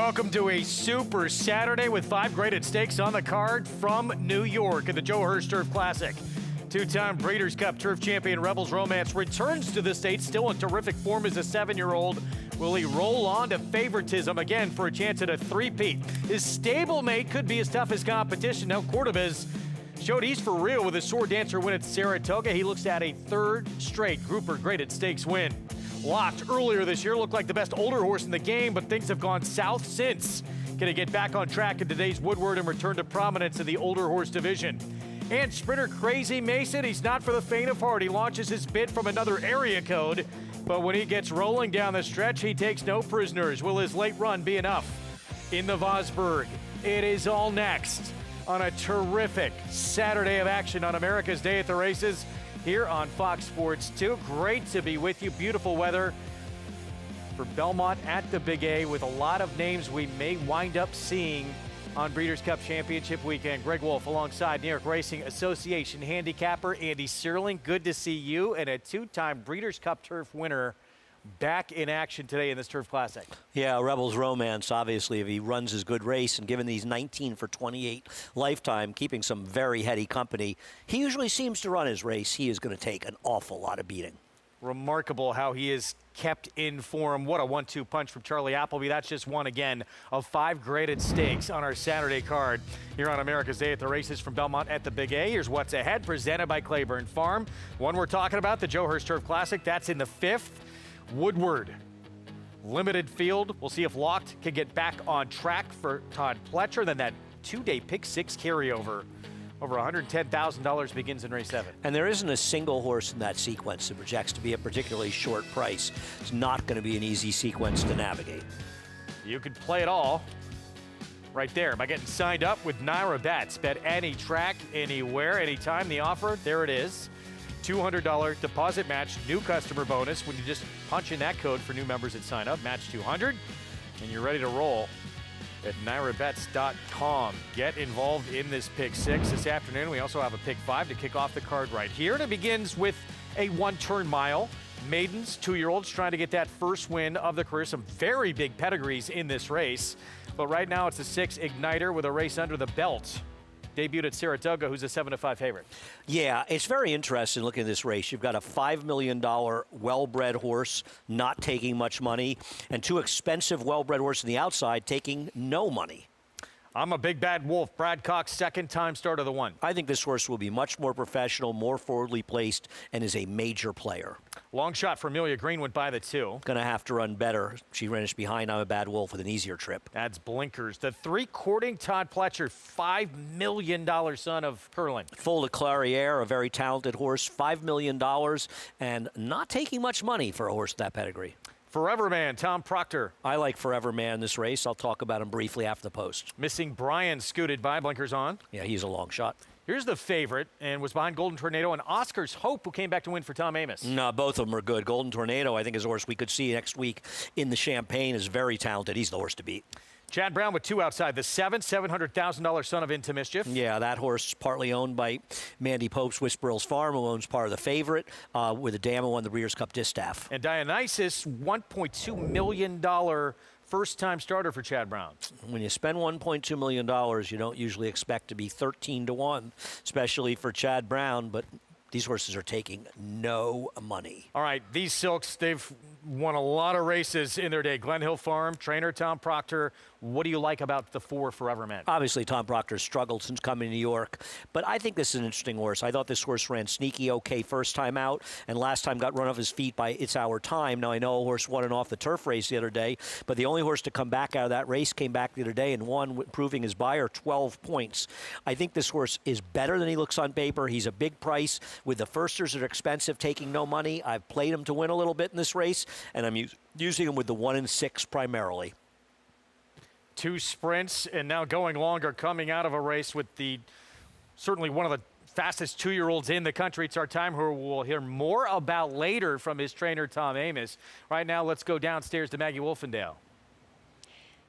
Welcome to a super Saturday with 5 graded stakes on the card from New York at the Hirsch Turf Classic. Two-time Breeders' Cup Turf champion Rebels Romance returns to the state, still in terrific form as a 7-year-old. Will he roll on to favoritism again for a chance at a three-peat? His stablemate could be his toughest competition. Now Cordobez showed he's for real with his sword dancer win at Saratoga. He looks at a third straight grouper graded stakes win. Locked earlier this year, looked like the best older horse in the game, but things have gone south since. Can he get back on track in today's Woodward and return to prominence in the older horse division? And sprinter Crazy Mason, he's not for the faint of heart. He launches his bid from another area code, but when he gets rolling down the stretch, he takes no prisoners. Will his late run be enough? In the Vosburgh, it is all next on a terrific Saturday of action on America's Day at the Races here on Fox Sports 2. Great to be with you. Beautiful weather for Belmont at the Big A with a lot of names we may wind up seeing on Breeders' Cup Championship weekend. Greg Wolf alongside New York Racing Association handicapper Andy Searling. Good to see you, and a two-time Breeders' Cup Turf winner back in action today in this Turf Classic. Yeah, Rebels Romance, obviously, if he runs his good race and given these 19 for 28 lifetime, keeping some very heady company, he usually seems to run his race. He is going to take an awful lot of beating. Remarkable how he is kept in form. What a 1-2 punch from Charlie Appleby. That's just one again of 5 graded stakes on our Saturday card here on America's Day at the Races from Belmont at the Big A. Here's what's ahead, presented by Claiborne Farm. One we're talking about, the Hirsch Turf Classic. That's in the 5th. Woodward, limited field. We'll see if Locked can get back on track for Todd Pletcher. Then that 2-day pick 6 carryover. Over $110,000 begins in race 7. And there isn't a single horse in that sequence that projects to be a particularly short price. It's not going to be an easy sequence to navigate. You could play it all right there by getting signed up with Naira Bets. Bet any track, anywhere, anytime. The offer, there it is. $200 deposit match, new customer bonus when you just punch in that code for new members that sign up. Match $200, and you're ready to roll at nairabets.com. Get involved in this pick 6 this afternoon. We also have a pick 5 to kick off the card right here. And it begins with a 1-turn mile. Maidens, 2-year-olds trying to get that first win of the career. Some very big pedigrees in this race. But right now it's a 6 Igniter with a race under the belt. Debuted at Saratoga, who's a 7-5 favorite. Yeah, it's very interesting looking at this race. You've got a $5 million well-bred horse not taking much money, and 2 expensive well-bred horses on the outside taking no money. I'm a big bad wolf. Brad Cox, second-time start of the 1. I think this horse will be much more professional, more forwardly placed, and is a major player. Long shot for Amelia Green went by the 2. Going to have to run better. She finished behind I'm a Bad Wolf with an easier trip. Adds blinkers. The 3 courting Todd Pletcher, $5 million son of Curlin. Full de Clairiere, a very talented horse, $5 million, and not taking much money for a horse of that pedigree. Forever Man, Tom Proctor. I like Forever Man in this race. I'll talk about him briefly after the post. Missing Brian scooted by, blinkers on. Yeah, he's a long shot. Here's the favorite, and was behind Golden Tornado and Oscar's Hope, who came back to win for Tom Amos. No, both of them are good. Golden Tornado, I think, is a horse we could see next week in the Champagne, is very talented. He's the horse to beat. Chad Brown with 2 outside. The 700,000 son of Into Mischief. Yeah, that horse is partly owned by Mandy Pope's Whisperell's Farm, who owns part of the favorite, with a dam who won the Breeders' Cup Distaff. And Dionysus, $1.2 million first-time starter for Chad Brown. When you spend $1.2 million, you don't usually expect to be 13-1, especially for Chad Brown, but these horses are taking no money. All right, these Silks, they've won a lot of races in their day. Glen Hill Farm, trainer Tom Proctor. What do you like about the 4 Forever Men? Obviously, Tom Proctor struggled since coming to New York, but I think this is an interesting horse. I thought this horse ran sneaky okay first time out, and last time got run off his feet by It's Our Time. Now, I know a horse won an off the turf race the other day, but the only horse to come back out of that race came back the other day and won, proving his buyer 12 points. I think this horse is better than he looks on paper. He's a big price with the firsters that are expensive, taking no money. I've played him to win a little bit in this race, and I'm using him with the 1 and 6 primarily. 2 sprints, and now going longer, coming out of a race with the certainly one of the fastest 2-year-olds in the country. It's our time, who we'll hear more about later from his trainer, Tom Amos. Right now, let's go downstairs to Maggie Wolfendale.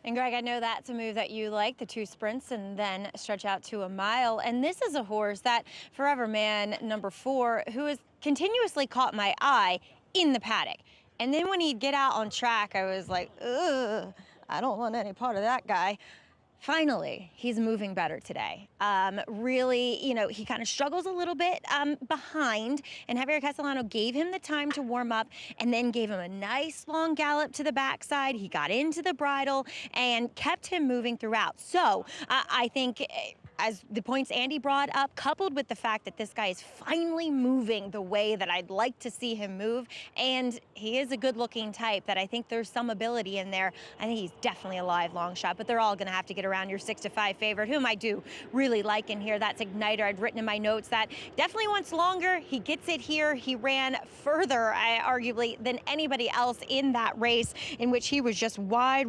And Greg, I know that's a move that you like, the 2 sprints and then stretch out to a mile. And this is a horse that Forever Man, number 4, who has continuously caught my eye in the paddock. And then when he'd get out on track, I was like, ugh. I don't want any part of that guy. Finally, he's moving better today. Really, you know, he kind of struggles a little bit behind, and Javier Castellano gave him the time to warm up and then gave him a nice long gallop to the backside. He got into the bridle and kept him moving throughout. So I think, as the points Andy brought up, coupled with the fact that this guy is finally moving the way that I'd like to see him move, and he is a good-looking type that I think there's some ability in there. I think he's definitely a live long shot, but they're all going to have to get around your 6-5 favorite, whom I do really like in here. That's Igniter. I'd written in my notes that definitely wants longer. He gets it here. He ran further, arguably, than anybody else in that race, in which he was just wide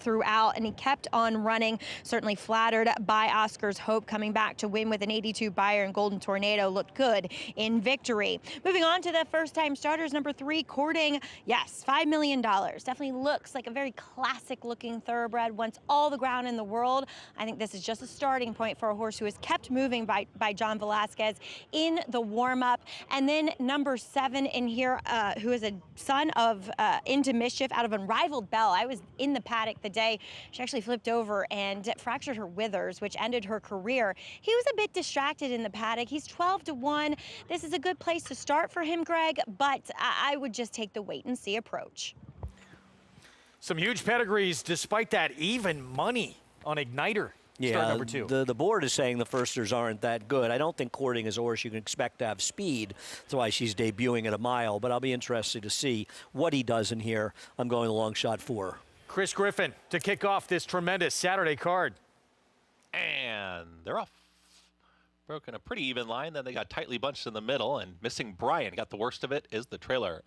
throughout, and he kept on running. Certainly flattered by Oscar's Hope coming back to win with an 82 buyer, and Golden Tornado looked good in victory. Moving on to the first-time starters, number 3, Courting. Yes, $5 million. Definitely looks like a very classic-looking thoroughbred, wants all the ground in the world. I think this is just a starting point for a horse who has kept moving by John Velasquez in the warm-up. And then number 7 in here, who is a son of Into Mischief out of Unrivaled Belle. I was in the paddock the day she actually flipped over and fractured her withers, which ended her career. He was a bit distracted in the paddock. He's 12-1. This is a good place to start for him, Greg, but I would just take the wait-and-see approach. Some huge pedigrees despite that, even money on Igniter. Start number 2. The board is saying the firsters aren't that good. I don't think Courting is a horse you can expect to have speed. That's why she's debuting at a mile, but I'll be interested to see what he does in here. I'm going a long shot 4. Chris Griffin to kick off this tremendous Saturday card. And they're off. Broken a pretty even line. Then they got tightly bunched in the middle, and Missing Brian got the worst of it is the trailer.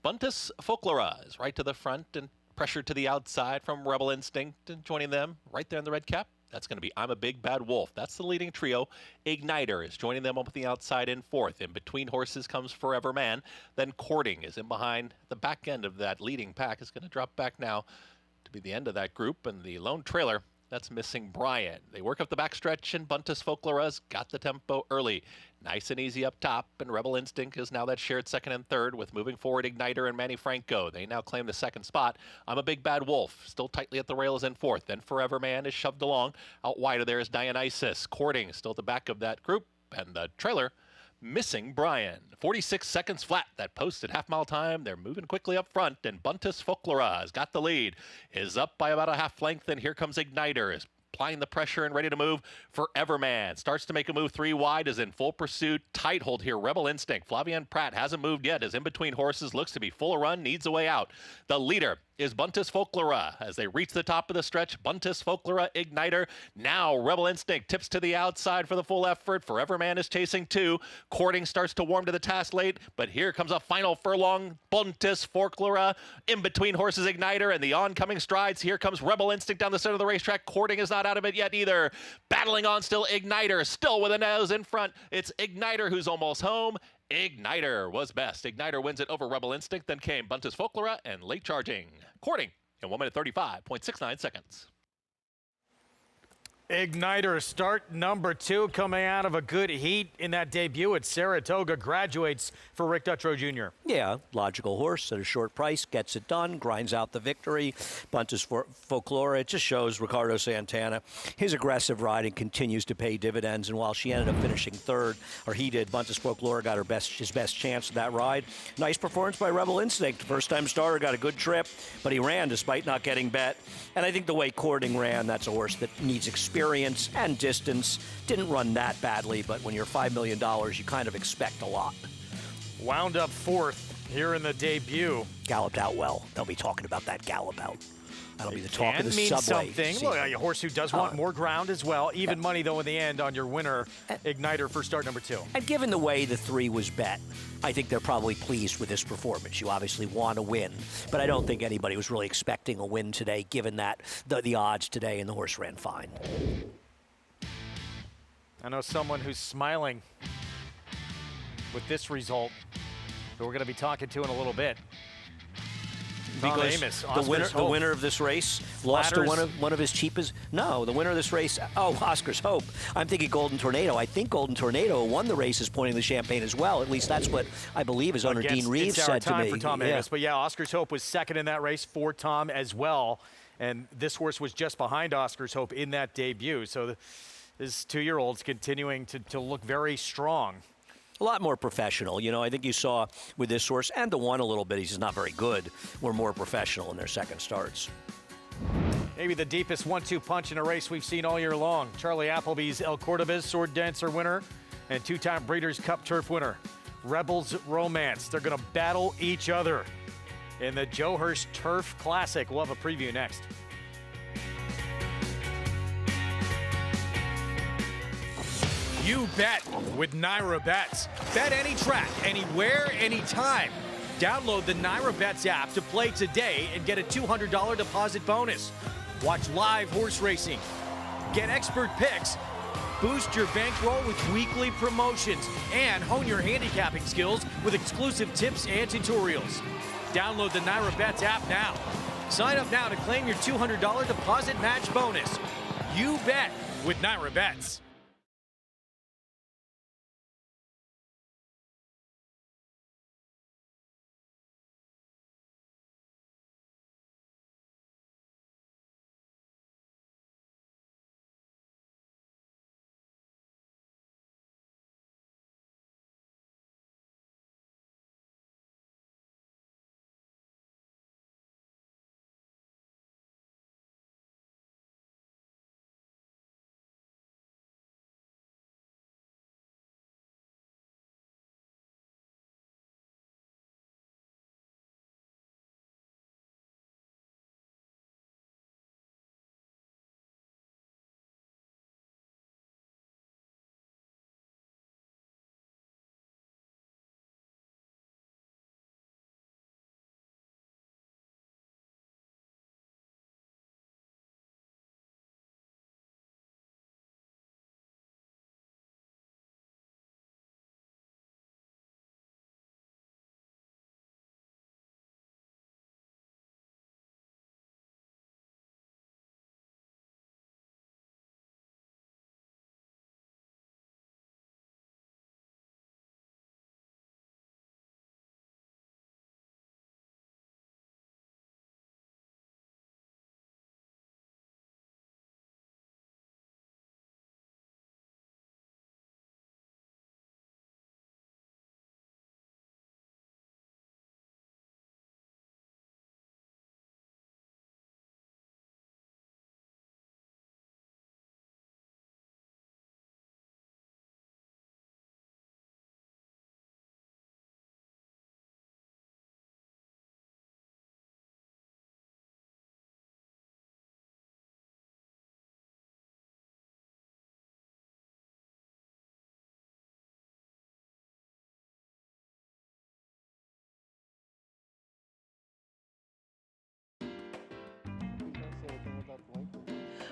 Buntus Folklora is right to the front and pressure to the outside from Rebel Instinct, and joining them right there in the red cap. That's going to be I'm a Big Bad Wolf. That's the leading trio. Igniter is joining them up the outside in 4th. In between horses comes Forever Man. Then Courting is in behind. The back end of that leading pack is going to drop back now to be the end of that group. And the lone trailer, that's Missing Brian. They work up the backstretch, and Buntus Folklora's got the tempo early. Nice and easy up top, and Rebel Instinct is now that shared 2nd and 3rd with moving forward Igniter and Manny Franco. They now claim the 2nd spot. I'm a Big Bad Wolf, still tightly at the rails in 4th. Then Forever Man is shoved along. Out wider there is Dionysus. Courting still at the back of that group, and the trailer, Missing Brian. 46 seconds flat. That post at half-mile time. They're moving quickly up front, and Buntus Folklora has got the lead. Is up by about a half length, and here comes Igniter. Is applying the pressure and ready to move. Forever Man starts to make a move 3 wide, is in full pursuit. Tight hold here. Rebel Instinct. Flavian Pratt hasn't moved yet, is in between horses, looks to be full of run, needs a way out. The leader is Buntus Folklora. As they reach the top of the stretch, Buntus Folklora, Igniter. Now Rebel Instinct tips to the outside for the full effort. Forever Man is chasing 2. Courting starts to warm to the task late, but here comes a final furlong. Buntus Folklora in between horses, Igniter, and the oncoming strides. Here comes Rebel Instinct down the center of the racetrack. Courting is not out of it yet either. Battling on still, Igniter still with a nose in front. It's Igniter who's almost home. Igniter was best. Igniter wins it over Rebel Instinct. Then came Buntus Folklora and late charging Courting in 1 minute 35.69 seconds. Igniter, start number 2, coming out of a good heat in that debut at Saratoga. Graduates for Rick Dutrow Jr. Yeah, logical horse at a short price, gets it done, grinds out the victory. Buntus Folklora, it just shows Ricardo Santana. His aggressive riding continues to pay dividends, and while she ended up finishing 3rd, or he did, Buntus Folklora got his best chance of that ride. Nice performance by Rebel Instinct. First-time starter, got a good trip, but he ran despite not getting bet. And I think the way Courting ran, that's a horse that needs experience and distance. Didn't run that badly, but when you're $5 million, you kind of expect a lot. Wound up 4th here in the debut. Galloped out well. They'll be talking about that gallop out. That'll be the talk of the mean subway. Something. Well, a horse who does want more ground as well. Even money, though, in the end on your winner, Igniter, for start number 2. And given the way the 3 was bet, I think they're probably pleased with this performance. You obviously want to win, but I don't think anybody was really expecting a win today, given that the odds today, and the horse ran fine. I know someone who's smiling with this result, who we're going to be talking to in a little bit. Because Amos, the winner of this race lost to one of his cheapest. No, the winner of this race. Oh, Oscar's Hope. I'm thinking Golden Tornado. I think Golden Tornado won the race as pointing the champagne as well. At least that's what I believe his owner Dean Reeves said to me. For Tom Amos. But yeah, Oscar's Hope was 2nd in that race for Tom as well. And this horse was just behind Oscar's Hope in that debut. So this 2-year-old's continuing to look very strong. A lot more professional. You know, I think you saw with this horse, and the one a little bit, he's not very good, were more professional in their second starts. Maybe the deepest 1-2 punch in a race we've seen all year long. Charlie Appleby's El Cordobez Sword Dancer winner and 2-time Breeders' Cup Turf winner, Rebels Romance. They're going to battle each other in the Joe Hirsch Turf Classic. We'll have a preview next. You bet with Naira Bets. Bet any track, anywhere, anytime. Download the Naira Bets app to play today and get a $200 deposit bonus. Watch live horse racing, get expert picks, boost your bankroll with weekly promotions, and hone your handicapping skills with exclusive tips and tutorials. Download the Naira Bets app now. Sign up now to claim your $200 deposit match bonus. You bet with Naira Bets.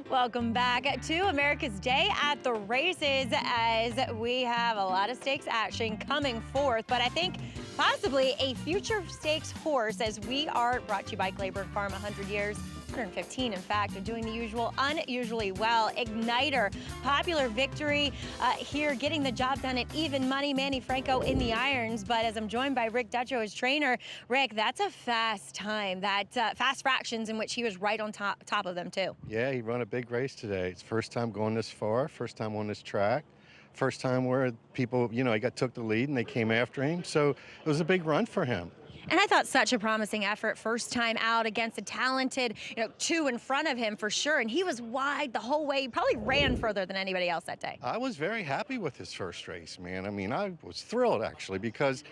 Welcome back to America's Day at the Races, as we have a lot of stakes action coming forth, but I think possibly a future stakes horse, as we are brought to you by Claiborne Farm, 100 years, 115 in fact, are doing the usual unusually well. Igniter, popular victory here, getting the job done at even money. Manny Franco in the irons, but as I'm joined by Rick Dutcho, his trainer. Rick, that's a fast time, that fast fractions in which he was right on top of them too. Yeah, he run a big race today. It's first time going this far, first time on this track, first time where people, you know, he took the lead and they came after him. So it was a big run for him. And I thought such a promising effort, first time out against a talented, two in front of him for sure. And he was wide the whole way. He probably ran further than anybody else that day. I was very happy with his first race, man. I mean, I was thrilled actually, because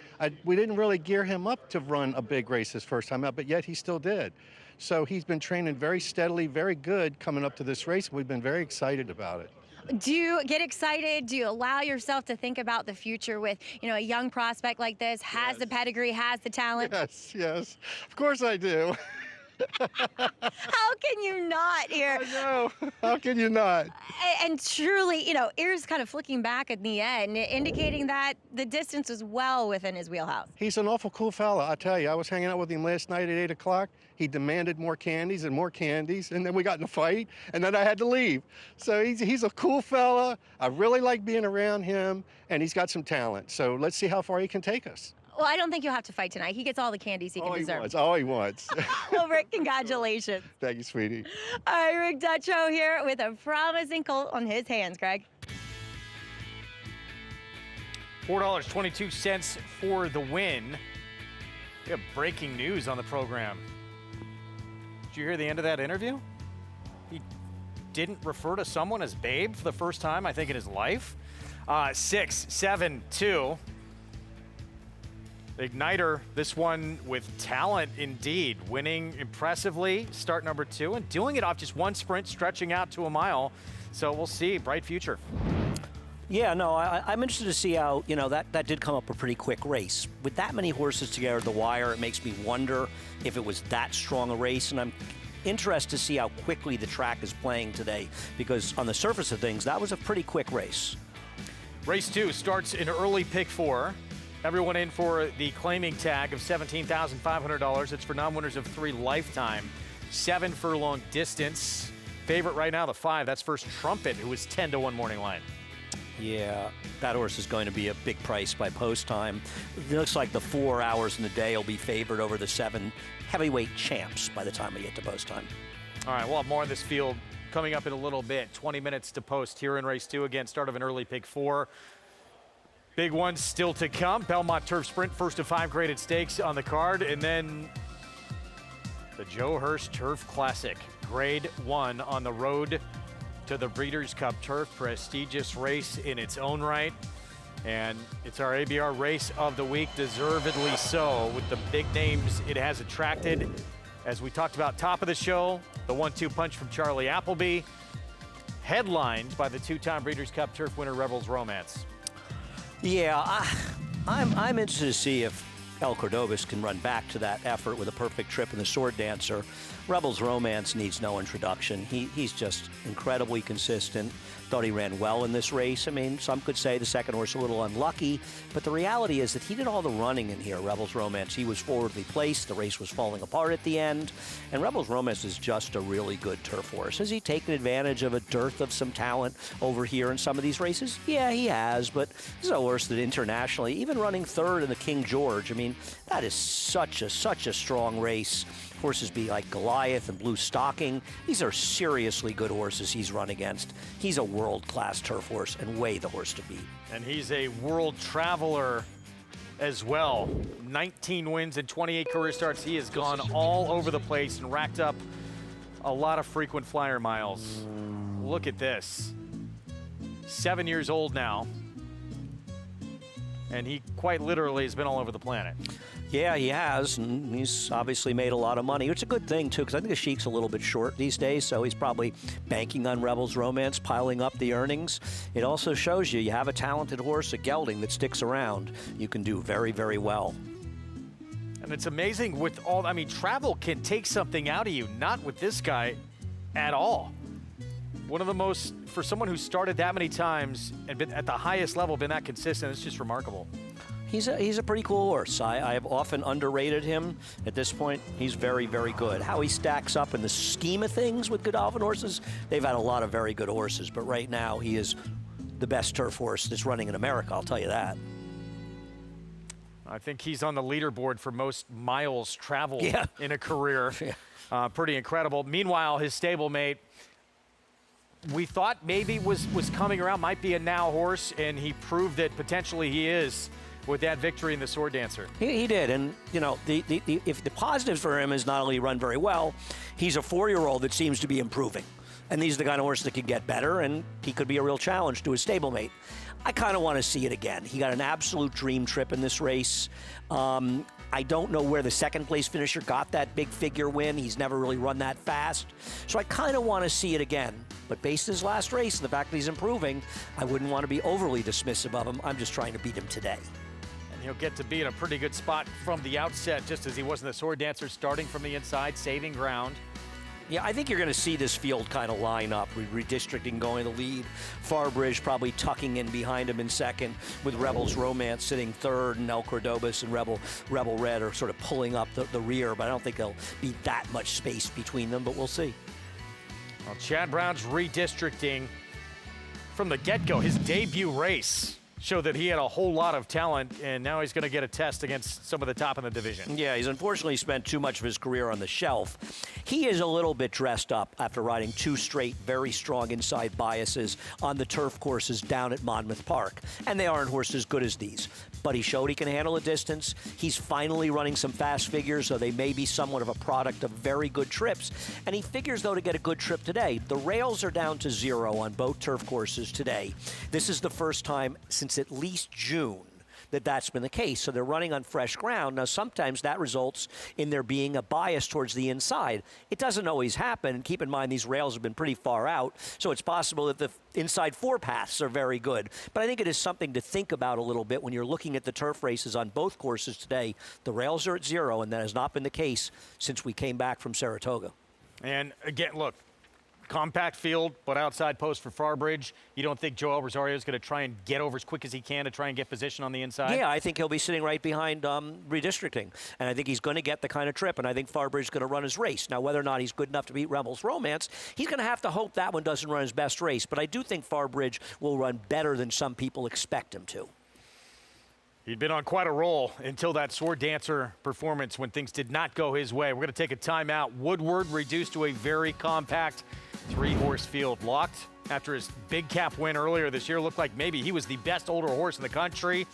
we didn't really gear him up to run a big race his first time out, but yet he still did. So he's been training very steadily, very good coming up to this race. We've been very excited about it. Do you get excited? Do you allow yourself to think about the future with, a young prospect like this, has the pedigree, has the talent? Yes. Of course I do. How can you not here? I know. How can you not? And truly, ears kind of flicking back at the end, indicating that the distance was well within his wheelhouse. He's an awful cool fella, I tell you. I was hanging out with him last night at 8 o'clock. He demanded more candies, and then we got in a fight, and then I had to leave. So he's a cool fella. I really like being around him, and he's got some talent. So let's see how far he can take us. Well, I don't think you'll have to fight tonight. He gets all the candies he can deserve. All he wants. Well, Rick, congratulations. Thank you, sweetie. All right, Rick Dutcho here with a promising colt on his hands, Greg. $4.22 for the win. We have breaking news on the program. Did you hear the end of that interview? He didn't refer to someone as babe for the first time, I think, in his life. 6-7-2. Igniter, this one with talent indeed, winning impressively, start number 2, and doing it off just one sprint, stretching out to a mile. So we'll see, bright future. Yeah, no, I'm interested to see how, that did come up a pretty quick race. With that many horses together at the wire, it makes me wonder if it was that strong a race, and I'm interested to see how quickly the track is playing today, because on the surface of things, that was a pretty quick race. Race 2 starts in early pick 4. Everyone in for the claiming tag of $17,500. It's for non-winners of 3 lifetime. 7 furlong distance. Favorite right now, the 5. That's First Trumpet, who was 10-1 morning line. Yeah, that horse is going to be a big price by post time. It looks like the 4 hours in the day will be favored over the 7 heavyweight champs by the time we get to post time. All right, we'll have more of this field coming up in a little bit. 20 minutes to post here in race 2. Again, start of an early pick 4. Big ones still to come. Belmont Turf Sprint, first of 5 graded stakes on the card. And then the Joe Hirsch Turf Classic, grade 1 on the road to the Breeders' Cup Turf. Prestigious race in its own right. And it's our ABR race of the week, deservedly so, with the big names it has attracted. As we talked about top of the show, the 1-2 punch from Charlie Appleby, headlined by the 2-time Breeders' Cup Turf winner Rebels Romance. Yeah, I'm interested to see if El Cordobas can run back to that effort with a perfect trip in the Sword Dancer. Rebels Romance needs no introduction. He's just incredibly consistent. Thought he ran well in this race. I mean, some could say the second horse a little unlucky, but the reality is that he did all the running in here, Rebels Romance. He was forwardly placed. The race was falling apart at the end, and Rebels Romance is just a really good turf horse. Has he taken advantage of a dearth of some talent over here in some of these races? Yeah, he has, but this is a horse that internationally, even running third in the King George, I mean, that is such a strong race. Horses be like Goliath and Blue Stocking. These are seriously good horses he's run against. He's a world-class turf horse and way the horse to beat. And he's a world traveler as well. 19 wins and 28 career starts. He has gone all over the place and racked up a lot of frequent flyer miles. Look at this. 7 years old now. And he quite literally has been all over the planet. Yeah, he has, and he's obviously made a lot of money. It's a good thing, too, because I think the Sheik's a little bit short these days, so he's probably banking on Rebels Romance, piling up the earnings. It also shows you have a talented horse, a gelding, that sticks around. You can do very, very well. And it's amazing with all, I mean, travel can take something out of you, not with this guy at all. One of the most, for someone who started that many times and been at the highest level, been that consistent, it's just remarkable. He's a pretty cool horse. I have often underrated him. At this point, he's very, very good. How he stacks up in the scheme of things with Godolphin horses, they've had a lot of very good horses, but right now he is the best turf horse that's running in America, I'll tell you that. I think he's on the leaderboard for most miles traveled in a career. Pretty incredible. Meanwhile, his stablemate, we thought maybe was coming around, might be a now horse, and he proved that potentially he is with that victory in the Sword Dancer. He did, and if the positives for him is not only run very well, he's a 4-year-old that seems to be improving. And these are the kind of horses that can get better, and he could be a real challenge to his stablemate. I kind of want to see it again. He got an absolute dream trip in this race. I don't know where the second place finisher got that big figure win. He's never really run that fast. So I kind of want to see it again. But based on his last race and the fact that he's improving, I wouldn't want to be overly dismissive of him. I'm just trying to beat him today. And he'll get to be in a pretty good spot from the outset, just as he was in the Sword Dancer, starting from the inside, saving ground. Yeah, I think you're going to see this field kind of line up with redistricting going to lead. Farbridge probably tucking in behind him in second, with Rebels Romance sitting third, and El Cordobas and Rebel Red are sort of pulling up the rear, but I don't think there'll be that much space between them, but we'll see. Well, Chad Brown's redistricting from the get-go, his debut race show that he had a whole lot of talent, and now he's going to get a test against some of the top in the division. Yeah, he's unfortunately spent too much of his career on the shelf. He is a little bit dressed up after riding 2 straight very strong inside biases on the turf courses down at Monmouth Park. And they aren't horses as good as these. But he showed he can handle a distance. He's finally running some fast figures, so they may be somewhat of a product of very good trips. And he figures, though, to get a good trip today. The rails are down to 0 on both turf courses today. This is the first time since at least June that's been the case. So they're running on fresh ground. Now, sometimes that results in there being a bias towards the inside. It doesn't always happen. And keep in mind, these rails have been pretty far out, so it's possible that the inside 4 paths are very good. But I think it is something to think about a little bit when you're looking at the turf races on both courses today. The rails are at 0, and that has not been the case since we came back from Saratoga. And again, look, compact field, but outside post for Farbridge. You don't think Joel Rosario is going to try and get over as quick as he can to try and get position on the inside? Yeah, I think he'll be sitting right behind redistricting. And I think he's going to get the kind of trip, and I think Farbridge is going to run his race. Now, whether or not he's good enough to beat Rebels Romance, he's going to have to hope that one doesn't run his best race. But I do think Farbridge will run better than some people expect him to. He'd been on quite a roll until that sword dancer performance when things did not go his way. We're going to take a timeout. Woodward reduced to a very compact 3-horse field. Locked after his big cap win earlier this year. Looked like maybe he was the best older horse in the country.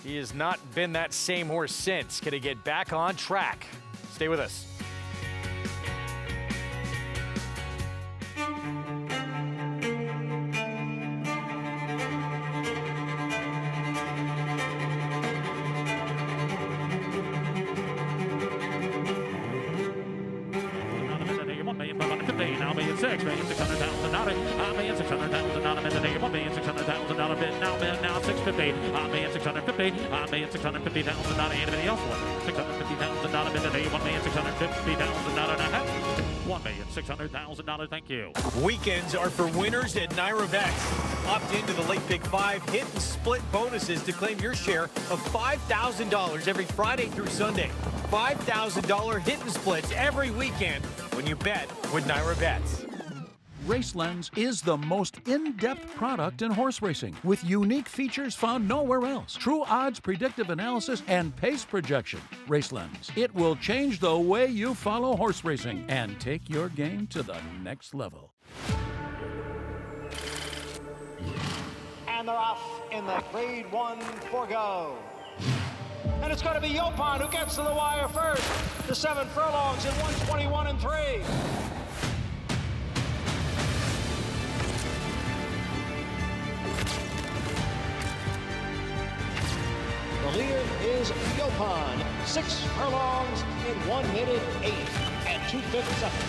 He has not been that same horse since. Can he get back on track? Stay with us. $1,600,000 $1,600,000 bid now $650,000 $1,650,000 anybody else want $650,000 bid today $1,650,000 $1,600,000 thank you. Weekends are for winners at Naira Bets. Opt into the Late Pick 5 hit and split bonuses to claim your share of $5,000 every Friday through Sunday. $5,000 hit and splits every weekend when you bet with Naira Bets. RaceLens is the most in-depth product in horse racing, with unique features found nowhere else. True odds, predictive analysis, and pace projection. RaceLens. It will change the way you follow horse racing and take your game to the next level. And they're off in the Grade 1 Forgo. And it's going to be Yopon who gets to the wire first. The 7 furlongs in 1:21 and 3. The leader is Yopon, 6 furlongs in 1 minute 8 and 2/5 seconds.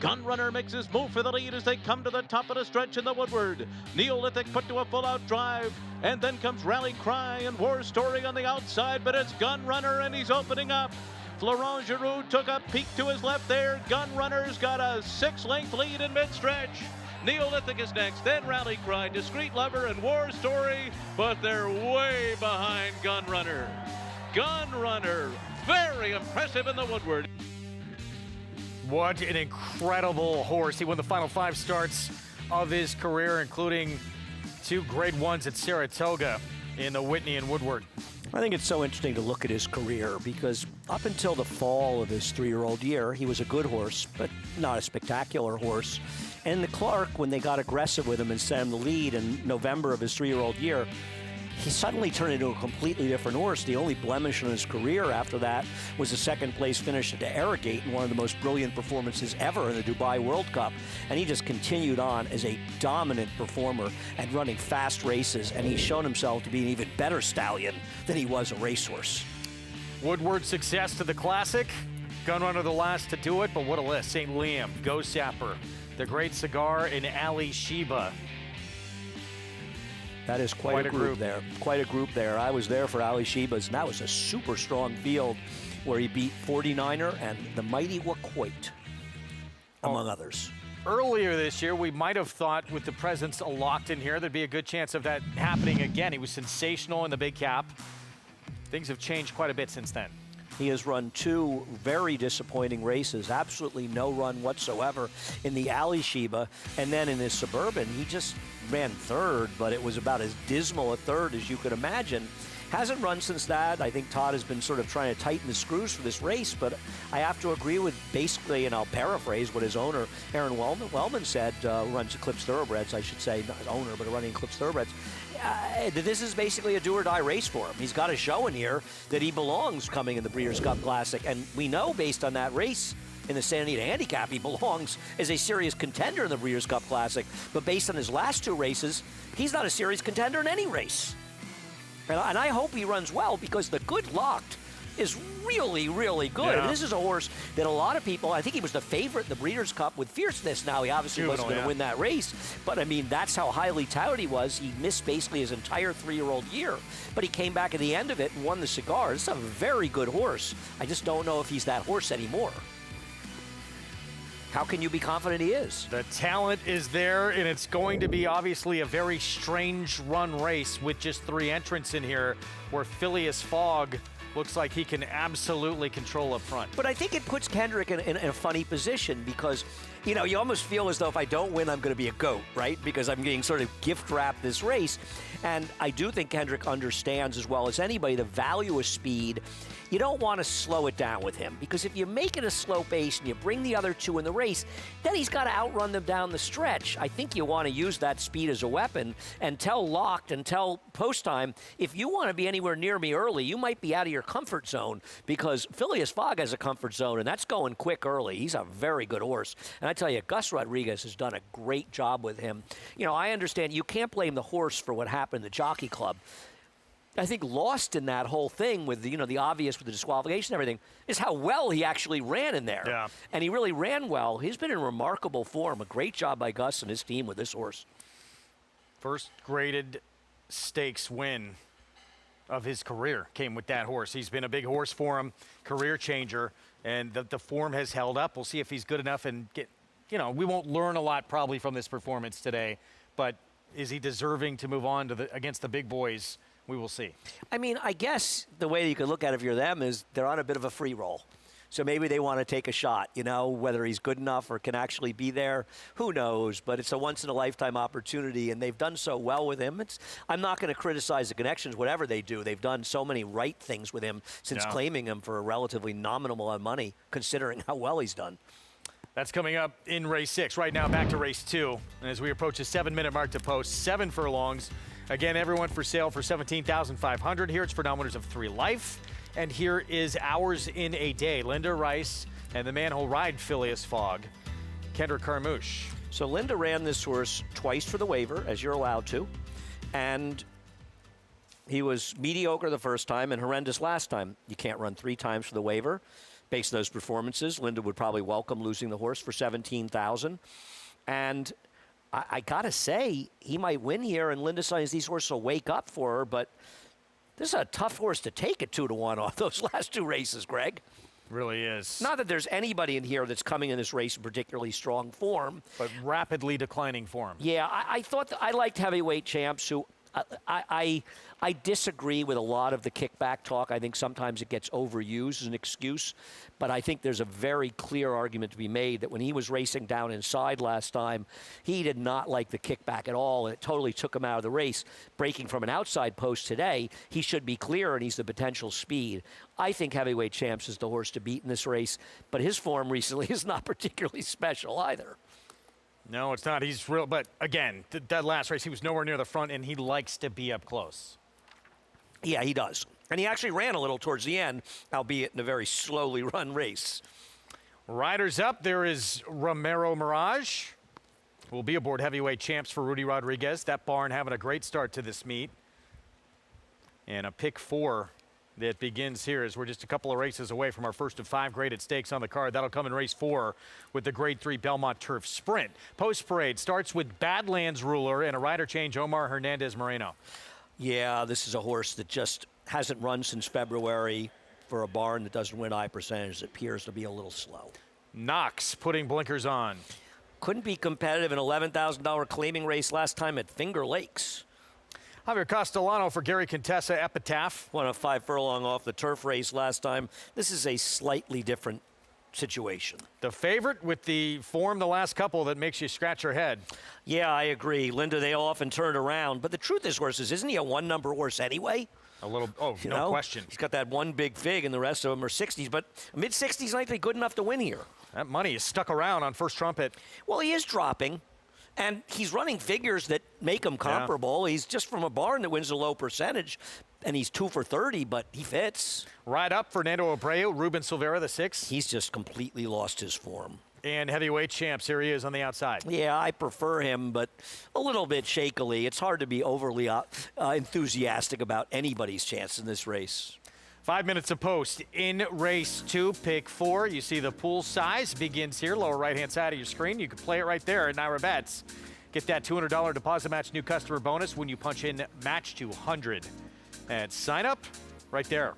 Gunrunner makes his move for the lead as they come to the top of the stretch in the Woodward. Neolithic put to a full-out drive, and then comes Rally Cry and War Story on the outside, but it's Gunrunner and he's opening up. Florent Giroux took a peek to his left there. Gunrunner's got a 6-length lead in mid-stretch. Neolithic is next, then Rally Cry, Discreet Lover, and War Story, but they're way behind Gunrunner. Gunrunner, very impressive in the Woodward. What an incredible horse. He won the final 5 starts of his career, including 2 Grade 1s at Saratoga in the Whitney and Woodward. I think it's so interesting to look at his career because up until the fall of his 3-year-old year, he was a good horse, but not a spectacular horse. And the Clark, when they got aggressive with him and sent him the lead in November of his 3-year-old year, he suddenly turned into a completely different horse. The only blemish in his career after that was a 2nd-place finish at the Arrogate in one of the most brilliant performances ever in the Dubai World Cup. And he just continued on as a dominant performer and running fast races, and he's shown himself to be an even better stallion than he was a racehorse. Woodward's success to the Classic Gun Runner the last to do it, but what a list. St. Liam, Go Sapper, The Great Cigar, and Ali Sheba. That is quite a group there. Quite a group there. I was there for Ali Sheba's, and that was a super strong field where he beat 49er and the mighty Wacoit, among others. Earlier this year, we might have thought with the presence of Lockton here, there'd be a good chance of that happening again. He was sensational in the big cap. Things have changed quite a bit since then. He has run 2 very disappointing races, absolutely no run whatsoever in the Ali Sheba, and then in his Suburban, he just ran 3rd, but it was about as dismal a 3rd as you could imagine. Hasn't run since that. I think Todd has been sort of trying to tighten the screws for this race, but I have to agree with basically, and I'll paraphrase what his owner, Aaron Wellman said, runs Eclipse Thoroughbreds, I should say, not his owner, but running Eclipse Thoroughbreds. This is basically a do-or-die race for him. He's got a show in here that he belongs coming in the Breeders' Cup Classic, and we know based on that race in the Santa Anita Handicap, he belongs as a serious contender in the Breeders' Cup Classic, but based on his last 2 races, he's not a serious contender in any race. And I hope he runs well because the Good Locked is really, really good. Yeah. And this is a horse that a lot of people, I think he was the favorite in the Breeders' Cup with Fierceness. Now, he obviously wasn't going to win that race. But, I mean, that's how highly touted he was. He missed basically his entire 3-year-old year. But he came back at the end of it and won the cigar. This is a very good horse. I just don't know if he's that horse anymore. How can you be confident he is? The talent is there, and it's going to be obviously a very strange run race with just 3 entrants in here, where Phileas Fogg looks like he can absolutely control up front. But I think it puts Kendrick in a funny position because, you know, you almost feel as though if I don't win, I'm going to be a goat, right? Because I'm getting sort of gift-wrapped this race. And I do think Kendrick understands as well as anybody the value of speed. You don't want to slow it down with him because if you make it a slow pace and you bring the other 2 in the race, then he's got to outrun them down the stretch. I think you want to use that speed as a weapon and tell Locked and tell Post Time, if you want to be anywhere near me early, you might be out of your comfort zone because Phileas Fogg has a comfort zone and that's going quick early. He's a very good horse. And I tell you, Gus Rodriguez has done a great job with him. You know, I understand you can't blame the horse for what happened in the Jockey Club. I think lost in that whole thing with the, you know, the obvious with the disqualification and everything is how well he actually ran in there. Yeah. And he really ran well. He's been in remarkable form. A great job by Gus and his team with this horse. First graded stakes win of his career came with that horse. He's been a big horse for him, career changer, and the form has held up. We'll see if he's good enough and get, you know, we won't learn a lot probably from this performance today, but is he deserving to move on to against the big boys? We will see. I mean, I guess the way you could look at it if you're them is they're on a bit of a free roll. So maybe they want to take a shot, you know, whether he's good enough or can actually be there, who knows? But it's a once-in-a-lifetime opportunity, and they've done so well with him. I'm not going to criticize the connections, whatever they do. They've done so many right things with him since claiming him for a relatively nominal amount of money, considering how well he's done. That's coming up in race 6. Right now, back to race 2. And as we approach the 7-minute mark to post, 7 furlongs. Again, everyone for sale for $17,500. Here it's for non-winners of 3 life. And here is ours in a day. Linda Rice and the man who'll ride Phileas Fogg, Kendrick Carmouche. So Linda ran this horse twice for the waiver, as you're allowed to. And he was mediocre the first time and horrendous last time. You can't run 3 times for the waiver. Based on those performances, Linda would probably welcome losing the horse for $17,000. And I got to say, he might win here, and Linda says these horses will wake up for her, but this is a tough horse to take at 2-1 off those last 2 races, Greg. Really is. Not that there's anybody in here that's coming in this race in particularly strong form. But rapidly declining form. Yeah, I thought I liked heavyweight champs who I disagree with a lot of the kickback talk. I think sometimes it gets overused as an excuse. But I think there's a very clear argument to be made that when he was racing down inside last time, he did not like the kickback at all, and it totally took him out of the race. Breaking from an outside post today, he should be clear, and he's the potential speed. I think heavyweight champs is the horse to beat in this race, but his form recently is not particularly special either. No, it's not. He's real. But again, that last race, he was nowhere near the front, and he likes to be up close. Yeah, he does. And he actually ran a little towards the end, albeit in a very slowly run race. Riders up, there is Romero Mirage, who will be aboard heavyweight champs for Rudy Rodriguez. That barn having a great start to this meet. And a pick 4 that begins here as we're just a couple of races away from our first of 5 graded stakes on the card. That'll come in race 4 with the Grade 3 Belmont Turf Sprint. Post parade starts with Badlands Ruler and a rider change, Omar Hernandez Moreno. Yeah, this is a horse that just hasn't run since February. For a barn that doesn't win high percentage, it appears to be a little slow. Knox putting blinkers on. Couldn't be competitive in $11,000 claiming race last time at Finger Lakes. Javier Castellano for Gary Contessa, Epitaph. Won a 5 furlong off the turf race last time. This is a slightly different situation. The favorite with the form the last couple that makes you scratch your head. Yeah, I agree. Linda, they often turn around. But the truth is, horses, isn't he a 1-number horse anyway? A little, no question. He's got that one big fig and the rest of them are 60s, but mid-60s might be good enough to win here. That money is stuck around on First Trumpet. Well, he is dropping, and he's running figures that make him comparable. Yeah. He's just from a barn that wins a low percentage, and he's 2 for 30, but he fits. Ride up, Fernando Abreu, Ruben Silvera, the 6. He's just completely lost his form. And heavyweight champs, here he is on the outside. Yeah, I prefer him, but a little bit shakily. It's hard to be overly enthusiastic about anybody's chance in this race. 5 minutes of post in race 2, pick 4. You see the pool size begins here, lower right-hand side of your screen. You can play it right there at Naira Bets. Get that $200 deposit match new customer bonus when you punch in match 200. And sign up right there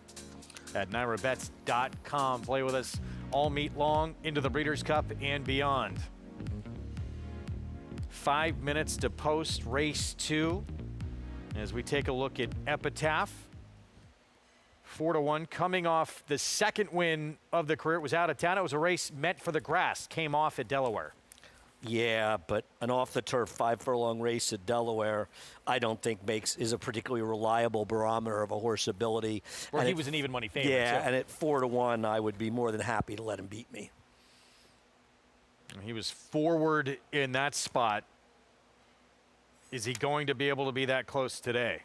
at NairaBets.com. Play with us all meet long into the Breeders' Cup and beyond. 5 minutes to post race 2 as we take a look at Epitaph. 4-1 coming off the second win of the career. It was out of town. It was a race meant for the grass. Came off at Delaware. Yeah, but an off-the-turf 5 furlong race at Delaware, I don't think is a particularly reliable barometer of a horse ability. Well, he was an even money favorite. Yeah, and at 4-1, I would be more than happy to let him beat me. He was forward in that spot. Is he going to be able to be that close today?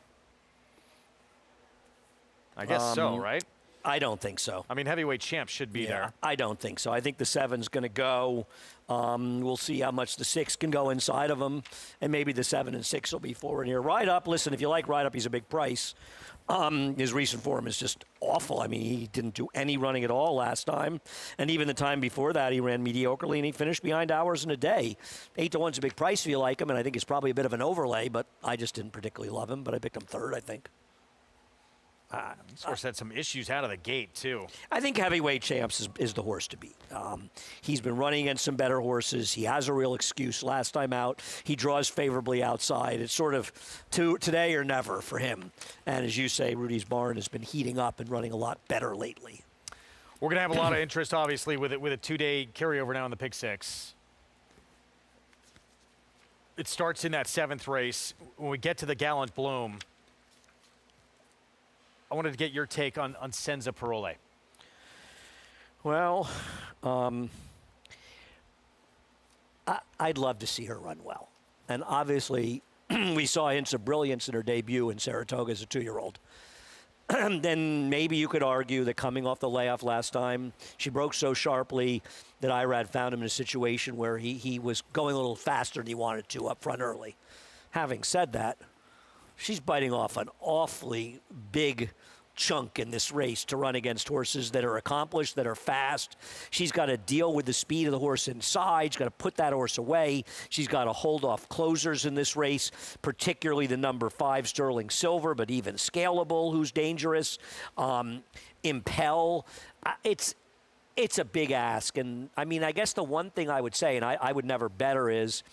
I guess so, right? I don't think so. I mean, heavyweight champ should be there. I don't think so. I think the 7's going to go. We'll see how much the 6 can go inside of him, and maybe the 7 and 6 will be forward here. Ride Up, listen, if you like Ride Up, he's a big price. His recent form is just awful. I mean, he didn't do any running at all last time, and even the time before that, he ran mediocrely, and he finished behind Hours in a Day. 8-1's a big price if you like him, and I think it's probably a bit of an overlay, but I just didn't particularly love him, but I picked him 3rd, I think. This horse had some issues out of the gate, too. I think heavyweight champs is the horse to beat. He's been running against some better horses. He has a real excuse last time out. He draws favorably outside. It's sort of today or never for him. And as you say, Rudy's barn has been heating up and running a lot better lately. We're going to have a lot of interest, obviously, with a 2-day carryover now in the Pick 6. It starts in that 7th race. When we get to the Gallant Bloom, I wanted to get your take on Senza Parole. Well, I'd love to see her run well. And obviously, we saw hints of brilliance in her debut in Saratoga as a 2-year-old. Then maybe you could argue that coming off the layoff last time, she broke so sharply that Irad found him in a situation where he was going a little faster than he wanted to up front early. Having said that, she's biting off an awfully big chunk in this race to run against horses that are accomplished, that are fast. She's got to deal with the speed of the horse inside. She's got to put that horse away. She's got to hold off closers in this race, particularly the number 5 Sterling Silver, but even Scalable, who's dangerous. Impel. It's a big ask. And, I mean, I guess the one thing I would say, and I would never bet her, is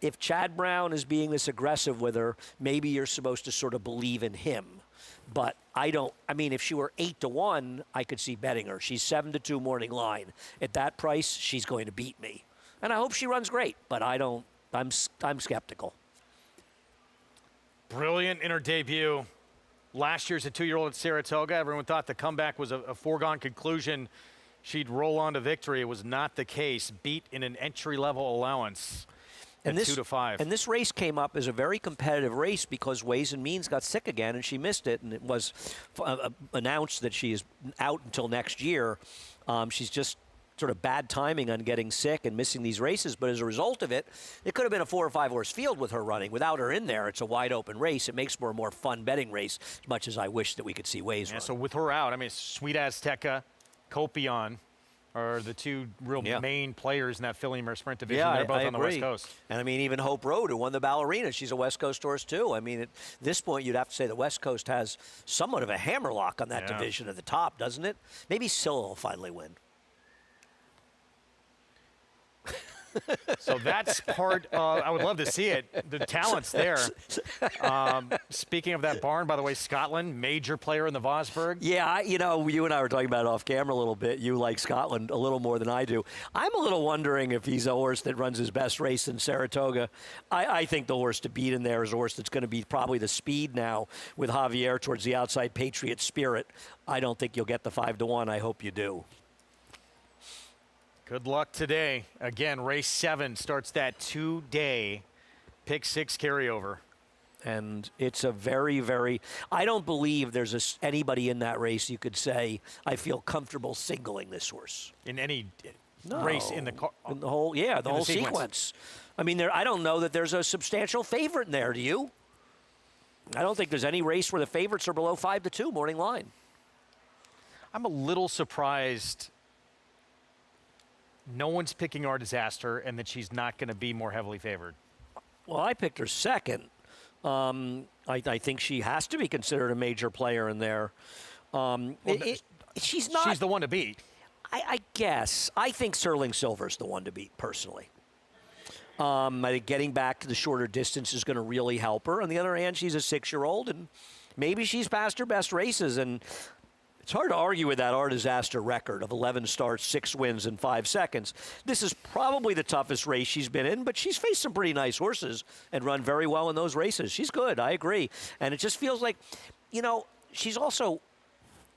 if Chad Brown is being this aggressive with her, maybe you're supposed to sort of believe in him. But I mean, if she were 8-1, I could see betting her. She's 7-2 morning line. At that price, she's going to beat me. And I hope she runs great, but I'm skeptical. Brilliant in her debut. Last year's a 2-year-old at Saratoga. Everyone thought the comeback was a foregone conclusion. She'd roll on to victory. It was not the case. Beat in an entry-level allowance. And 2-5. And this race came up as a very competitive race because Ways and Means got sick again and she missed it. And it was announced that she is out until next year. She's just sort of bad timing on getting sick and missing these races. But as a result of it, it could have been a 4 or 5 horse field with her running. Without her in there, it's a wide open race. It makes for a more fun betting race, as much as I wish that we could see Waze run. So with her out, I mean, Sweet Azteca, Copion are the two real main players in that filly mare sprint division. Yeah, they're both I on the agree. West Coast. And I mean, even Hope Road, who won the Ballerina, she's a West Coast horse too. I mean, at this point, you'd have to say the West Coast has somewhat of a hammerlock on that division at the top, doesn't it? Maybe Scylla will finally win. So that's part I would love to see it. The talent's there. Speaking of that barn, by the way, Scotland, major player in the Vosburgh. Yeah, you know, you and I were talking about it off camera a little bit. You like Scotland a little more than I do. I'm a little wondering if he's a horse that runs his best race in Saratoga. I think the horse to beat in there is a horse that's going to be probably the speed now with Javier towards the outside, Patriot Spirit. I don't think you'll get the 5-1. I hope you do. Good luck today. Again, race 7 starts that 2-day pick 6 carryover. And it's a very, very, I don't believe there's anybody in that race you could say, I feel comfortable singling this horse. In any race in the car? In the whole, the whole sequence. I mean, I don't know that there's a substantial favorite in there, do you? I don't think there's any race where the favorites are below 5-2 morning line. I'm a little surprised no one's picking Our Disaster and that she's not going to be more heavily favored. Well, I picked her second. I think she has to be considered a major player in there. She's not. She's the one to beat. I guess. I think Sterling Silver's the one to beat, personally. I think getting back to the shorter distance is going to really help her. On the other hand, she's a 6-year-old, and maybe she's past her best races. And it's hard to argue with that Our Disaster record of 11 starts, 6 wins in 5 seconds. This is probably the toughest race she's been in, but she's faced some pretty nice horses and run very well in those races. She's good, I agree. And it just feels like, you know, she's also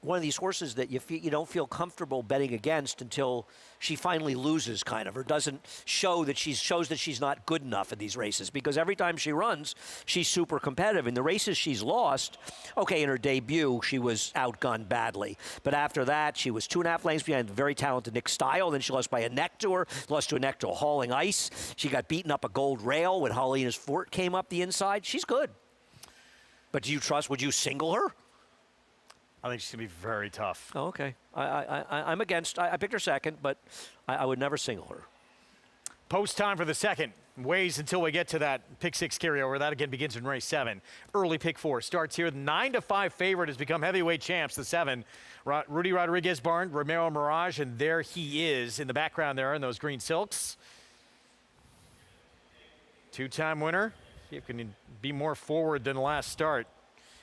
one of these horses that you don't feel comfortable betting against until she finally loses, kind of, or doesn't show that shows that she's not good enough in these races. Because every time she runs, she's super competitive. In the races she's lost, okay, in her debut, she was outgunned badly. But after that, she was 2.5 lengths behind the very talented Nick Stile. Then she lost by a neck to her, lost to a neck to a Hauling Ice. She got beaten up a Gold Rail when Holina's Fort came up the inside. She's good. But do you trust, would you single her? I think she's going to be very tough. Oh, okay. I'm against. I picked her second, but I would never single her. Post time for the second. Ways until we get to that pick 6 carryover. That again begins in race 7. Early pick 4 starts here. The 9-5 favorite has become heavyweight champs. The 7, Rudy Rodriguez barn, Romero Mirage, and there he is in the background there in those green silks. 2-time winner. See if he can be more forward than the last start.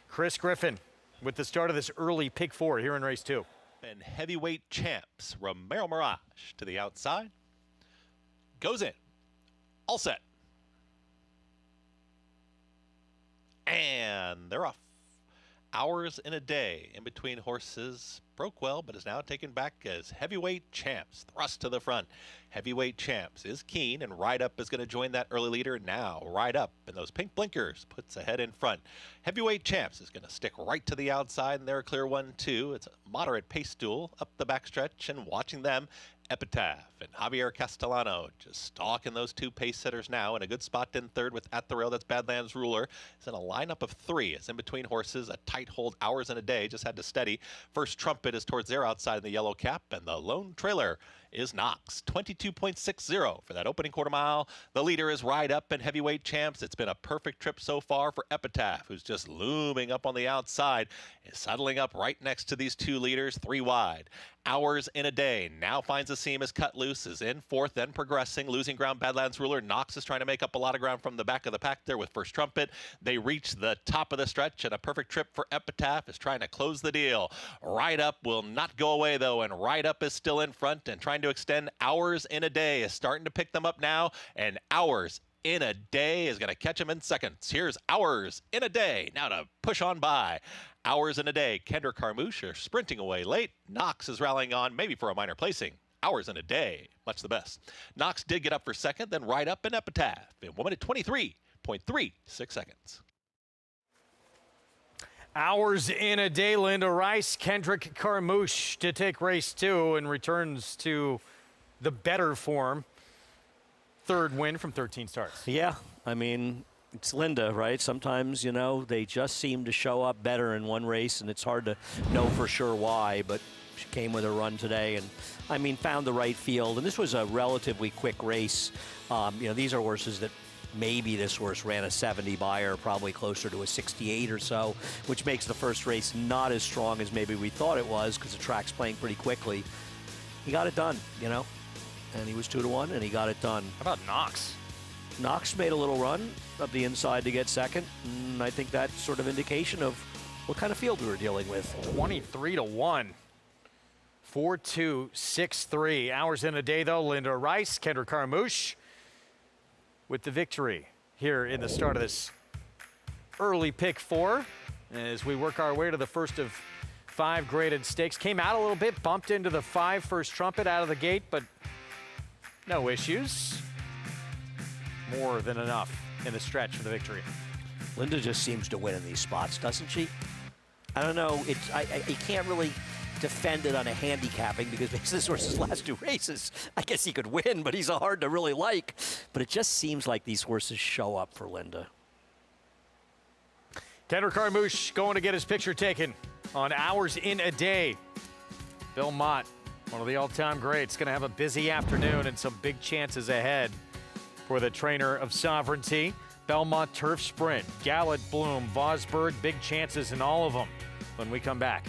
Chris Griffin with the start of this early pick 4 here in race 2. And heavyweight champs, Romero Mirage to the outside. Goes in. All set. And they're off. Hours in a day in between horses. Broke well, but is now taken back as heavyweight champs. Thrust to the front. Heavyweight champs is keen, and Ride Up is going to join that early leader now. Ride Up in those pink blinkers puts ahead in front. Heavyweight champs is going to stick right to the outside, and they're a clear 1-2. It's a moderate pace duel up the backstretch, and watching them, Epitaph and Javier Castellano just stalking those 2 pace setters now in a good spot in third with At the Rail. That's Badlands Ruler. It's in a lineup of 3. It's in between horses. A tight hold, Hours in a Day. Just had to steady. First Trumpet is towards their outside in the yellow cap, and the lone trailer is Knox. 22.60 for that opening quarter mile. The leader is Ride Up and heavyweight champs. It's been a perfect trip so far for Epitaph, who's just looming up on the outside, is settling up right next to these 2 leaders, 3 wide. Hours in a Day now finds a seam, is cut loose, is in fourth, then progressing, losing ground. Badlands Ruler. Knox is trying to make up a lot of ground from the back of the pack there with First Trumpet. They reach the top of the stretch, and a perfect trip for Epitaph is trying to close the deal. Ride Up will not go away though, and Ride Up is still in front and trying to extend. Hours in a Day is starting to pick them up now, and Hours in a Day is going to catch him in seconds. Here's Hours in a Day now to push on by. Hours in a Day. Kendrick Carmouche are sprinting away late. Knox is rallying on, maybe for a minor placing. Hours in a Day, much the best. Knox did get up for second, then Ride Up and Epitaph in 1 minute 23.36 seconds. Hours in a Day. Linda Rice, Kendrick Carmouche to take race 2 and returns to the better form. Third win from 13 starts. Yeah, I mean, it's Linda, right? Sometimes, you know, they just seem to show up better in one race, and it's hard to know for sure why, but she came with a run today and, I mean, found the right field. And this was a relatively quick race. You know, these are horses that maybe this horse ran a 70 by her, probably closer to a 68 or so, which makes the first race not as strong as maybe we thought it was because the track's playing pretty quickly. He got it done, you know, and he was 2-1 and he got it done. How about Knox? Knox made a little run up the inside to get second, and I think that's sort of indication of what kind of field we were dealing with. 23-1. 4-2, 6-3. Hours in a day, though. Linda Rice, Kendra Carmouche with the victory here in the start of this early pick 4. As we work our way to the first of 5 graded stakes. Came out a little bit, bumped into the 5 first trumpet out of the gate, but no issues. More than enough in the stretch for the victory. Linda just seems to win in these spots, doesn't she? I don't know. You can't really defend it on a handicapping because this horse's last 2 races, I guess he could win, but he's hard to really like. But it just seems like these horses show up for Linda. Kendra Carmouche going to get his picture taken on Hours in a Day. Belmont, one of the all-time greats, going to have a busy afternoon and some big chances ahead for the trainer of Sovereignty. Belmont Turf Sprint, Gallant Bloom, Vosburgh, big chances in all of them when we come back.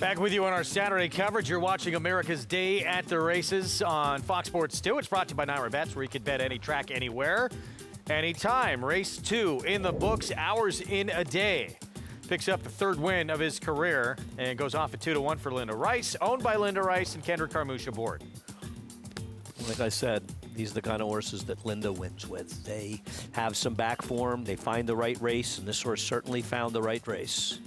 Back with you on our Saturday coverage. You're watching America's Day at the Races on Fox Sports 2. It's brought to you by Naira Bets, where you can bet any track, anywhere, anytime. Race 2 in the books, Hours in a Day. Picks up the 3rd win of his career and goes off at 2-1 for Linda Rice. Owned by Linda Rice and Kendra Carmouche aboard. Like I said, these are the kind of horses that Linda wins with. They have some back form, they find the right race, and this horse certainly found the right race.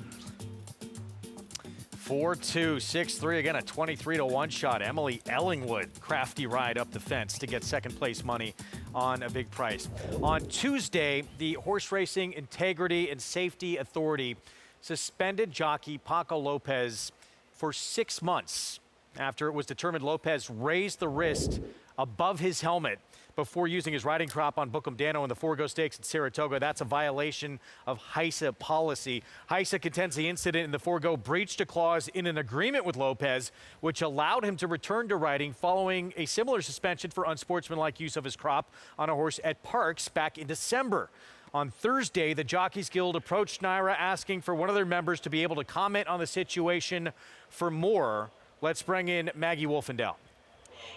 4-2, 6-3, again a 23-1 shot. Emily Ellingwood, crafty ride up the fence to get second place money on a big price. On Tuesday, the Horse Racing Integrity and Safety Authority suspended jockey Paco Lopez for 6 months after it was determined Lopez raised the wrist above his helmet before using his riding crop on Bookham Dano in the Vosburgh Stakes at Saratoga. That's a violation of HISA policy. HISA contends the incident in the Vosburgh breached a clause in an agreement with Lopez, which allowed him to return to riding following a similar suspension for unsportsmanlike use of his crop on a horse at Parks back in December. On Thursday, the Jockeys Guild approached NYRA asking for one of their members to be able to comment on the situation. For more, let's bring in Maggie Wolfendale.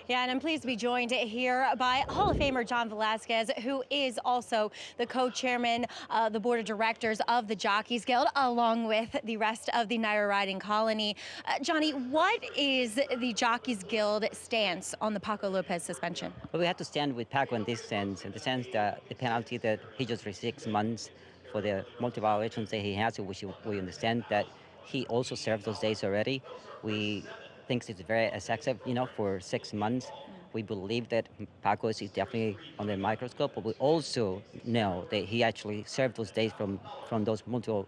Yeah, and I'm pleased to be joined here by Hall of Famer John Velasquez, who is also the co-chairman of the board of directors of the Jockeys Guild, along with the rest of the NYRA riding colony. Johnny, what is the Jockeys Guild stance on the Paco Lopez suspension? Well, we have to stand with Paco in this sense, that the penalty that he just received 6 months for the multi-violations that he has, which we understand that he also served those days already. We think it's very excessive, for 6 months. We believe that Paco is definitely under the microscope, but we also know that he actually served those days from those multiple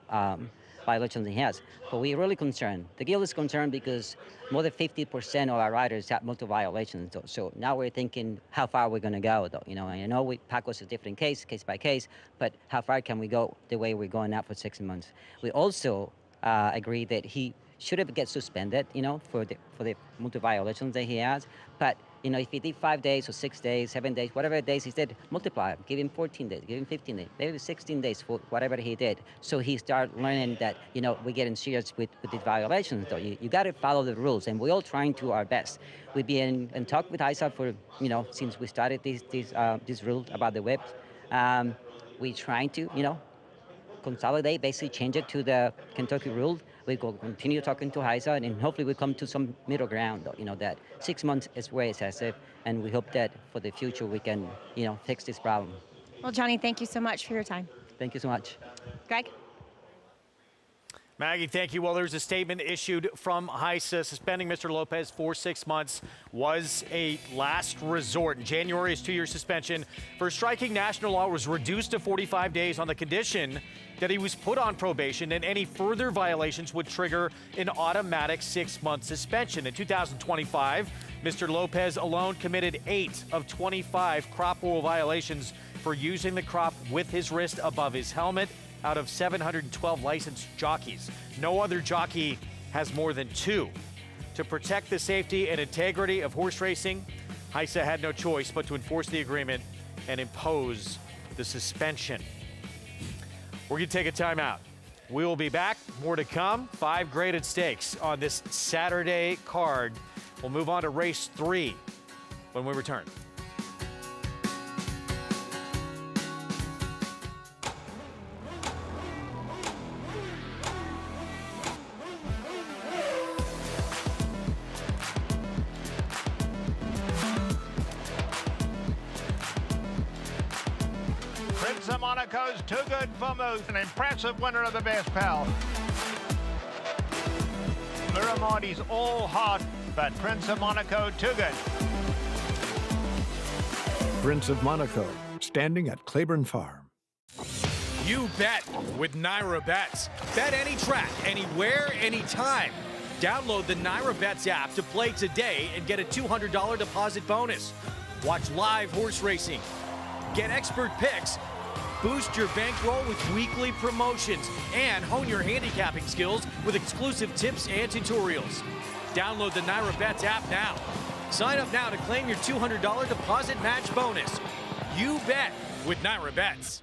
violations he has. But we're really concerned. The Guild is concerned because more than 50% of our riders have multiple violations. So now we're thinking how far we're going to go, though. And I know Paco's a different case by case, but how far can we go the way we're going now for 6 months? We also agree that he should have get suspended, for the multi violations that he has. But if he did 5 days or 6 days, 7 days, whatever days he did, multiply. Give him 14 days, give him 15 days, maybe 16 days for whatever he did. So he started learning that we're getting serious with these violations. Though you got to follow the rules, and we're all trying to our best. We've been in talk with ISA for since we started this rule about the whips. We're trying to consolidate, basically change it to the Kentucky rule. We will continue talking to HISA, and hopefully we come to some middle ground, that 6 months is very excessive, and we hope that for the future we can, fix this problem. Well, Johnny, thank you so much for your time. Thank you so much. Greg? Maggie, thank you. Well, there's a statement issued from HISA suspending Mr. Lopez for 6 months was a last resort. In January, his 2-year suspension for striking national law was reduced to 45 days on the condition that he was put on probation, and any further violations would trigger an automatic 6-month suspension. In 2025, Mr. Lopez alone committed 8 of 25 crop rule violations for using the crop with his wrist above his helmet out of 712 licensed jockeys. No other jockey has more than 2. To protect the safety and integrity of horse racing, HISA had no choice but to enforce the agreement and impose the suspension. We're going to take a timeout. We will be back. More to come. 5 graded stakes on this Saturday card. We'll move on to race 3 when we return. Prince of Monaco's Too Good for Moose, an impressive winner of the Best Pal. Miramonti's all hot, but Prince of Monaco Too Good. Prince of Monaco, standing at Claiborne Farm. You bet with NYRA Bets. Bet any track, anywhere, anytime. Download the NYRA Bets app to play today and get a $200 deposit bonus. Watch live horse racing. Get expert picks. Boost your bankroll with weekly promotions and hone your handicapping skills with exclusive tips and tutorials. Download the NYRA Bets app now. Sign up now to claim your $200 deposit match bonus. You bet with NYRA Bets.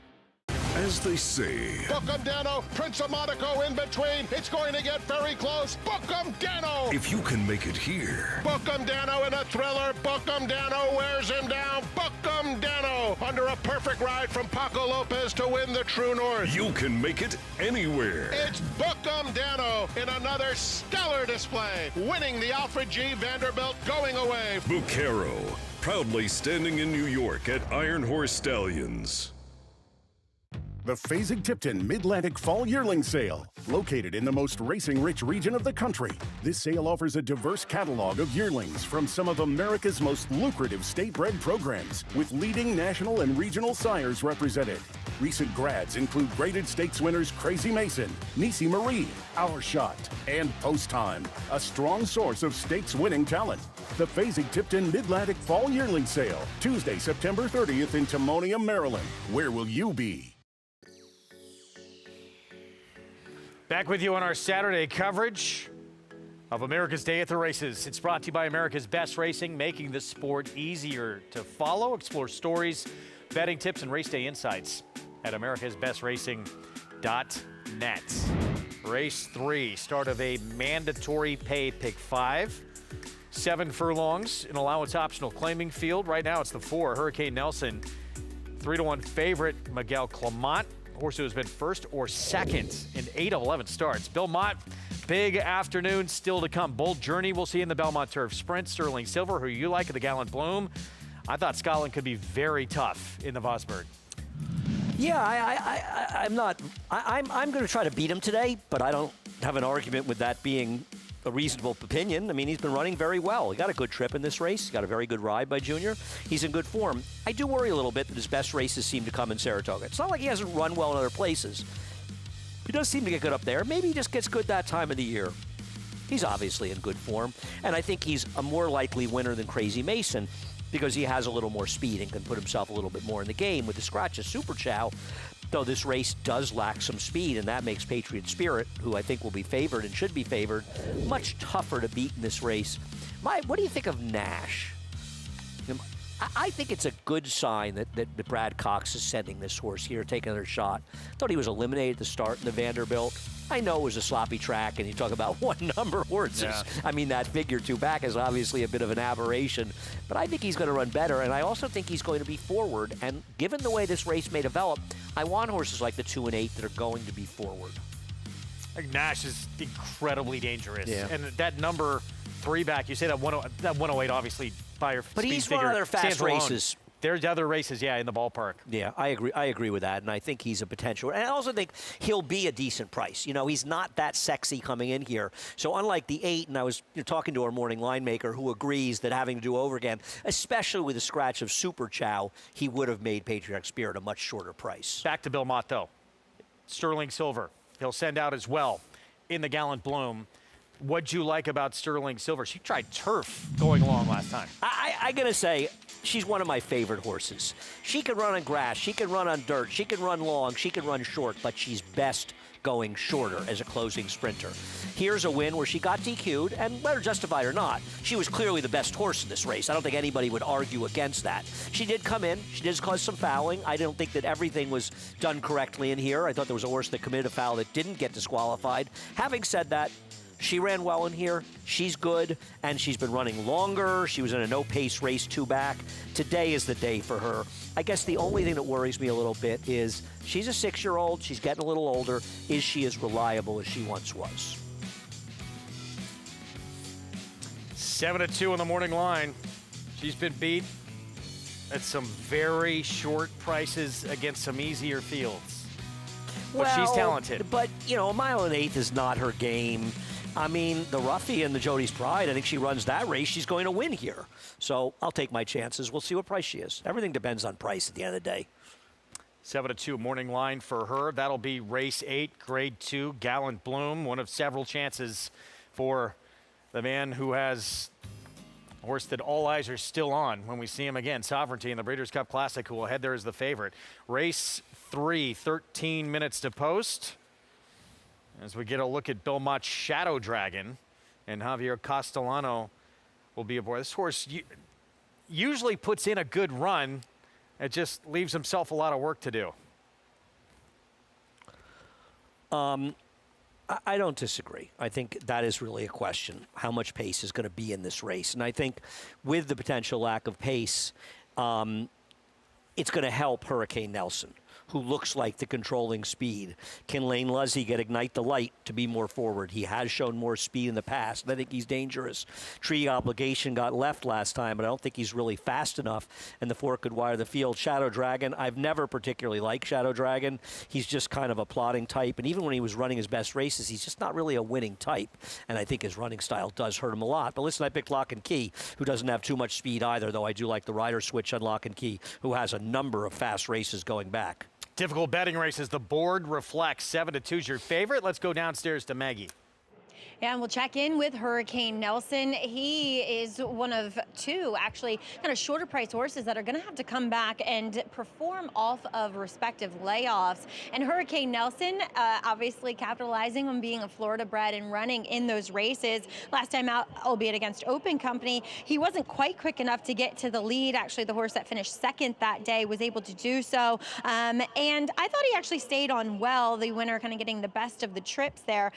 As they say, Bookham Dano, Prince of Monaco in between. It's going to get very close. Bookham Dano. if you can make it here. Bookham Dano in a thriller. Bookham Dano wears him down. Bookham Dano under a perfect ride from Paco Lopez to win the True North. You can make it anywhere. It's Bookham Dano in another stellar display, winning the Alfred G. Vanderbilt going away. Bucaro, proudly standing in New York at Iron Horse Stallions. The Fasig-Tipton Mid-Atlantic Fall Yearling Sale. Located in the most racing-rich region of the country, this sale offers a diverse catalog of yearlings from some of America's most lucrative state-bred programs, with leading national and regional sires represented. Recent grads include graded stakes winners Crazy Mason, Nisi Marie, Our Shot, and Post Time, a strong source of stakes-winning talent. The Fasig-Tipton Mid-Atlantic Fall Yearling Sale, Tuesday, September 30th in Timonium, Maryland. Where will you be? Back with you on our Saturday coverage of America's Day at the Races. It's brought to you by America's Best Racing, making the sport easier to follow. Explore stories, betting tips, and race day insights at americasbestracing.net. Race 3, start of a mandatory pay pick 5. 7 furlongs, an allowance optional claiming field. Right now it's the 4, Hurricane Nelson. 3-1 favorite, Miguel Clement. Horse who has been first or second in 8 of 11 starts. Belmont, big afternoon still to come. Bold Journey we'll see in the Belmont Turf Sprint. Sterling Silver, who you like at the Gallant Bloom. I thought Scotland could be very tough in the Vosburgh. Yeah, I'm not. I'm going to try to beat him today, but I don't have an argument with that being a reasonable opinion. I mean, he's been running very well. He got a good trip in this race. He got a very good ride by Junior. He's in good form. I do worry a little bit that his best races seem to come in Saratoga. It's not like he hasn't run well in other places. He does seem to get good up there. Maybe he just gets good that time of the year. He's obviously in good form, and I think he's a more likely winner than Crazy Mason because he has a little more speed and can put himself a little bit more in the game with the scratches. Super Chow, though this race does lack some speed, and that makes Patriot Spirit, who I think will be favored and should be favored, much tougher to beat in this race. What do you think of Nash? I think it's a good sign that Brad Cox is sending this horse here, taking another shot. Thought he was eliminated at the start in the Vanderbilt. I know it was a sloppy track, and you talk about one-number horses. Yeah. I mean, that figure 2 back is obviously a bit of an aberration, but I think he's going to run better, and I also think he's going to be forward. And given the way this race may develop, I want horses like the 2 and 8 that are going to be forward. I think Nash is incredibly dangerous, yeah. And that number 3 back, you say that 108 obviously by your but speed he's figure run other fast races. There's other races, yeah, in the ballpark. Yeah, I agree with that, and I think he's a potential. And I also think he'll be a decent price. You know, he's not that sexy coming in here. So unlike the 8, and I was talking to our morning line maker who agrees that having to do over again, especially with the scratch of Super Chow, he would have made Patriot Spirit a much shorter price. Back to Belmont, though. Sterling Silver, he'll send out as well in the Gallant Bloom. What'd you like about Sterling Silver? She tried turf going along last time. I gotta say, she's one of my favorite horses. She can run on grass, she can run on dirt, she can run long, she can run short, but she's best going shorter as a closing sprinter. Here's a win where she got DQ'd, and whether justified or not, she was clearly the best horse in this race. I don't think anybody would argue against that. She did come in, she did cause some fouling. I don't think that everything was done correctly in here. I thought there was a horse that committed a foul that didn't get disqualified. Having said that, she ran well in here. She's good, and she's been running longer. She was in a no-pace race 2 back. Today is the day for her. I guess the only thing that worries me a little bit is she's a 6-year-old. She's getting a little older. Is she as reliable as she once was? 7-2 on the morning line. She's been beat at some very short prices against some easier fields. But well, she's talented. But, you know, a mile and 1/8 is not her game. I mean, the Roughie and the Jody's Pride, I think she runs that race. She's going to win here. So I'll take my chances. We'll see what price she is. Everything depends on price at the end of the day. 7-2 morning line for her. That'll be race 8, grade 2, Gallant Bloom. One of several chances for the man who has a horse that all eyes are still on when we see him again. Sovereignty in the Breeders' Cup Classic, who will head there as the favorite. Race 3, 13 minutes to post. As we get a look at Belmont's Shadow Dragon, and Javier Castellano will be aboard. This horse usually puts in a good run. It just leaves himself a lot of work to do. I don't disagree. I think that is really a question, how much pace is going to be in this race. And I think with the potential lack of pace, it's going to help Hurricane Nelson, who looks like the controlling speed. Can Lane Luzzy get Ignite the Light to be more forward? He has shown more speed in the past, and I think he's dangerous. Tree Obligation got left last time, but I don't think he's really fast enough, and the 4 could wire the field. Shadow Dragon, I've never particularly liked Shadow Dragon. He's just kind of a plodding type, and even when he was running his best races, he's just not really a winning type, and I think his running style does hurt him a lot. But listen, I picked Lock and Key, who doesn't have too much speed either, though I do like the rider switch on Lock and Key, who has a number of fast races going back. Difficult betting races. The board reflects 7-2 is your favorite. Let's go downstairs to Maggie. Yeah, and we'll check in with Hurricane Nelson. He is one of 2, actually, kind of shorter price horses that are going to have to come back and perform off of respective layoffs. And Hurricane Nelson, obviously capitalizing on being a Florida bred and running in those races. Last time out, albeit against Open Company, he wasn't quite quick enough to get to the lead. Actually, the horse that finished 2nd that day was able to do so. And I thought he actually stayed on well, the winner kind of getting the best of the trips there.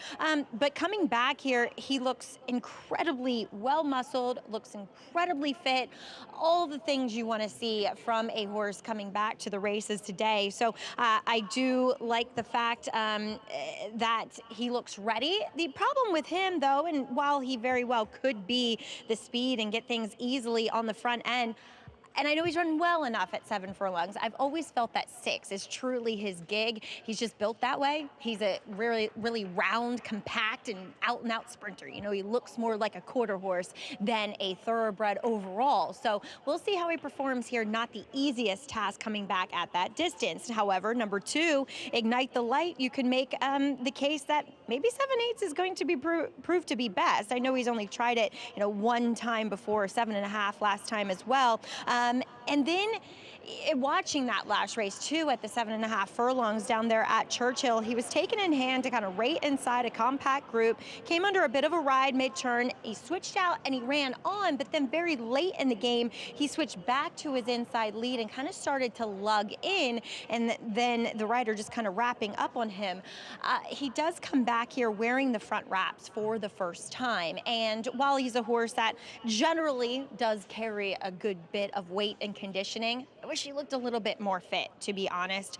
But coming back here, he looks incredibly well-muscled, looks incredibly fit, all the things you want to see from a horse coming back to the races today. So I do like the fact that he looks ready. The problem with him, though, and while he very well could be the speed and get things easily on the front end, and I know he's run well enough at 7 furlongs. I've always felt that 6 is truly his gig. He's just built that way. He's a really, really round, compact, and out-and-out sprinter. You know, he looks more like a quarter horse than a thoroughbred overall. So we'll see how he performs here. Not the easiest task coming back at that distance. However, number 2, Ignite the Light, you can make the case that maybe 7/8 is going to be proved to be best. I know he's only tried it, you know, 1 time before, 7.5 last time as well. And then watching that last race too at the 7.5 furlongs down there at Churchill, he was taken in hand to kind of right inside a compact group, came under a bit of a ride mid-turn, he switched out and he ran on, but then very late in the game, he switched back to his inside lead and kind of started to lug in, and then the rider just kind of wrapping up on him. He does come back here wearing the front wraps for the first time, and while he's a horse that generally does carry a good bit of weight and conditioning, I wish he looked a little bit more fit, to be honest.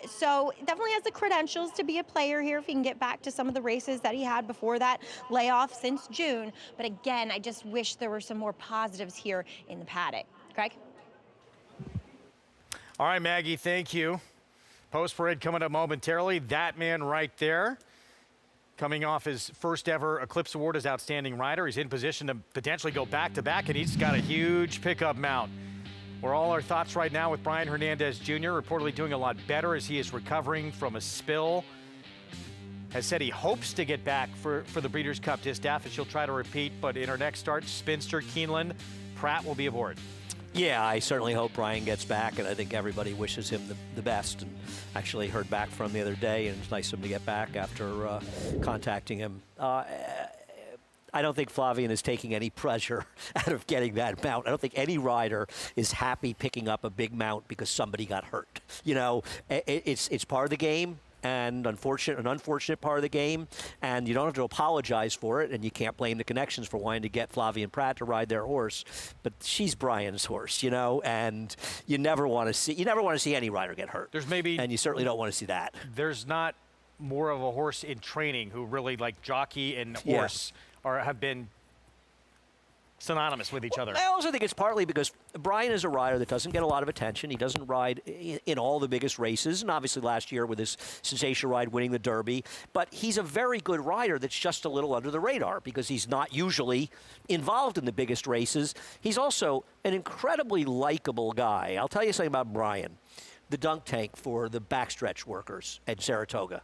So definitely has the credentials to be a player here if he can get back to some of the races that he had before that layoff since June. But again, I just wish there were some more positives here in the paddock. Craig? All right, Maggie, thank you. Post parade coming up momentarily. That man right there, coming off his first ever Eclipse Award as Outstanding Rider. He's in position to potentially go back-to-back, and he's got a huge pickup mount. We're all our thoughts right now with Brian Hernandez Jr., reportedly doing a lot better as he is recovering from a spill. Has said he hopes to get back for the Breeders' Cup Distaff, and she'll try to repeat, but in her next start, Spinster Keeneland, Pratt will be aboard. Yeah, I certainly hope Brian gets back, and I think everybody wishes him the best. And actually heard back from him the other day, and it's nice of him to get back after contacting him. I don't think Flavien is taking any pleasure out of getting that mount. I don't think any rider is happy picking up a big mount because somebody got hurt. You know, it's part of the game, and an unfortunate part of the game, and you don't have to apologize for it, and you can't blame the connections for wanting to get Flavien Prat to ride their horse. But she's Brian's horse, you know, and you never want to see any rider get hurt. And you certainly don't want to see that. There's not more of a horse in training who really, like jockey and horse, have been synonymous with each other. I also think it's partly because Brian is a rider that doesn't get a lot of attention. He doesn't ride in all the biggest races, and obviously last year with his sensational ride winning the Derby. But he's a very good rider that's just a little under the radar because he's not usually involved in the biggest races. He's also an incredibly likable guy. I'll tell you something about Brian. The dunk tank for the backstretch workers at Saratoga.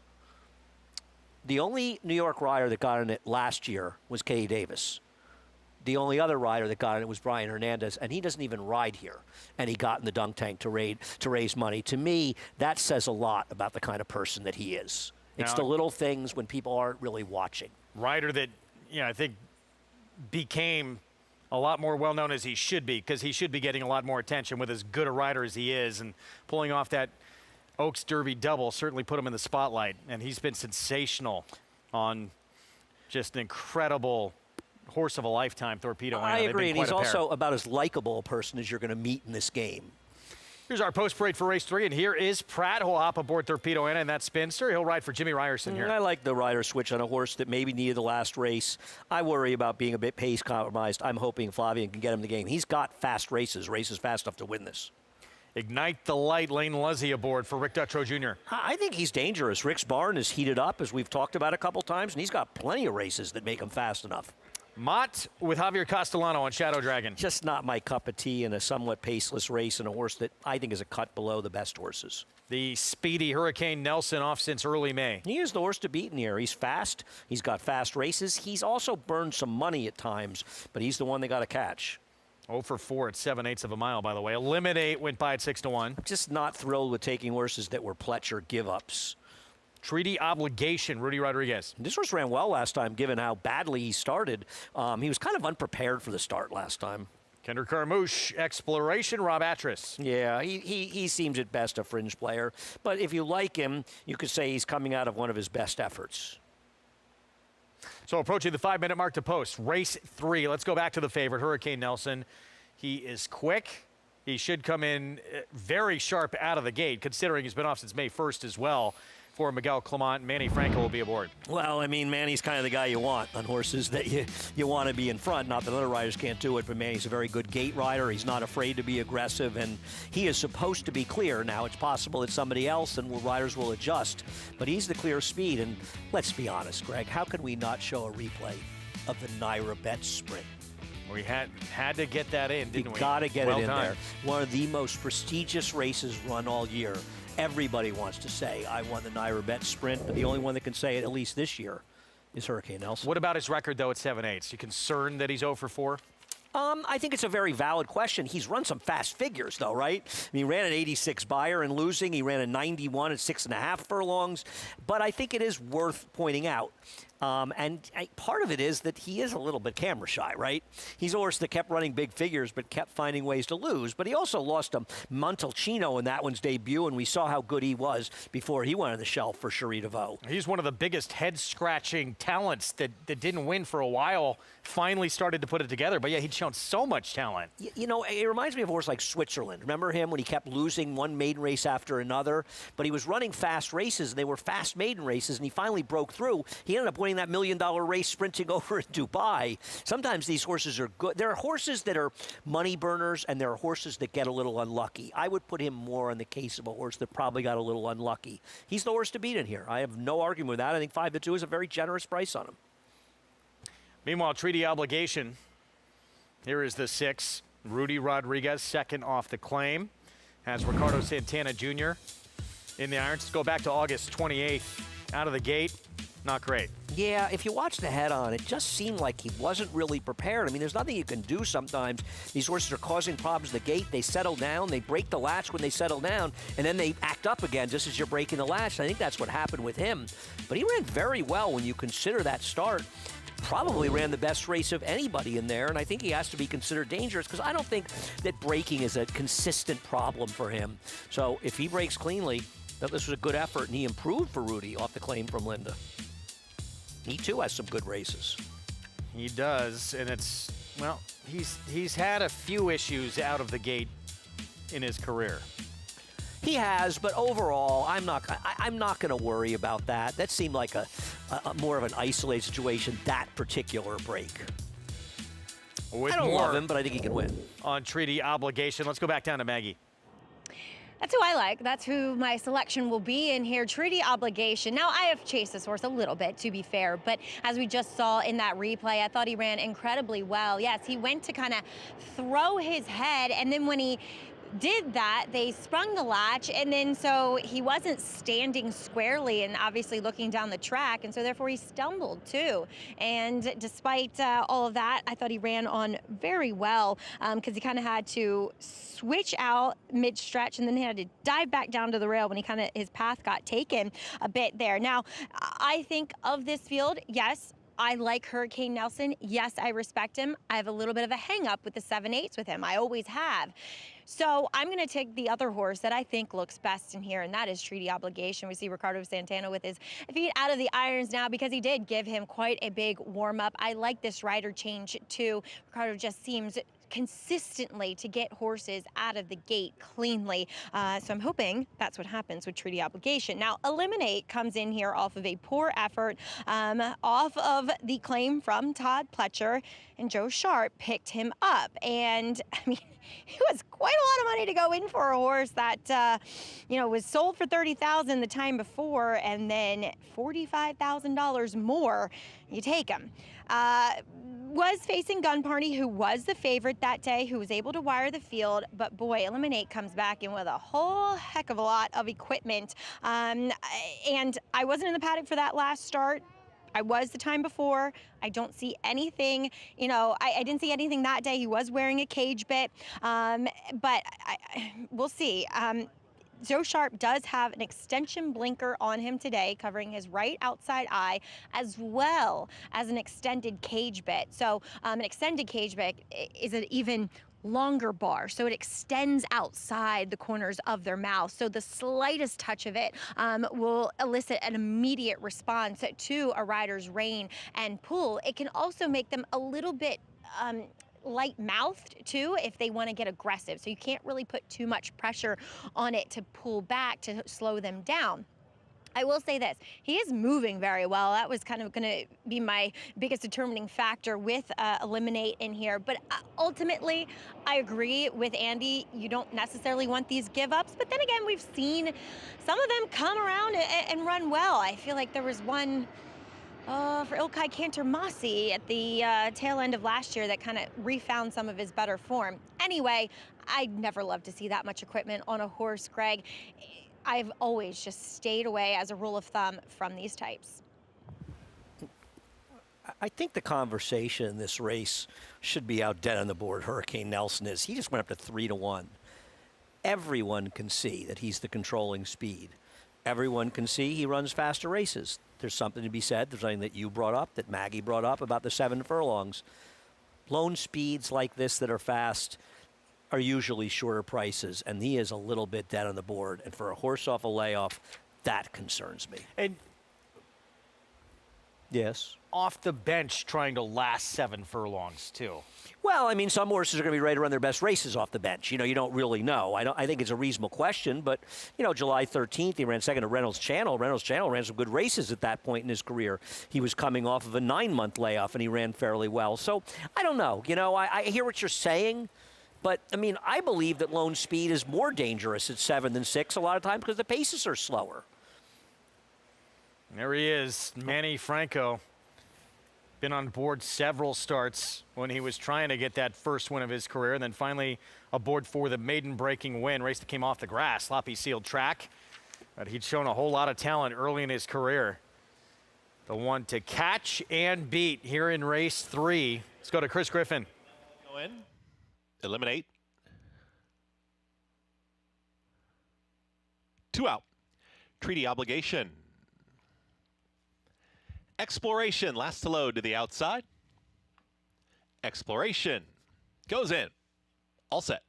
The only New York rider that got in it last year was Katie Davis. The only other rider that got in it was Brian Hernandez, and he doesn't even ride here. And he got in the dunk tank to raise money. To me, that says a lot about the kind of person that he is. It's the little things when people aren't really watching. Rider that, you know, I think became a lot more well-known as he should be, because he should be getting a lot more attention with as good a rider as he is, and pulling off that Oaks Derby double certainly put him in the spotlight, and he's been sensational on just an incredible horse of a lifetime, Torpedo. I agree, and he's also about as likable a person as you're going to meet in this game. Here's our post parade for race 3, and here is Pratt, who'll hop aboard Torpedo Anna in that spinster. He'll ride for Jimmy Ryerson here. I like the rider switch on a horse that maybe needed the last race. I worry about being a bit pace compromised. I'm hoping Flavien can get him the game. He's got fast races fast enough to win this. Ignite the Light, Lane Luzzy aboard for Rick Dutrow Jr. I think he's dangerous. Rick's barn is heated up, as we've talked about a couple times, and he's got plenty of races that make him fast enough. Mott with Javier Castellano on Shadow Dragon. Just not my cup of tea in a somewhat paceless race, and a horse that I think is a cut below the best horses. The speedy Hurricane Nelson off since early May. He is the horse to beat in here. He's fast. He's got fast races. He's also burned some money at times, but he's the one they got to catch. 0 for 4 at 7/8 of a mile, by the way. Eliminate went by at 6-1. Just not thrilled with taking horses that were Pletcher give-ups. Treaty Obligation, Rudy Rodriguez. This horse ran well last time, given how badly he started. He was kind of unprepared for the start last time. Kendrick Carmouche, Exploration, Rob Atras. Yeah, he seems at best a fringe player. But if you like him, you could say he's coming out of one of his best efforts. So approaching the 5-minute mark to post. Race 3. Let's go back to the favorite, Hurricane Nelson. He is quick. He should come in very sharp out of the gate, considering he's been off since May 1st as well. For Miguel Clement, Manny Franco will be aboard. Well, I mean, Manny's kind of the guy you want on horses that you want to be in front. Not that other riders can't do it, but Manny's a very good gate rider. He's not afraid to be aggressive, and he is supposed to be clear. Now, it's possible it's somebody else, and riders will adjust. But he's the clear speed, and let's be honest, Greg, how could we not show a replay of the Naira Bet Sprint? We had to get that in, didn't we? You got to get it in timed there. One of the most prestigious races run all year. Everybody wants to say, I won the Naira Bet Sprint, but the only one that can say it, at least this year, is Hurricane Nelson. What about his record, though, at 7/8? You concerned that he's 0 for 4? I think it's a very valid question. He's run some fast figures, though, right? I mean, he ran an 86 Beyer and losing. He ran a 91 at 6.5 furlongs. But I think it is worth pointing out. Part of it is that he is a little bit camera shy, right? He's a horse that kept running big figures but kept finding ways to lose. But he also lost to Montalcino in that one's debut, and we saw how good he was before he went on the shelf for Cherie DeVaux. He's one of the biggest head-scratching talents that didn't win for a while, finally started to put it together. But, yeah, he'd shown so much talent. You know, it reminds me of a horse like Switzerland. Remember him when he kept losing one maiden race after another? But he was running fast races, and they were fast maiden races, and he finally broke through. He ended up winning that $1 million race sprinting over in Dubai. Sometimes these horses are good. There are horses that are money burners, and there are horses that get a little unlucky. I would put him more in the case of a horse that probably got a little unlucky. He's the horse to beat in here. I have no argument with that. I think 5-2 is a very generous price on him. Meanwhile, Treaty Obligation. Here is the 6. Rudy Rodriguez, second off the claim. Has Ricardo Santana Jr. in the irons. Let's go back to August 28th. Out of the gate, not great. Yeah, if you watch the head-on, it just seemed like he wasn't really prepared. I mean, there's nothing you can do sometimes. These horses are causing problems at the gate. They settle down. They break the latch when they settle down, and then they act up again just as you're breaking the latch. I think that's what happened with him. But he ran very well when you consider that start. Probably ran the best race of anybody in there, and I think he has to be considered dangerous because I don't think that breaking is a consistent problem for him. So if he breaks cleanly, that this was a good effort, and he improved for Rudy off the claim from Linda. He, too, has some good races. He does, and it's, well, he's had a few issues out of the gate in his career. He has, but overall, I'm not going to worry about that. That seemed like a more of an isolated situation, that particular break. With I don't love him, but I think he can win. On Treaty Obligation, let's go back down to Maggie. That's who I like. That's who my selection will be in here. Treaty Obligation. Now, I have chased this horse a little bit, to be fair, but as we just saw in that replay, I thought he ran incredibly well. Yes, he went to kind of throw his head, and then when he did that, they sprung the latch, and then so he wasn't standing squarely and obviously looking down the track, and so therefore he stumbled too. And despite all of that, I thought he ran on very well because he kind of had to switch out mid-stretch, and then he had to dive back down to the rail when he his path got taken a bit there. Now, I think of this field, yes, I like Hurricane Nelson. Yes, I respect him. I have a little bit of a hang-up with the 7/8 with him. I always have. So I'm going to take the other horse that I think looks best in here, and that is Treaty Obligation. We see Ricardo Santana with his feet out of the irons now because he did give him quite a big warm-up. I like this rider change, too. Ricardo just seems consistently to get horses out of the gate cleanly. So I'm hoping that's what happens with Treaty Obligation. Now, Eliminate comes in here off of a poor effort, off of the claim from Todd Pletcher, and Joe Sharp picked him up. And I mean, it was quite a lot of money to go in for a horse that, was sold for $30,000 the time before, and then $45,000 more. You take him. Was facing Gun Party, who was the favorite that day, who was able to wire the field, but boy, Eliminate comes back in with a whole heck of a lot of equipment. And I wasn't in the paddock for that last start. I was the time before. I don't see anything, I didn't see anything that day. He was wearing a cage bit, but we'll see. Joe Sharp does have an extension blinker on him today, covering his right outside eye, as well as an extended cage bit. So an extended cage bit is an even longer bar, so it extends outside the corners of their mouth. So the slightest touch of it will elicit an immediate response to a rider's rein and pull. It can also make them a little bit light-mouthed too if they want to get aggressive. So you can't really put too much pressure on it to pull back to slow them down. I will say this, he is moving very well. That was kind of going to be my biggest determining factor with Eliminate in here. But ultimately, I agree with Andy. You don't necessarily want these give-ups. But then again, we've seen some of them come around and run well. I feel like there was one for Ilkay Cantor Mossy at the tail end of last year that kind of refound some of his better form. Anyway, I'd never love to see that much equipment on a horse, Greg. I've always just stayed away, as a rule of thumb, from these types. I think the conversation in this race should be out dead on the board. Hurricane Nelson is. He just went up to 3-1. Everyone can see that he's the controlling speed. Everyone can see he runs faster races. There's something to be said. There's something that you brought up, that Maggie brought up about the 7 furlongs. Lone speeds like this that are fast are usually shorter prices, and he is a little bit dead on the board. And for a horse off a layoff, that concerns me. And yes, off the bench trying to last 7 furlongs too. Well, I mean, some horses are going to be ready to run their best races off the bench. You don't really know. I think it's a reasonable question, but, July 13th, he ran second to Reynolds Channel. Reynolds Channel ran some good races at that point in his career. He was coming off of a 9-month layoff, and he ran fairly well. So, I don't know. I hear what you're saying, but, I mean, I believe that lone speed is more dangerous at 7 than 6 a lot of times because the paces are slower. There he is, Manny Franco. Been on board several starts when he was trying to get that first win of his career, and then finally aboard for the maiden-breaking win. Race that came off the grass, sloppy sealed track. But he'd shown a whole lot of talent early in his career. The one to catch and beat here in race 3. Let's go to Chris Griffin. Go in, Eliminate. 2 out. Treaty Obligation. Exploration, last to load to the outside. Exploration goes in. All set.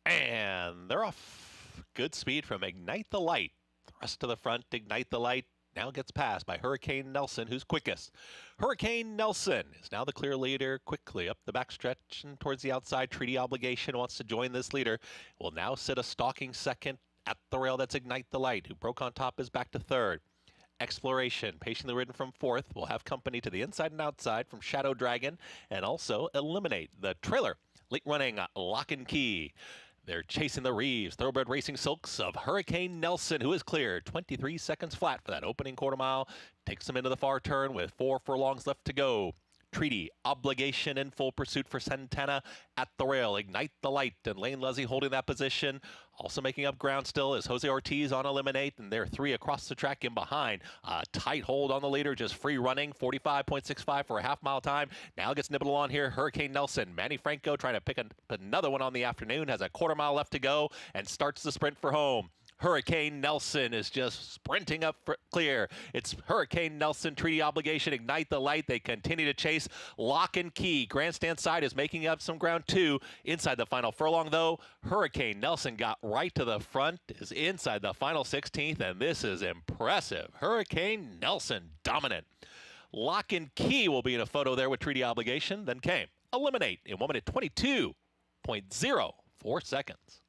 And they're off. Good speed from Ignite the Light. Thrust to the front, Ignite the Light. Now gets passed by Hurricane Nelson, who's quickest. Hurricane Nelson is now the clear leader, quickly up the backstretch and towards the outside. Treaty Obligation wants to join this leader. Will now sit a stalking second at the rail. That's Ignite the Light, who broke on top, is back to third. Exploration, patiently ridden from fourth, will have company to the inside and outside from Shadow Dragon, and also Eliminate the trailer. Late running Lock and Key. They're chasing the Reeves, Thoroughbred Racing Silks of Hurricane Nelson, who is cleared 23 seconds flat for that opening quarter mile. Takes them into the far turn with 4 furlongs left to go. Treaty Obligation in full pursuit for Santana at the rail. Ignite the Light and Lane Leslie holding that position. Also making up ground still is Jose Ortiz on Eliminate, and they're 3 across the track in behind. A tight hold on the leader, just free running, 45.65 for a half-mile time. Now gets nibbled on here, Hurricane Nelson. Manny Franco trying to pick another one on the afternoon, has a quarter mile left to go, and starts the sprint for home. Hurricane Nelson is just sprinting up for clear. It's Hurricane Nelson, Treaty Obligation, Ignite the Light. They continue to chase. Lock and Key. Grandstand side is making up some ground too. Inside the final furlong though, Hurricane Nelson got right to the front, is inside the final 16th, and this is impressive. Hurricane Nelson dominant. Lock and Key will be in a photo there with Treaty Obligation. Then came Eliminate in 1 minute 22.04 seconds.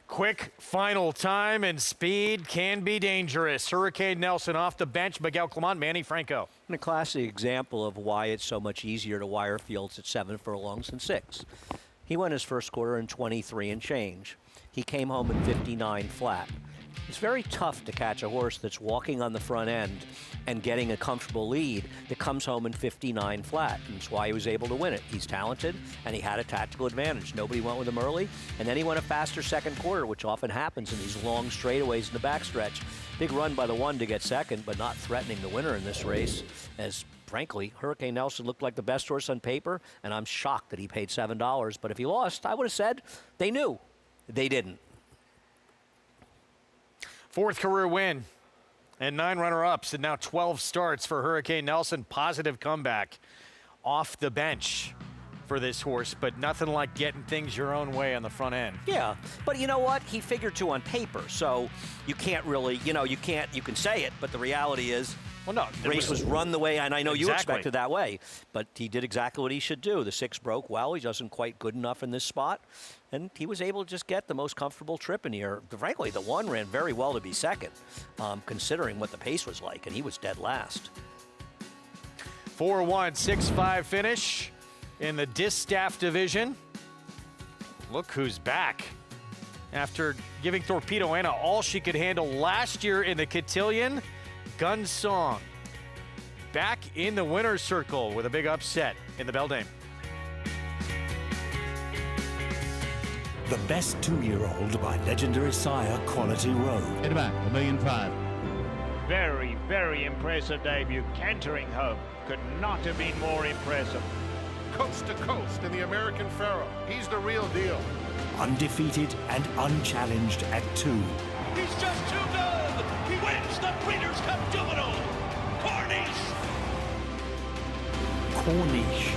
Quick final time and speed can be dangerous. Hurricane Nelson off the bench. Miguel Clement, Manny Franco. And a classic example of why it's so much easier to wire fields at 7 furlongs than 6. He won his first quarter in 23 and change. He came home in 59 flat. It's very tough to catch a horse that's walking on the front end and getting a comfortable lead that comes home in 59 flat. And that's why he was able to win it. He's talented, and he had a tactical advantage. Nobody went with him early, and then he went a faster second quarter, which often happens in these long straightaways in the backstretch. Big run by the 1 to get second, but not threatening the winner in this race, as frankly, Hurricane Nelson looked like the best horse on paper, and I'm shocked that he paid $7. But if he lost, I would have said they knew. They didn't. 4th career win and 9 runner-ups, and now 12 starts for Hurricane Nelson. Positive comeback off the bench for this horse, but nothing like getting things your own way on the front end. Yeah, but you know what? He figured 2 on paper, so you can't really, you can say it, but the reality is, well, no, the race was run the way, and I know you Exactly. expected that way, but he did exactly what he should do. The 6 broke well. He wasn't quite good enough in this spot, and he was able to just get the most comfortable trip in here. Frankly, the 1 ran very well to be second, considering what the pace was like, and he was dead last. 4-1, 6-5 finish in the Distaff division. Look who's back. After giving Torpedo Anna all she could handle last year in the Cotillion, Gun Song back in the winner's circle with a big upset in the Beldame. The best 2-year-old by legendary sire Quality Road. Hit back, $1.5 million. Very, very impressive debut. Cantering home. Could not have been more impressive. Coast to coast in the American Pharaoh. He's the real deal. Undefeated and unchallenged at 2. He's just too good. He wins the Breeders' Cup Juvenile. Corniche. Corniche.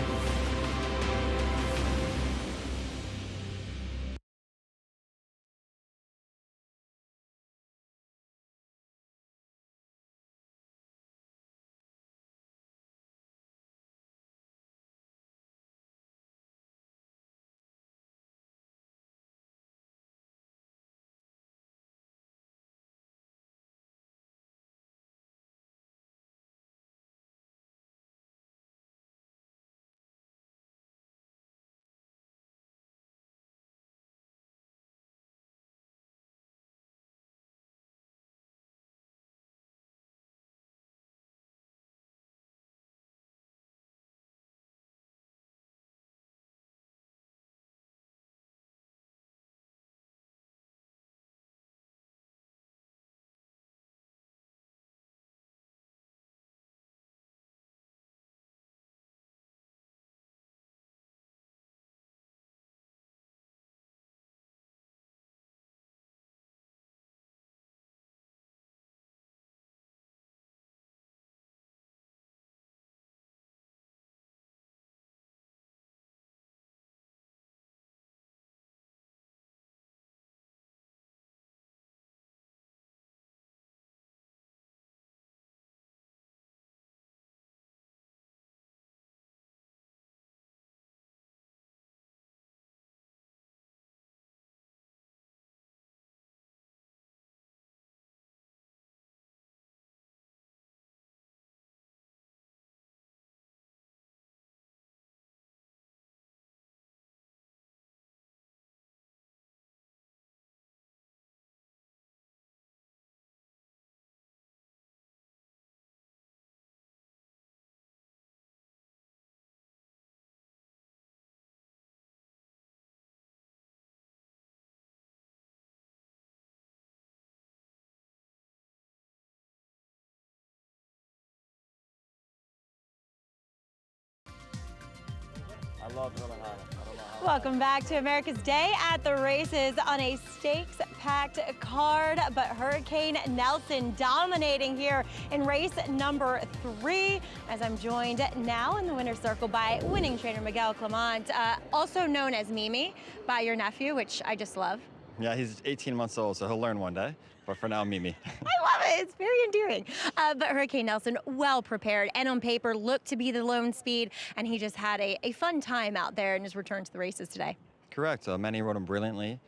I love Guadalajara. I don't know how. Welcome back to America's Day at the Races on a stakes-packed card, but Hurricane Nelson dominating here in race number 3, as I'm joined now in the winner's circle by winning trainer Miguel Clement, also known as Mimi by your nephew, which I just love. Yeah, he's 18 months old, so he'll learn one day. But for now, Mimi. I love it. It's very endearing. But Hurricane Nelson, well prepared and on paper looked to be the lone speed, and he just had a fun time out there in his return to the races today. Correct. Manny rode him brilliantly.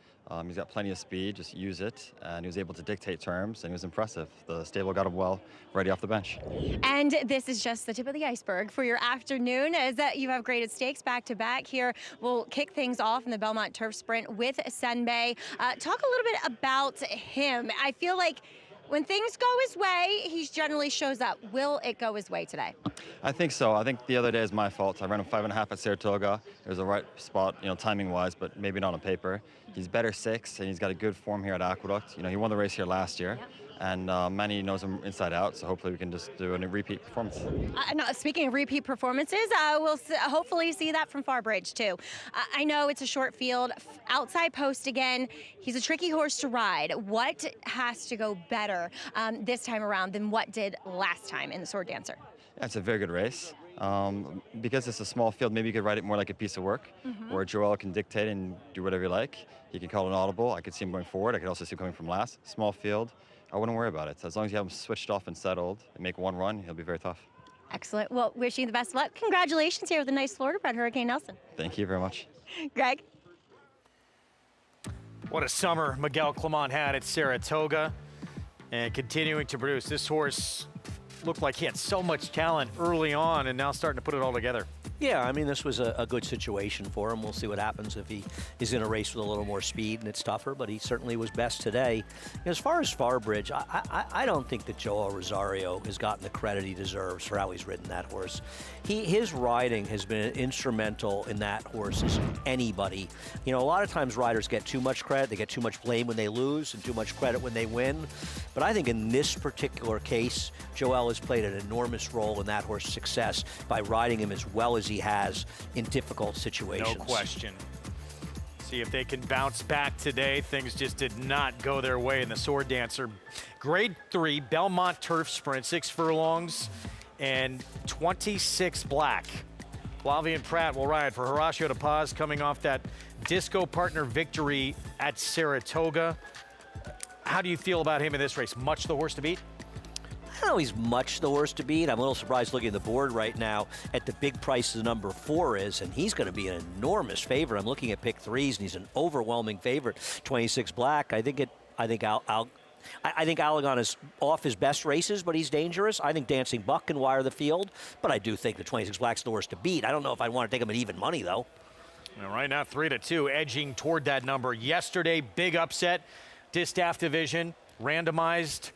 He's got plenty of speed, just use it. And he was able to dictate terms, and he was impressive. The stable got him well ready off the bench. And this is just the tip of the iceberg for your afternoon, as you have graded stakes back-to-back here. We'll kick things off in the Belmont Turf Sprint with Senbei. Talk a little bit about him. I feel like when things go his way, he generally shows up. Will it go his way today? I think so. I think the other day is my fault. I ran him 5.5 at Saratoga. It was the right spot, timing-wise, but maybe not on paper. He's better 6, and he's got a good form here at Aqueduct. He won the race here last year. Yep. And Manny knows him inside out, so hopefully we can just do a repeat performance. No, speaking of repeat performances, we'll hopefully see that from Farbridge too. I know it's a short field, outside post again. He's a tricky horse to ride. What has to go better this time around than what did last time in the Sword Dancer? That's a very good race. Because it's a small field, maybe you could ride it more like a piece of work, where Joel can dictate and do whatever you like. He can call an audible. I could see him going forward. I could also see him coming from last. Small field. I wouldn't worry about it. As long as you have him switched off and settled and make one run, he'll be very tough. Excellent. Well, wishing you the best of luck. Congratulations here with a nice Florida bred Hurricane Nelson. Thank you very much. Greg? What a summer Miguel Clement had at Saratoga, and continuing to produce. This horse looked like he had so much talent early on and now starting to put it all together. Yeah, I mean, this was a good situation for him. We'll see what happens if he is in a race with a little more speed and it's tougher, but he certainly was best today. As far as Farbridge, I don't think that Joel Rosario has gotten the credit he deserves for how he's ridden that horse. His riding has been instrumental in that horse as anybody. A lot of times riders get too much credit. They get too much blame when they lose and too much credit when they win. But I think in this particular case, Joel has played an enormous role in that horse's success by riding him as well as he has in difficult situations. No question. See if they can bounce back today. Things just did not go their way in the Sword Dancer. Grade 3 Belmont Turf Sprint, 6 furlongs and 26 black. Flavien Prat will ride for Horacio De Paz, coming off that Disco Partner victory at Saratoga. How do you feel about him in this race? Much the horse to beat? I don't know he's much the horse to beat. I'm a little surprised looking at the board right now at the big price the number 4 is, and he's going to be an enormous favorite. I'm looking at pick 3s, and he's an overwhelming favorite. 26 black. I think Alagon is off his best races, but he's dangerous. I think Dancing Buck can wire the field, but I do think the 26 black's the horse to beat. I don't know if I'd want to take him at even money, though. Well, right now, 3-2, edging toward that number. Yesterday, big upset. Distaff division, randomized.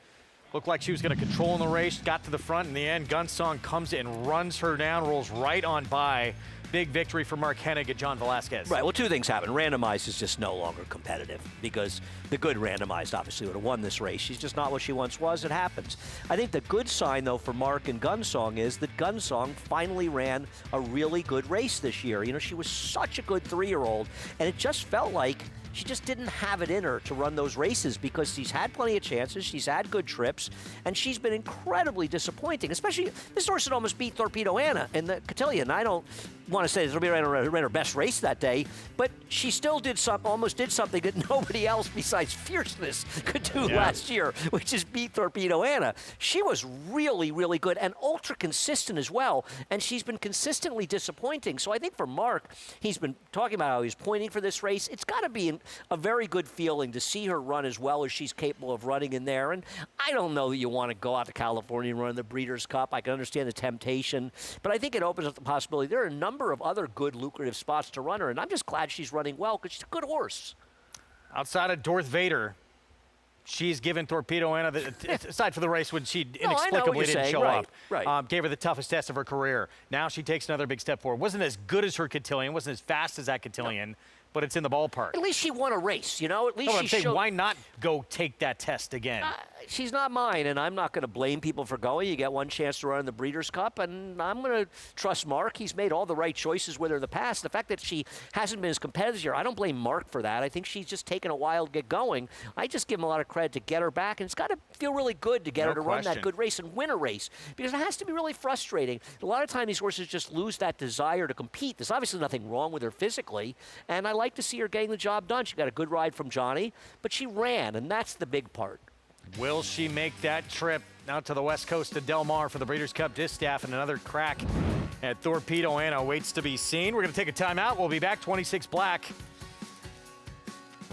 Looked like she was going to control in the race, got to the front in the end. Gunsong comes and runs her down, rolls right on by. Big victory for Mark Hennig at John Velasquez. Right, well, 2 things happen. Randomized is just no longer competitive because the good randomized obviously would have won this race. She's just not what she once was. It happens. I think the good sign, though, for Mark and Gunsong is that Gunsong finally ran a really good race this year. She was such a good 3-year-old, and it just felt like she just didn't have it in her to run those races because she's had plenty of chances, she's had good trips, and she's been incredibly disappointing. Especially, this horse had almost beat Torpedo Anna in the Cotillion. I don't want to say that Torpedo Anna ran her best race that day, but she still almost did something that nobody else besides Fierceness could do last year, which is beat Torpedo Anna. She was really, really good and ultra consistent as well, and she's been consistently disappointing. So I think for Mark, he's been talking about how he's pointing for this race. It's got to be a very good feeling to see her run as well as she's capable of running in there. And I don't know that you want to go out to California and run the Breeders' Cup. I can understand the temptation, but I think it opens up the possibility. There are a number of other good, lucrative spots to run her, and I'm just glad she's running well because she's a good horse. Outside of Dorth Vader, she's given Torpedo Anna, aside for the race when she inexplicably didn't show up, gave her the toughest test of her career. Now she takes another big step forward. Wasn't as good as her Cotillion, wasn't as fast as that Cotillion, but it's in the ballpark. At least she won a race, you know? At least I'm she saying, showed... why not go take that test again? She's not mine, and I'm not going to blame people for going. You get one chance to run in the Breeders' Cup, and I'm going to trust Mark. He's made all the right choices with her in the past. The fact that she hasn't been as competitive here, I don't blame Mark for that. I think she's just taken a while to get going. I just give him a lot of credit to get her back, and it's got to feel really good to get her to run that good race and win a race, because it has to be really frustrating. A lot of times these horses just lose that desire to compete. There's obviously nothing wrong with her physically, and I like to see her getting the job done. She got a good ride from Johnny, but she ran, and that's the big part. Will she make that trip out to the west coast of Del Mar for the Breeders' Cup Distaff, and another crack at Torpedo Anna waits to be seen. We're going to take a timeout. We'll be back. 26 Black.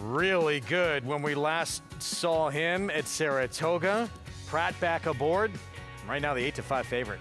Really good when we last saw him at Saratoga. Pratt back aboard. Right now the 8-5 favorite.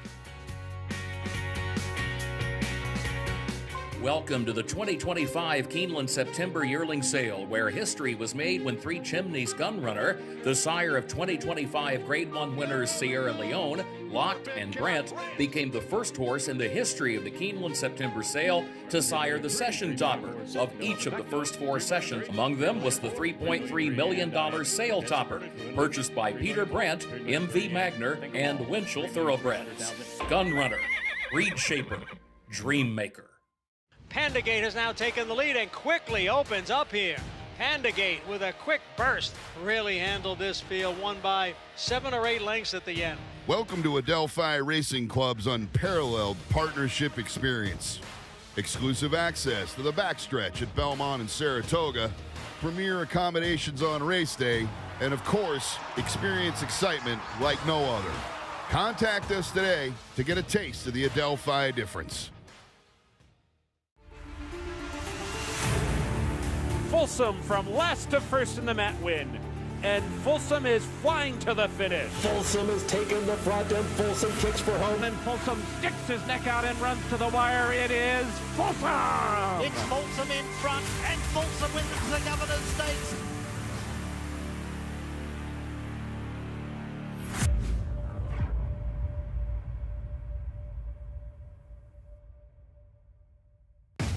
Welcome to the 2025 Keeneland September Yearling Sale, where history was made when Three Chimneys Gunrunner, the sire of 2025 Grade 1 winners Sierra Leone, Locked, and Brent, became the first horse in the history of the Keeneland September Sale to sire the session topper of each of the first 4 sessions. Among them was the $3.3 million sale topper, purchased by Peter Brent, MV Magner, and Winchell Thoroughbreds. Gunrunner, Breed Shaper, Dream Maker. Pandagate has now taken the lead and quickly opens up here. Pandagate with a quick burst really handled this field, won by 7 or 8 lengths at the end. Welcome to Adelphi Racing Club's unparalleled partnership experience. Exclusive access to the backstretch at Belmont and Saratoga, premier accommodations on race day, and of course, experience excitement like no other. Contact us today to get a taste of the Adelphi difference. Folsom from last to first in the Mat win. And Folsom is flying to the finish. Folsom is taking the front and Folsom kicks for home. And Folsom sticks his neck out and runs to the wire. It is Folsom! It's Folsom in front, and Folsom wins the Governor's Stakes.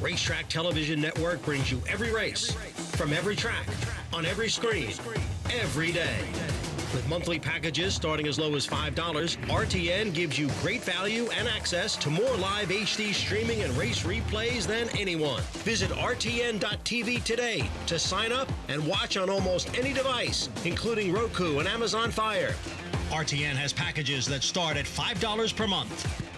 Racetrack Television Network brings you every race, from every track, on every screen, every day. With monthly packages starting as low as $5, RTN gives you great value and access to more live HD streaming and race replays than anyone. Visit RTN.tv today to sign up and watch on almost any device, including Roku and Amazon Fire. RTN has packages that start at $5 per month.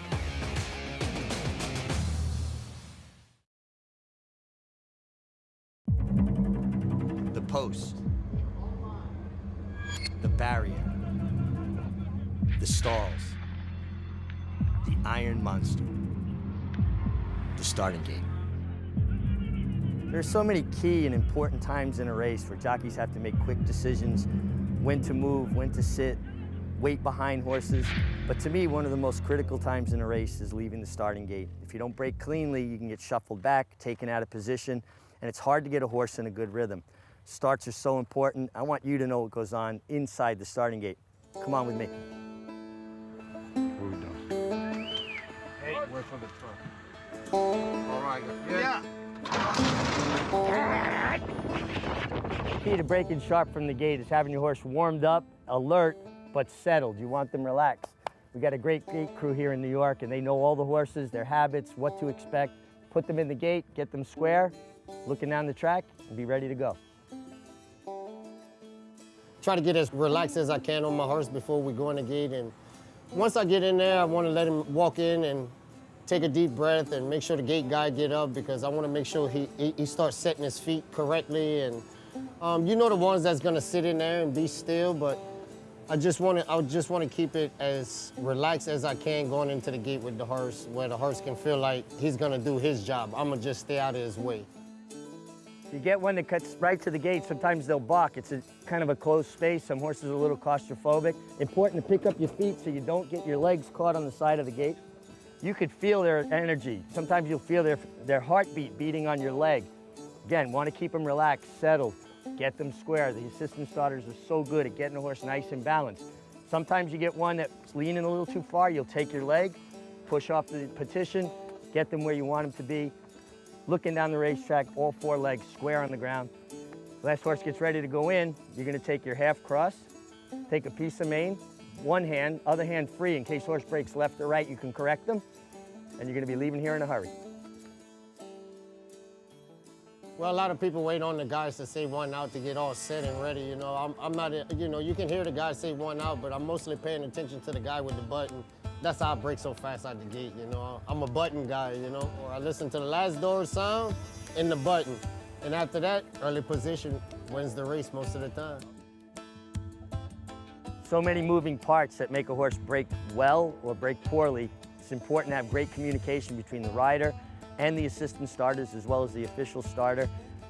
Post, the barrier, the stalls, the Iron Monster, the starting gate. There's so many key and important times in a race where jockeys have to make quick decisions, when to move, when to sit, wait behind horses. But to me, one of the most critical times in a race is leaving the starting gate. If you don't break cleanly, you can get shuffled back, taken out of position, and it's hard to get a horse in a good rhythm. Starts are so important. I want you to know what goes on inside the starting gate. Come on with me. What are we doing? Hey, wait for the truck. All right. Yeah. Key to breaking sharp from the gate is having your horse warmed up, alert, but settled. You want them relaxed. We got a great gate crew here in New York, and they know all the horses, their habits, what to expect. Put them in the gate, get them square, looking down the track, and be ready to go. Try to get as relaxed as I can on my horse before we go in the gate. And once I get in there, I want to let him walk in and take a deep breath and make sure the gate guy get up, because I want to make sure he starts setting his feet correctly. And you know the ones that's going to sit in there and be still, but I just want to keep it as relaxed as I can going into the gate with the horse, where the horse can feel like he's going to do his job. I'm going to just stay out of his way. You get one that cuts right to the gate, sometimes they'll balk. It's a kind of a closed space. Some horses are a little claustrophobic. Important to pick up your feet so you don't get your legs caught on the side of the gate. You could feel their energy. Sometimes you'll feel their heartbeat beating on your leg. Again, want to keep them relaxed, settled, get them square. The assistant starters are so good at getting the horse nice and balanced. Sometimes you get one that's leaning a little too far, you'll take your leg, push off the petition, get them where you want them to be. looking down the racetrack, all 4 legs square on the ground. Last horse gets ready to go in, you're gonna take your half cross, take a piece of mane, one hand, other hand free in case horse breaks left or right, you can correct them, and you're gonna be leaving here in a hurry. Well, a lot of people wait on the guys to say 1 out to get all set and ready. You know, I'm not, you know, you can hear the guy say 1 out, but I'm mostly paying attention to the guy with the button. That's how I break so fast out the gate, you know. I'm a button guy, you know, or I listen to the last door sound and the button. And after that, early position wins the race most of the time. So many moving parts that make a horse break well or break poorly. It's important to have great communication between the rider and the assistant starters as well as the official starter,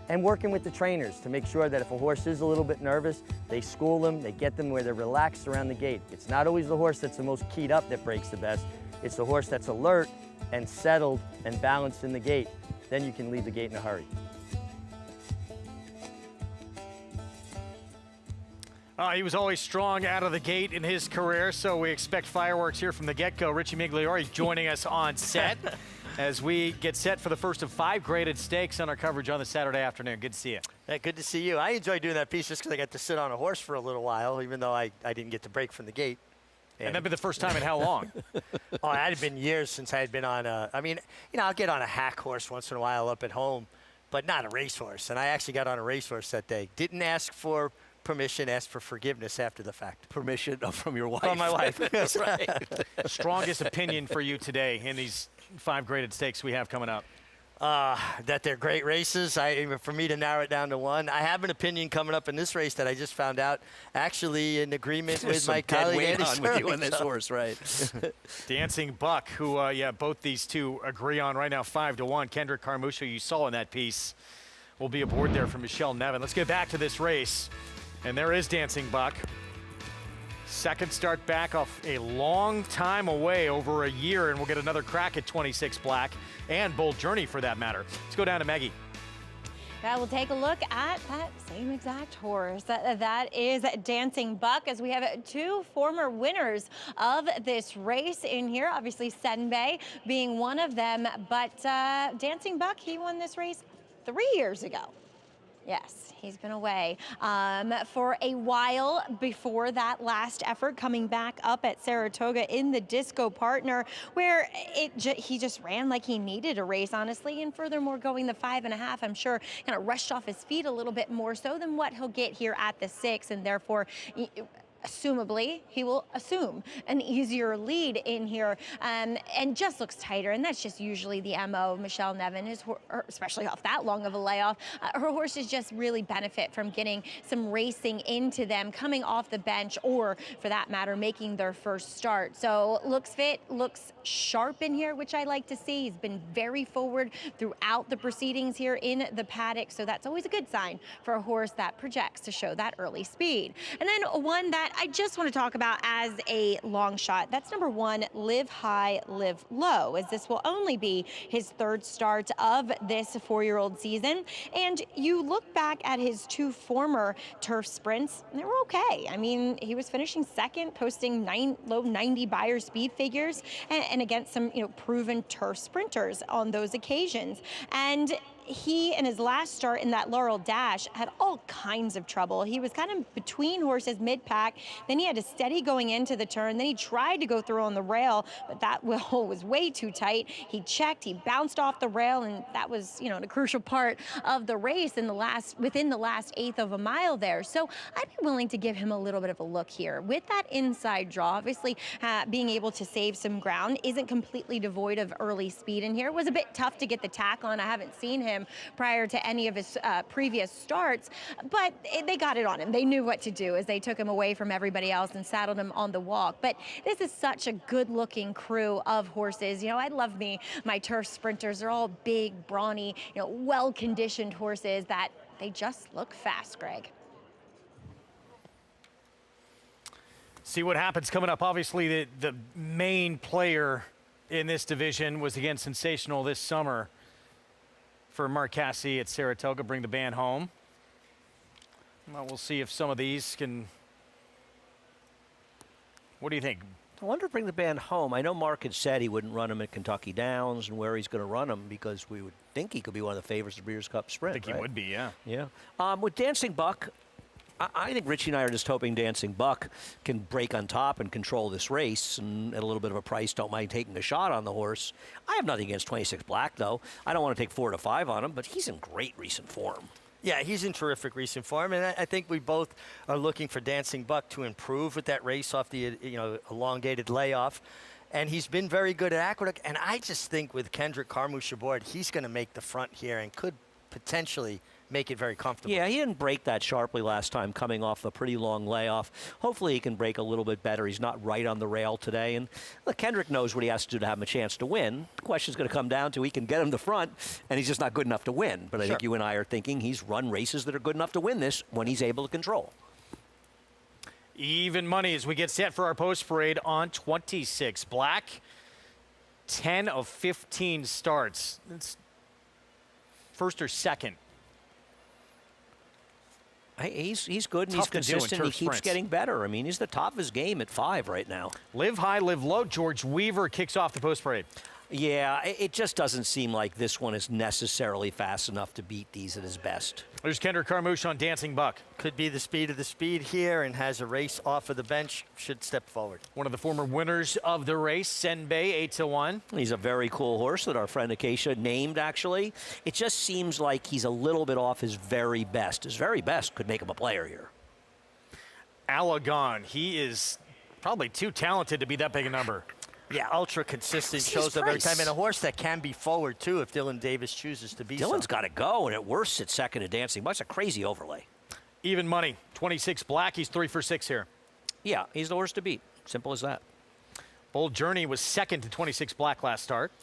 and working with the trainers to make sure that if a horse is a little bit nervous, they school them, they get them where they're relaxed around the gate. It's not always the horse that's the most keyed up that breaks the best. It's the horse that's alert and settled and balanced in the gate. Then you can leave the gate in a hurry. He was always strong out of the gate in his career, so we expect fireworks here from the get-go. Richie Migliore joining us on set as we get set for the first of 5 graded stakes on our coverage on the Saturday afternoon. Good to see you. Hey, good to see you. I enjoyed doing that piece just because I got to sit on a horse for a little while, even though I didn't get to break from the gate. And that'd be the first time in how long? Oh, it had been years since I had been on I mean, you know, I'll get on a hack horse once in a while up at home, but not a racehorse. And I actually got on a racehorse that day. Didn't ask for permission, asked for forgiveness after the fact. Permission from your wife. From my wife. That's right. Strongest opinion for you today in these 5 graded stakes we have coming up? That they're great races. For me to narrow it down to 1, I have an opinion coming up in this race that I just found out, actually in agreement with my colleague Andy on with you on this horse, right? Dancing Buck, who, yeah, both these two agree on right now 5-1. Kendrick Carmouche, you saw in that piece, will be aboard there for Michelle Nevin. Let's get back to this race. And there is Dancing Buck. Second start back off a long time away, over a year, and we'll get another crack at 26 Black and Bold Journey for that matter. Let's go down to Maggie. Yeah, we'll take a look at that same exact horse. That is Dancing Buck, as we have 2 former winners of this race in here. Obviously, Senbei being one of them, but Dancing Buck, he won this race 3 years ago. Yes, he's been away for a while before that last effort, coming back up at Saratoga in the Disco Partner, where he just ran like he needed a race, honestly, and furthermore, going the 5.5, I'm sure, kind of rushed off his feet a little bit more so than what he'll get here at the 6, and therefore, assumably, he will assume an easier lead in here, and just looks tighter, and that's just usually the MO of Michelle Nevin, especially off that long of a layoff. Her horses just really benefit from getting some racing into them, coming off the bench, or for that matter, making their first start. So looks fit, looks sharp in here, which I like to see. He's been very forward throughout the proceedings here in the paddock, so that's always a good sign for a horse that projects to show that early speed. And then one that I just want to talk about as a long shot, that's number 1, Live High, Live Low, as this will only be his 3rd start of this 4-year-old season. And you look back at his 2 former turf sprints, and they were okay. I mean, he was finishing 2nd, posting low 90 Beyer speed figures, and against some, you know, proven turf sprinters on those occasions. And he, in his last start in that Laurel Dash, had all kinds of trouble. He was kind of between horses mid-pack. Then he had to steady going into the turn. Then he tried to go through on the rail, but that wheel was way too tight. He checked, he bounced off the rail, and that was, you know, a crucial part of the race in within the last 1/8 of a mile there. So I'd be willing to give him a little bit of a look here. With that inside draw, obviously being able to save some ground, isn't completely devoid of early speed in here. It was a bit tough to get the tack on. I haven't seen him prior to any of his previous starts, but they got it on him. They knew what to do as they took him away from everybody else and saddled him on the walk. But this is such a good-looking crew of horses. You know, I love my turf sprinters. They're all big, brawny, you know, well-conditioned horses that they just look fast, Greg. See what happens coming up. Obviously, the main player in this division was again sensational this summer for Mark Casse at Saratoga, bring the band home. Well, we'll see if some of these can, what do you think? I wonder if bring the band home. I know Mark had said he wouldn't run him at Kentucky Downs and where he's going to run him because we would think he could be one of the favorites of the Breeders' Cup Sprint. I think he would be, yeah. Yeah. With Dancing Buck, I think Richie and I are just hoping Dancing Buck can break on top and control this race, and at a little bit of a price, don't mind taking a shot on the horse. I have nothing against 26 Black, though. I don't want to take 4 to 5 on him, but he's in great recent form. Yeah, he's in terrific recent form, and I think we both are looking for Dancing Buck to improve with that race off the elongated layoff. And he's been very good at Aqueduct, and I just think with Kendrick Carmouche aboard, he's going to make the front here and could potentially make it very comfortable. Yeah, he didn't break that sharply last time, coming off a pretty long layoff. Hopefully he can break a little bit better. He's not right on the rail today. And look, Kendrick knows what he has to do to have him a chance to win. The question's going to come down to he can get him the front, and he's just not good enough to win. But I think you and I are thinking he's run races that are good enough to win this when he's able to control. Even money as we get set for our post parade on 26 Black. 10 of 15 starts. It's first or second. He's good and he's consistent. He keeps getting better. I mean, he's the top of his game at 5 right now. Live high, live low. George Weaver kicks off the post parade. Yeah, it just doesn't seem like this one is necessarily fast enough to beat these at his best. There's Kendrick Carmouche on Dancing Buck. Could be the speed of the speed here and has a race off of the bench. Should step forward. One of the former winners of the race, Senbei, 8-1. He's a very cool horse that our friend Acacia named, actually. It just seems like he's a little bit off his very best. His very best could make him a player here. Alagon, he is probably too talented to be that big a number. Yeah, ultra consistent, shows up every time. And a horse that can be forward, too, if Dylan Davis chooses to be so. Dylan's got to go, and at worst, it's second to Dancing Buck. That's a crazy overlay. Even money, 26 Black. He's 3 for 6 here. Yeah, he's the horse to beat. Simple as that. Bold Journey was second to 26 Black last start.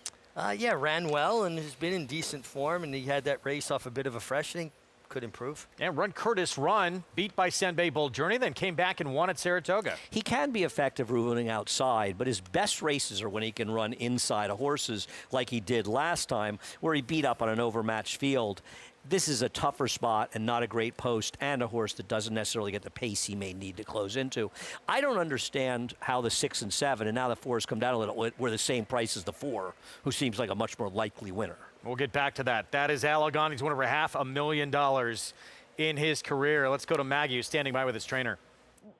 Yeah, ran well and has been in decent form, and he had that race off a bit of a freshening. Could improve. And Run Curtis Run, beat by Senbei Bold Journey, then came back and won at Saratoga. He can be effective running outside, but his best races are when he can run inside of horses like he did last time, where he beat up on an overmatched field. This is a tougher spot and not a great post, and a horse that doesn't necessarily get the pace he may need to close into. I don't understand how the 6 and 7, and now the 4 has come down a little, we're the same price as the 4, who seems like a much more likely winner. We'll get back to that. That is Alagon. He's won over $500,000 in his career. Let's go to Maggie, who's standing by with his trainer.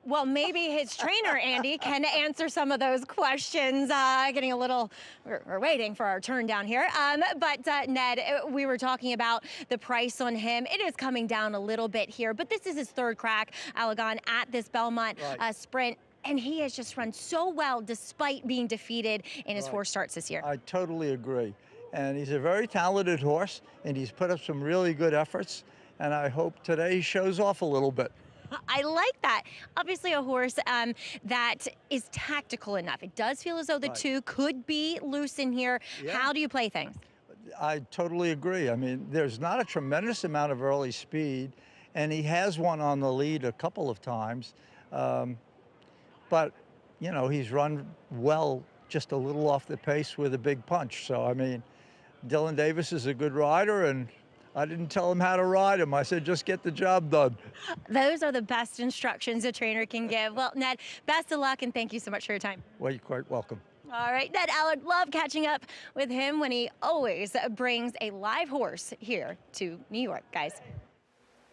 Well, maybe his trainer, Andy, can answer some of those questions. Getting a little, we're waiting for our turn down here. But Ned, we were talking about the price on him. It is coming down a little bit here, but this is his 3rd crack, Alagon, at this Belmont Sprint. And he has just run so well despite being defeated in his 4 starts this year. I totally agree. And he's a very talented horse, and he's put up some really good efforts. And I hope today he shows off a little bit. I like that. Obviously a horse that is tactical enough. It does feel as though the 2 could be loose in here. Yeah. How do you play things? I totally agree. I mean, there's not a tremendous amount of early speed, and he has won on the lead a couple of times. But, you know, he's run well, just a little off the pace with a big punch. So, I mean, Dylan Davis is a good rider, and I didn't tell him how to ride him. I said, just get the job done. Those are the best instructions a trainer can give. Well, Ned, best of luck, and thank you so much for your time. Well, you're quite welcome. All right, Ned Allard, love catching up with him when he always brings a live horse here to New York, guys.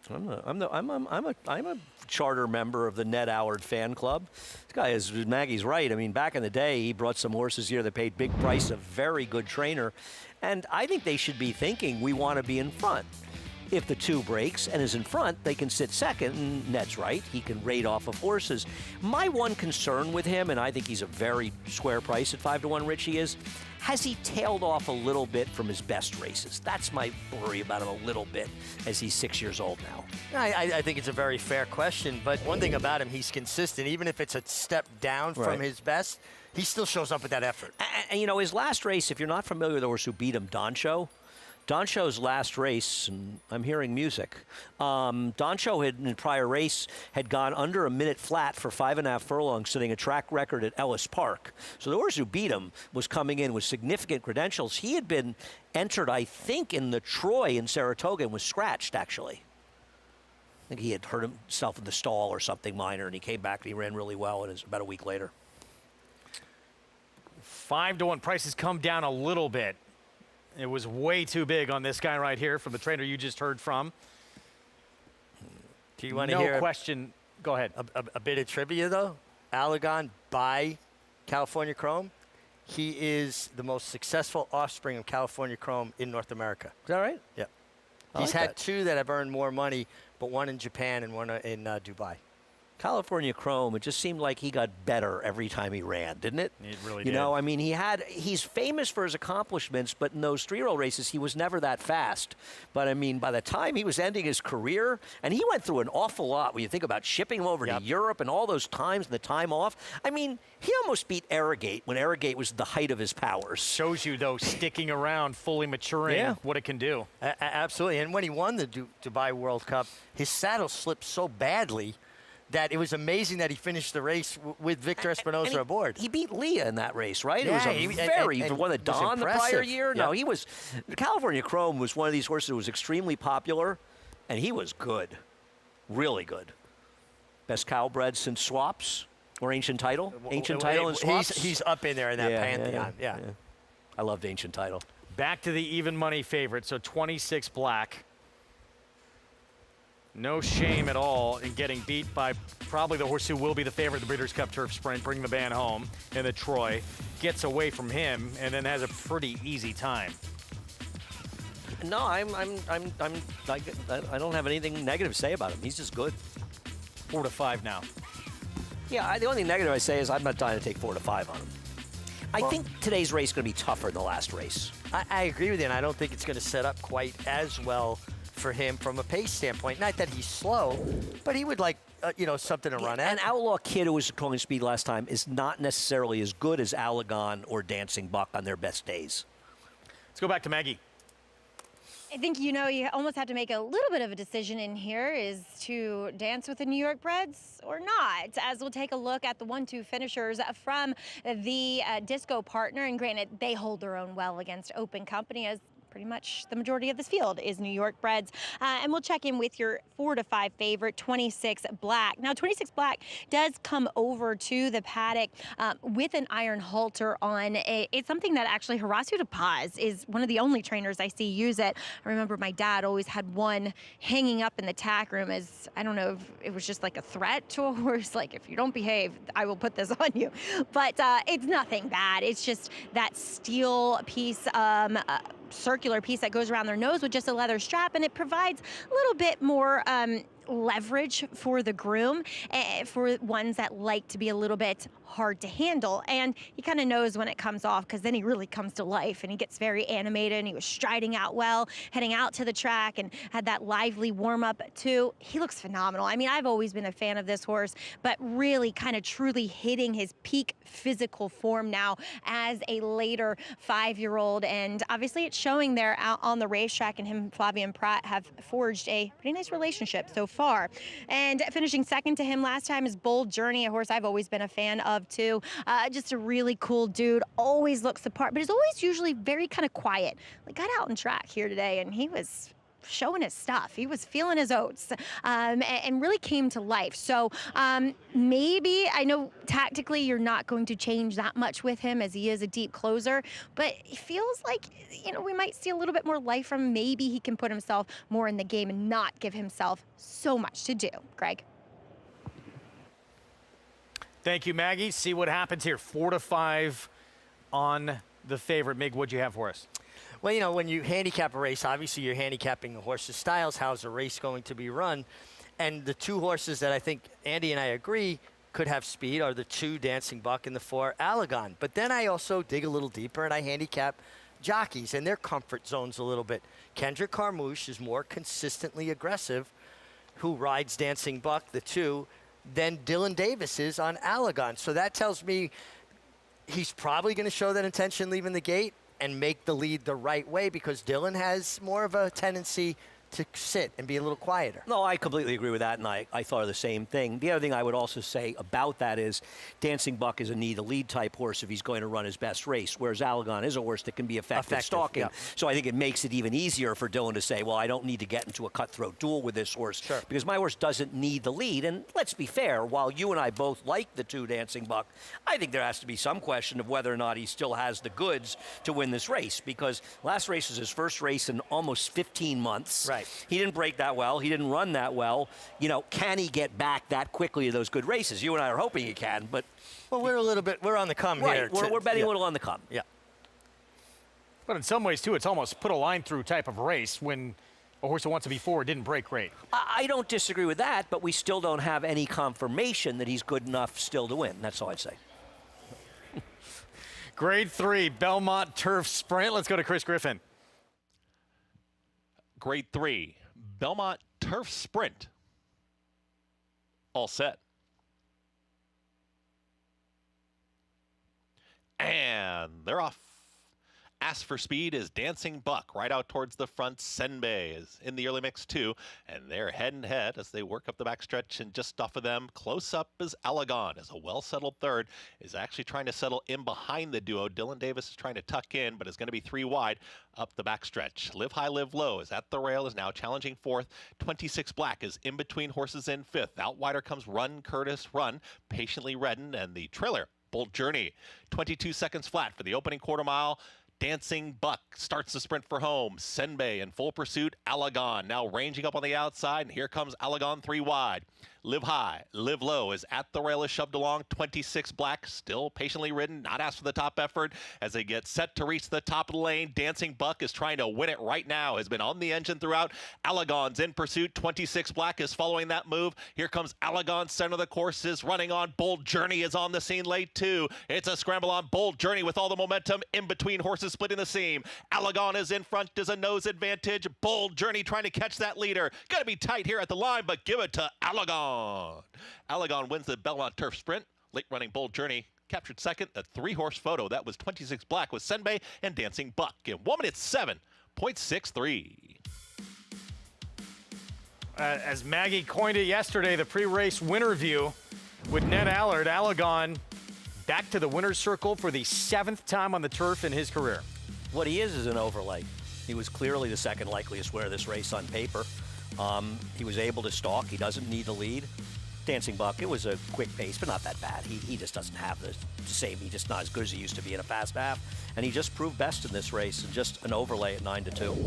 I'm a charter member of the Ned Allard fan club. This guy is, Maggie's right. I mean, back in the day, he brought some horses here that paid big price, a very good trainer. And I think they should be thinking we want to be in front. If the 2 breaks and is in front, they can sit second, and Ned's right. He can raid off of horses. My one concern with him, and I think he's a very square price at 5-1, Richie, is has he tailed off a little bit from his best races? That's my worry about him a little bit, as he's 6 years old now. I think it's a very fair question, but one thing about him, he's consistent. Even if it's a step down from his best, he still shows up with that effort. And you know, his last race, if you're not familiar with the horse who beat him, Doncho's last race, and I'm hearing music. Doncho had, in the prior race, had gone under a minute flat for 5.5 furlongs, setting a track record at Ellis Park. So the horse who beat him was coming in with significant credentials. He had been entered, I think, in the Troy in Saratoga and was scratched, actually. I think he had hurt himself in the stall or something minor, and he came back and he ran really well, and it was about a week later. 5-1 prices come down a little bit. It was way too big on this guy right here from the trainer you just heard from. Do you want to hear? No question. Go ahead. A bit of trivia, though. Alagon by California Chrome. He is the most successful offspring of California Chrome in North America. Is that right? Yep. I He's like had that. 2 that have earned more money, but one in Japan and one in Dubai. California Chrome, it just seemed like he got better every time he ran, didn't it? It really You did. know, I mean, he's famous for his accomplishments, but in those 3-year-old races, he was never that fast. But, I mean, by the time he was ending his career, and he went through an awful lot when you think about shipping him over to Europe and all those times and the time off. I mean, he almost beat Arrogate when Arrogate was the height of his powers. Shows you, though, sticking around, fully maturing, what it can do. Absolutely. And when he won the Dubai World Cup, his saddle slipped so badly that it was amazing that he finished the race with Victor Espinosa aboard. He beat Leah in that race, right? Yeah, it was he won the Dawn the prior year. Yep. No, he was. California Chrome was one of these horses that was extremely popular, and he was good, really good. Best cowbred since Swaps or Ancient Title. Ancient Title and Swaps. He's up in there in that pantheon. Yeah. I loved Ancient Title. Back to the even money favorite, so 26 black. No shame at all in getting beat by probably the horse who will be the favorite in the Breeders' Cup Turf Sprint, bring the band home, and the Troy gets away from him and then has a pretty easy time. No, I don't have anything negative to say about him. He's just good. 4 to 5 now. Yeah, the only thing negative I say is I'm not dying to take 4 to 5 on him. I think today's race is going to be tougher than the last race. I agree with you, and I don't think it's going to set up quite as well for him from a pace standpoint. Not that he's slow, but he would like, something to run at. An Outlaw Kid who was controlling speed last time is not necessarily as good as Alagon or Dancing Buck on their best days. Let's go back to Maggie. I think, you almost have to make a little bit of a decision in here is to dance with the New York Breds or not, as we'll take a look at the 1-2 finishers from the Disco partner. And granted, they hold their own well against Open Company, as pretty much the majority of this field is New York Breds. And we'll check in with your 4 to 5 favorite, 26 Black. Now, 26 Black does come over to the paddock with an iron halter on. It's something that actually Horacio de Paz is one of the only trainers I see use it. I remember my dad always had one hanging up in the tack room as, I don't know if it was just like a threat to a horse, like if you don't behave, I will put this on you. But it's nothing bad. It's just that steel piece, circular piece that goes around their nose with just a leather strap, and it provides a little bit more leverage for the groom, for ones that like to be a little bit hard to handle. And he kind of knows when it comes off, because then he really comes to life and he gets very animated, and he was striding out well, heading out to the track, and had that lively warm-up too. He looks phenomenal. I mean, I've always been a fan of this horse, but really kind of truly hitting his peak physical form now as a later 5-year-old. And obviously it's showing there out on the racetrack, and him and Flavien Prat have forged a pretty nice relationship so far. And finishing second to him last time is Bold Journey, a horse I've always been a fan of too. Just a really cool dude, always looks the part, but is always usually very kind of quiet. Like, got out on track here today, and he was showing his stuff. He was feeling his oats, and really came to life. So maybe, I know tactically you're not going to change that much with him, as he is a deep closer, but it feels like, we might see a little bit more life from him. Maybe he can put himself more in the game and not give himself so much to do. Greg? Thank you, Maggie. See what happens here. 4 to 5 on the favorite. Mig, what'd you have for us? Well, when you handicap a race, obviously you're handicapping the horse's styles. How's the race going to be run? And the 2 horses that I think Andy and I agree could have speed are the 2 Dancing Buck and the 4 Alagon. But then I also dig a little deeper and I handicap jockeys and their comfort zones a little bit. Kendrick Carmouche is more consistently aggressive, who rides Dancing Buck, the 2, than Dylan Davis is on Alagon. So that tells me he's probably going to show that intention leaving the gate and make the lead the right way, because Dylan has more of a tendency to sit and be a little quieter. No, I completely agree with that, and I thought of the same thing. The other thing I would also say about that is Dancing Buck is a need-to-lead type horse if he's going to run his best race, whereas Alagon is a horse that can be effective stalking. Yeah. So I think it makes it even easier for Dylan to say, well, I don't need to get into a cutthroat duel with this horse because my horse doesn't need the lead. And let's be fair, while you and I both like the 2 Dancing Buck, I think there has to be some question of whether or not he still has the goods to win this race, because last race was his first race in almost 15 months. Right. He didn't break that well. He didn't run that well. You know, can he get back that quickly to those good races? You and I are hoping he can, but... Well, we're on the come here. We're betting a little on the come. Yeah. But in some ways, too, it's almost put a line through type of race when a horse that wants to be forward didn't break great. I don't disagree with that, but we still don't have any confirmation that he's good enough still to win. That's all I'd say. Grade 3, Belmont Turf Sprint. Let's go to Chris Griffin. Grade 3, Belmont Turf Sprint. All set. And they're off. Ask for Speed is Dancing Buck right out towards the front. Senbei is in the early mix too, and they're head and head as they work up the backstretch, and just off of them, close up is Alagon as a well-settled third, is actually trying to settle in behind the duo. Dylan Davis is trying to tuck in, but is going to be 3 wide up the backstretch. Live High, Live Low is at the rail, is now challenging 4th. 26 Black is in between horses in 5th. Out wider comes Run, Curtis, Run, Patiently Redden, and the trailer, Bold Journey. 22 seconds flat for the opening quarter mile. Dancing Buck starts the sprint for home. Senbei in full pursuit. Alagon now ranging up on the outside, and here comes Alagon 3 wide. Live High, Live Low is at the rail, is shoved along. 26 Black still patiently ridden, not asked for the top effort as they get set to reach the top of the lane. Dancing Buck is trying to win it right now, has been on the engine throughout. Alagon's in pursuit. 26 Black is following that move. Here comes Alagon, center of the course is running on. Bold Journey is on the scene late too. It's a scramble on Bold Journey with all the momentum in between horses splitting the seam. Alagon is in front, does a nose advantage. Bold Journey trying to catch that leader. Got to be tight here at the line, but give it to Alagon. Alagon wins the Belmont Turf Sprint. Late running Bold Journey captured second. A 3-horse photo. That was 26 Black with Senbei and Dancing Buck in 1:07.63. As Maggie coined it yesterday, the pre-race winner view with Ned Allard. Alagon back to the winner's circle for the 7th time on the turf in his career. What he is an overlay. He was clearly the second likeliest winner of this race on paper. He was able to stalk. He doesn't need the lead. Dancing Buck, it was a quick pace, but not that bad. He just doesn't have the same. He's just not as good as he used to be in a fast half. And he just proved best in this race, and just an overlay at 9-2.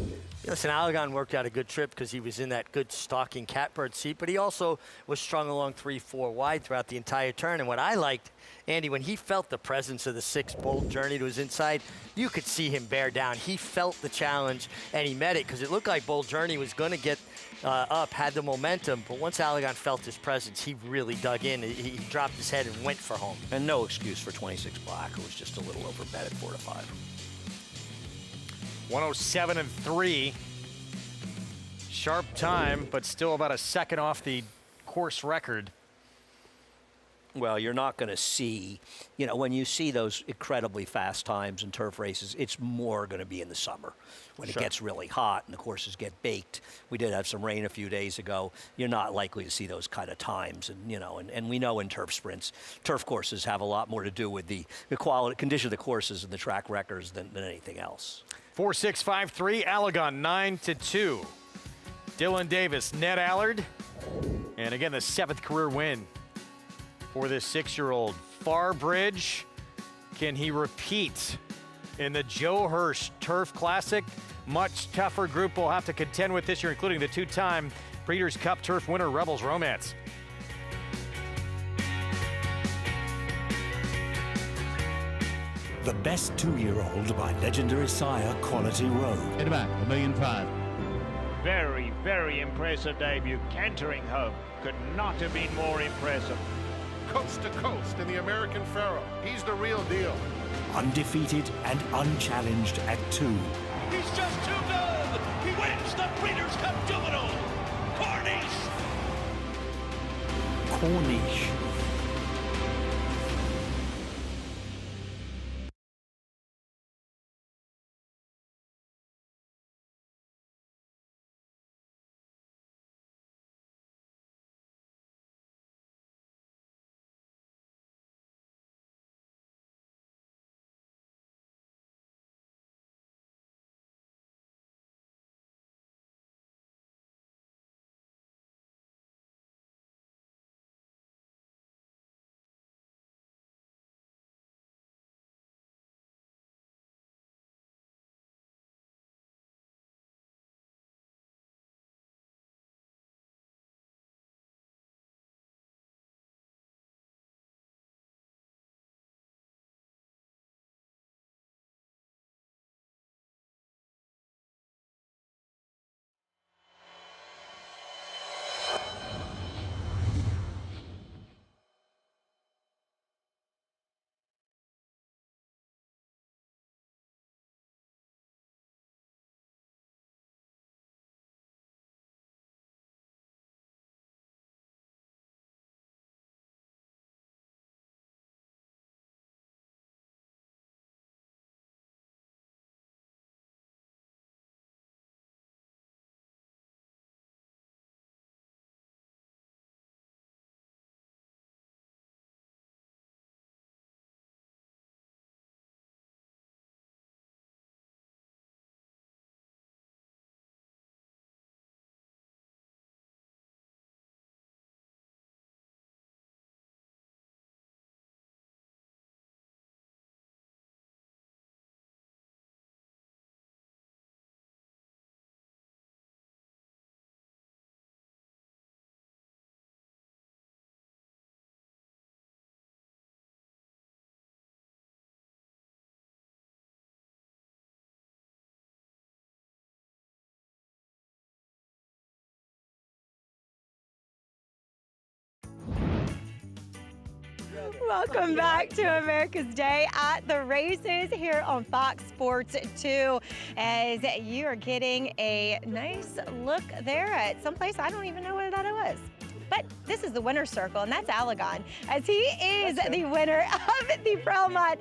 Listen, Alagon worked out a good trip because he was in that good stalking catbird seat, but he also was strung along 3-4 wide throughout the entire turn. And what I liked, Andy, when he felt the presence of the 6 Bold Journey to his inside, you could see him bear down. He felt the challenge, and he met it because it looked like Bold Journey was going to get up, had the momentum, but once Alagon felt his presence, he really dug in. He dropped his head and went for home. And no excuse for 26 Black, who was just a little over bet at 4-5. 1:07.3. Sharp time, but still about a second off the course record. Well, you're not going to see, you know, when you see those incredibly fast times in turf races, it's more going to be in the summer when it gets really hot and the courses get baked. We did have some rain a few days ago. You're not likely to see those kind of times. And, you know, and we know in turf sprints, turf courses have a lot more to do with the quality, condition of the courses and the track records than anything else. 4-6-5-3, Alagon 9-2. Dylan Davis, Ned Allard, and again the 7th career win for this 6-year-old. Farbridge, can he repeat in the Joe Hirsch Turf Classic? Much tougher group we'll have to contend with this year, including the 2-time Breeders' Cup Turf winner Rebels Romance. The best 2-year-old by legendary sire Quality Road. Hit back, $1.5 million. Very, very impressive debut. Cantering home. Could not have been more impressive. Coast to coast in the American Pharaoh. He's the real deal. Undefeated and unchallenged at 2. He's just too good. He wins the Breeders' Cup Juvenile. Corniche. Welcome back to America's Day at the Races here on Fox Sports 2, as you are getting a nice look there at someplace I don't even know where that was. But this is the winner's circle, and that's Alagon, as he is the winner of the Belmont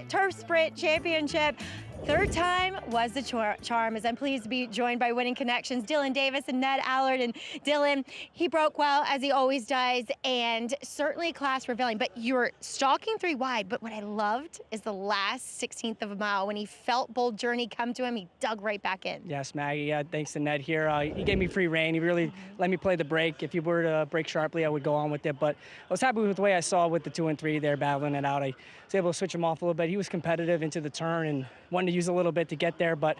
Turf Sprint Championship. Third time was the charm, as I'm pleased to be joined by winning connections, Dylan Davis and Ned Allard. And Dylan, he broke well, as he always does, and certainly class revealing. But you were stalking 3 wide, but what I loved is the last 16th of a mile. When he felt Bold Journey come to him, he dug right back in. Yes, Maggie, thanks to Ned here. He gave me free rein. He really let me play the break. If you were to break sharply, I would go on with it. But I was happy with the way I saw with the 2 and 3 there, battling it out. I was able to switch him off a little bit. He was competitive into the turn and wanted to use a little bit to get there, but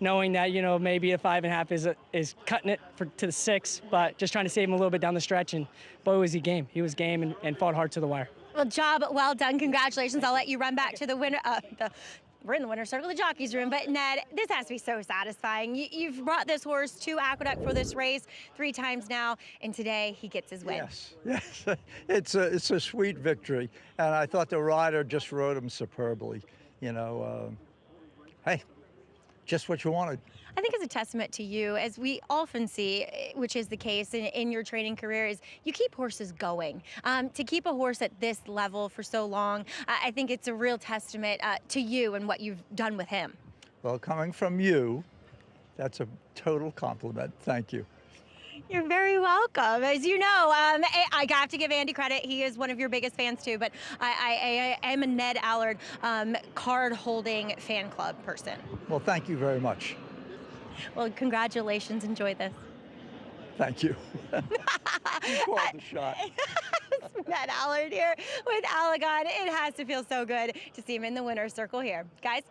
knowing that, you know, maybe a 5.5 is cutting it to the 6, but just trying to save him a little bit down the stretch. And boy, was he game. He was game and fought hard to the wire. Well, job well done. Congratulations. I'll let you run back to the winner. We're in the winner's circle, the jockey's room. But Ned, this has to be so satisfying. You've brought this horse to Aqueduct for this race 3 times now, and today he gets his win. Yes. It's a sweet victory, and I thought the rider just rode him superbly. You know, hey, just what you wanted. I think it's a testament to you, as we often see, which is the case in your training career, is you keep horses going. To keep a horse at this level for so long, I think it's a real testament to you and what you've done with him. Well, coming from you, that's a total compliment. Thank you. You're very welcome. As you know, I have to give Andy credit. He is one of your biggest fans too, but I am a Ned Allard card-holding fan club person. Well, thank you very much. Well, congratulations. Enjoy this. Thank you. You called the shot. Ned Allard here with Alagon. It has to feel so good to see him in the winner's circle here. Guys.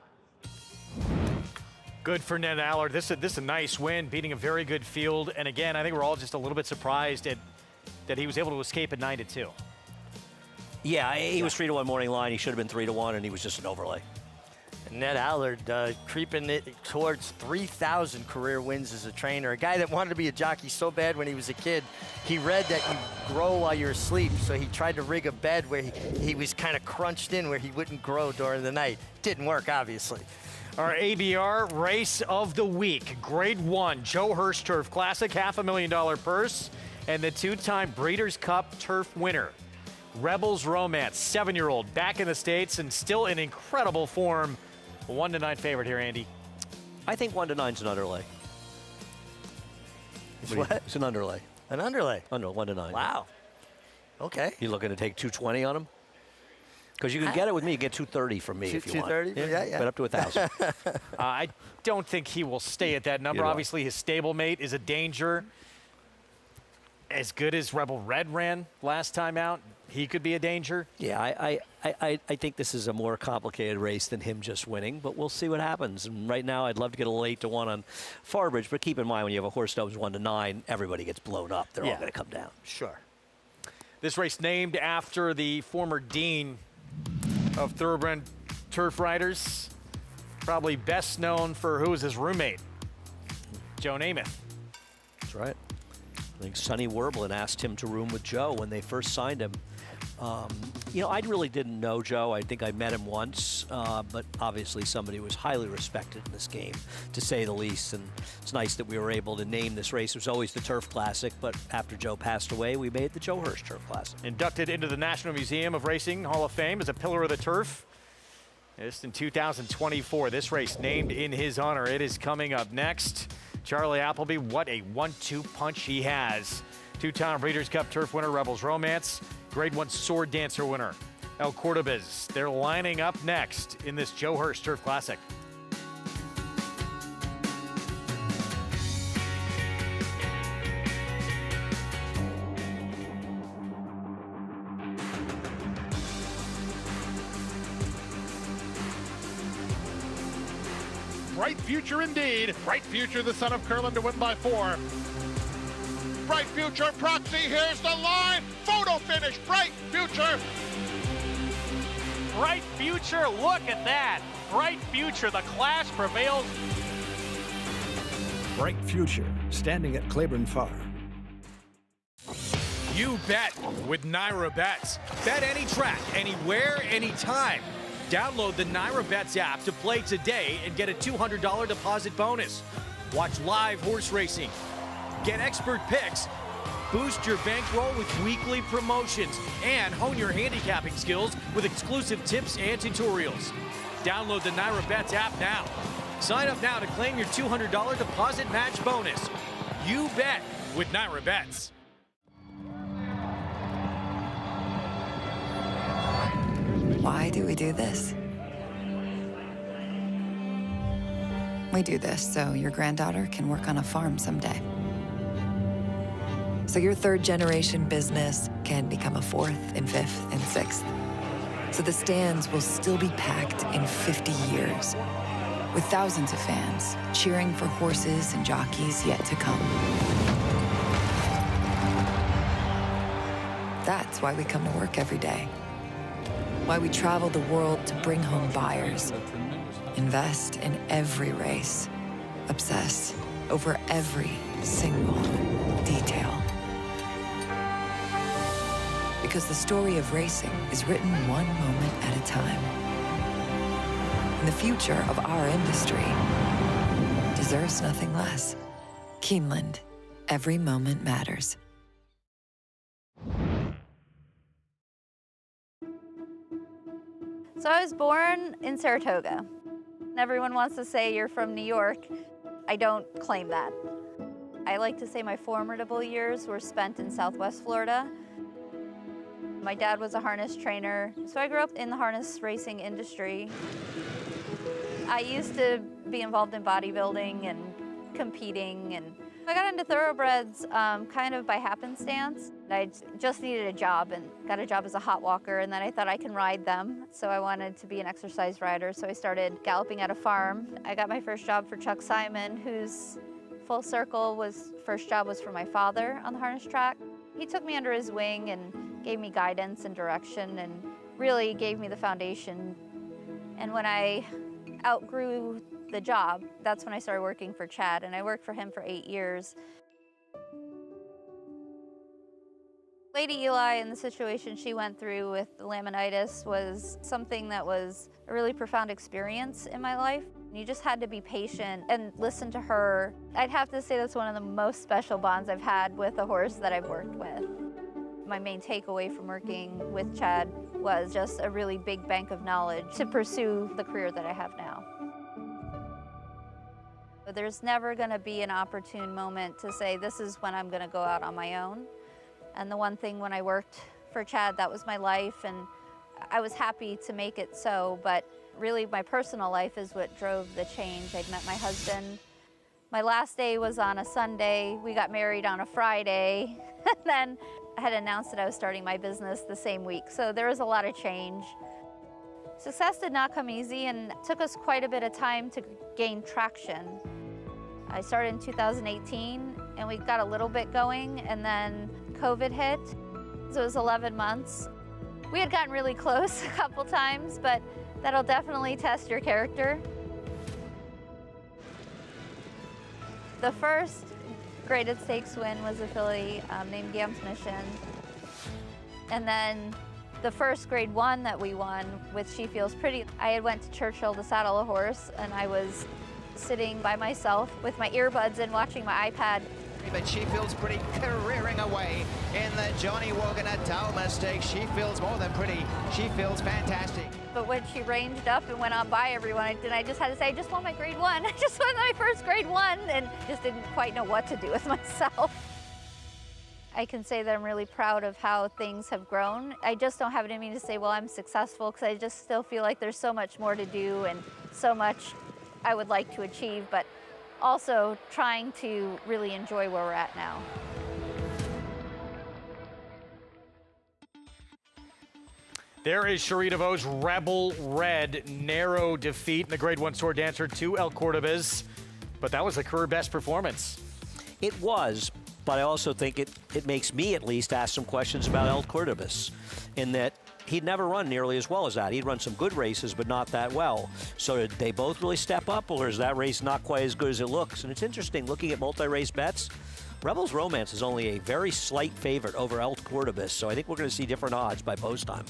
Good for Ned Allard. This is a nice win, beating a very good field. And again, I think we're all just a little bit surprised that he was able to escape at 9-2. Yeah, he was 3-1 morning line. He should have been 3-1, and he was just an overlay. Ned Allard creeping it towards 3,000 career wins as a trainer. A guy that wanted to be a jockey so bad when he was a kid. He read that you grow while you're asleep, so he tried to rig a bed where he was kind of crunched in where he wouldn't grow during the night. Didn't work, obviously. Our ABR race of the week, Grade 1, Joe Hirsch Turf Classic, $500,000 purse, and the 2-time Breeders' Cup Turf winner, Rebels Romance, 7-year-old, back in the States and still in incredible form. 1-9 favorite here, Andy. I think 1-9's an underlay. It's what? It's an underlay. An underlay? Oh, no, 1-9. Wow. Okay. You looking to take 220 on him? Because you can get it with me. You get 230 from me if you want. 230? Yeah. But up to 1,000. I don't think he will stay at that number. Obviously, his stablemate is a danger. As good as Rebel Red ran last time out, he could be a danger. Yeah, I think this is a more complicated race than him just winning, but we'll see what happens. And right now, I'd love to get a little 8-1 on Farbridge, but keep in mind when you have a horse that was 1-9, everybody gets blown up. They're all going to come down. Sure. This race named after the former dean of thoroughbred turf riders, probably best known for who was his roommate, Joe Namath. That's right. I think Sonny Werblin asked him to room with Joe when they first signed him. You know, I really didn't know Joe. I think I met him once, but obviously somebody who was highly respected in this game, to say the least. And it's nice that we were able to name this race. It was always the Turf Classic, but after Joe passed away, we made the Joe Hirsch Turf Classic. Inducted into the National Museum of Racing Hall of Fame as a pillar of the turf. Just in 2024, this race named in his honor. It is coming up next. Charlie Appleby, what a 1-2 punch he has. 2-time Breeders' Cup Turf winner, Rebels Romance. Grade 1 Sword Dancer winner, El Cordobez. They're lining up next in this Joe Hirsch Turf Classic. Bright future indeed. Bright future, the son of Curlin to win by 4. Bright future, Proxy, here's the line. Photo finish, Bright future. Bright future, look at that. Bright future, the class prevails. Bright future, standing at Claiborne Farm. You bet with Naira Bets. Bet any track, anywhere, anytime. Download the NYRA app to play today and get a $200 deposit bonus. Watch live horse racing. Get expert picks. Boost your bankroll with weekly promotions and hone your handicapping skills with exclusive tips and tutorials. Download the NYRA app now. Sign up now to claim your $200 deposit match bonus. You bet with NYRA Bets. Why do we do this? We do this so your granddaughter can work on a farm someday. So your third-generation business can become a fourth and fifth and sixth. So the stands will still be packed in 50 years, with thousands of fans cheering for horses and jockeys yet to come. That's why we come to work every day. Why we travel the world to bring home buyers. Invest in every race. Obsess over every single detail. Because the story of racing is written one moment at a time. And the future of our industry deserves nothing less. Keeneland, every moment matters. So I was born in Saratoga. Everyone wants to say you're from New York. I don't claim that. I like to say my formidable years were spent in Southwest Florida. My dad was a harness trainer, so I grew up in the harness racing industry. I used to be involved in bodybuilding and competing, and I got into thoroughbreds kind of by happenstance. I just needed a job and got a job as a hot walker, and then I thought I can ride them. So I wanted to be an exercise rider, so I started galloping at a farm. I got my first job for Chuck Simon, whose full circle first job was for my father on the harness track. He took me under his wing and gave me guidance and direction and really gave me the foundation. And when I outgrew the job, that's when I started working for Chad, and I worked for him for 8 years. Lady Eli and the situation she went through with the laminitis was something that was a really profound experience in my life. You just had to be patient and listen to her. I'd have to say that's one of the most special bonds I've had with a horse that I've worked with. My main takeaway from working with Chad was just a really big bank of knowledge to pursue the career that I have now. There's never going to be an opportune moment to say, this is when I'm going to go out on my own. And the one thing when I worked for Chad, that was my life, and I was happy to make it so, but really my personal life is what drove the change. I'd met my husband. My last day was on a Sunday. We got married on a Friday. And then I had announced that I was starting my business the same week. So there was a lot of change. Success did not come easy, and it took us quite a bit of time to gain traction. I started in 2018, and we got a little bit going, and then COVID hit. So it was 11 months. We had gotten really close a couple times, but that'll definitely test your character. The first graded stakes win was a filly named Gam's Mission. And then the first grade 1 that we won with She Feels Pretty, I had went to Churchill to saddle a horse, and I was sitting by myself with my earbuds and watching my iPad. But She Feels Pretty careering away in the Johnny Wagner Dalma Stakes. She feels more than pretty. She feels fantastic. But when she ranged up and went on by everyone, I just had to say, I just won my grade 1. I just won my first grade 1, and just didn't quite know what to do with myself. I can say that I'm really proud of how things have grown. I just don't have it in me to say, well, I'm successful, because I just still feel like there's so much more to do and so much I would like to achieve, but also trying to really enjoy where we're at now. There is Cherie DeVos' Rebel Red narrow defeat in the Grade 1 Sword Dancer to El Cordobas, but that was a career best performance. It was, but I also think it makes me at least ask some questions about El Cordobas, in that he'd never run nearly as well as that. He'd run some good races, but not that well. So did they both really step up, or is that race not quite as good as it looks? And it's interesting, looking at multi-race bets, Rebels Romance is only a very slight favorite over El Cordobés, so I think we're going to see different odds by post time.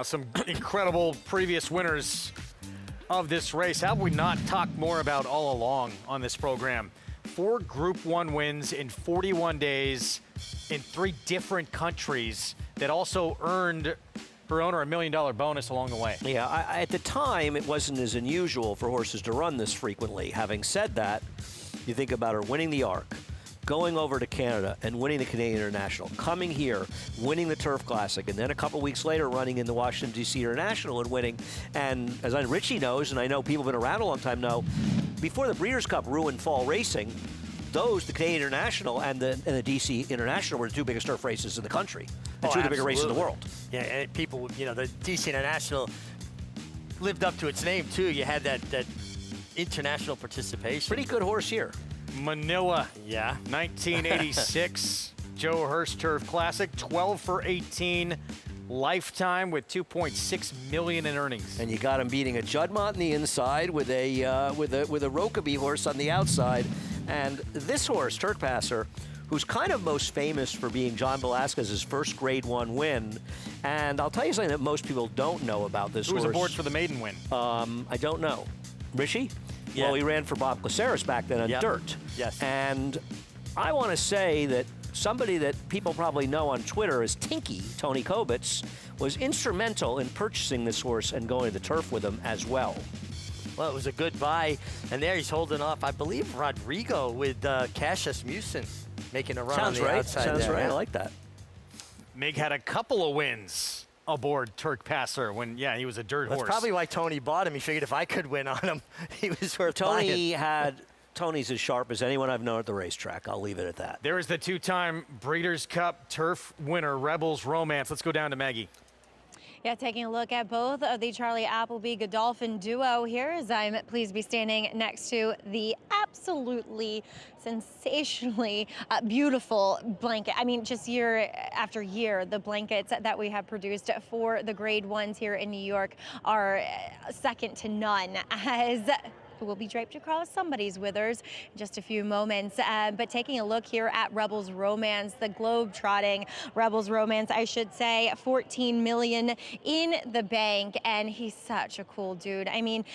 Some incredible previous winners of this race. How have we not talked more about all along on this program? 4 Group 1 wins in 41 days in 3 different countries that also earned her owner a $1 million bonus along the way. Yeah, at the time, it wasn't as unusual for horses to run this frequently. Having said that, you think about her winning the Arc, going over to Canada and winning the Canadian International, coming here, winning the Turf Classic, and then a couple weeks later running in the Washington, D.C. International and winning. And as Richie knows, and I know people who've been around a long time know, before the Breeders' Cup ruined fall racing, the Canadian International and the D.C. International were the 2 biggest turf races in the country and 2 of the bigger races in the world. Yeah, and people, the D.C. International lived up to its name, too. You had that international participation. Pretty good horse here. Manila, 1986 Joe Hirsch Turf Classic, 12 for 18 lifetime with $2.6 million in earnings. And you got him beating a Juddmonte on the inside with a Rokeby horse on the outside. And this horse, Turk Passer, who's kind of most famous for being John Velasquez's first Grade 1 win. And I'll tell you something that most people don't know about this horse. Who was aboard for the maiden win? I don't know. Rishi? Yeah. Well, he ran for Bob Caceres back then on dirt. Yes. And I want to say that somebody that people probably know on Twitter as Tinky, Tony Kobitz, was instrumental in purchasing this horse and going to the turf with him as well. Well, it was a good buy. And there he's holding off, I believe, Rodrigo with Cassius Musin making a run on the outside. Sounds there. right. I like that. Mig had a couple of wins aboard Turk Passer when, he was a dirt horse. That's probably why Tony bought him. He figured if I could win on him, he was worth buying. Tony's as sharp as anyone I've known at the racetrack. I'll leave it at that. There is the 2-time Breeders' Cup Turf winner, Rebels Romance. Let's go down to Maggie. Yeah, taking a look at both of the Charlie Appleby Godolphin duo here, as I'm pleased to be standing next to the absolutely sensationally beautiful blanket. I mean, just year after year, the blankets that we have produced for the Grade 1s here in New York are second to none, as will be draped across somebody's withers in just a few moments. But taking a look here at Rebels Romance, the globe-trotting Rebels Romance, I should say, $14 million in the bank, and he's such a cool dude. I mean,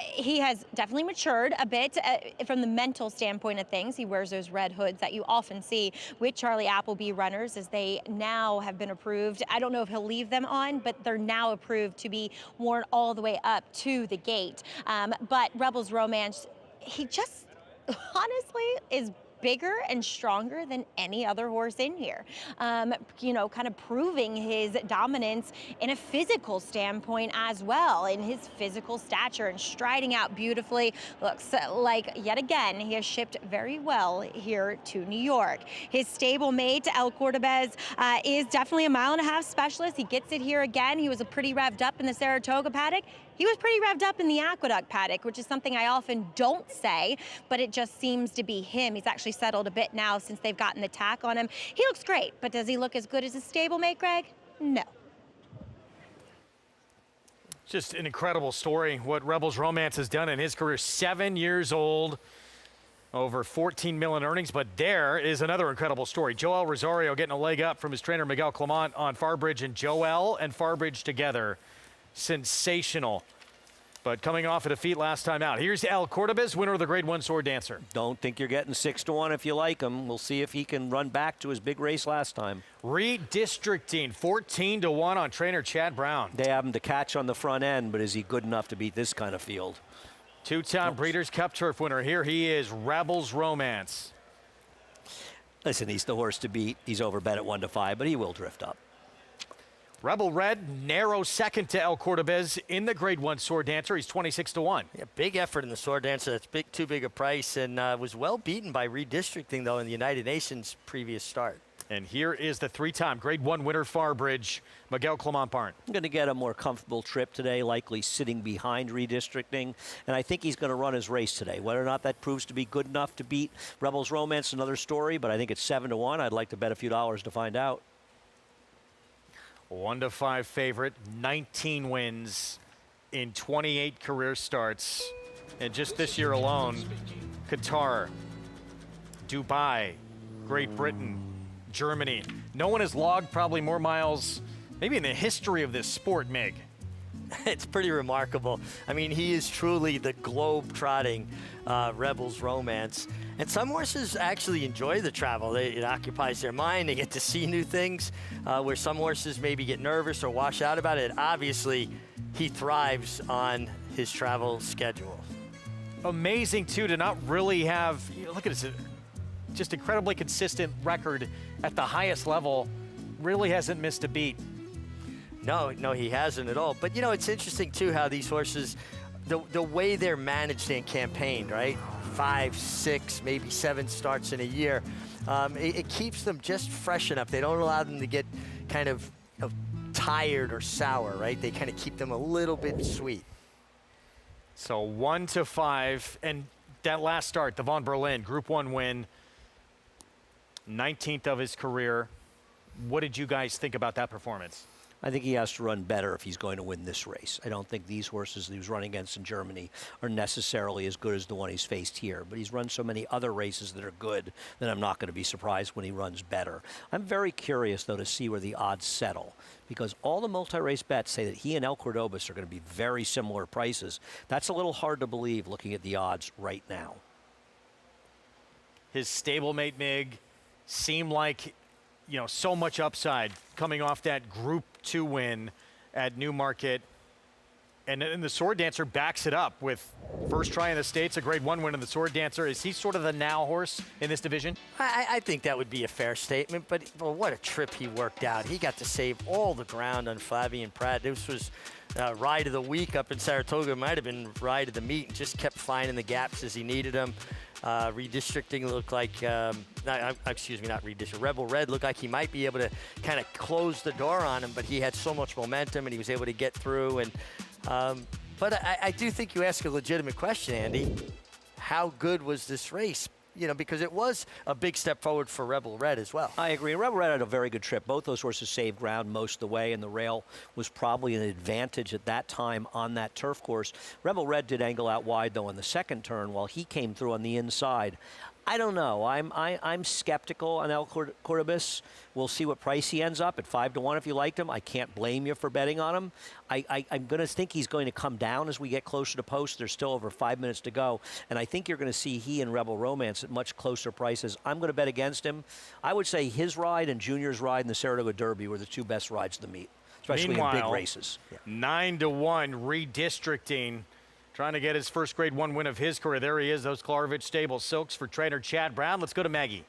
he has definitely matured a bit from the mental standpoint of things. He wears those red hoods that you often see with Charlie Appleby runners, as they now have been approved. I don't know if he'll leave them on, but they're now approved to be worn all the way up to the gate. But Rebels Romance, he just honestly is bigger and stronger than any other horse in here. You know, kind of proving his dominance in a physical standpoint as well, in his physical stature, and striding out beautifully. Looks like, yet again, he has shipped very well here to New York. His stablemate, El Cordobés, is definitely a 1.5 mile specialist. He gets it here again. He was pretty revved up in the Saratoga paddock. He was pretty revved up in the Aqueduct paddock, which is something I often don't say, but it just seems to be him. He's actually settled a bit now since they've gotten the tack on him. He looks great, but does he look as good as his stablemate, Greg? No. Just an incredible story, what Rebels Romance has done in his career. 7 years old, over 14 million earnings, but there is another incredible story. Joel Rosario getting a leg up from his trainer, Miguel Clement, on Farbridge, and Joel and Farbridge together. Sensational. But coming off a defeat last time out. Here's El Cordobés, winner of the Grade 1 Sword Dancer. Don't think you're getting 6-1 if you like him. We'll see if he can run back to his big race last time. Redistricting, 14-1 on trainer Chad Brown. They have him to catch on the front end, but is he good enough to beat this kind of field? 2-time Breeders' Cup Turf winner. Here he is, Rebels Romance. Listen, he's the horse to beat. He's overbet at 1-5, but he will drift up. Rebel Red, narrow second to El Cordobés in the Grade 1 Sword Dancer. He's 26-1. Yeah, big effort in the Sword Dancer. That's too big a price, and was well beaten by redistricting, though, in the United Nations previous start. And here is the 3-time Grade 1 winner, Farbridge, Miguel Clement Barn. I'm going to get a more comfortable trip today, likely sitting behind redistricting, and I think he's going to run his race today. Whether or not that proves to be good enough to beat Rebels Romance, another story, but I think it's 7-1. I'd like to bet a few dollars to find out. 1-5 favorite, 19 wins in 28 career starts. And just this year alone, Qatar, Dubai, Great Britain, Germany. No one has logged probably more miles, maybe in the history of this sport, Mig. It's pretty remarkable. I mean, he is truly the globe-trotting Rebels Romance. And some horses actually enjoy the travel. It occupies their mind. They get to see new things, where some horses maybe get nervous or wash out about it. Obviously, he thrives on his travel schedule. Amazing, too, to not really have, look at this, just incredibly consistent record at the highest level. Really hasn't missed a beat. No, he hasn't at all. But, it's interesting, too, how these horses, the way they're managed and campaigned, right? 5, 6, maybe 7 starts in a year. It keeps them just fresh enough. They don't allow them to get kind of tired or sour, right? They kind of keep them a little bit sweet. So 1 to 5, and that last start, the Von Berlin, Group 1 win, 19th of his career. What did you guys think about that performance? I think he has to run better if he's going to win this race. I don't think these horses that he was running against in Germany are necessarily as good as the one he's faced here. But he's run so many other races that are good that I'm not going to be surprised when he runs better. I'm very curious, though, to see where the odds settle, because all the multi-race bets say that he and El Cordobas are going to be very similar prices. That's a little hard to believe looking at the odds right now. His stablemate, Mig, seemed like, so much upside coming off that Group 2 win at Newmarket. And the Sword Dancer backs it up with first try in the States, a Grade 1 win in the Sword Dancer. Is he sort of the now horse in this division? I think that would be a fair statement, but what a trip he worked out. He got to save all the ground on Flavien Prat. This was ride of the week up in Saratoga. It might have been ride of the meet, and just kept finding the gaps as he needed them. Redistricting looked like, excuse me, not redistrict. Rebel Red looked like he might be able to kind of close the door on him, but he had so much momentum and he was able to get through. And but I do think you ask a legitimate question, Andy. How good was this race? Because it was a big step forward for Rebel Red as well. I agree. Rebel Red had a very good trip. Both those horses saved ground most of the way, and the rail was probably an advantage at that time on that turf course. Rebel Red did angle out wide, though, on the second turn while he came through on the inside. I don't know. I'm skeptical on El Cordobas. We'll see what price he ends up at 5 to 1 if you liked him. I can't blame you for betting on him. I'm going to think he's going to come down as we get closer to post. There's still over 5 minutes to go, and I think you're going to see he and Rebel Romance at much closer prices. I'm going to bet against him. I would say his ride and Junior's ride in the Saratoga Derby were the two best rides of the meet, especially in big races. 9 to 1 redistricting. Trying to get his first Grade 1 win of his career. There he is, those Klarovich Stable Silks for trainer Chad Brown. Let's go to Maggie.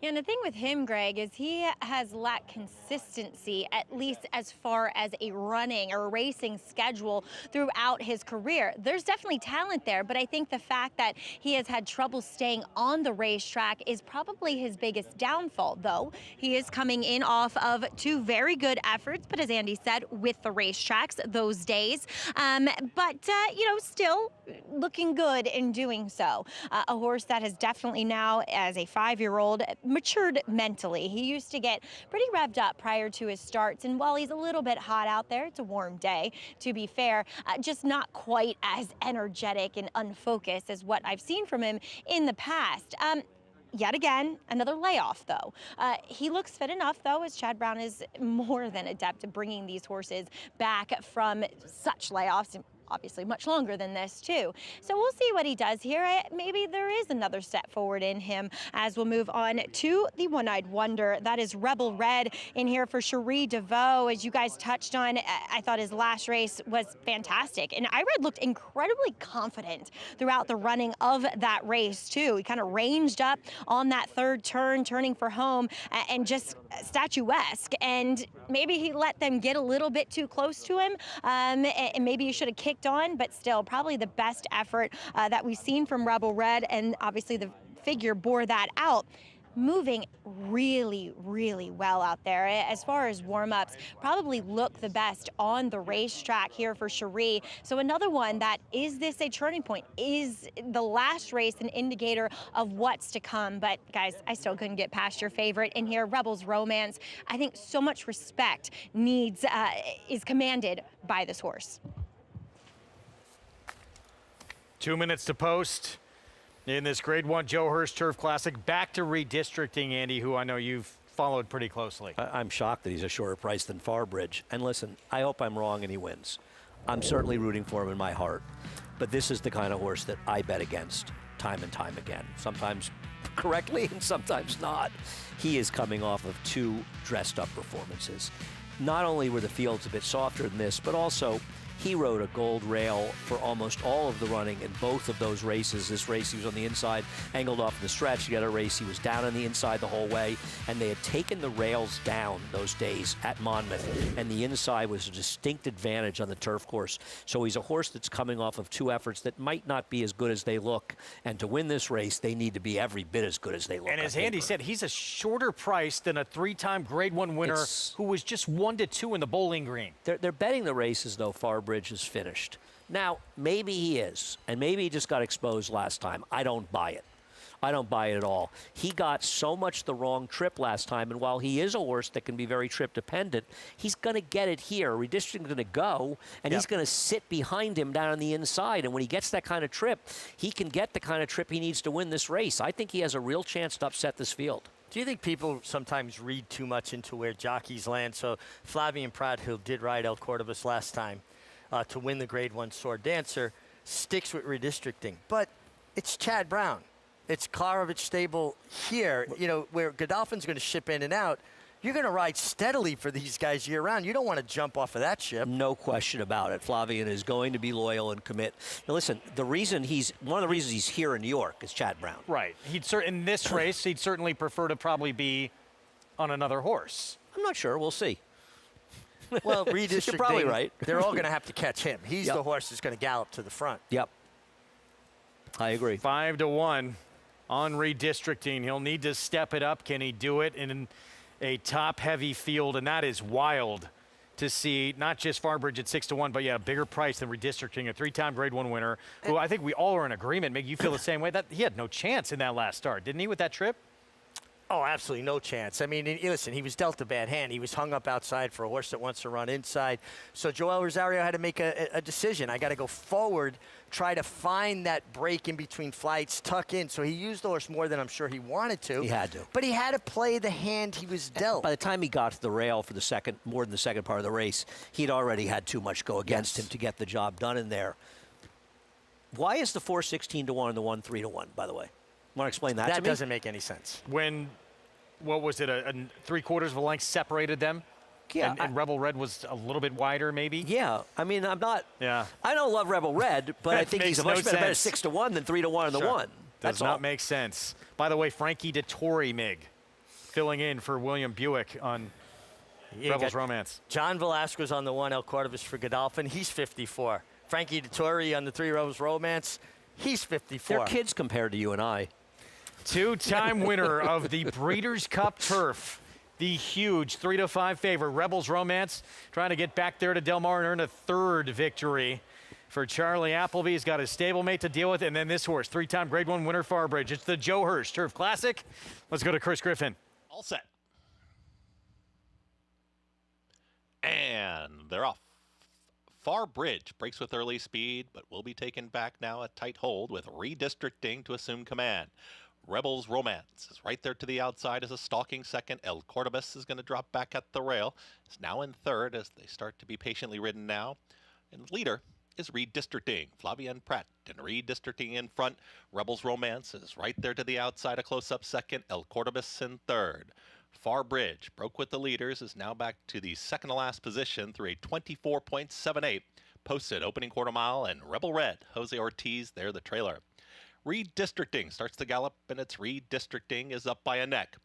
Yeah, and the thing with him, Greg, is he has lacked consistency, at least as far as a running or racing schedule throughout his career. There's definitely talent there, but I think the fact that he has had trouble staying on the racetrack is probably his biggest downfall, though. He is coming in off of 2 very good efforts, but as Andy said, with the racetracks those days. Still looking good in doing so. A horse that has definitely now, as a 5-year-old, matured mentally. He used to get pretty revved up prior to his starts, and while he's a little bit hot out there, it's a warm day, to be fair, just not quite as energetic and unfocused as what I've seen from him in the past. Yet again, another layoff, though. He looks fit enough, though, as Chad Brown is more than adept at bringing these horses back from such layoffs. Obviously much longer than this too. So we'll see what he does here. Maybe there is another step forward in him as we'll move on to the One-Eyed Wonder. That is Rebel Red in here for Cherie DeVoe. As you guys touched on, I thought his last race was fantastic. And Ired looked incredibly confident throughout the running of that race too. He kind of ranged up on that third turn, turning for home, and just statuesque. And maybe he let them get a little bit too close to him. And maybe he should have kicked on, but still probably the best effort that we've seen from Rebel Red, and obviously the figure bore that out. Moving really, really well out there. As far as warm-ups, probably look the best on the racetrack here for Cherie. So another one that, is this a turning point? Is the last race an indicator of what's to come? But guys, I still couldn't get past your favorite in here, Rebels Romance. I think so much respect is commanded by this horse. 2 minutes to post. In this Grade 1 Joe Hirsch Turf Classic, back to redistricting, Andy, who I know you've followed pretty closely. I'm shocked that he's a shorter price than Farbridge. And listen, I hope I'm wrong and he wins. I'm certainly rooting for him in my heart. But this is the kind of horse that I bet against time and time again. Sometimes correctly and sometimes not. He is coming off of 2 dressed-up performances. Not only were the fields a bit softer than this, but also he rode a gold rail for almost all of the running in both of those races. This race, he was on the inside, angled off the stretch. The other race, he was down on the inside the whole way. And they had taken the rails down those days at Monmouth. And the inside was a distinct advantage on the turf course. So he's a horse that's coming off of 2 efforts that might not be as good as they look. And to win this race, they need to be every bit as good as they look. And as Andy said, he's a shorter price than a 3-time Grade 1 winner who was just 1-2 in the Bowling Green. They're betting the races, though, Farbridge is finished. Now, maybe he is, and maybe he just got exposed last time. I don't buy it. I don't buy it at all. He got so much the wrong trip last time, and while he is a horse that can be very trip dependent, he's going to get it here. Redistricting's going to go, and he's going to sit behind him down on the inside, and when he gets that kind of trip, he can get the kind of trip he needs to win this race. I think he has a real chance to upset this field. Do you think people sometimes read too much into where jockeys land? So Flavien Prat, who did ride El Cordobas last time, to win the Grade 1 Sword Dancer, sticks with redistricting. But it's Chad Brown. It's Klarovich stable here, you know, where Godolphin's going to ship in and out. You're going to ride steadily for these guys year-round. You don't want to jump off of that ship. No question about it. Flavien is going to be loyal and commit. Now, listen, one of the reasons he's here in New York is Chad Brown. Right. In this race, he'd certainly prefer to probably be on another horse. I'm not sure. We'll see. Well, redistricting, you're probably right. They're all going to have to catch him. He's the horse that's going to gallop to the front. Yep. I agree. 5-1 on redistricting. He'll need to step it up. Can he do it in a top-heavy field? And that is wild to see, not just Farbridge at 6-1, but a bigger price than redistricting, a 3-time Grade 1 winner, who I think we all are in agreement. Make you feel the same way. That he had no chance in that last start, didn't he, with that trip? Oh, absolutely no chance. I mean, listen, he was dealt a bad hand. He was hung up outside for a horse that wants to run inside. So Joel Rosario had to make a decision. I got to go forward, try to find that break in between flights, tuck in. So he used the horse more than I'm sure he wanted to. He had to. But he had to play the hand he was dealt. By the time he got to the rail for more than the second part of the race, he'd already had too much go against him to get the job done in there. Why is the 4 16-1 and the 1 3-1, by the way? Want to explain that to me? That doesn't make any sense. When, what was it, a 3/4 of a length separated them? Yeah. And Rebel Red was a little bit wider, maybe? Yeah. I mean, I'm not. Yeah. I don't love Rebel Red, but I think he's a much better 6-1 than 3-1 in the 1. Does not make sense. By the way, Frankie Dettori, Mig, filling in for William Buick on Rebel's Romance. John Velasquez on the 1, El Cordobas for Godolphin. He's 54. Frankie Dettori on the 3, Rebel's Romance. He's 54. They're kids compared to you and I. 2-time winner of the Breeders' Cup Turf. The huge 3-5 favorite, Rebel's Romance, trying to get back there to Del Mar and earn a 3rd victory for Charlie Appleby. He's got his stablemate to deal with, and then this horse, 3-time Grade 1 winner, Farbridge. It's the Joe Hirsch Turf Classic. Let's go to Chris Griffin. All set. And they're off. Farbridge breaks with early speed, but will be taken back now. A tight hold with redistricting to assume command. Rebel's Romance is right there to the outside as a stalking second. El Cordobas is going to drop back at the rail. It's now in 3rd as they start to be patiently ridden now. And leader is redistricting. Flavien Prat and redistricting in front. Rebel's Romance is right there to the outside, a close-up second. El Cordobas in 3rd. Farbridge broke with the leaders, is now back to the second-to-last position through a 24.78 posted opening quarter mile, and Rebel Red, Jose Ortiz, there the trailer. Redistricting starts to gallop, and its redistricting is up by a neck.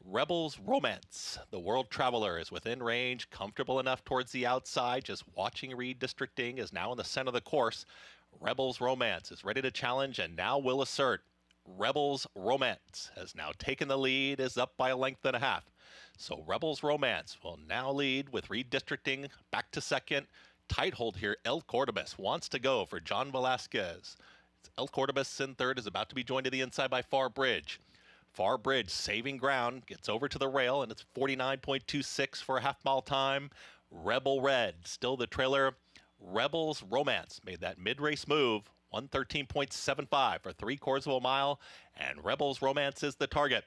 Rebel's Romance, the World Traveler, is within range, comfortable enough towards the outside, just watching redistricting, is now in the center of the course. Rebel's Romance is ready to challenge and now will assert. Rebel's Romance has now taken the lead, is up by a length and a half. So Rebel's Romance will now lead with redistricting back to second. Tight hold here. El Cordobas wants to go for John Velasquez. El Cordobas in 3rd, is about to be joined to the inside by Farbridge. Farbridge saving ground, gets over to the rail, and it's 49.26 for a half-mile time. Rebel Red, still the trailer. Rebel's Romance made that mid-race move, 113.75 for 3/4 of a mile, and Rebels Romance is the target.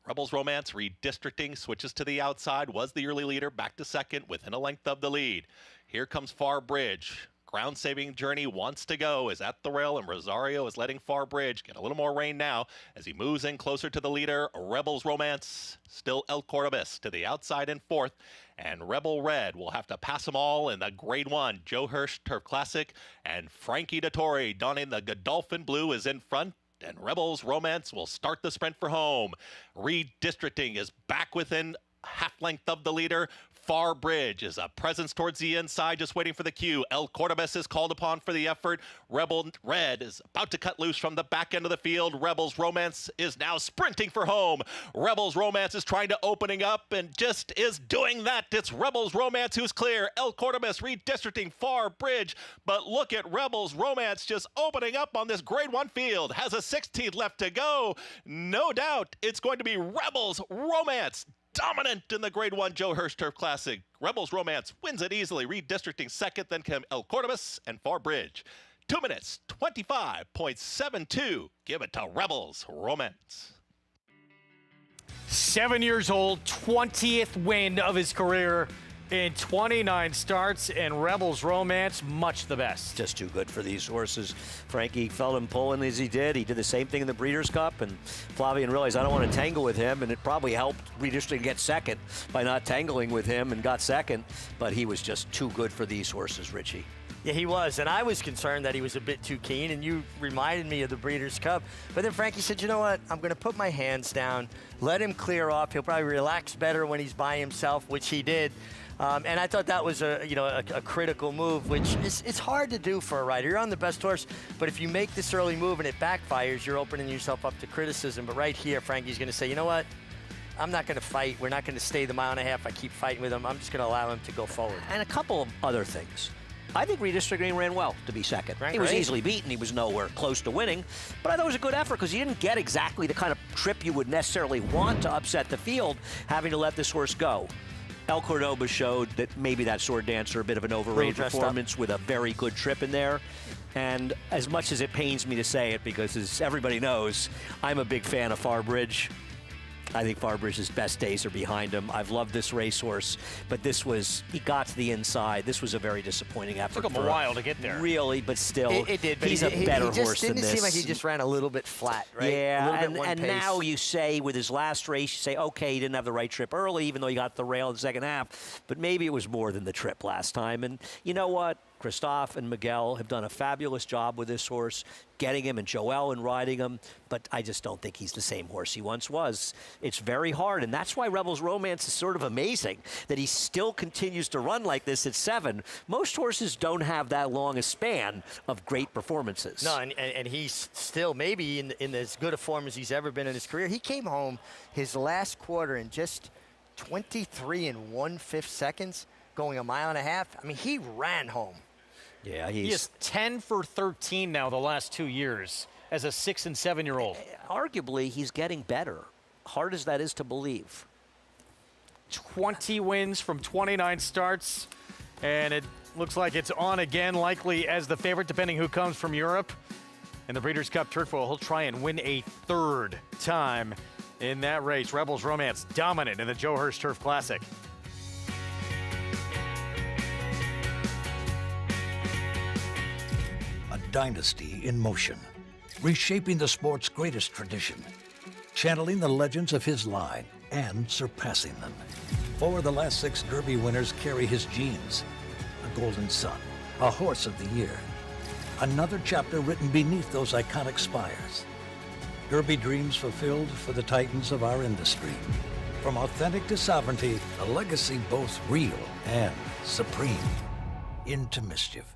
Rebels Romance redistricting, switches to the outside, was the early leader, back to second, within a length of the lead. Here comes Far Bridge. Ground-saving journey wants to go, is at the rail, and Rosario is letting Far Bridge get a little more rain now as he moves in closer to the leader. Rebels Romance, still El Cordobés to the outside in fourth, and Rebel Red will have to pass them all in the Grade 1 Joe Hirsch Turf Classic, and Frankie Dettori donning the Godolphin Blue is in front, and Rebels Romance will start the sprint for home. Redistricting is back within half length of the leader. Far Bridge is a presence towards the inside, just waiting for the cue. El Cordobés is called upon for the effort. Rebel Red is about to cut loose from the back end of the field. Rebels Romance is now sprinting for home. Rebels Romance is trying to opening up and just is doing that. It's Rebels Romance who's clear. El Cordobés redistricting Far Bridge. But look at Rebels Romance just opening up on this Grade 1 field. Has a 16th left to go. No doubt it's going to be Rebels Romance dominant in the Grade 1 Joe Hirsch Turf Classic. Rebels Romance wins it easily, redistricting second, then come El Cordobés and Far Bridge. 2 minutes, 25.72. Give it to Rebels Romance. 7 years old, 20th win of his career in 29 starts, and Rebels Romance, much the best. Just too good for these horses. Frankie felt him pulling as he did. He did the same thing in the Breeders' Cup, and Flavien realized I don't want to tangle with him, and it probably helped redistricting get second by not tangling with him and got second, but he was just too good for these horses, Richie. Yeah, he was, and I was concerned that he was a bit too keen, and you reminded me of the Breeders' Cup. But then Frankie said, you know what, I'm going to put my hands down, let him clear off. He'll probably relax better when he's by himself, which he did. And I thought that was a critical move, which it's hard to do for a rider. You're on the best horse, but if you make this early move and it backfires, you're opening yourself up to criticism. But right here, Frankie's going to say, you know what? I'm not going to fight. We're not going to stay the mile and a half. I keep fighting with him. I'm just going to allow him to go forward. And a couple of other things. I think redistricting ran well to be second. He was easily beaten. He was nowhere close to winning. But I thought it was a good effort because he didn't get exactly the kind of trip you would necessarily want to upset the field, having to let this horse go. El Cordobés showed that maybe that Sword Dancer, a bit of an overrated performance with a very good trip in there. And as much as it pains me to say it, because as everybody knows, I'm a big fan of Far Bridge. I think Far Bridge's best days are behind him. I've loved this racehorse, but he got to the inside. This was a very disappointing effort. It took him a while to get there. Really, but still, it did. But he's a better horse than this. It didn't seem like he just ran a little bit flat, right? Yeah, and now you say with his last race, you say, okay, he didn't have the right trip early, even though he got the rail in the second half, but maybe it was more than the trip last time. And you know what? Christophe and Miguel have done a fabulous job with this horse, getting him, and Joel and riding him, but I just don't think he's the same horse he once was. It's very hard, and that's why Rebels Romance is sort of amazing, that he still continues to run like this at 7. Most horses don't have that long a span of great performances. No, and he's still maybe in as good a form as he's ever been in his career. He came home his last quarter in just 23 1/5 seconds, going a mile and a half. I mean, he ran home. Yeah, he is 10 for 13 now the last 2 years as a 6- and 7-year-old. Arguably, he's getting better. Hard as that is to believe. 20 wins from 29 starts, and it looks like it's on again, likely as the favorite, depending who comes from Europe. In the Breeders' Cup Turf Oil, he'll try and win a 3rd time in that race. Rebels Romance dominant in the Joe Hirsch Turf Classic. Dynasty in motion, reshaping the sport's greatest tradition, channeling the legends of his line and surpassing them. 4 of the last 6 Derby winners carry his genes. A Golden Son, a Horse of the Year. Another chapter written beneath those iconic spires. Derby dreams fulfilled for the titans of our industry. From authentic to sovereignty, a legacy both real and supreme. Into mischief.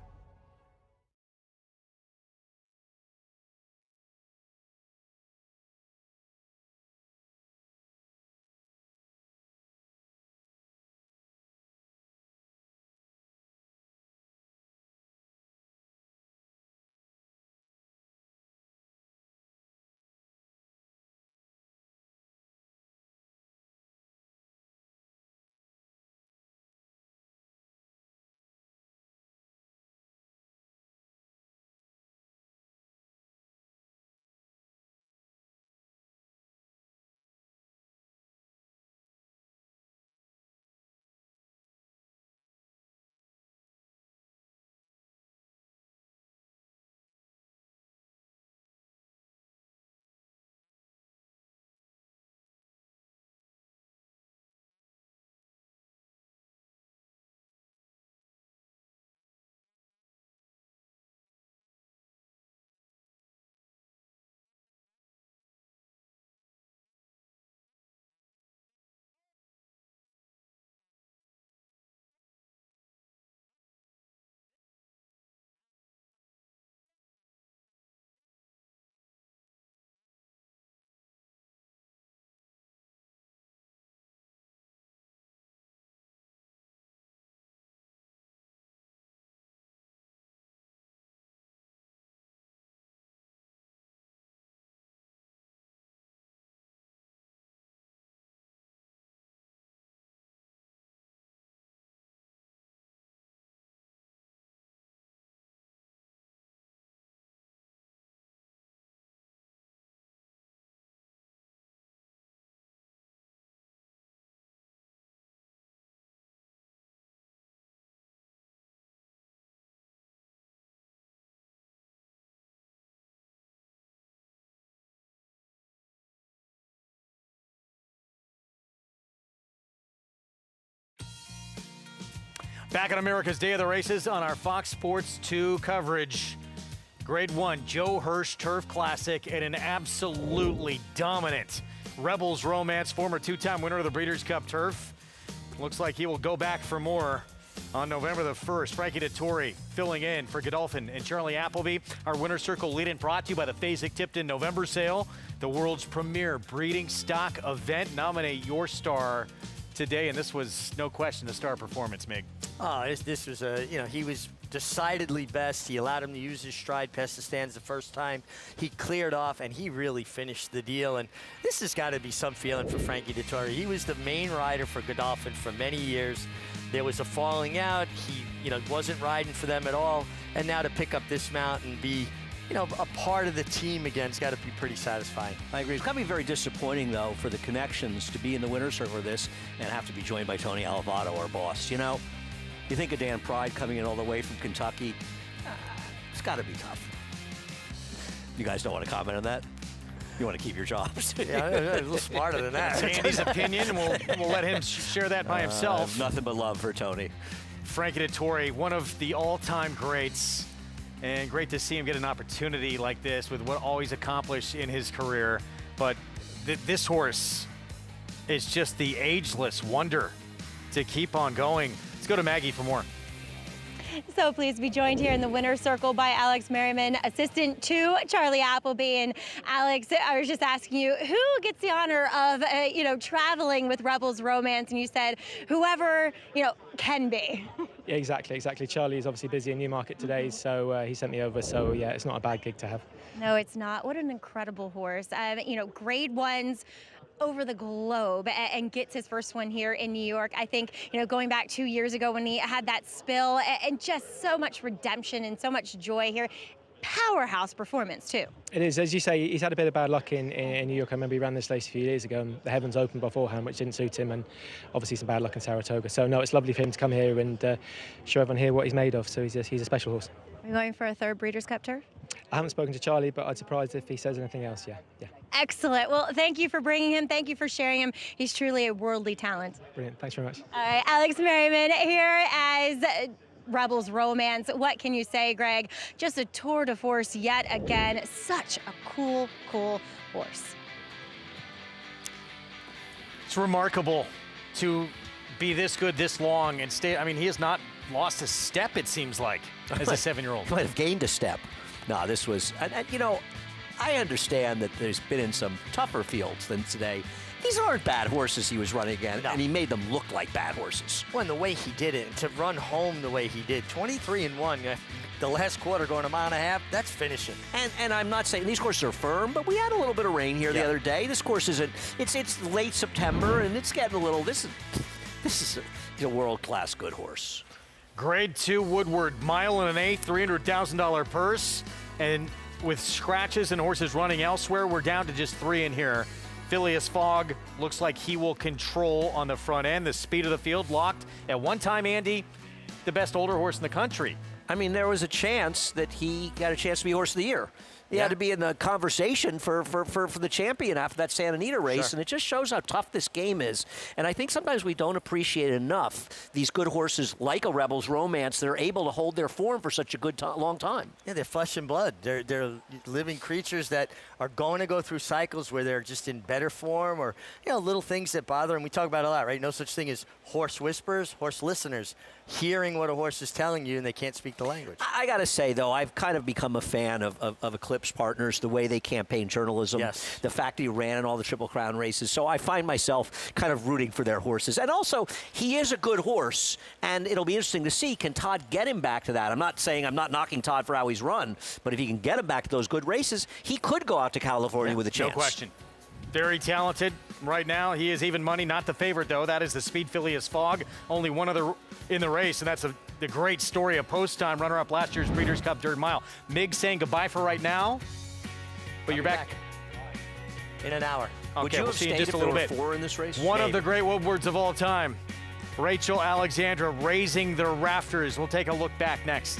Back on America's Day of the Races on our Fox Sports 2 coverage. Grade 1, Joe Hirsch Turf Classic, and an absolutely dominant Rebels Romance, former two-time winner of the Breeders' Cup Turf. Looks like he will go back for more on November the 1st. Frankie Dettori filling in for Godolphin and Charlie Appleby. Our Winner's Circle lead-in brought to you by the Fasig-Tipton November sale, the world's premier breeding stock event. Nominate your star today, and this was no question the star performance, Mig. Oh, this was he was decidedly best. He allowed him to use his stride past the stands the first time. He cleared off, and he really finished the deal. And this has got to be some feeling for Frankie Dettori. He was the main rider for Godolphin for many years. There was a falling out. He, wasn't riding for them at all. And now to pick up this mount and be, a part of the team again, it's got to be pretty satisfying. I agree. It's got to be very disappointing, though, for the Connections to be in the winner's circle of this and have to be joined by Tony Alavato, our boss. You think of Dan Pride coming in all the way from Kentucky. It's got to be tough. You guys don't want to comment on that? You want to keep your jobs? Yeah, a little smarter than that. It's Andy's opinion. We'll let him share that by himself. Nothing but love for Tony. Frankie Dettori, one of the all-time greats, and great to see him get an opportunity like this with what all he's accomplished in his career. But this horse is just the ageless wonder to keep on going. Let's go to Maggie for more. So pleased to be joined here in the winner's circle by Alex Merriman, assistant to Charlie Appleby. And Alex, I was just asking you, who gets the honor of, traveling with Rebels Romance? And you said, whoever, can be. Yeah, exactly. Charlie is obviously busy in Newmarket today, so he sent me over. So yeah, it's not a bad gig to have. No, it's not. What an incredible horse. Grade 1s over the globe and gets his first one here in New York. I think, going back 2 years ago when he had that spill and just so much redemption and so much joy here. Powerhouse performance too. It is, as you say, he's had a bit of bad luck in New York. I remember he ran this race a few years ago and the heavens opened beforehand, which didn't suit him, and obviously some bad luck in Saratoga. So no, it's lovely for him to come here and show everyone here what he's made of. So he's a special horse. Are you going for a third Breeders' Cup Turf? I haven't spoken to Charlie, but I'd be surprised if he says anything else. Yeah. Excellent. Well, thank you for bringing him. Thank you for sharing him. He's truly a worldly talent. Brilliant. Thanks very much. All right, Alex Merriman here as Rebels Romance. What can you say, Greg? Just a tour de force yet again. Such a cool horse. It's remarkable to be this good this long and stay. I mean, he has not lost a step, it seems like, as a 7-year-old. He might have gained a step. No, this was, I understand that there's been in some tougher fields than today. These aren't bad horses he was running against, and he made them look like bad horses. Well, and the way he did it, and to run home the way he did, 23-1, the last quarter going a mile and a half, that's finishing. And I'm not saying these courses are firm, but we had a little bit of rain here the other day. This course isn't, it's late September, and it's getting a little, this is a world-class good horse. Grade 2 Woodward, mile and an eighth, $300,000 purse, and with scratches and horses running elsewhere, we're down to just 3 in here. Phileas Fogg looks like he will control on the front end. The speed of the field locked. At one time, Andy, the best older horse in the country. I mean, there was a chance that he got a chance to be Horse of the Year. He had to be in the conversation for the champion after that Santa Anita race, and it just shows how tough this game is. And I think sometimes we don't appreciate enough these good horses like a Rebels Romance that are able to hold their form for such a good long time. Yeah, they're flesh and blood. They're living creatures that are going to go through cycles where they're just in better form, or little things that bother them. We talk about it a lot, right? No such thing as horse whisperers, horse listeners, hearing what a horse is telling you and they can't speak the language. I got to say, though, I've kind of become a fan of Eclipse Partners, the way they campaign journalism, the fact that he ran in all the Triple Crown races. So I find myself kind of rooting for their horses. And also, he is a good horse, and it'll be interesting to see, can Todd get him back to that? I'm not knocking Todd for how he's run, but if he can get him back to those good races, he could go out to California with a chance. No question. Very talented. Right now, he is even money, not the favorite, though. That is the Speed Phileas Fogg. Only one other in the race, and that's the great story of post-time runner-up last year's Breeders' Cup Dirt Mile. Mig saying goodbye for right now, but you're back in an hour. Okay, we'll see in just a little bit. 4 in this race? One of the great Woodwards of all time, Rachel Alexandra, raising the rafters. We'll take a look back next.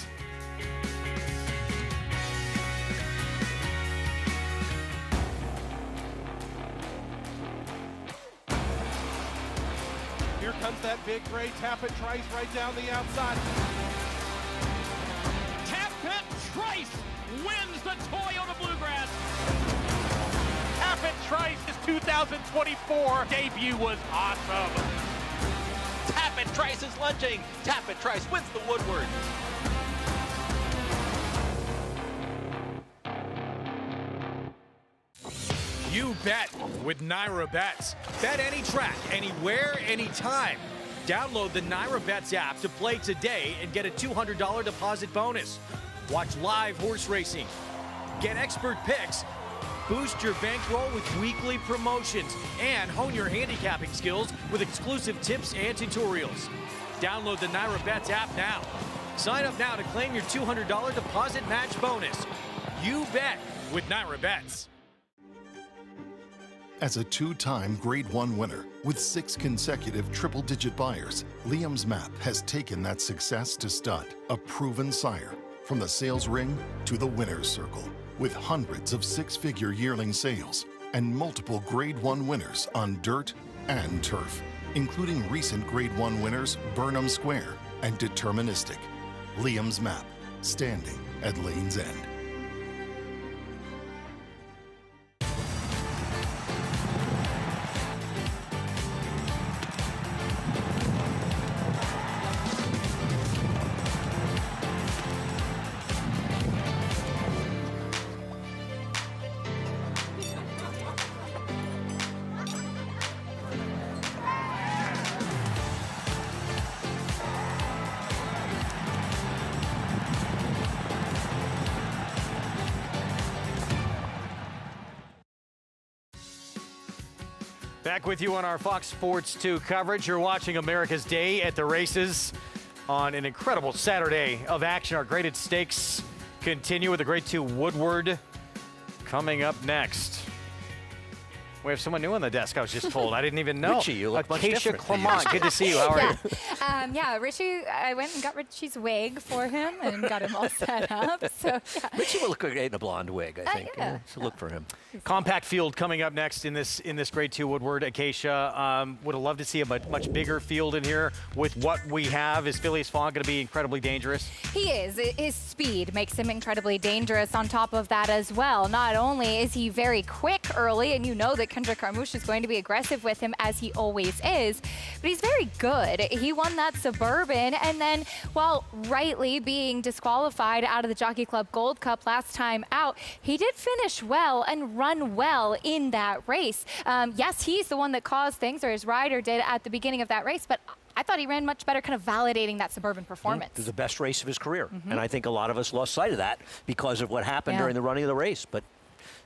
Here comes that that big gray Tappet Trice right down the outside. Tappet Trice wins the Toyota Bluegrass. Tappet Trice's 2024 debut was awesome. Tappet Trice is lunging. Tappet Trice wins the Woodward. You bet with Naira Bets. Bet any track, anywhere, anytime. Download the Naira Bets app to play today and get a $200 deposit bonus. Watch live horse racing. Get expert picks. Boost your bankroll with weekly promotions and hone your handicapping skills with exclusive tips and tutorials. Download the Naira Bets app now. Sign up now to claim your $200 deposit match bonus. You bet with Naira Bets. As a two-time Grade 1 winner with 6 consecutive triple-digit buyers, Liam's Map has taken that success to stud, a proven sire, from the sales ring to the winner's circle, with hundreds of six-figure yearling sales and multiple Grade 1 winners on dirt and turf, including recent Grade 1 winners Burnham Square and Deterministic. Liam's Map, standing at Lane's End. Back with you on our Fox Sports 2 coverage. You're watching America's Day at the Races on an incredible Saturday of action. Our graded stakes continue with the Grade 2 Woodward coming up next. We have someone new on the desk, I was just told. I didn't even know. Richie, you look much Acacia different. Clement, good to see you. How are you? Yeah, Richie, I went and got Richie's wig for him and got him all set up. So, yeah. Richie will look great in a blonde wig, I think. Yeah. It's a look for him. Compact field coming up next in this Grade 2 Woodward. Acacia, would have loved to see a much bigger field in here with what we have. Is Phileas Fogg going to be incredibly dangerous? He is. His speed makes him incredibly dangerous on top of that as well. Not only is he very quick early, and you know that Kendrick Carmouche is going to be aggressive with him as he always is, but he's very good. He won that Suburban, and then while rightly being disqualified out of the Jockey Club Gold Cup last time out, he did finish well and run well in that race. Yes, he's the one that caused things, or his rider did at the beginning of that race, but I thought he ran much better, kind of validating that Suburban performance. It was the best race of his career, and I think a lot of us lost sight of that because of what happened during the running of the race. But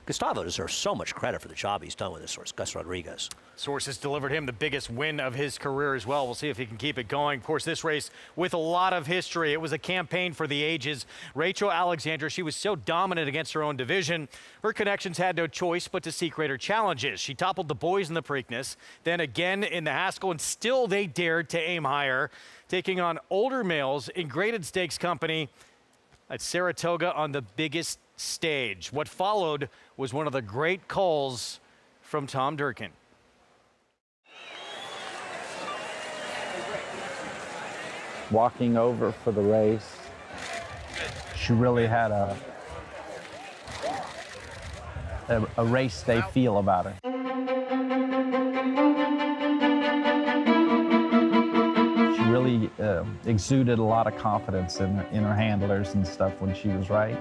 Gustavo deserves so much credit for the job he's done with this horse, Gus Rodriguez. Sources delivered him the biggest win of his career as well. We'll see if he can keep it going. Of course, this race with a lot of history. It was a campaign for the ages. Rachel Alexandra, she was so dominant against her own division. Her connections had no choice but to seek greater challenges. She toppled the boys in the Preakness, then again in the Haskell, and still they dared to aim higher, taking on older males in graded stakes company at Saratoga on the biggest stage. What followed was one of the great calls from Tom Durkin. Walking over for the race, she really had a race day feel about her. She really exuded a lot of confidence in her handlers and stuff when she was right.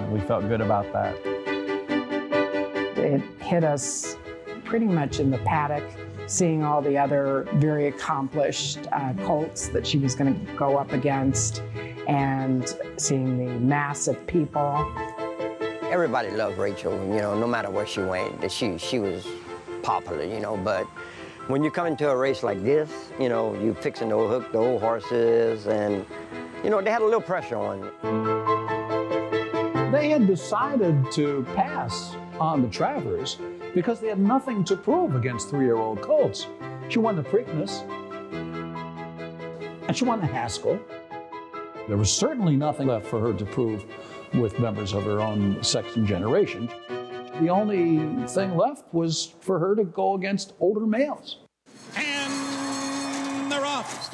We felt good about that. It hit us pretty much in the paddock, seeing all the other very accomplished colts that she was going to go up against, and seeing the mass of people. Everybody loved Rachel, you know, no matter where she went. She was popular, you know, but when you come into a race like this, you know, you fixing to hook the old horses, and, you know, they had a little pressure on you. They had decided to pass on the Travers because they had nothing to prove against three-year-old colts. She won the Preakness, and she won the Haskell. There was certainly nothing left for her to prove with members of her own sex and generation. The only thing left was for her to go against older males. And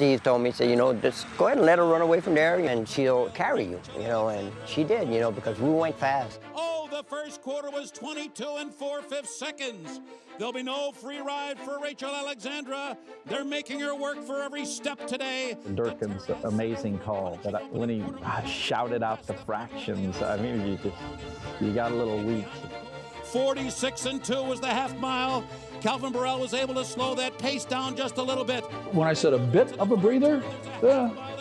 Steve told me, he said, you know, just go ahead and let her run away from there, and she'll carry you, you know, and she did, you know, because we went fast. Oh, the first quarter was 22 4/5 seconds. There'll be no free ride for Rachel Alexandra. They're making her work for every step today. Durkin's amazing call, but when he shouted out the fractions, I mean, you got a little weak. 46 2 was the half mile. Calvin Burrell was able to slow that pace down just a little bit. When I said a bit of a breather,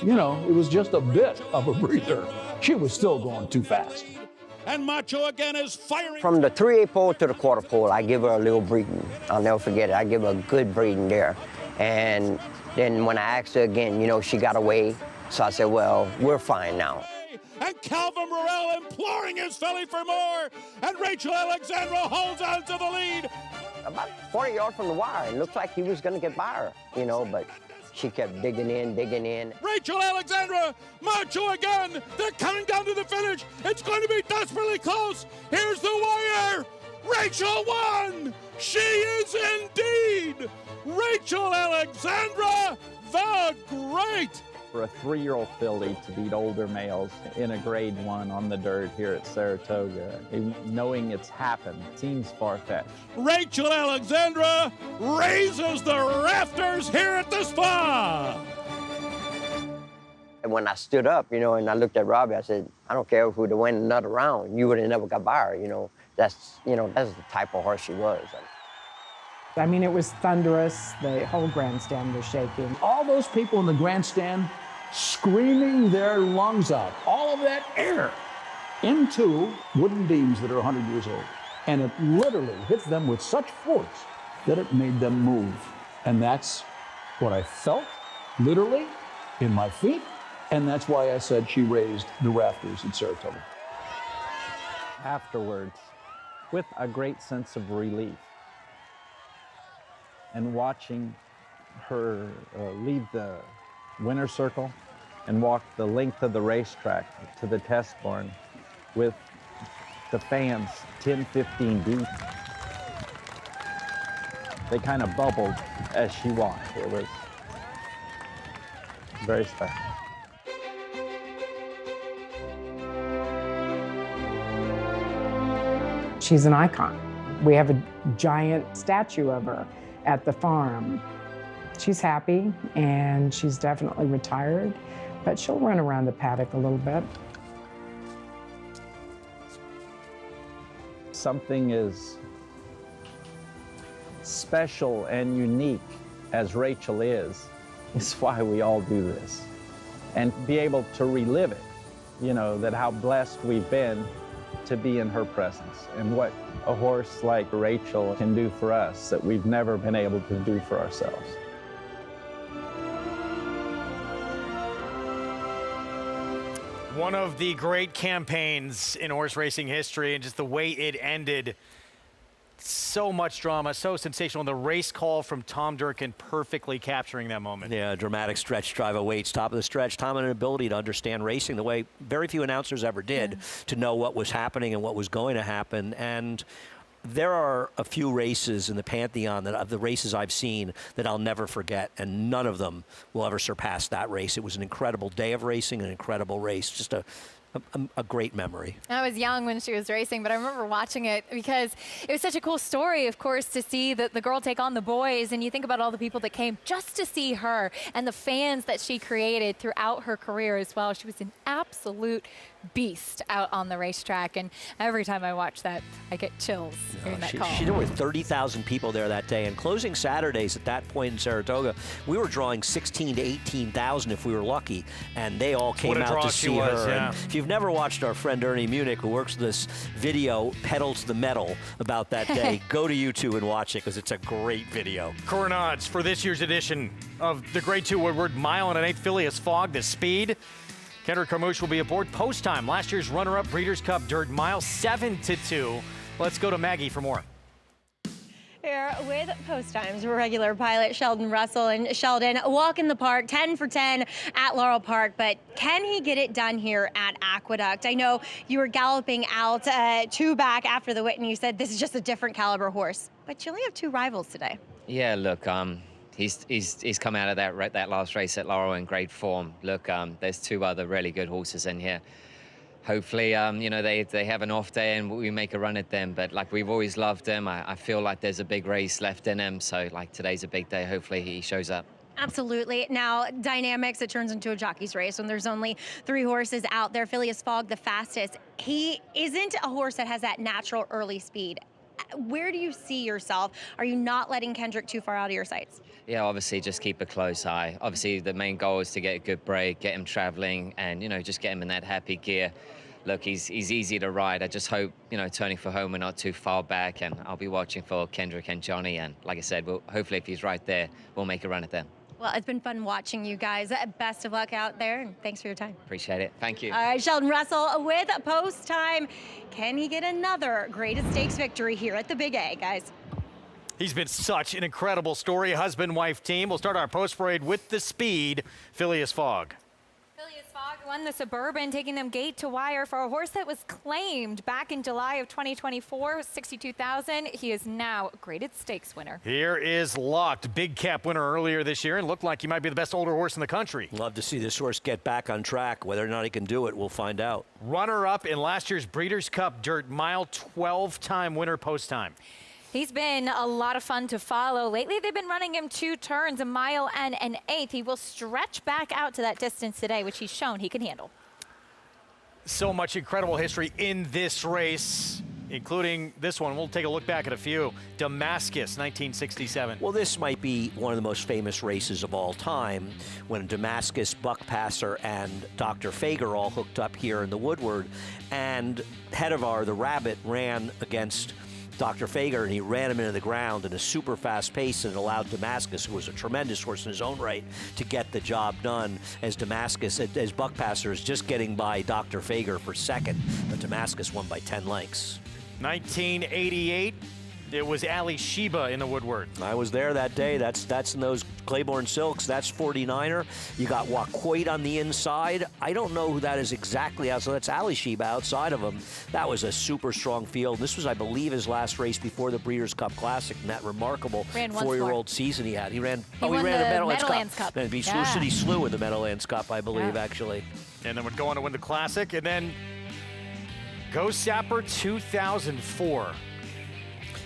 you know, it was just a bit of a breather. She was still going too fast. And Macho again is firing. From the 3/8 pole to the quarter pole, I give her a little breathing. I'll never forget it. I give her a good breathing there. And then when I asked her again, you know, she got away. So I said, well, we're fine now. And Calvin Burrell imploring his filly for more. And Rachel Alexandra holds on to the lead. About 40 yards from the wire. It looked like he was going to get by her, you know, but she kept digging in, digging in. Rachel Alexandra, Macho again. They're coming down to the finish. It's going to be desperately close. Here's the wire. Rachel won. She is indeed Rachel Alexandra the Great. For a 3-year-old filly to beat older males in a Grade 1 on the dirt here at Saratoga, knowing it's happened, seems far-fetched. Rachel Alexandra raises the rafters here at the Spa. And when I stood up, you know, and I looked at Robbie, I said, I don't care if we would have won another round, you would have never got by her, you know. That's the type of horse she was. I mean, it was thunderous. The whole grandstand was shaking. All those people in the grandstand screaming their lungs out, all of that air into wooden beams that are 100 years old. And it literally hits them with such force that it made them move. And that's what I felt, literally, in my feet. And that's why I said she raised the rafters in Saratoga. Afterwards, with a great sense of relief, and watching her leave the winner's circle and walk the length of the racetrack to the test barn with the fans 10, 15 deep. They kind of bubbled as she walked. It was very special. She's an icon. We have a giant statue of her at the farm. She's happy and she's definitely retired, but she'll run around the paddock a little bit. Something as special and unique as Rachel is why we all do this. And be able to relive it, you know, that how blessed we've been to be in her presence and what a horse like Rachel can do for us that we've never been able to do for ourselves. One of the great campaigns in horse racing history, and just the way it ended. So much drama, so sensational. The race call from Tom Durkin perfectly capturing that moment. Yeah, dramatic stretch drive of weights, top of the stretch. Tom had an ability to understand racing the way very few announcers ever did, to know what was happening and what was going to happen. And there are a few races in the Pantheon of the races I've seen that I'll never forget, and none of them will ever surpass that race. It was an incredible day of racing, an incredible race, just a great memory. I was young when she was racing, but I remember watching it because it was such a cool story, of course, to see the girl take on the boys. And you think about all the people that came just to see her and the fans that she created throughout her career as well. She was an absolute beast out on the racetrack. And every time I watch that, I get chills hearing that call. She did with 30,000 people there that day. And closing Saturdays at that point in Saratoga, we were drawing 16 to 18,000 if we were lucky. And they all came out to see her. Yeah. If you've never watched our friend Ernie Munich, who works this video, Pedal to the Metal, about that day, go to YouTube and watch it because it's a great video. Current odds for this year's edition of the Grade 2 Woodward Mile and an 8th Phileas Fog, the speed. Kendrick Carmouche will be aboard post time. Last year's runner-up Breeders' Cup Dirt Mile, 7-2. Let's go to Maggie for more. Here with post times, regular pilot Sheldon Russell. And Sheldon, walk in the park, 10 for 10 at Laurel Park, but can he get it done here at Aqueduct? I know you were galloping out 2 back after the Whit, and you said this is just a different caliber horse, but you only have 2 rivals today. Yeah, look, he's come out of that last race at Laurel in great form. Look, there's 2 other really good horses in here. Hopefully, you know, they have an off day and we make a run at them. But like, we've always loved him. I feel like there's a big race left in him. So like, today's a big day. Hopefully he shows up. Absolutely. Now, dynamics, it turns into a jockey's race when there's only 3 horses out there. Phileas Fogg, the fastest. He isn't a horse that has that natural early speed. Where do you see yourself? Are you not letting Kendrick too far out of your sights? Yeah, obviously just keep a close eye. Obviously the main goal is to get a good break, get him traveling, and, you know, just get him in that happy gear. Look, he's easy to ride. I just hope, you know, turning for home, we're not too far back, and I'll be watching for Kendrick and Johnny. And like I said, hopefully if he's right there, we'll make a run at them. Well, it's been fun watching you guys. Best of luck out there, and thanks for your time. Appreciate it. Thank you. All right, Sheldon Russell with post time. Can he get another Greatest Stakes victory here at the Big A, guys? He's been such an incredible story, husband-wife team. We'll start our post parade with the speed, Phileas Fogg. Phileas Fogg won the Suburban, taking them gate to wire for a horse that was claimed back in July of 2024, 62,000. He is now a graded stakes winner. Here is Locked, big cap winner earlier this year, and looked like he might be the best older horse in the country. Love to see this horse get back on track. Whether or not he can do it, we'll find out. Runner-up in last year's Breeders' Cup Dirt Mile, 12-time winner post-time. He's been a lot of fun to follow. Lately, they've been running him 2 turns, a mile and an eighth. He will stretch back out to that distance today, which he's shown he can handle. So much incredible history in this race, including this one. We'll take a look back at a few. Damascus, 1967. Well, this might be one of the most famous races of all time, when Damascus, Buck Passer, and Dr. Fager all hooked up here in the Woodward. And Hedivar, the rabbit, ran against Dr. Fager, and he ran him into the ground in a super fast pace, and allowed Damascus, who was a tremendous horse in his own right, to get the job done, as Buck Passer is just getting by Dr. Fager for second, but Damascus won by 10 lengths. 1988, it was Ali Sheba in the Woodward. I was there that day. That's in those Claiborne Silks. That's 49er. You got Wacoit on the inside. I don't know who that is exactly. So that's Ali Sheba outside of him. That was a super strong field. This was, I believe, his last race before the Breeders' Cup Classic, and that remarkable 4-year-old season he had. He ran the Meadowlands Cup. And beat Slough City Slew in the Meadowlands Cup, I believe, actually. And then would go on to win the Classic. And then Go Sapper 2004.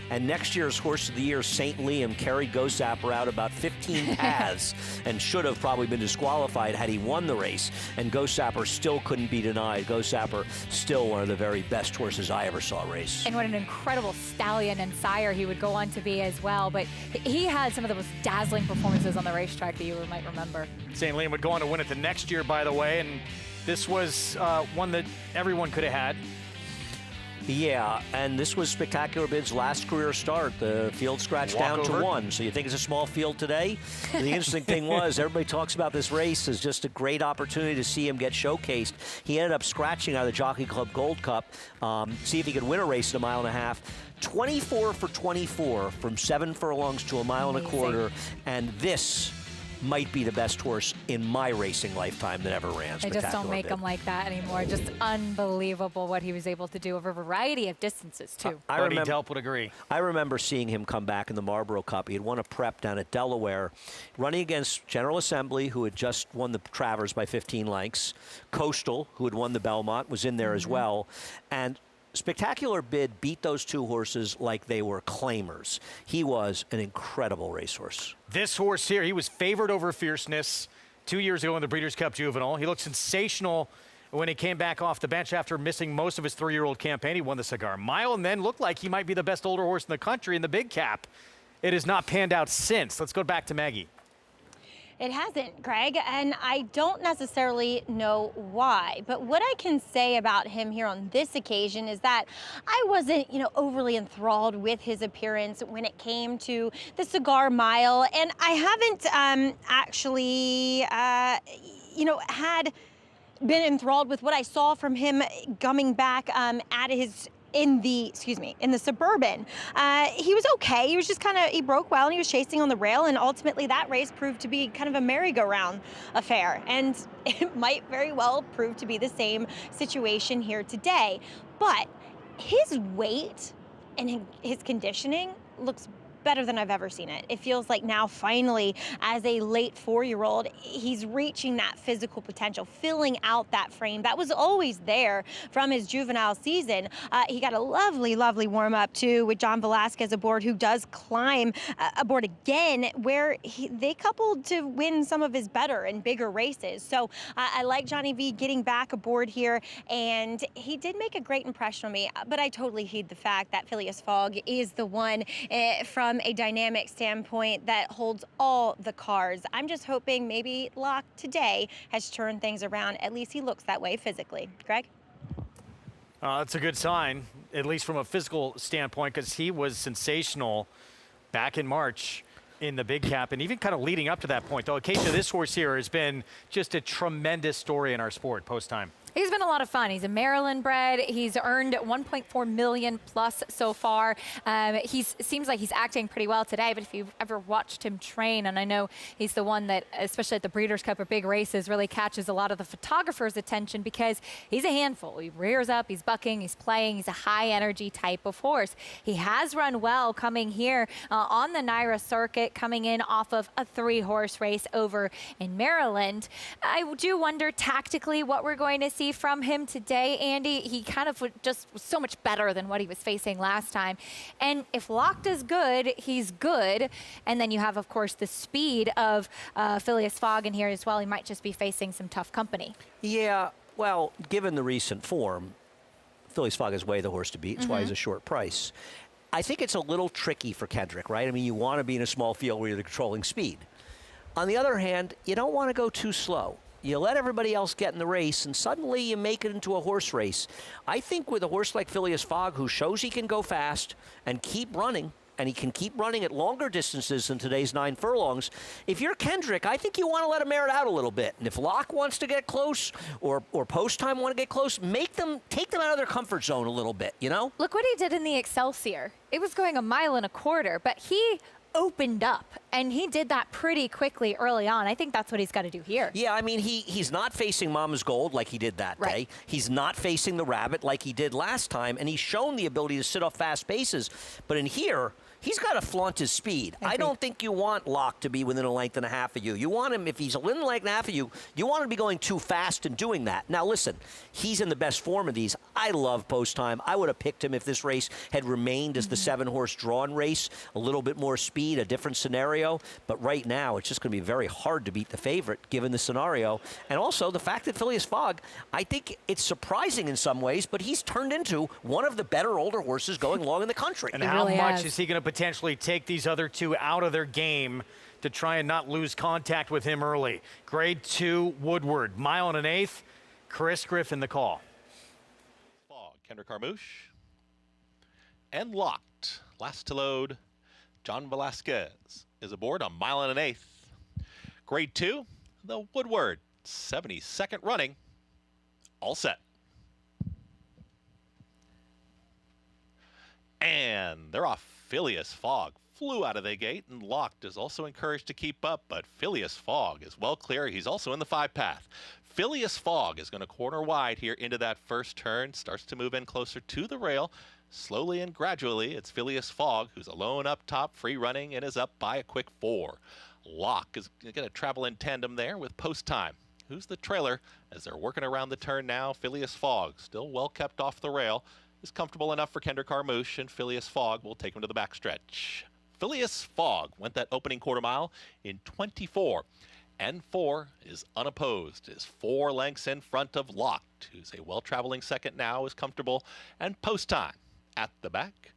And next year's Horse of the Year, St. Liam, carried Go Sapper out about 15 paths and should have probably been disqualified had he won the race. And Go Sapper still couldn't be denied. Go Sapper, still one of the very best horses I ever saw race. And what an incredible stallion and sire he would go on to be as well. But he had some of the most dazzling performances on the racetrack that you might remember. St. Liam would go on to win it the next year, by the way. And this was one that everyone could have had. Yeah, and this was Spectacular Bid's last career start. The field scratched down to 1. So you think it's a small field today? The interesting thing was, everybody talks about this race as just a great opportunity to see him get showcased. He ended up scratching out of the Jockey Club Gold Cup, see if he could win a race in a mile and a half. 24 for 24 from 7 furlongs to a mile and a quarter, and this might be the best horse in my racing lifetime that ever ran. They just don't make them like that anymore. Just unbelievable what he was able to do over a variety of distances, too. Buddy Delp would agree. I remember seeing him come back in the Marlboro Cup. He had won a prep down at Delaware, running against General Assembly, who had just won the Travers by 15 lengths. Coastal, who had won the Belmont, was in there as well. And Spectacular Bid beat those 2 horses like they were claimers. He was an incredible racehorse. This horse here, he was favored over Fierceness 2 years ago in the Breeders' Cup Juvenile. He looked sensational when he came back off the bench after missing most of his 3-year-old campaign. He won the Cigar Mile and then looked like he might be the best older horse in the country in the Big Cap. It has not panned out since. Let's go back to Maggie. It hasn't, Greg, and I don't necessarily know why. But what I can say about him here on this occasion is that I wasn't, overly enthralled with his appearance when it came to the Cigar Mile, and I haven't actually, had been enthralled with what I saw from him coming back at his. In the Suburban. He was okay. He was just he broke well and he was chasing on the rail, and ultimately that race proved to be kind of a merry-go-round affair. And it might very well prove to be the same situation here today. But his weight and his conditioning looks better than I've ever seen it. It feels like now finally, as a late 4-year-old, he's reaching that physical potential, filling out that frame that was always there from his juvenile season. He got a lovely, lovely warm-up too with John Velasquez aboard, who does climb aboard again, where they coupled to win some of his better and bigger races. So I like Johnny V getting back aboard here, and he did make a great impression on me, but I totally heed the fact that Phileas Fogg is the one from a dynamic standpoint that holds all the cards. I'm just hoping maybe Locke today has turned things around. At least he looks that way physically. Greg? That's a good sign, at least from a physical standpoint, because he was sensational back in March in the big cap, and even kind of leading up to that point. Though Acacia, this horse here has been just a tremendous story in our sport post-time. He's been a lot of fun. He's a Maryland bred. He's earned $1.4 million plus so far. Seems like he's acting pretty well today, but if you've ever watched him train, and I know he's the one that, especially at the Breeders' Cup or big races, really catches a lot of the photographers' attention because he's a handful. He rears up, he's bucking, he's playing, he's a high energy type of horse. He has run well coming here on the NYRA circuit, coming in off of a 3-horse race over in Maryland. I do wonder tactically what we're going to see from him today, Andy. He kind of just was so much better than what he was facing last time. And if Locked is good, he's good. And then you have, of course, the speed of Phileas Fogg in here as well. He might just be facing some tough company. Yeah, well, given the recent form, Phileas Fogg is way the horse to beat. That's why he's a short price. I think it's a little tricky for Kendrick, right? I mean, you want to be in a small field where you're controlling speed. On the other hand, you don't want to go too slow. You let everybody else get in the race, and suddenly you make it into a horse race. I think with a horse like Phileas Fogg, who shows he can go fast and keep running, and he can keep running at longer distances than today's 9 furlongs, if you're Kendrick, I think you want to let him air it out a little bit. And if Locke wants to get close, or Post Time want to get close, take them out of their comfort zone a little bit, you know? Look what he did in the Excelsior. It was going 1.25 miles, but he opened up, and he did that pretty quickly early on. I think that's what he's got to do here. Yeah, I mean, he's not facing Mama's Gold like he did that day. He's not facing the Rabbit like he did last time, and he's shown the ability to sit off fast paces. But in here, he's got to flaunt his speed. I don't think you want Locke to be within a length and a half of you. You want him, if he's within a length and a half of you, you want him to be going too fast and doing that. Now, listen, he's in the best form of these. I love Post Time. I would have picked him if this race had remained as the 7-horse drawn race, a little bit more speed, a different scenario. But right now, it's just going to be very hard to beat the favorite, given the scenario. And also, the fact that Phileas Fogg, I think it's surprising in some ways, but he's turned into one of the better older horses going along in the country. And how much is he going to potentially take these other two out of their game to try and not lose contact with him early? Grade 2, Woodward, 1 1/8. Chris Griffin, the call. Fogg, Kendrick Carmouche, and Locked. Last to load, John Velasquez is aboard on 1 1/8. Grade 2, the Woodward, 72nd running, all set. And they're off. Phileas Fogg flew out of the gate, and Locked is also encouraged to keep up, but Phileas Fogg is well clear. He's also in the 5 path. Phileas Fogg is going to corner wide here into that first turn, starts to move in closer to the rail. Slowly and gradually, it's Phileas Fogg who's alone up top, free running, and is up by a quick 4. Locke is going to travel in tandem there with Post Time, who's the trailer as they're working around the turn now. Phileas Fogg still well kept off the rail, is comfortable enough for Kendrick Carmouche, and Phileas Fogg will take him to the backstretch. Phileas Fogg went that opening quarter mile in 24, and 4 is unopposed, is 4 lengths in front of Locked, who's a well-traveling second now, is comfortable, and Post Time at the back.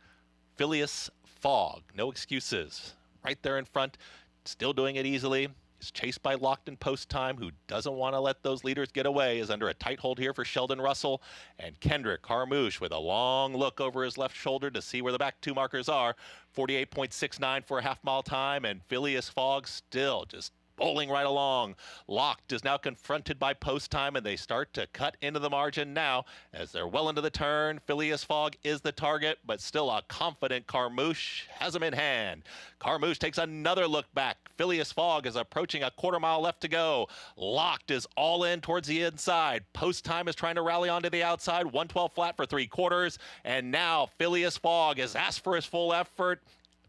Phileas Fogg, no excuses, right there in front, still doing it easily. Is chased by Locked and Post Time, who doesn't want to let those leaders get away, is under a tight hold here for Sheldon Russell. And Kendrick Carmouche with a long look over his left shoulder to see where the back 2 markers are. 48.69 for a half-mile time, and Phileas Fogg still just bowling right along. Locked is now confronted by Post Time, and they start to cut into the margin now as they're well into the turn. Phileas Fogg is the target, but still a confident Carmouche has him in hand. Carmouche takes another look back. Phileas Fogg is approaching a quarter mile left to go. Locked is all in towards the inside. Post Time is trying to rally onto the outside. 112 flat for 3/4, and now Phileas Fogg has asked for his full effort.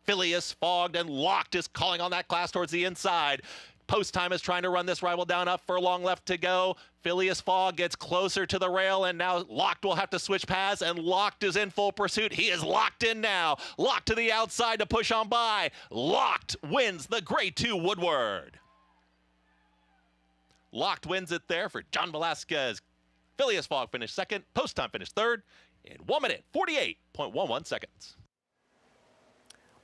Phileas Fogged and Locked is calling on that class towards the inside. Post Time is trying to run this rival down. Up furlong left to go. Phileas Fogg gets closer to the rail, and now Locked will have to switch paths, and Locked is in full pursuit. He is locked in now. Locked to the outside to push on by. Locked wins the Grade 2 Woodward. Locked wins it there for John Velasquez. Phileas Fogg finished second. Post Time finished third in 1 minute, 48.11 seconds.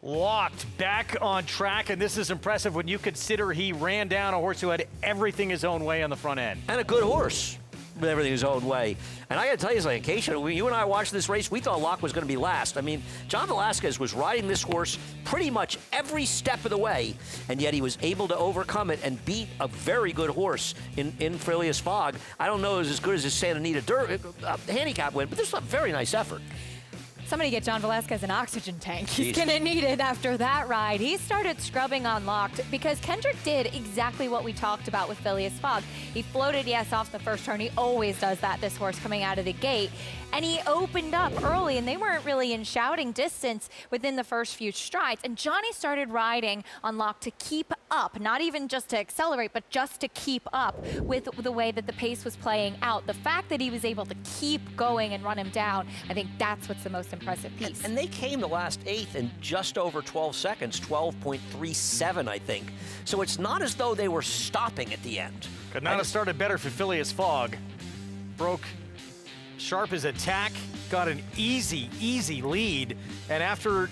Locked back on track, and this is impressive when you consider he ran down a horse who had everything his own way on the front end. And a good horse with everything his own way. And I got to tell you something, Keisha, you and I watched this race, we thought Lock was going to be last. I mean, John Velasquez was riding this horse pretty much every step of the way, and yet he was able to overcome it and beat a very good horse in Phileas Fogg. I don't know if it was as good as his Santa Anita handicap win, but this was a very nice effort. Somebody get John Velasquez an oxygen tank. He's going to need it after that ride. He started scrubbing on Locked because Kendrick did exactly what we talked about with Phileas Fogg. He floated, yes, off the first turn. He always does that, this horse coming out of the gate. And he opened up early, and they weren't really in shouting distance within the first few strides. And Johnny started riding on Locked to keep up, not even just to accelerate, but just to keep up with the way that the pace was playing out. The fact that he was able to keep going and run him down, I think that's what's the most impressive piece. And they came the last eighth in just over 12 seconds, 12.37, I think. So it's not as though they were stopping at the end. Could not have started better for Phileas Fogg. Broke sharp his attack, got an easy lead, and after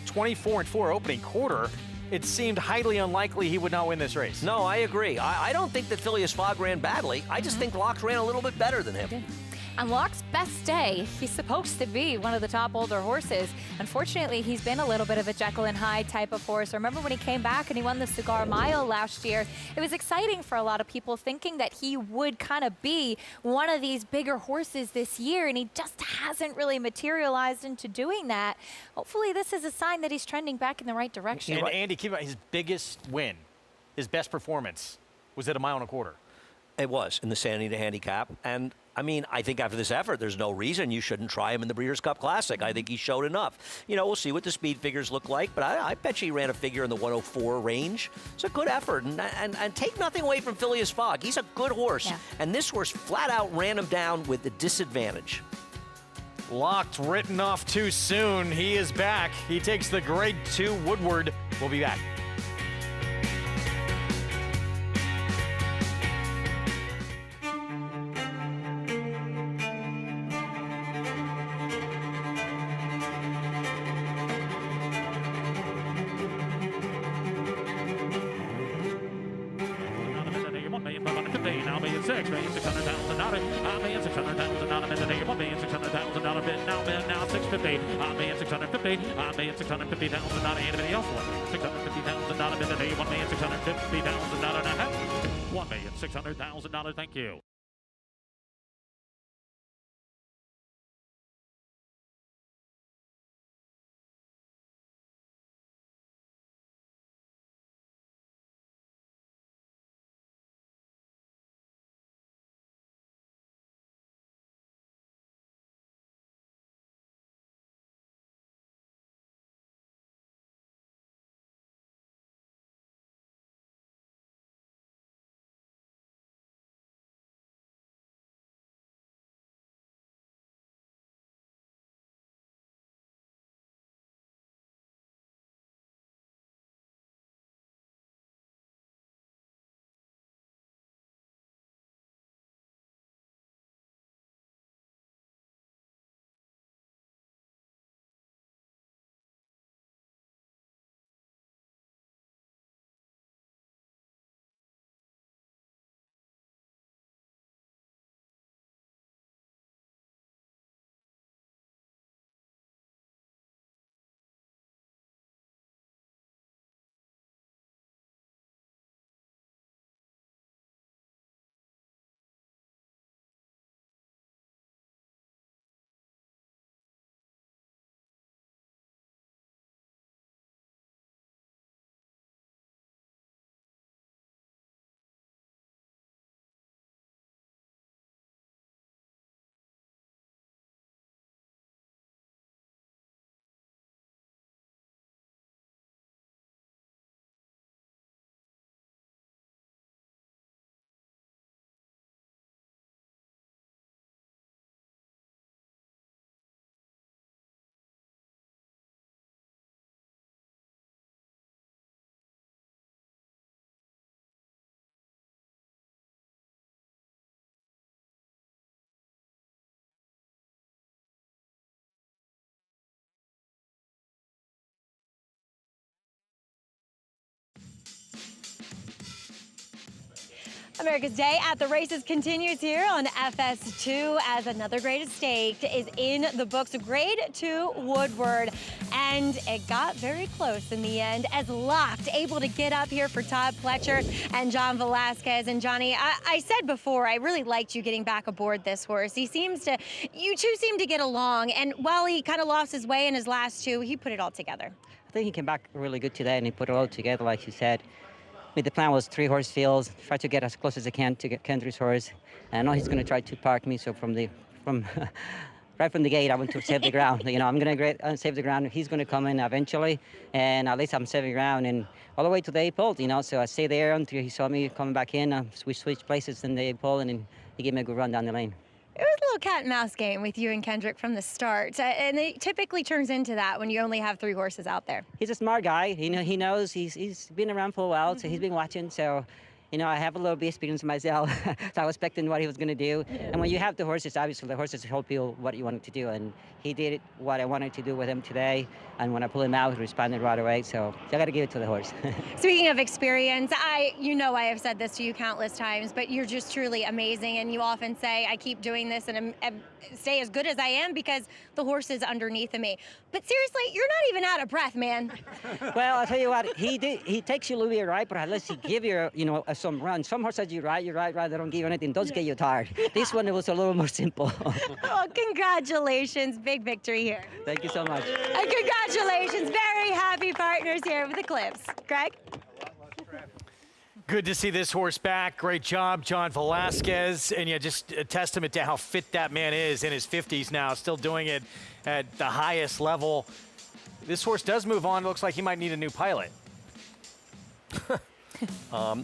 24-4 opening quarter, it seemed highly unlikely he would not win this race. No, I agree. I don't think that Phileas Fogg ran badly. I just think Locke ran a little bit better than him. On Locke's best day, he's supposed to be one of the top older horses. Unfortunately, he's been a little bit of a Jekyll and Hyde type of horse. Remember when he came back and he won the Cigar Mile last year? It was exciting for a lot of people, thinking that he would kind of be one of these bigger horses this year, and he just hasn't really materialized into doing that. Hopefully this is a sign that he's trending back in the right direction. And Andy, keep in mind, his biggest win, his best performance, was at 1.25 miles. It was in the Santa Anita handicap. And I mean, I think after this effort, there's no reason you shouldn't try him in the Breeders' Cup Classic. I think he showed enough. You know, we'll see what the speed figures look like, but I bet you he ran a figure in the 104 range. It's a good effort. And take nothing away from Phileas Fogg. He's a good horse. Yeah. And this horse flat out ran him down with the disadvantage. Locked, written off too soon. He is back. He takes the Grade 2 Woodward. We'll be back. Now 650. $1,650,000 not anybody else won. $650,000 today. $1,650,000 $1,600,000. Thank you. America's Day at the Races continues here on FS2 as another Grade Stake is in the books. Grade 2 Woodward, and it got very close in the end as Locked able to get up here for Todd Pletcher and John Velasquez. And Johnny, I said before, I really liked you getting back aboard this horse. You two seem to get along, and while he kind of lost his way in his last two, he put it all together. I think he came back really good today, and he put it all together, like you said. I mean, the plan was 3-horse fields, try to get as close as I can to get Kendrick's horse. And I know he's going to try to park me, so right from the gate, I want to save the ground. You know, I'm going to save the ground. He's going to come in eventually, and at least I'm saving ground. And all the way to the 8 pole, you know, so I stayed there until he saw me coming back in. We switched places in the 8 pole, and then he gave me a good run down the lane. It was a little cat and mouse game with you and Kendrick from the start, and it typically turns into that when you only have 3 horses out there. He's a smart guy. He knows he's been around for a while, so he's been watching. So, you know, I have a little bit of experience myself, so I was expecting what he was going to do. Yeah. And when you have the horses, obviously the horses help you what you wanted to do, and he did what I wanted to do with him today. And when I pulled him out, he responded right away. So I got to give it to the horse. Speaking of experience, I have said this to you countless times, but you're just truly amazing. And you often say, I keep doing this and stay as good as I am because the horse is underneath of me. But seriously, you're not even out of breath, man. Well, I'll tell you what, he takes you a little bit right, but unless he give you, some run. Some horses you ride, they don't give you anything. Those get you tired. Yeah. This one, it was a little more simple. Oh, congratulations. Big victory here. Thank you so much. And congratulations. Very happy partners here with the Clips. Greg? Good to see this horse back. Great job, John Velasquez. And yeah, just a testament to how fit that man is in his 50s now, still doing it at the highest level. This horse does move on. Looks like he might need a new pilot.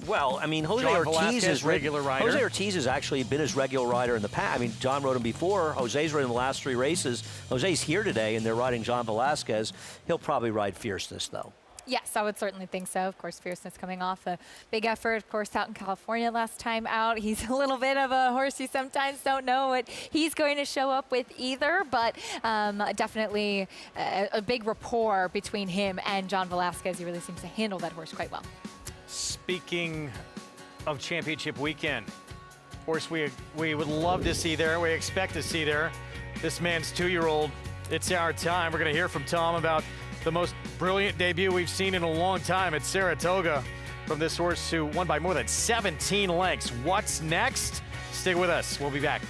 Well, I mean, Jose Ortiz is regular rider. Jose Ortiz has actually been his regular rider in the past. I mean, John rode him before. Jose's ridden the last 3 races. Jose's here today, and they're riding John Velasquez. He'll probably ride Fierceness, though. Yes, I would certainly think so. Of course, Fierceness coming off a big effort, of course, out in California last time out. He's a little bit of a horse you sometimes don't know what he's going to show up with either, but definitely a big rapport between him and John Velasquez. He really seems to handle that horse quite well. Speaking of championship weekend, horse we would love to see there, we expect to see there, this man's 2-year-old. It's our time. We're going to hear from Tom about the most brilliant debut we've seen in a long time at Saratoga from this horse who won by more than 17 lengths. What's next? Stay with us. We'll be back.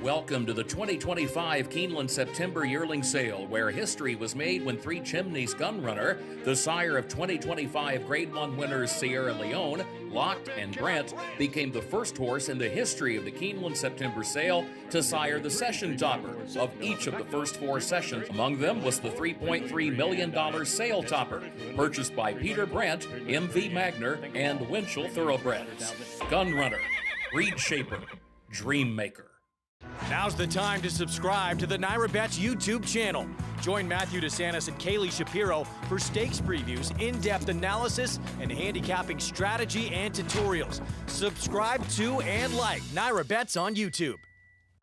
Welcome to the 2025 Keeneland September Yearling Sale, where history was made when 3 Chimneys Gunrunner, the sire of 2025 Grade 1 winners Sierra Leone, Locked, and Brent, became the first horse in the history of the Keeneland September Sale to sire the session topper of each of the first 4 sessions. Among them was the $3.3 million sale topper, purchased by Peter Brent, MV Magner, and Winchell Thoroughbreds. Gunrunner, Breed Shaper, Dream Maker. Now's the time to subscribe to the Naira Bets YouTube channel. Join Matthew DeSantis and Kaylee Shapiro for stakes previews, in-depth analysis, and handicapping strategy and tutorials. Subscribe to and like Naira Bets on YouTube.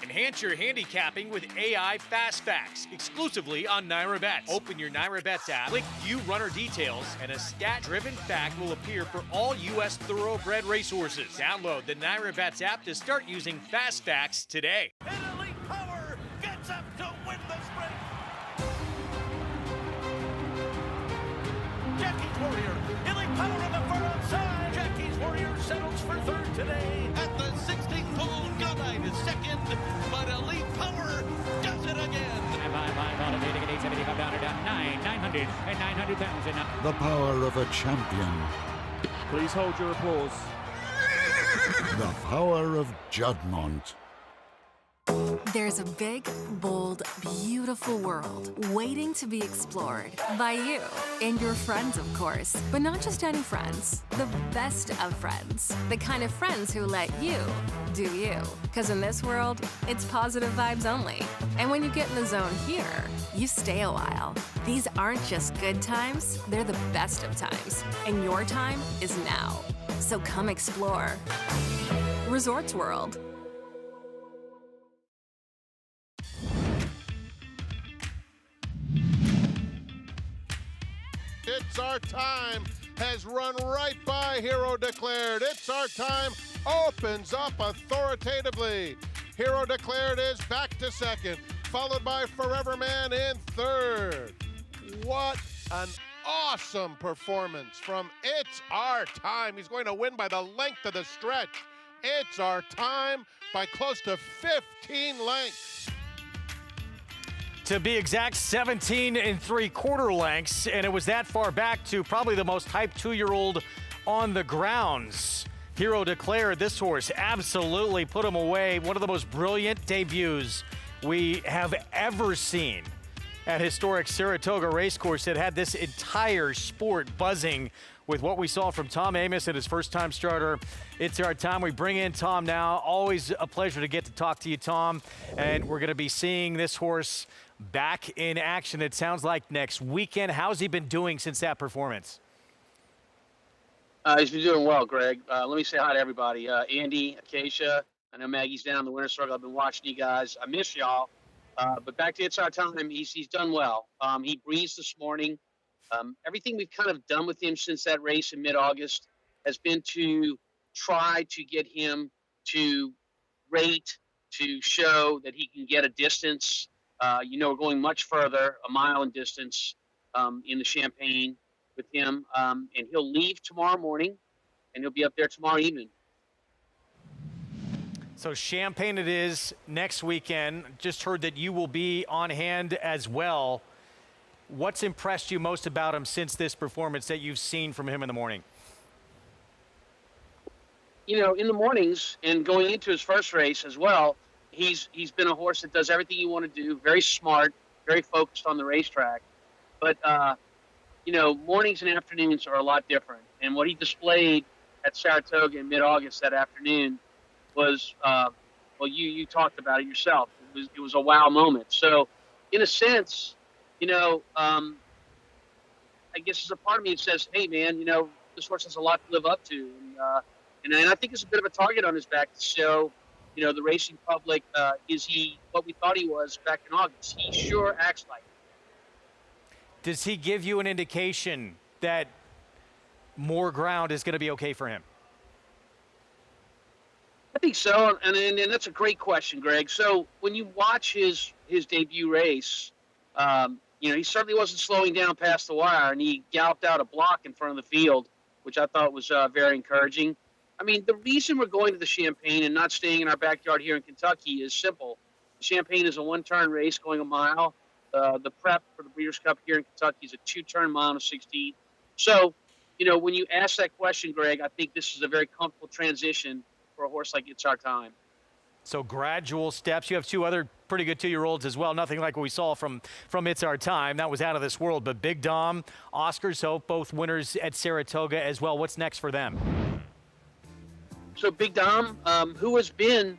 Enhance your handicapping with AI Fast Facts, exclusively on Naira Bets. Open your Naira Bets app, click View Runner Details, and a stat-driven fact will appear for all U.S. thoroughbred racehorses. Download the Naira Bets app to start using Fast Facts today. Elite Power gets up to win the sprint. Jackie's Warrior, Elite Power on the far outside. Jackie's Warrior settles for 3rd today. At the 16th hole, Gunite is 2nd, but Elite Power does it again. Motivating at 875 down 900 and 900,000. The power of a champion. Please hold your applause. The power of Juddmonte. There's a big, bold, beautiful world waiting to be explored by you and your friends, of course. But not just any friends, the best of friends. The kind of friends who let you do you. Because in this world, it's positive vibes only. And when you get in the zone here, you stay a while. These aren't just good times, they're the best of times. And your time is now. So come explore. Resorts World. It's our time has run right by Hero Declared. It's Our Time opens up authoritatively. Hero Declared is back to second, followed by Forever Man in third. What an awesome performance from It's Our Time. He's going to win by the length of the stretch. It's Our Time by close to 15 lengths. To be exact, 17 3/4 lengths, and it was that far back to probably the most hyped 2-year-old on the grounds. Hero Declared, this horse absolutely put him away. One of the most brilliant debuts we have ever seen at historic Saratoga Racecourse. That had this entire sport buzzing with what we saw from Tom Amoss at his first-time starter. It's Our Time. We bring in Tom now. Always a pleasure to get to talk to you, Tom. And we're going to be seeing this horse back in action, it sounds like, next weekend. How's he been doing since that performance? He's been doing well, Greg. Let me say hi to everybody. Andy, Acacia, I know Maggie's down in the winner's circle. I've been watching you guys. I miss y'all. But back to It's Our Time, he's done well. He breezed this morning. Everything we've kind of done with him since that race in mid-August has been to try to get him to rate, to show that he can get a distance. We're going much further, a mile in distance in the Champagne with him. And he'll leave tomorrow morning, and he'll be up there tomorrow evening. So Champagne it is next weekend. Just heard that you will be on hand as well. What's impressed you most about him since this performance that you've seen from him in the morning? In the mornings and going into his first race as well, he's been a horse that does everything you want to do, very smart, very focused on the racetrack. But, mornings and afternoons are a lot different. And what he displayed at Saratoga in mid-August that afternoon was, you talked about it yourself. It was a wow moment. So, in a sense, I guess there's a part of me that says, hey, man, this horse has a lot to live up to. And I think it's a bit of a target on his back to show, the racing public, is he what we thought he was back in August? He sure acts like it. Does he give you an indication that more ground is going to be okay for him? I think so, and that's a great question, Greg. So when you watch his debut race, he certainly wasn't slowing down past the wire, and he galloped out a block in front of the field, which I thought was very encouraging. I mean, the reason we're going to the Champagne and not staying in our backyard here in Kentucky is simple. The Champagne is a one-turn race going a mile. The prep for the Breeders' Cup here in Kentucky is a 2-turn mile and 16. So, when you ask that question, Greg, I think this is a very comfortable transition for a horse like It's Our Time. So gradual steps. You have 2 other pretty good 2-year-olds as well. Nothing like what we saw from It's Our Time. That was out of this world. But Big Dom, Oscar's Hope, both winners at Saratoga as well. What's next for them? So Big Dom, who has been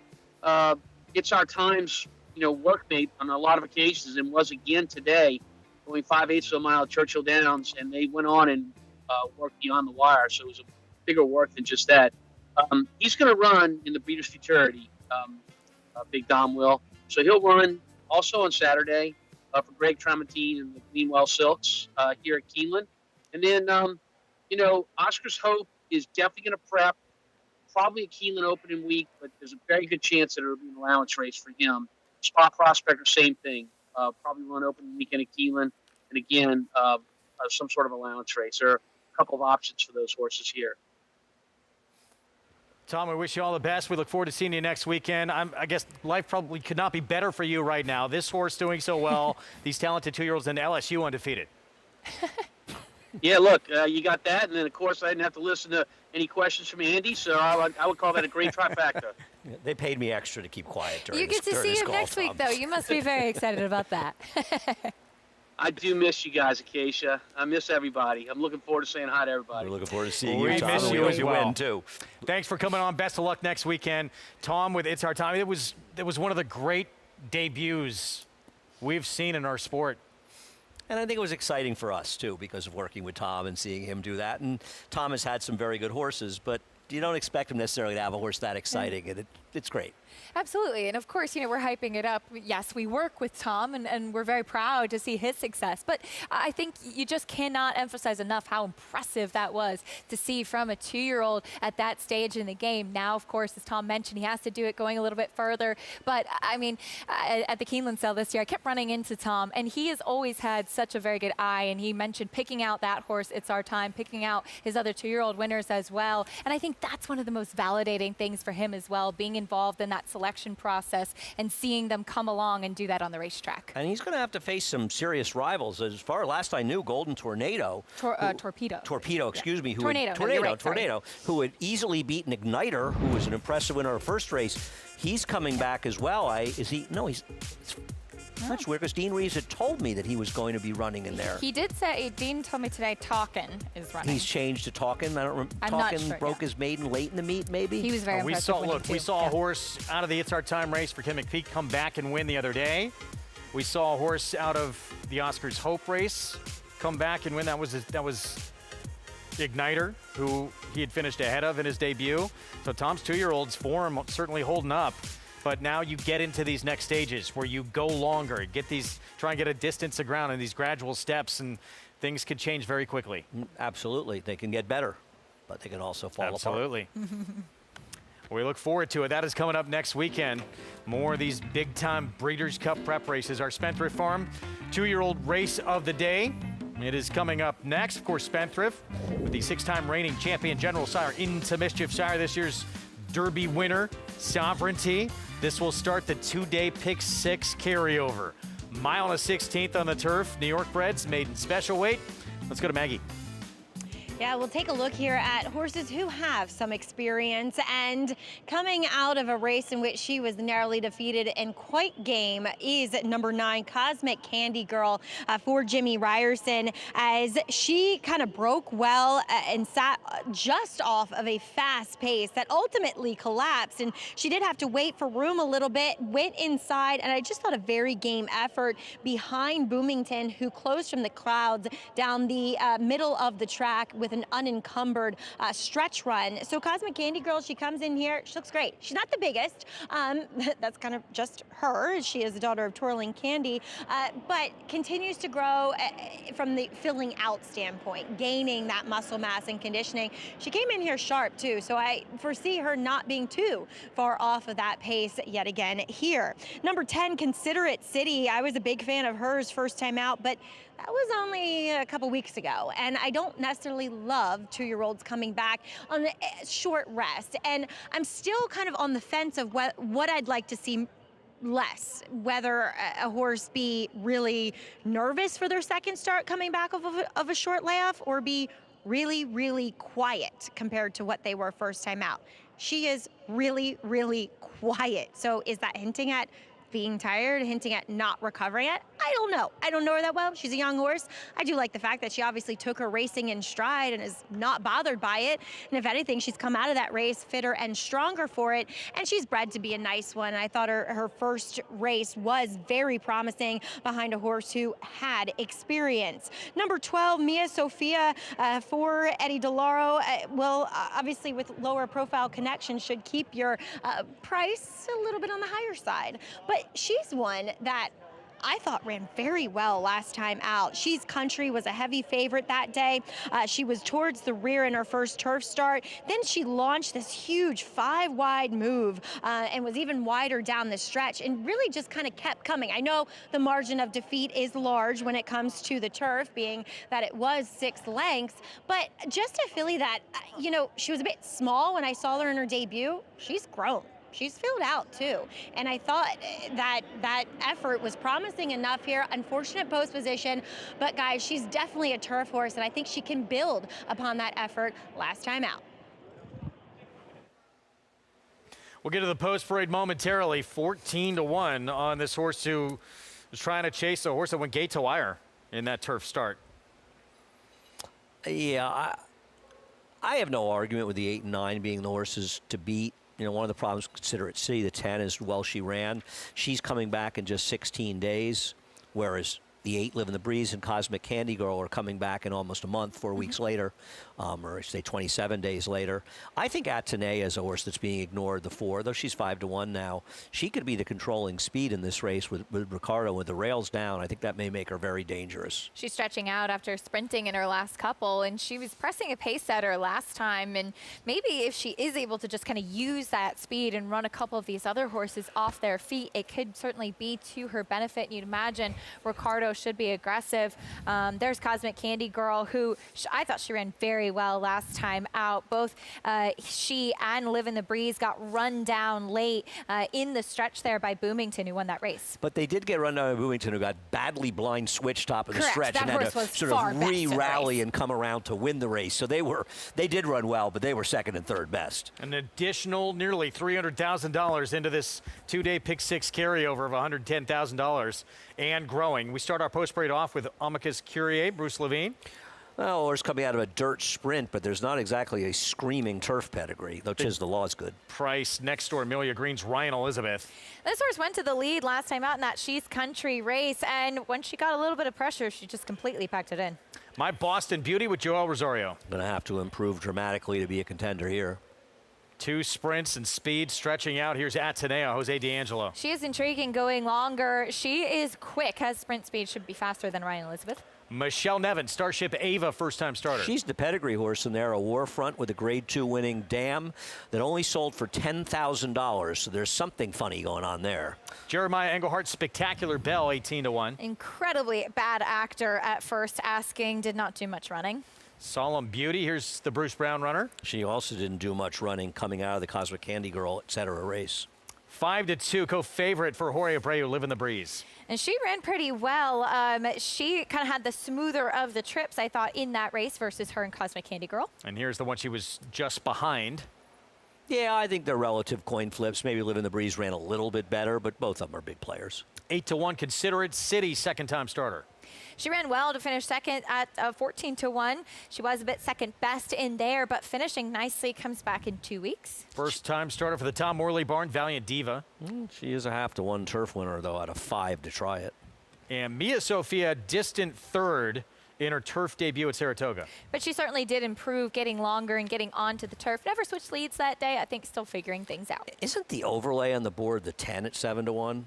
It's Our Time's workmate on a lot of occasions and was again today, going 5/8 of a mile at Churchill Downs, and they went on and worked beyond the wire. So it was a bigger work than just that. He's going to run in the Breeders' Futurity, Big Dom will. So he'll run also on Saturday for Greg Tramontine and the Greenwell Silks here at Keeneland. And then, Oscar's Hope is definitely going to prep. Probably a Keeneland opening week, but there's a very good chance that it'll be an allowance race for him. Spot Prospector, same thing. Probably run opening weekend at Keeneland. And again, some sort of allowance race. There are a couple of options for those horses here. Tom, we wish you all the best. We look forward to seeing you next weekend. I guess life probably could not be better for you right now. This horse doing so well, these talented 2-year-olds, and LSU undefeated. Yeah, look, you got that, and then, of course, I didn't have to listen to any questions from Andy, so I would call that a great trifecta. They paid me extra to keep quiet during You get to see him next week, though. You must be very excited about that. I do miss you guys, Acacia. I miss everybody. I'm looking forward to saying hi to everybody. We're looking forward to seeing you, you, Tom. We miss we you hope as you well. win, too. Thanks for coming on. Best of luck next weekend. Tom with It's Our Time. It was one of the great debuts we've seen in our sport. And I think it was exciting for us, too, because of working with Tom and seeing him do that. And Tom has had some very good horses, but you don't expect him necessarily to have a horse that exciting, and it's great. Absolutely. And of course, we're hyping it up. Yes, we work with Tom and we're very proud to see his success. But I think you just cannot emphasize enough how impressive that was to see from a 2-year-old at that stage in the game. Now, of course, as Tom mentioned, he has to do it going a little bit further. But I mean, at the Keeneland sale this year, I kept running into Tom, and he has always had such a very good eye. And he mentioned picking out that horse, It's Our Time, picking out his other 2-year-old winners as well. And I think that's one of the most validating things for him as well, being involved in that selection process and seeing them come along and do that on the racetrack. And he's going to have to face some serious rivals. As far last I knew, Golden Tornado. Torpedo, excuse me. Tornado, who had easily beaten Igniter, who was an impressive winner of first race. He's coming back as well. That's weird, because Dean Reeves had told me that he was going to be running in there. He did say, Dean told me today, Talkin is running. He's changed to Talkin. I don't remember. Talkin broke his maiden late in the meet, maybe? He was very impressive. We saw a horse out of the It's Our Time race for Kim McPeak come back and win the other day. We saw a horse out of the Oscars Hope race come back and win. That was Igniter, who he had finished ahead of in his debut. So Tom's 2-year-old's form certainly holding up. But now you get into these next stages where you go longer, try and get a distance of ground in these gradual steps, and things could change very quickly. Absolutely. They can get better, but they can also fall apart. Absolutely. We look forward to it. That is coming up next weekend. More of these big-time Breeders' Cup prep races. Our Spendthrift Farm 2-year-old race of the day. It is coming up next. Of course, Spendthrift with the 6-time reigning champion General Sire Into Mischief Sire, this year's Derby winner, Sovereignty. This will start the 2-day Pick 6 carryover. Mile and a 16th on the turf. New York breds, maiden special weight. Let's go to Maggie. Yeah, we'll take a look here at horses who have some experience, and coming out of a race in which she was narrowly defeated and quite game is number 9, Cosmic Candy Girl, for Jimmy Ryerson, as she kind of broke well and sat just off of a fast pace that ultimately collapsed, and she did have to wait for room a little bit, went inside, and I just thought a very game effort behind Bloomington, who closed from the clouds down the middle of the track with an unencumbered stretch run. So Cosmic Candy Girl, she comes in here, she looks great. She's not the biggest, that's kind of just her. She is the daughter of Twirling Candy, but continues to grow from the filling out standpoint, gaining that muscle mass and conditioning. She came in here sharp too, so I foresee her not being too far off of that pace yet again here. Number 10, Considerate City. I was a big fan of hers first time out, but that was only a couple weeks ago, and I don't necessarily love 2-year-olds coming back on a short rest, and I'm still kind of on the fence of what I'd like to see less, whether a horse be really nervous for their second start coming back of a short layoff, or be really, really quiet compared to what they were first time out. She is really, really quiet. So is that hinting at being tired, hinting at not recovering it? I don't know. I don't know her that well. She's a young horse. I do like the fact that she obviously took her racing in stride and is not bothered by it. And if anything, she's come out of that race fitter and stronger for it. And she's bred to be a nice one. I thought her first race was very promising behind a horse who had experience. Number 12, Mia Sophia, for Eddie DeLauro. Obviously with lower profile connections, should keep your price a little bit on the higher side. But she's one that I thought ran very well last time out. She's Country was a heavy favorite that day. She was towards the rear in her first turf start. Then she launched this huge 5-wide move and was even wider down the stretch and really just kind of kept coming. I know the margin of defeat is large when it comes to the turf, being that it was 6 lengths, but just a filly that, she was a bit small when I saw her in her debut. She's grown. She's filled out too. And I thought that effort was promising enough here. Unfortunate post position, but guys, she's definitely a turf horse, and I think she can build upon that effort last time out. We'll get to the post parade momentarily. 14-1 on this horse who was trying to chase a horse that went gate to wire in that turf start. Yeah, I have no argument with the 8 and 9 being the horses to beat. One of the problems, Considerate City, the 10, is well she ran. She's coming back in just 16 days, whereas The 8, Live in the Breeze, and Cosmic Candy Girl are coming back in almost a month, 4 weeks later, or I should say 27 days later. I think Atenea is a horse that's being ignored, the 4, though she's 5-1 now. She could be the controlling speed in this race with Ricardo with the rails down. I think that may make her very dangerous. She's stretching out after sprinting in her last couple, and she was pressing a pace setter last time, and maybe if she is able to just kind of use that speed and run a couple of these other horses off their feet, it could certainly be to her benefit. And you'd imagine Ricardo should be aggressive. There's Cosmic Candy Girl, who I thought she ran very well last time out. Both she and Live in the Breeze got run down late in the stretch there by Boomington, who won that race. But they did get run down by Boomington, who got badly blind switch top of the Correct. stretch That and had horse to was sort far of best re-rally and come around to win the race. So they did run well, but they were second and third best. An additional nearly $300,000 into this 2-day pick 6 carryover of $110,000 and growing. We start our post parade off with Amicus Curiae, Bruce Levine. Well, horse coming out of a dirt sprint, but there's not exactly a screaming turf pedigree, though Chiz the Law is good. Price next door, Amelia Green's Ryan Elizabeth. This horse went to the lead last time out in that She's Country race, and when she got a little bit of pressure, she just completely packed it in. My Boston Beauty with Joel Rosario. Going to have to improve dramatically to be a contender here. 2 sprints and speed stretching out. Here's Atenea, Jose D'Angelo. She is intriguing going longer. She is quick, has sprint speed, should be faster than Ryan Elizabeth. Michelle Nevin, Starship Ava, first-time starter. She's the pedigree horse in there, a war front with a Grade 2 winning dam that only sold for $10,000, so there's something funny going on there. Jeremiah Engelhardt, Spectacular Bell, 18-1. Incredibly bad actor at first asking, did not do much running. Solemn Beauty, here's the Bruce Brown runner. She also didn't do much running coming out of the Cosmic Candy Girl, etc. race. 5-2, co-favorite for Jorge Abreu, Live in the Breeze. And she ran pretty well. She kind of had the smoother of the trips, I thought, in that race versus her and Cosmic Candy Girl. And here's the one she was just behind. Yeah, I think they're relative coin flips. Maybe Live in the Breeze ran a little bit better, but both of them are big players. 8-1, Considerate City, second-time starter. She ran well to finish second at 14-1. She was a bit second best in there, but finishing nicely, comes back in 2 weeks. First-time starter for the Tom Morley barn, Valiant Diva. She is a 0.5-to-1 turf winner, though, out of 5 to try it. And Mia Sophia, distant third in her turf debut at Saratoga. But she certainly did improve, getting longer and getting onto the turf. Never switched leads that day. I think still figuring things out. Isn't the overlay on the board the 10 at 7-1?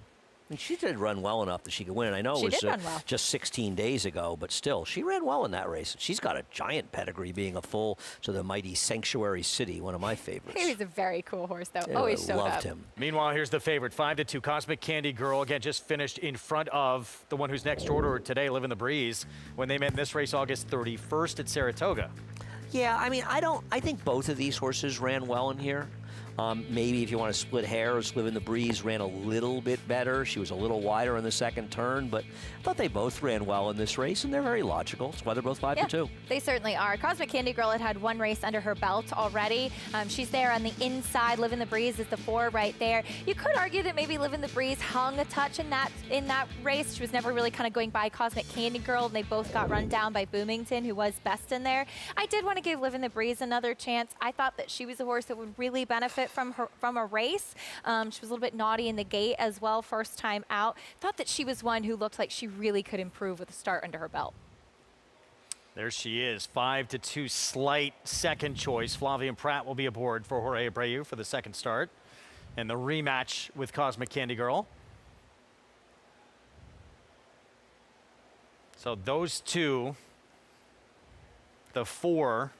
I mean, she did run well enough that she could win. I know it was just 16 days ago, but still, she ran well in that race. She's got a giant pedigree, being a full to the mighty Sanctuary City, one of my favorites. He was a very cool horse, though. Yeah, Always showed loved up. him. Meanwhile, here's the favorite, 5-2, Cosmic Candy Girl. Again, just finished in front of the one who's next order today, Live in the Breeze, when they met in this race August 31st at Saratoga. Yeah, I mean, I think both of these horses ran well in here. Maybe if you want to split hairs, Live in the Breeze ran a little bit better. She was a little wider in the second turn, but I thought they both ran well in this race, and they're very logical. That's why they're both 5-2. They certainly are. Cosmic Candy Girl had one race under her belt already. She's there on the inside. Live in the Breeze is the 4 right there. You could argue that maybe Live in the Breeze hung a touch in that race. She was never really kind of going by Cosmic Candy Girl, and they both got run down by Boomington, who was best in there. I did want to give Live in the Breeze another chance. I thought that she was a horse that would really benefit from a race. She was a little bit naughty in the gate as well, first time out. Thought that she was one who looked like she really could improve with a start under her belt. There she is, 5-2, slight second choice. Flavian Pratt will be aboard for Jorge Abreu for the second start. And the rematch with Cosmic Candy Girl. So those two, the 4,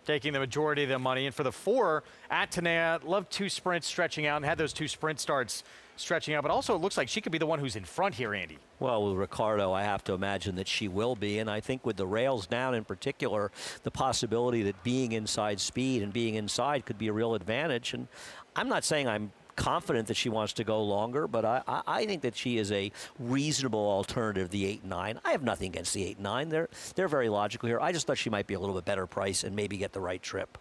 taking the majority of the money. And for the 4, Atenea loved 2 sprints stretching out and had those 2 sprint starts stretching out. But also it looks like she could be the one who's in front here, Andy. Well, with Ricardo, I have to imagine that she will be. And I think with the rails down in particular, the possibility that being inside speed and being inside could be a real advantage. And I'm not saying I'm confident that she wants to go longer, but I think that she is a reasonable alternative, the 8 and 9. I have nothing against the 8 and 9. They're very logical here. I just thought she might be a little bit better price and maybe get the right trip.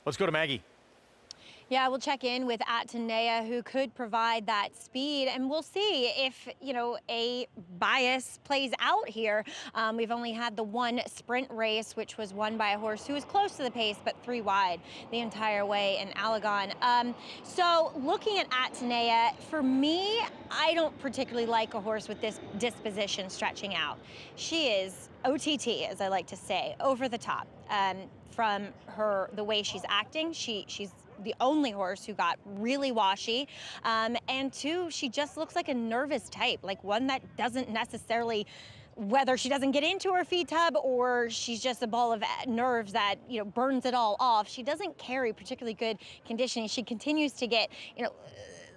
Let's go to Maggie. Yeah, we'll check in with Atenea, who could provide that speed, and we'll see if, you know, a bias plays out here. We've only had the one sprint race, which was won by a horse who was close to the pace, but 3 wide the entire way in Alagon. So looking at Atenea, for me, I don't particularly like a horse with this disposition stretching out. She is OTT, as I like to say, over the top. From the way she's acting, she's the only horse who got really washy. And 2, she just looks like a nervous type, like one that doesn't necessarily, whether she doesn't get into her feed tub or she's just a ball of nerves that, you know, burns it all off. She doesn't carry particularly good conditioning. She continues to get, you know,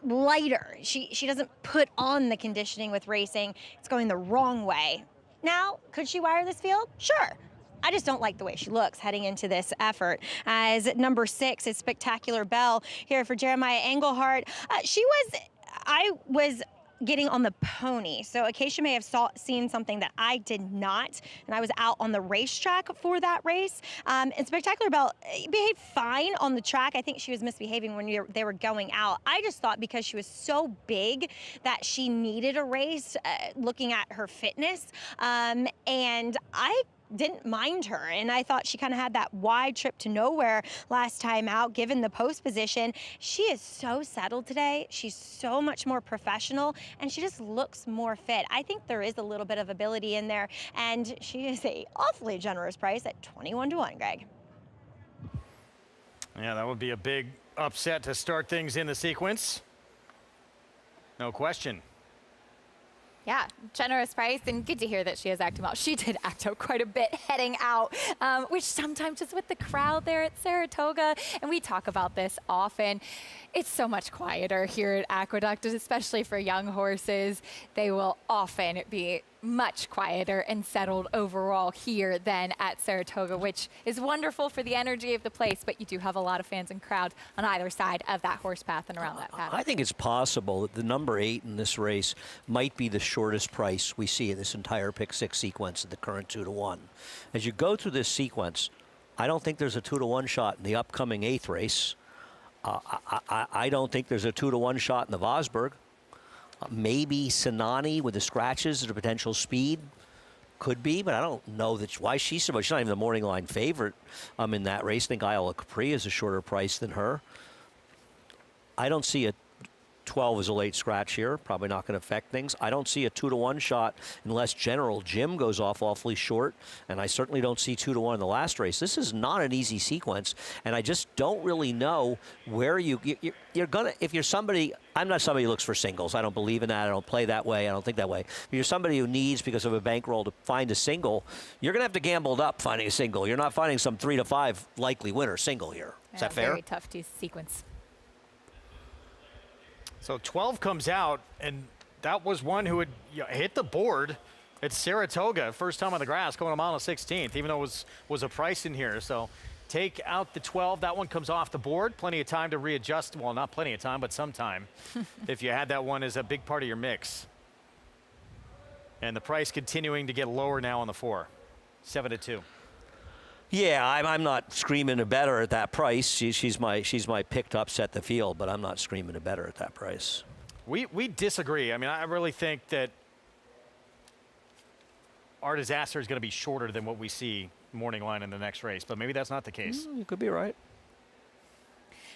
lighter. She doesn't put on the conditioning with racing. It's going the wrong way. Now, could she wire this field? Sure. I just don't like the way she looks heading into this effort. As number 6 is Spectacular Belle here for Jeremiah Engelhardt. I was getting on the pony, so Acacia may have seen something that I did not, and I was out on the racetrack for that race. And Spectacular Belle behaved fine on the track. I think she was misbehaving when they were going out. I just thought because she was so big that she needed a race, looking at her fitness, and I didn't mind her, and I thought she kind of had that wide trip to nowhere last time out given the post position. She is so settled today. She's so much more professional, and she just looks more fit. I think there is a little bit of ability in there, and she is a awfully generous price at 21-1, Greg. Yeah, that would be a big upset to start things in the sequence. No question. Yeah, generous price, and good to hear that she is acting well. She did act out quite a bit heading out, which sometimes just with the crowd there at Saratoga, and we talk about this often, it's so much quieter here at Aqueduct, especially for young horses. They will often be much quieter and settled overall here than at Saratoga, which is wonderful for the energy of the place, but you do have a lot of fans and crowd on either side of that horse path and around that path. I think it's possible that the number 8 in this race might be the shortest price we see in this entire pick 6 sequence at the current 2-1. As you go through this sequence, I don't think there's a 2-1 shot in the upcoming 8th race. I don't think there's a 2-1 shot in the Vosburgh. Maybe Sinani with the scratches at a potential speed. Could be, but I don't know why she's so much. She's not even the morning line favorite in that race. I think Isla Capri is a shorter price than her. I don't see a 12 as a late scratch here. Probably not going to affect things. I don't see a 2-1 shot unless General Jim goes off awfully short, and I certainly don't see 2-1 in the last race. This is not an easy sequence, and I just don't really know where you're gonna. If you're somebody, I'm not somebody who looks for singles. I don't believe in that. I don't play that way. I don't think that way. If you're somebody who needs, because of a bankroll, to find a single, you're gonna have to gamble it up finding a single. You're not finding some 3-5 likely winner single here. Is that fair? Very tough to sequence. So 12 comes out, and that was one who had hit the board at Saratoga, first time on the grass, going a mile and 16th, even though it was a price in here. So take out the 12. That one comes off the board. Plenty of time to readjust. Well, not plenty of time, but some time if you had that one as a big part of your mix. And the price continuing to get lower now on the 4, 7-2. Yeah, I'm not screaming a better at that price. She's my pick to upset the field, but I'm not screaming a better at that price. We disagree. I mean, I really think that our disaster is going to be shorter than what we see morning line in the next race, but maybe that's not the case. You could be right.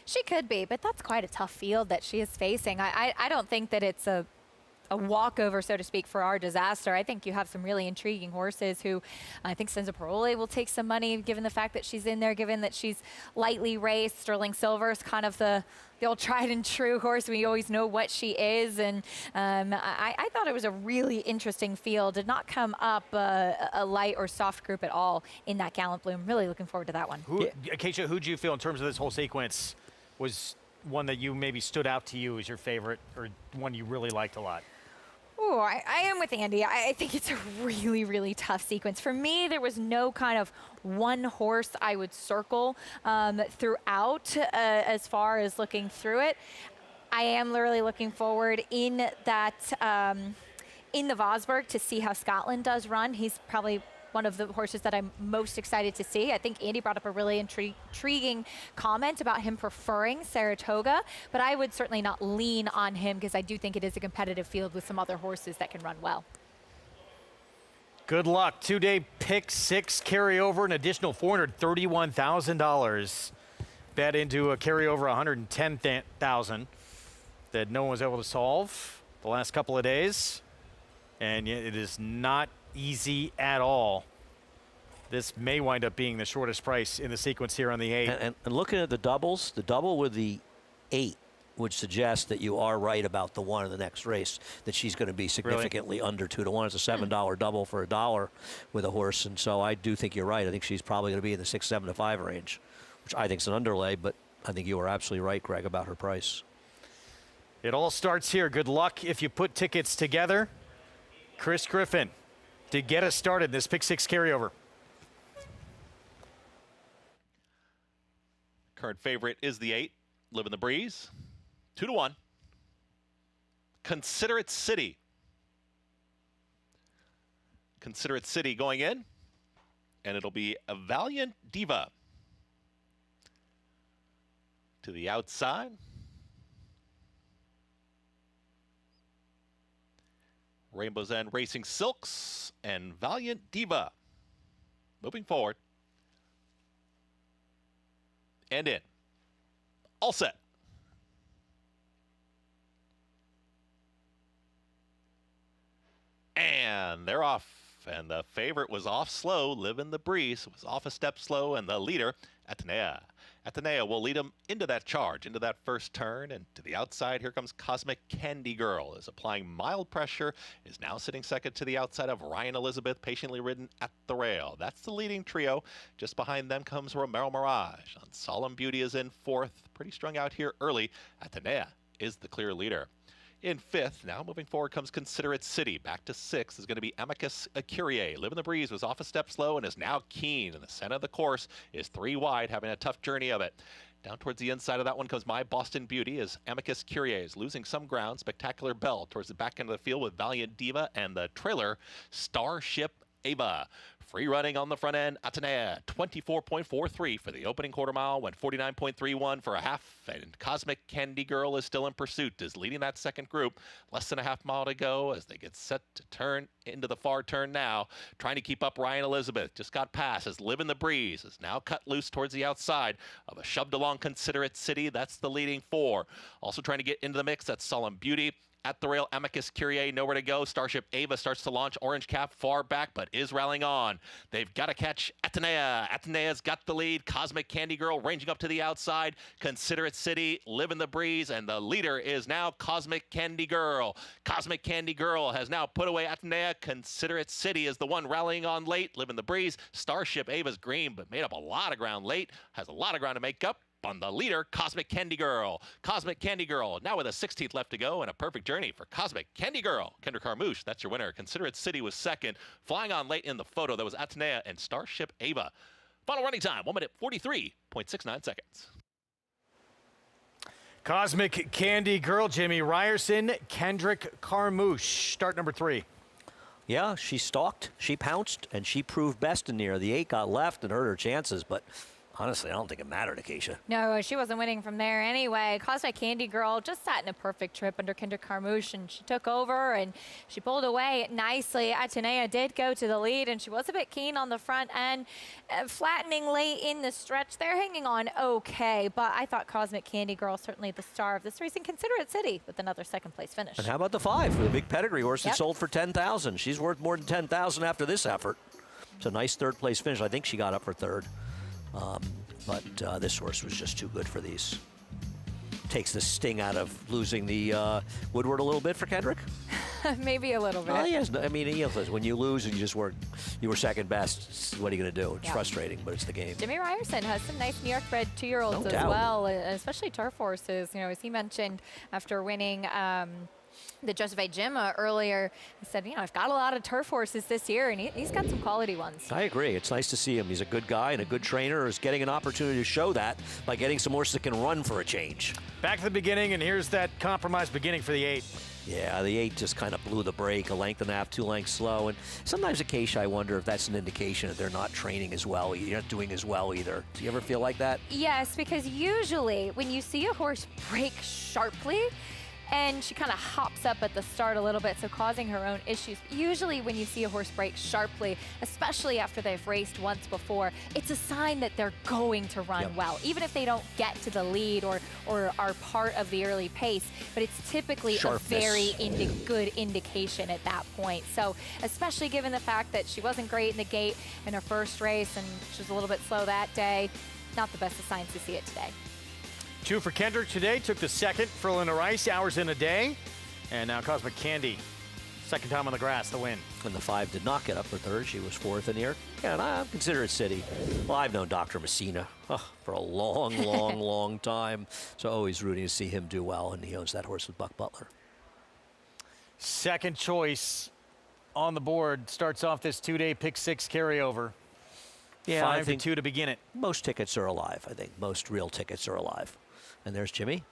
She could be, but that's quite a tough field that she is facing. I don't think that it's a walkover, so to speak, for our disaster. I think you have some really intriguing horses who I think Senza Parole will take some money given the fact that she's in there, given that she's lightly raced. Sterling Silver is kind of the old tried and true horse. We always know what she is. And I thought it was a really interesting field. Did not come up a light or soft group at all in that Gallant Bloom. Really looking forward to that one. Acacia, who do you feel in terms of this whole sequence was one that you maybe stood out to you as your favorite or one you really liked a lot? Oh, I am with Andy. I think it's a really, really tough sequence. For me, there was no kind of one horse I would circle throughout as far as looking through it. I am literally looking forward in that in the Vosburgh to see how Scotland does run. He's probably one of the horses that I'm most excited to see. I think Andy brought up a really intriguing comment about him preferring Saratoga, but I would certainly not lean on him because I do think it is a competitive field with some other horses that can run well. Good luck. 2-day pick 6 carryover, an additional $431,000. Bet into a carryover $110,000 that no one was able to solve the last couple of days. And yet it is not easy at all. This may wind up being the shortest price in the sequence here on the 8. And looking at the doubles, the double with the 8 would suggest that you are right about the 1 in the next race, that she's going to be significantly under 2-1. It's a $7 double for $1 with a horse, and so I do think you're right. I think she's probably going to be in the 6, 7 to 5 range, which I think is an underlay, but I think you are absolutely right, Greg, about her price. It all starts here. Good luck if you put tickets together. Chris Griffin to get us started in this pick 6 carryover. Current favorite is the 8, Live in the Breeze. 2-1. Considerate City. Considerate City going in, and it'll be a Valiant Diva. To the outside. Rainbow's End Racing Silks and Valiant Diva. Moving forward. And in. All set. And they're off. And the favorite was off slow. Live in the Breeze was off a step slow. And the leader, Atenea. Atenea will lead him into that charge, into that first turn. And to the outside, here comes Cosmic Candy Girl. Is applying mild pressure. Is now sitting second to the outside of Ryan Elizabeth, patiently ridden at the rail. That's the leading trio. Just behind them comes Romero Mirage. On Solemn Beauty is in 4th. Pretty strung out here early. Atenea is the clear leader. In 5th, now moving forward comes Considerate City. Back to 6th is going to be Amicus Curie. Live in the Breeze was off a step slow and is now keen. And the center of the course is 3 wide, having a tough journey of it. Down towards the inside of that one comes My Boston Beauty as Amicus Curie is losing some ground. Spectacular Bell towards the back end of the field with Valiant Diva and the trailer Starship Ava. Free running on the front end, Atenea, 24.43 for the opening quarter mile, went 49.31 for a half, and Cosmic Candy Girl is still in pursuit, is leading that second group. Less than a half mile to go as they get set to turn into the far turn now, trying to keep up Ryan Elizabeth. Just got past as Live in the Breeze is now cut loose towards the outside of a shoved along Considerate City. That's the leading 4. Also trying to get into the mix, that's Solemn Beauty. At the rail, Amicus Curie, nowhere to go. Starship Ava starts to launch. Orange Cap far back, but is rallying on. They've got to catch Atenea. Atenea's got the lead. Cosmic Candy Girl ranging up to the outside. Considerate City, Live in the Breeze, and the leader is now Cosmic Candy Girl. Cosmic Candy Girl has now put away Atenea. Considerate City is the one rallying on late. Live in the Breeze. Starship Ava's green, but made up a lot of ground late. Has a lot of ground to make up. On the leader, Cosmic Candy Girl. Cosmic Candy Girl, now with a 16th left to go and a perfect journey for Cosmic Candy Girl. Kendra Carmouche, that's your winner. Considerate City was second. Flying on late in the photo, that was Atenea and Starship Ava. Final running time, 1 minute 43.69 seconds. Cosmic Candy Girl, Jimmy Ryerson, Kendrick Carmouche. Start number 3. Yeah, she stalked, she pounced, and she proved best in there. The 8 got left and hurt her chances, but honestly, I don't think it mattered, Acacia. No, she wasn't winning from there anyway. Cosmic Candy Girl just sat in a perfect trip under Kendra Carmouche, and she took over and she pulled away nicely. Atenea did go to the lead, and she was a bit keen on the front end, flattening late in the stretch. They're hanging on okay, but I thought Cosmic Candy Girl certainly the star of this race, and Considerate City with another second-place finish. And how about the 5, the big pedigree horse that sold for $10,000? She's worth more than $10,000 after this effort. It's a nice third-place finish. I think she got up for 3rd. But this horse was just too good for these. Takes the sting out of losing the Woodward a little bit for Kendrick. Maybe a little bit. Yes, I mean, when you lose and you were second best, what are you going to do? It's frustrating, but it's the game. Jimmy Ryerson has some nice New York bred 2-year-olds as well, especially turf horses. You know, as he mentioned after winning the Joseph A. Jim earlier, he said, I've got a lot of turf horses this year, and he's got some quality ones. I agree. It's nice to see him. He's a good guy and a good trainer. Is getting an opportunity to show that by getting some horses that can run for a change. Back to the beginning, and here's that compromise beginning for the 8. Yeah, the 8 just kind of blew the break, a length and a half, 2 lengths slow. And sometimes Acacia, I wonder if that's an indication that they're not training as well. You're not doing as well either. Do you ever feel like that? Yes, because usually when you see a horse break sharply, and she kind of hops up at the start a little bit, so causing her own issues. Usually when you see a horse break sharply, especially after they've raced once before, it's a sign that they're going to run well, even if they don't get to the lead or are part of the early pace. But it's typically a very good indication at that point. So especially given the fact that she wasn't great in the gate in her first race and she was a little bit slow that day, not the best of signs to see it today. 2 for Kendrick today, took the second for Linda Rice, hours in a day. And now Cosmic Candy, second time on the grass, the win. And the 5 did not get up for third. She was 4th in here. Yeah, and I consider it City. Well, I've known Dr. Messina for a long, long time. So always rooting to see him do well, and he owns that horse with Buck Butler. Second choice on the board, starts off this 2-day pick 6 carryover. Yeah, 5 to 2 to begin it. Most tickets are alive, I think. Most real tickets are alive. And there's Jimmy.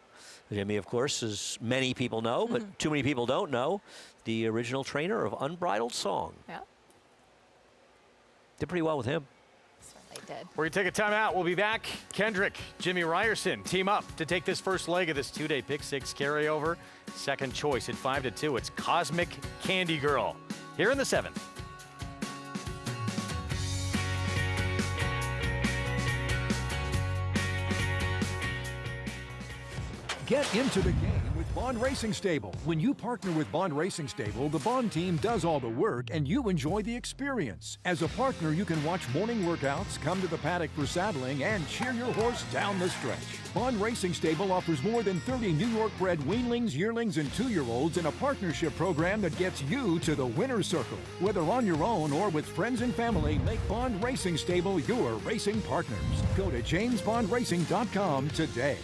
Jimmy, of course, as many people know, but too many people don't know, the original trainer of Unbridled Song. Yeah. Did pretty well with him. Certainly did. We're going to take a timeout. We'll be back. Kendrick, Jimmy Ryerson team up to take this first leg of this 2-day pick 6 carryover. Second choice at 5 to 2. It's Cosmic Candy Girl here in the 7th. Get into the game with Bond Racing Stable. When you partner with Bond Racing Stable, the Bond team does all the work and you enjoy the experience. As a partner, you can watch morning workouts, come to the paddock for saddling, and cheer your horse down the stretch. Bond Racing Stable offers more than 30 New York-bred weanlings, yearlings, and 2-year-olds in a partnership program that gets you to the winner's circle. Whether on your own or with friends and family, make Bond Racing Stable your racing partners. Go to jamesbondracing.com today.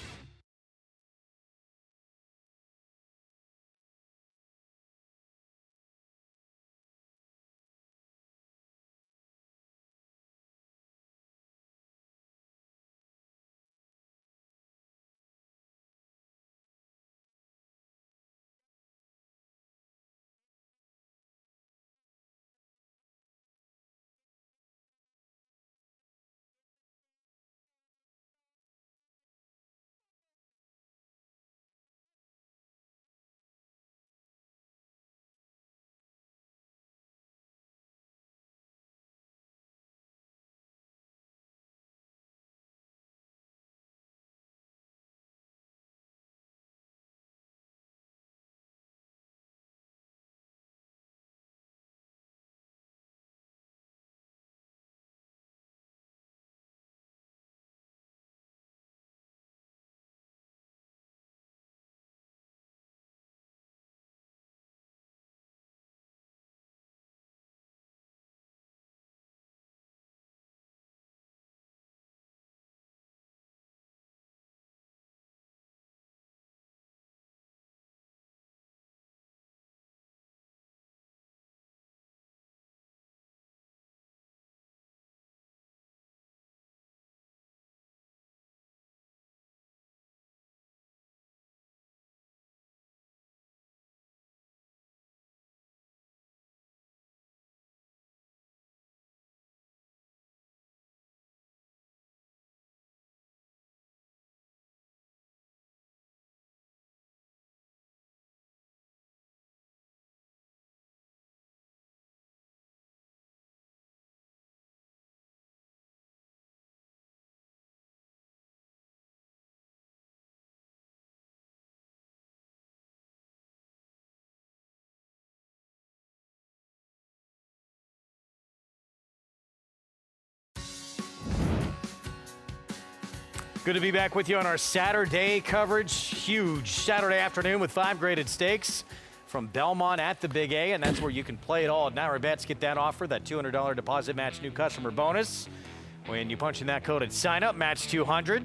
Good to be back with you on our Saturday coverage. Huge Saturday afternoon with 5 graded stakes from Belmont at the Big A, and that's where you can play it all at Naira Bets. Get that offer, that $200 deposit match new customer bonus. When you punch in that code at sign up, match 200,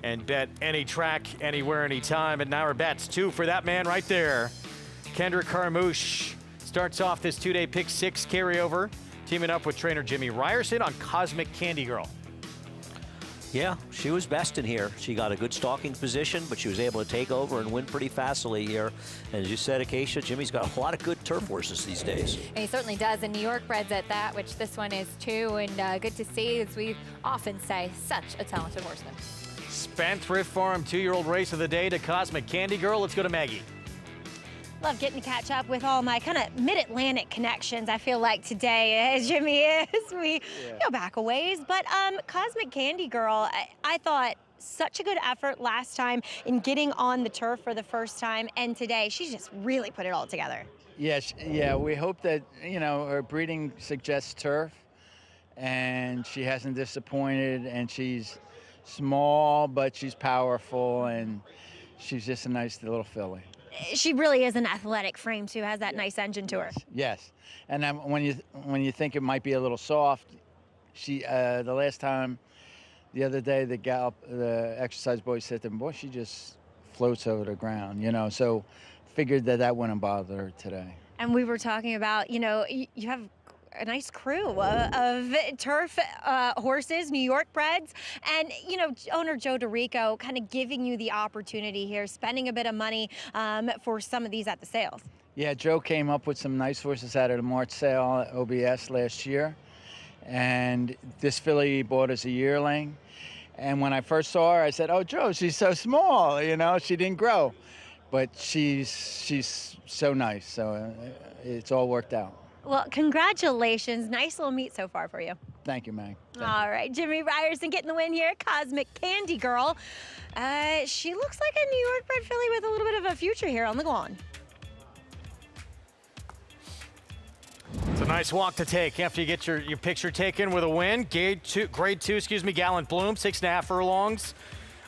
and bet any track, anywhere, anytime at Naira Bets. 2 for that man right there. Kendrick Carmouche starts off this 2-day pick 6 carryover, teaming up with trainer Jimmy Ryerson on Cosmic Candy Girl. Yeah, she was best in here. She got a good stalking position, but she was able to take over and win pretty fastly here. And as you said, Acacia, Jimmy's got a lot of good turf horses these days. And he certainly does, and New York breds at that, which this one is too. And good to see, as we often say, such a talented horseman. Spendthrift Farm 2-year-old race of the day to Cosmic Candy Girl. Let's go to Maggie. Love getting to catch up with all my kind of mid-Atlantic connections, I feel like today, as Jimmy is. We go back a ways. But Cosmic Candy Girl, I thought such a good effort last time in getting on the turf for the first time. And today, she's just really put it all together. Yes, yeah, we hope that, you know, her breeding suggests turf. And she hasn't disappointed. And she's small, but she's powerful. And she's just a nice little filly. She really is an athletic frame, too, has that nice engine to her. Yes, and when you think it might be a little soft, she the last time, the other day, the exercise boy said to him, boy, she just floats over the ground, you know, so figured that wouldn't bother her today. And we were talking about, you know, you have a nice crew of turf horses, New York breds, and you know, owner Joe DeRico kind of giving you the opportunity here, spending a bit of money for some of these at the sales. Yeah, Joe came up with some nice horses out of the March sale at OBS last year, and this filly he bought as a yearling. And when I first saw her, I said, "Oh, Joe, she's so small, you know, she didn't grow, but she's so nice, so it's all worked out." Well, congratulations. Nice little meet so far for you. Thank you, Meg. All right, Jimmy Ryerson getting the win here. Cosmic Candy Girl. She looks like a New York bred filly with a little bit of a future here on the lawn. It's a nice walk to take after you get your picture taken with a win. Grade two, Gallant Bloom, 6.5 furlongs.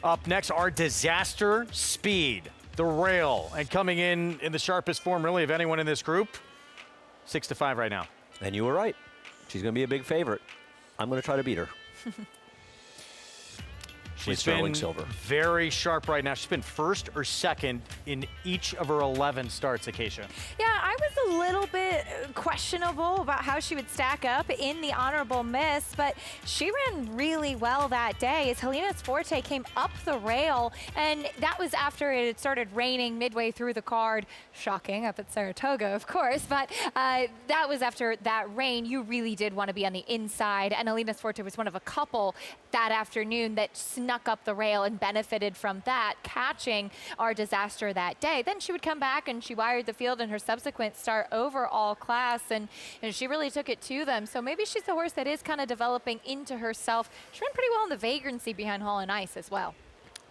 Up next, our Disaster Speed, the rail, and coming in the sharpest form really of anyone in this group. 6-5 right now. And you were right. She's going to be a big favorite. I'm going to try to beat her. She's been very sharp right now. She's been first or second in each of her 11 starts, Acacia. Yeah, I was a little bit questionable about how she would stack up in the honorable miss, but she ran really well that day as Helena's Forte came up the rail, and that was after it had started raining midway through the card. Shocking, up at Saratoga, of course, but that was after that rain. You really did want to be on the inside, and Helena's Forte was one of a couple that afternoon that snuck up the rail and benefited from that, catching our Disaster that day. Then she would come back and she wired the field in her subsequent start over all class, and she really took it to them. So maybe she's a horse that is kind of developing into herself. She ran pretty well in the vagrancy behind Hall and Ice as well.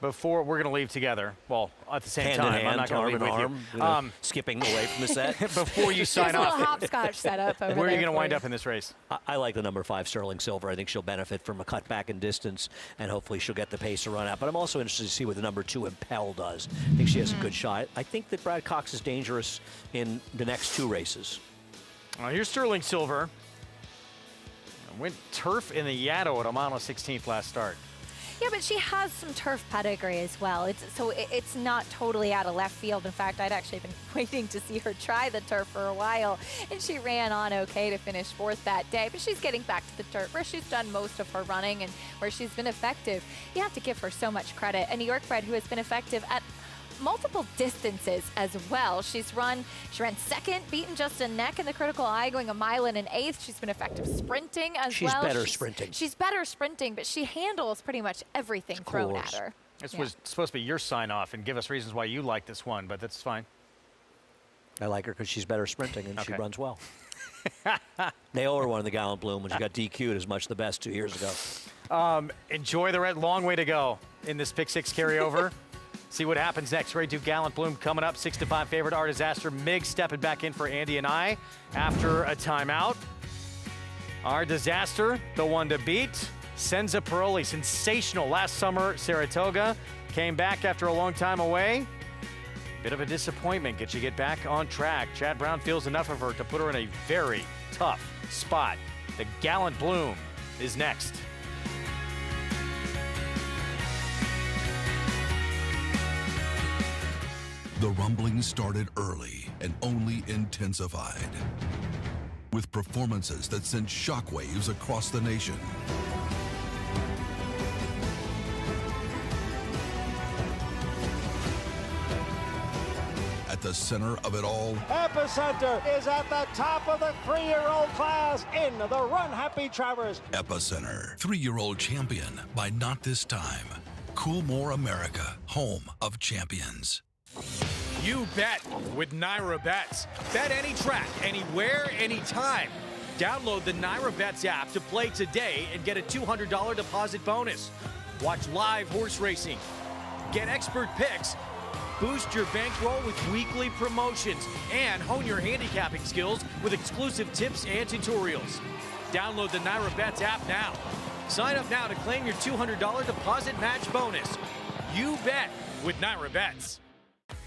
Before we're going to leave together, well, at the same hand time, in hand, I'm not going to leave with you. You know, skipping away from the set. Before you sign off, a little hopscotch setup over where are you there going to wind you. up in this race? I like the number 5 Sterling Silver. I think she'll benefit from a cut back in distance, and hopefully she'll get the pace to run out. But I'm also interested to see what the number 2 Impel does. I think she has a good shot. I think that Brad Cox is dangerous in the next 2 races. Here's Sterling Silver. Went turf in the Yaddo at Amano 16th last start. Yeah, but she has some turf pedigree as well. It's not totally out of left field. In fact, I'd actually been waiting to see her try the turf for a while, and she ran on okay to finish 4th that day. But she's getting back to the turf where she's done most of her running and where she's been effective. You have to give her so much credit. A New York bred who has been effective at multiple distances as well. She ran 2nd, beaten just a neck in the Critical Eye, going a mile and an 1/8. She's been effective sprinting as She's well. better sprinting. She's better sprinting, but she handles pretty much everything thrown at her. This was supposed to be your sign off and give us reasons why you like this one, but that's fine. I like her because she's better sprinting and she runs well. They owe her one in the Gallant Bloom when she got DQ'd as much the best 2 years ago. Enjoy the red. Long way to go in this pick 6 carryover. See what happens next. Grade 2 Gallant Bloom coming up. 6-5 favorite. Our Disaster. Mig stepping back in for Andy and I after a timeout. Our Disaster, the one to beat. Senza Paroli, sensational last summer. Saratoga came back after a long time away. Bit of a disappointment. Get you back on track. Chad Brown feels enough of her to put her in a very tough spot. The Gallant Bloom is next. The rumblings started early and only intensified, with performances that sent shockwaves across the nation. the center of it all? Epicenter is at the top of the 3-year-old class in the Run Happy Travers. Epicenter, 3-year-old champion by Not This Time. Coolmore America, home of champions. You bet with Naira Bets. Bet any track, anywhere, anytime. Download the Naira Bets app to play today and get a $200 deposit bonus. Watch live horse racing. Get expert picks. Boost your bankroll with weekly promotions and hone your handicapping skills with exclusive tips and tutorials. Download the Naira Bets app now. Sign up now to claim your $200 deposit match bonus. You bet with Naira Bets.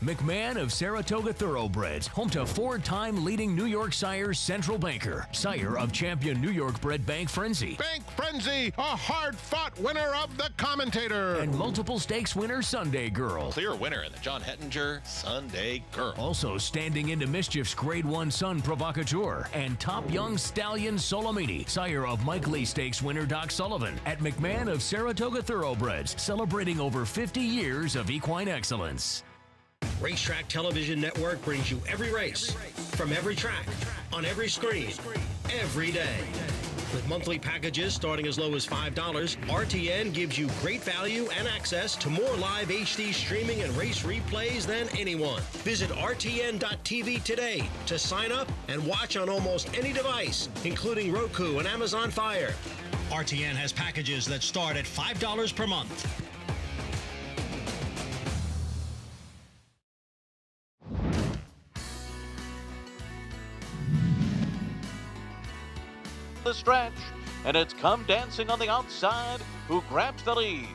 McMahon of Saratoga Thoroughbreds, home to 4-time leading New York sire Central Banker, sire of champion New York bred Bank Frenzy. Bank Frenzy, a hard-fought winner of the Commentator. And multiple stakes winner Sunday Girl. Clear winner in the John Hettinger Sunday Girl. Also standing into mischief's Grade 1 son Provocateur. And top young stallion Solomini, sire of Mike Lee Stakes winner Doc Sullivan. At McMahon of Saratoga Thoroughbreds, celebrating over 50 years of equine excellence. Racetrack Television Network brings you every race, from every track, on every screen, every day. With monthly packages starting as low as $5, RTN gives you great value and access to more live HD streaming and race replays than anyone. Visit RTN.tv today to sign up and watch on almost any device, including Roku and Amazon Fire. RTN has packages that start at $5 per month. The stretch, and it's Come Dancing on the outside who grabs the lead.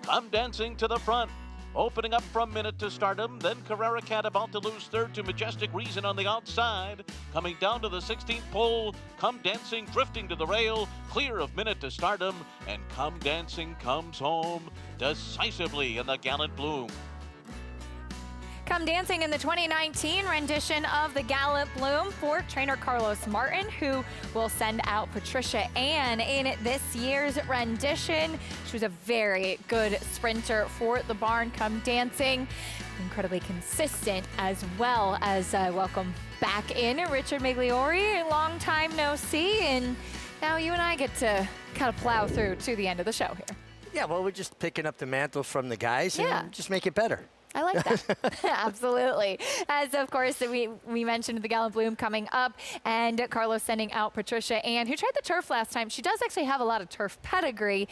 Come Dancing to the front, opening up from Minute to Stardom, then Carrera Cat about to lose third to Majestic Reason on the outside. Coming down to the 16th pole, Come Dancing drifting to the rail, clear of Minute to Stardom, and Come Dancing comes home decisively in the Gallant Bloom. Come Dancing in the 2019 rendition of the Gallant Bloom for trainer Carlos Martin, who will send out Patricia Ann in this year's rendition. She was a very good sprinter for the barn. Come Dancing, incredibly consistent, as well as welcome back in Richard Migliori. Long time no see, and now you and I get to kind of plow through to the end of the show here. Yeah, well, we're just picking up the mantle from the guys and just make it better. I like that. Absolutely. As, of course, we mentioned the Gallant Bloom coming up, and Carlos sending out Patricia Ann, who tried the turf last time. She does actually have a lot of turf pedigree.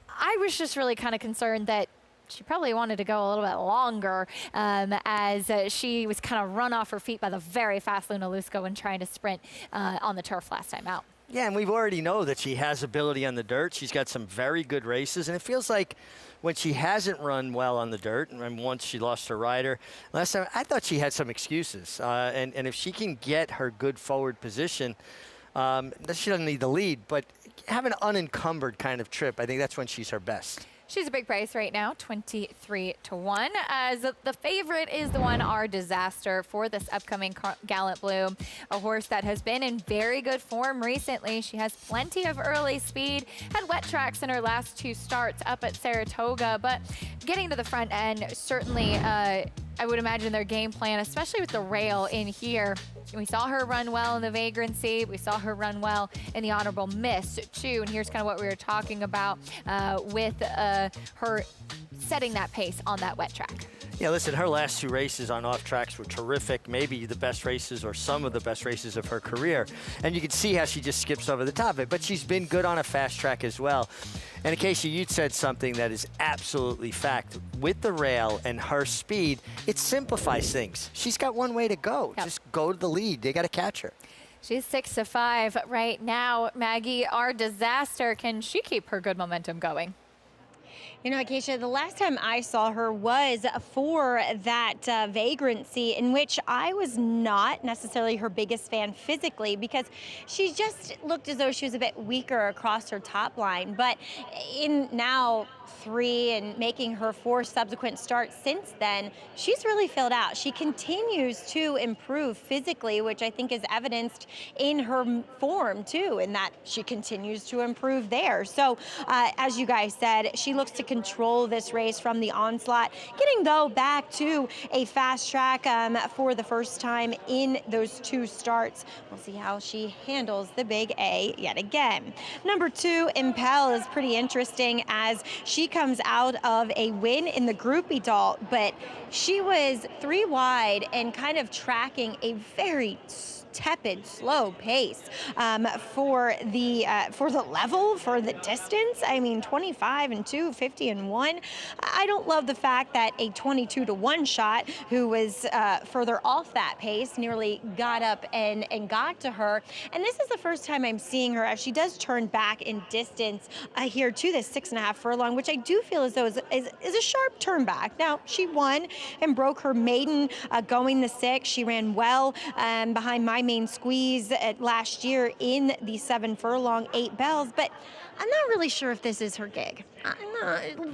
I was just really kind of concerned that she probably wanted to go a little bit longer as she was kind of run off her feet by the very fast Luna Lusco when trying to sprint on the turf last time out. Yeah, and we already know that she has ability on the dirt. She's got some very good races, and it feels like when she hasn't run well on the dirt, and once she lost her rider, last time I thought she had some excuses. And if she can get her good forward position, she doesn't need the lead, but have an unencumbered kind of trip, I think that's when she's her best. She's a big price right now, 23-1. As the favorite is the one, Our Disaster, for this upcoming Gallant Bloom, a horse that has been in very good form recently. She has plenty of early speed, had wet tracks in her last 2 starts up at Saratoga, but getting to the front end, certainly I would imagine their game plan, especially with the rail in here. We saw her run well in the Vagrancy. We saw her run well in the Honorable Miss, too. And here's kind of what we were talking about with her setting that pace on that wet track. Yeah, listen, her last 2 races on off tracks were terrific, maybe the best races or some of the best races of her career. And you can see how she just skips over the top of it, but she's been good on a fast track as well. And Acacia, you'd said something that is absolutely fact. With the rail and her speed, it simplifies things. She's got one way to go. Yep. Just go to the lead. They got to catch her. She's 6-5 right now. Maggie, Our Disaster, can she keep her good momentum going? You know, Acacia, the last time I saw her was for that Vagrancy, in which I was not necessarily her biggest fan physically, because she just looked as though she was a bit weaker across her top line. But in now 3 and making her 4 subsequent starts since then, she's really filled out. She continues to improve physically, which I think is evidenced in her form too, in that she continues to improve there. So as you guys said, she looks to control this race from the onslaught, getting though back to a fast track for the first time in those 2 starts. We'll see how she handles the big A yet again. Number 2, Impel, is pretty interesting as she comes out of a win in the groupie doll, but she was 3 wide and kind of tracking a very tepid, slow pace for the level, for the distance. I mean, 25 and 2, 50 and 1. I don't love the fact that a 22 to 1 shot, who was further off that pace, nearly got up and got to her. And this is the first time I'm seeing her as she does turn back in distance here to this 6.5 furlong, which I do feel as though is a sharp turn back. Now, she won and broke her maiden going the 6. She ran well behind my main squeeze last year in the 7 furlong, 8 bells, but I'm not really sure if this is her gig.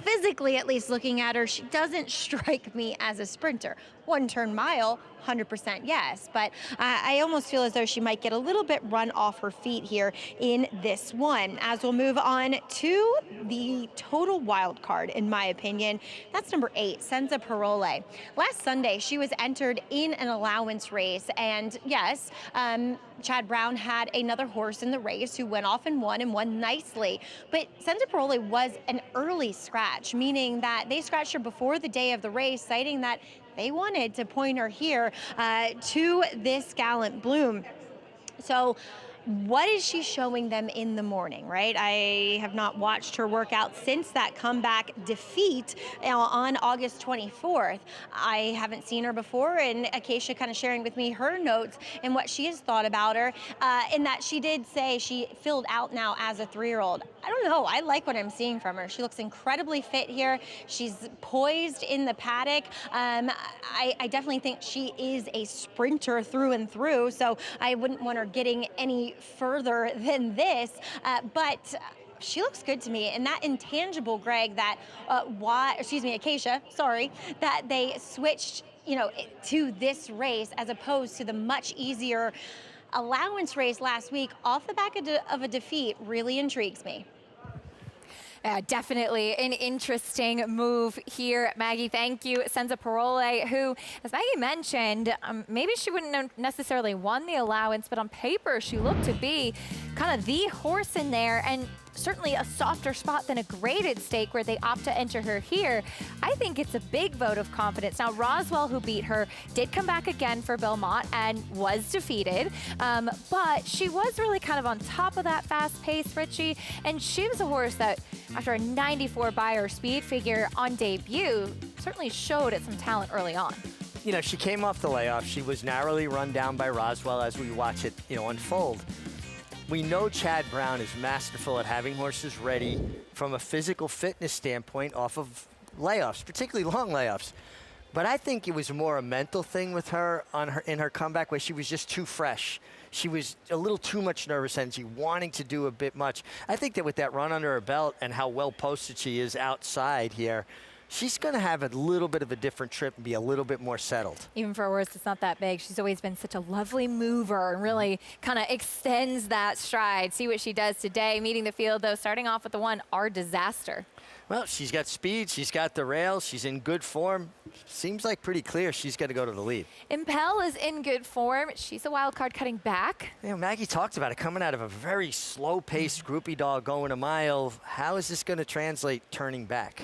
Physically, at least looking at her, she doesn't strike me as a sprinter. 1 turn mile, 100% yes, but I almost feel as though she might get a little bit run off her feet here in this one. As we'll move on to the total wild card, in my opinion, that's number 8, Senza Parole. Last Sunday, she was entered in an allowance race, and yes, Chad Brown had another horse in the race who went off and won nicely, but Senza Parole was an early scratch, meaning that they scratched her before the day of the race, citing that they wanted to point her here to this Gallant Bloom. So what is she showing them in the morning, right? I have not watched her workout since that comeback defeat on August 24th. I haven't seen her before, and Acacia kind of sharing with me her notes and what she has thought about her, in that she did say she filled out now as a 3-year-old. I don't know, I like what I'm seeing from her. She looks incredibly fit here. She's poised in the paddock. I definitely think she is a sprinter through and through, so I wouldn't want her getting any further than this, but she looks good to me. And that intangible, Greg, that Acacia, sorry, that they switched, to this race as opposed to the much easier allowance race last week off the back of a defeat really intrigues me. Definitely an interesting move here, Maggie. Thank you. Senza Parole, who, as Maggie mentioned, maybe she wouldn't have necessarily won the allowance, but on paper she looked to be kind of the horse in there, and certainly a softer spot than a graded stake where they opt to enter her here. I think it's a big vote of confidence. Now, Roswell, who beat her, did come back again for Belmont and was defeated, but she was really kind of on top of that fast pace, Richie, and she was a horse that, after a 94 Beyer speed figure on debut, certainly showed some talent early on. She came off the layoff. She was narrowly run down by Roswell as we watch it, unfold. We know Chad Brown is masterful at having horses ready from a physical fitness standpoint off of layoffs, particularly long layoffs. But I think it was more a mental thing with her in her comeback, where she was just too fresh. She was a little too much nervous energy, wanting to do a bit much. I think that with that run under her belt and how well posted she is outside here, she's going to have a little bit of a different trip and be a little bit more settled. Even for a horse that's not that big, she's always been such a lovely mover and really kind of extends that stride. See what she does today. Meeting the field, though, starting off with the 1, Our Disaster. Well, she's got speed, she's got the rails, she's in good form. Seems like pretty clear she's got to go to the lead. Impel is in good form. She's a wild card cutting back. Maggie talked about it, coming out of a very slow-paced groupie dog going a mile. How is this going to translate turning back?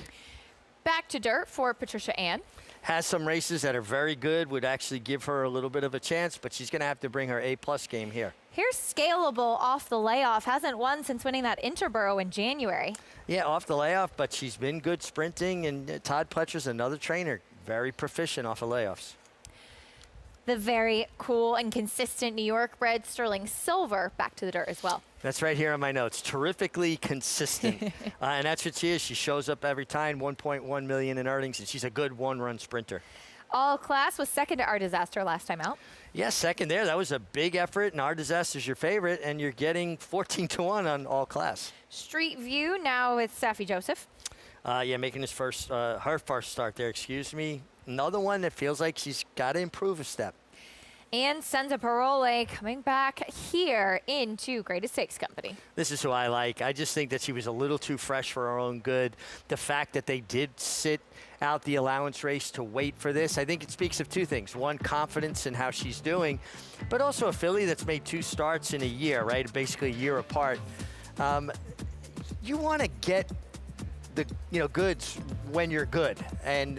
Back to dirt for Patricia Ann. Has some races that are very good, would actually give her a little bit of a chance, but she's going to have to bring her A-plus game here. Here's Scalable off the layoff. Hasn't won since winning that Interborough in January. Yeah, off the layoff, but she's been good sprinting, and Todd Pletcher's another trainer, very proficient off of layoffs. The very cool and consistent New York bred Sterling Silver, back to the dirt as well. That's right here on my notes. Terrifically consistent. And that's what she is. She shows up every time, $1.1 million in earnings, and she's a good one-run sprinter. All Class was second to Our Disaster last time out. Yeah, second there. That was a big effort, and Our Disaster's your favorite, and you're getting 14-1 on All Class. Street View now with Saffie Joseph. Yeah, making his her first start there, excuse me. Another one that feels like she's got to improve a step. And Senza Parole coming back here into Greatest Stakes Company. This is who I like. I just think that she was a little too fresh for her own good. The fact that they did sit out the allowance race to wait for this, I think it speaks of two things. One, confidence in how she's doing, but also a filly that's made 2 starts in a year, right? Basically a year apart. You want to get the goods when you're good, and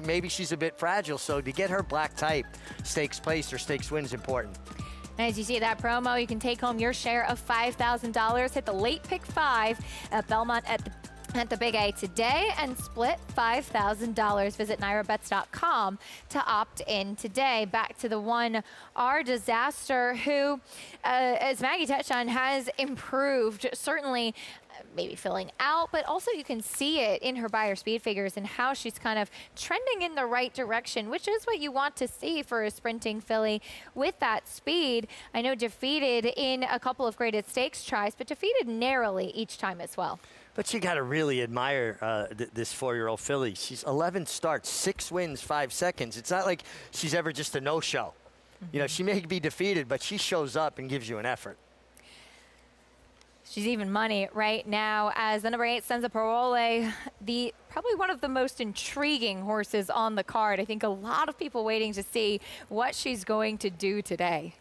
maybe she's a bit fragile, so to get her black type stakes place or stakes win is important. And as you see that promo, you can take home your share of $5,000. Hit the late pick 5 at Belmont at the Big A today and split $5,000. Visit NairaBets.com to opt in today. Back to the one, Our Disaster, who, as Maggie touched on, has improved. Certainly, maybe filling out, but also you can see it in her buyer speed figures and how she's kind of trending in the right direction, which is what you want to see for a sprinting filly with that speed. I know defeated in a couple of graded stakes tries, but defeated narrowly each time as well. But you got to really admire this 4-year-old filly. She's 11 starts, 6 wins, 5 seconds. It's not like she's ever just a no-show. She may be defeated, but she shows up and gives you an effort. She's even money right now as the number 8, Senza Parole, probably one of the most intriguing horses on the card. I think a lot of people waiting to see what she's going to do today.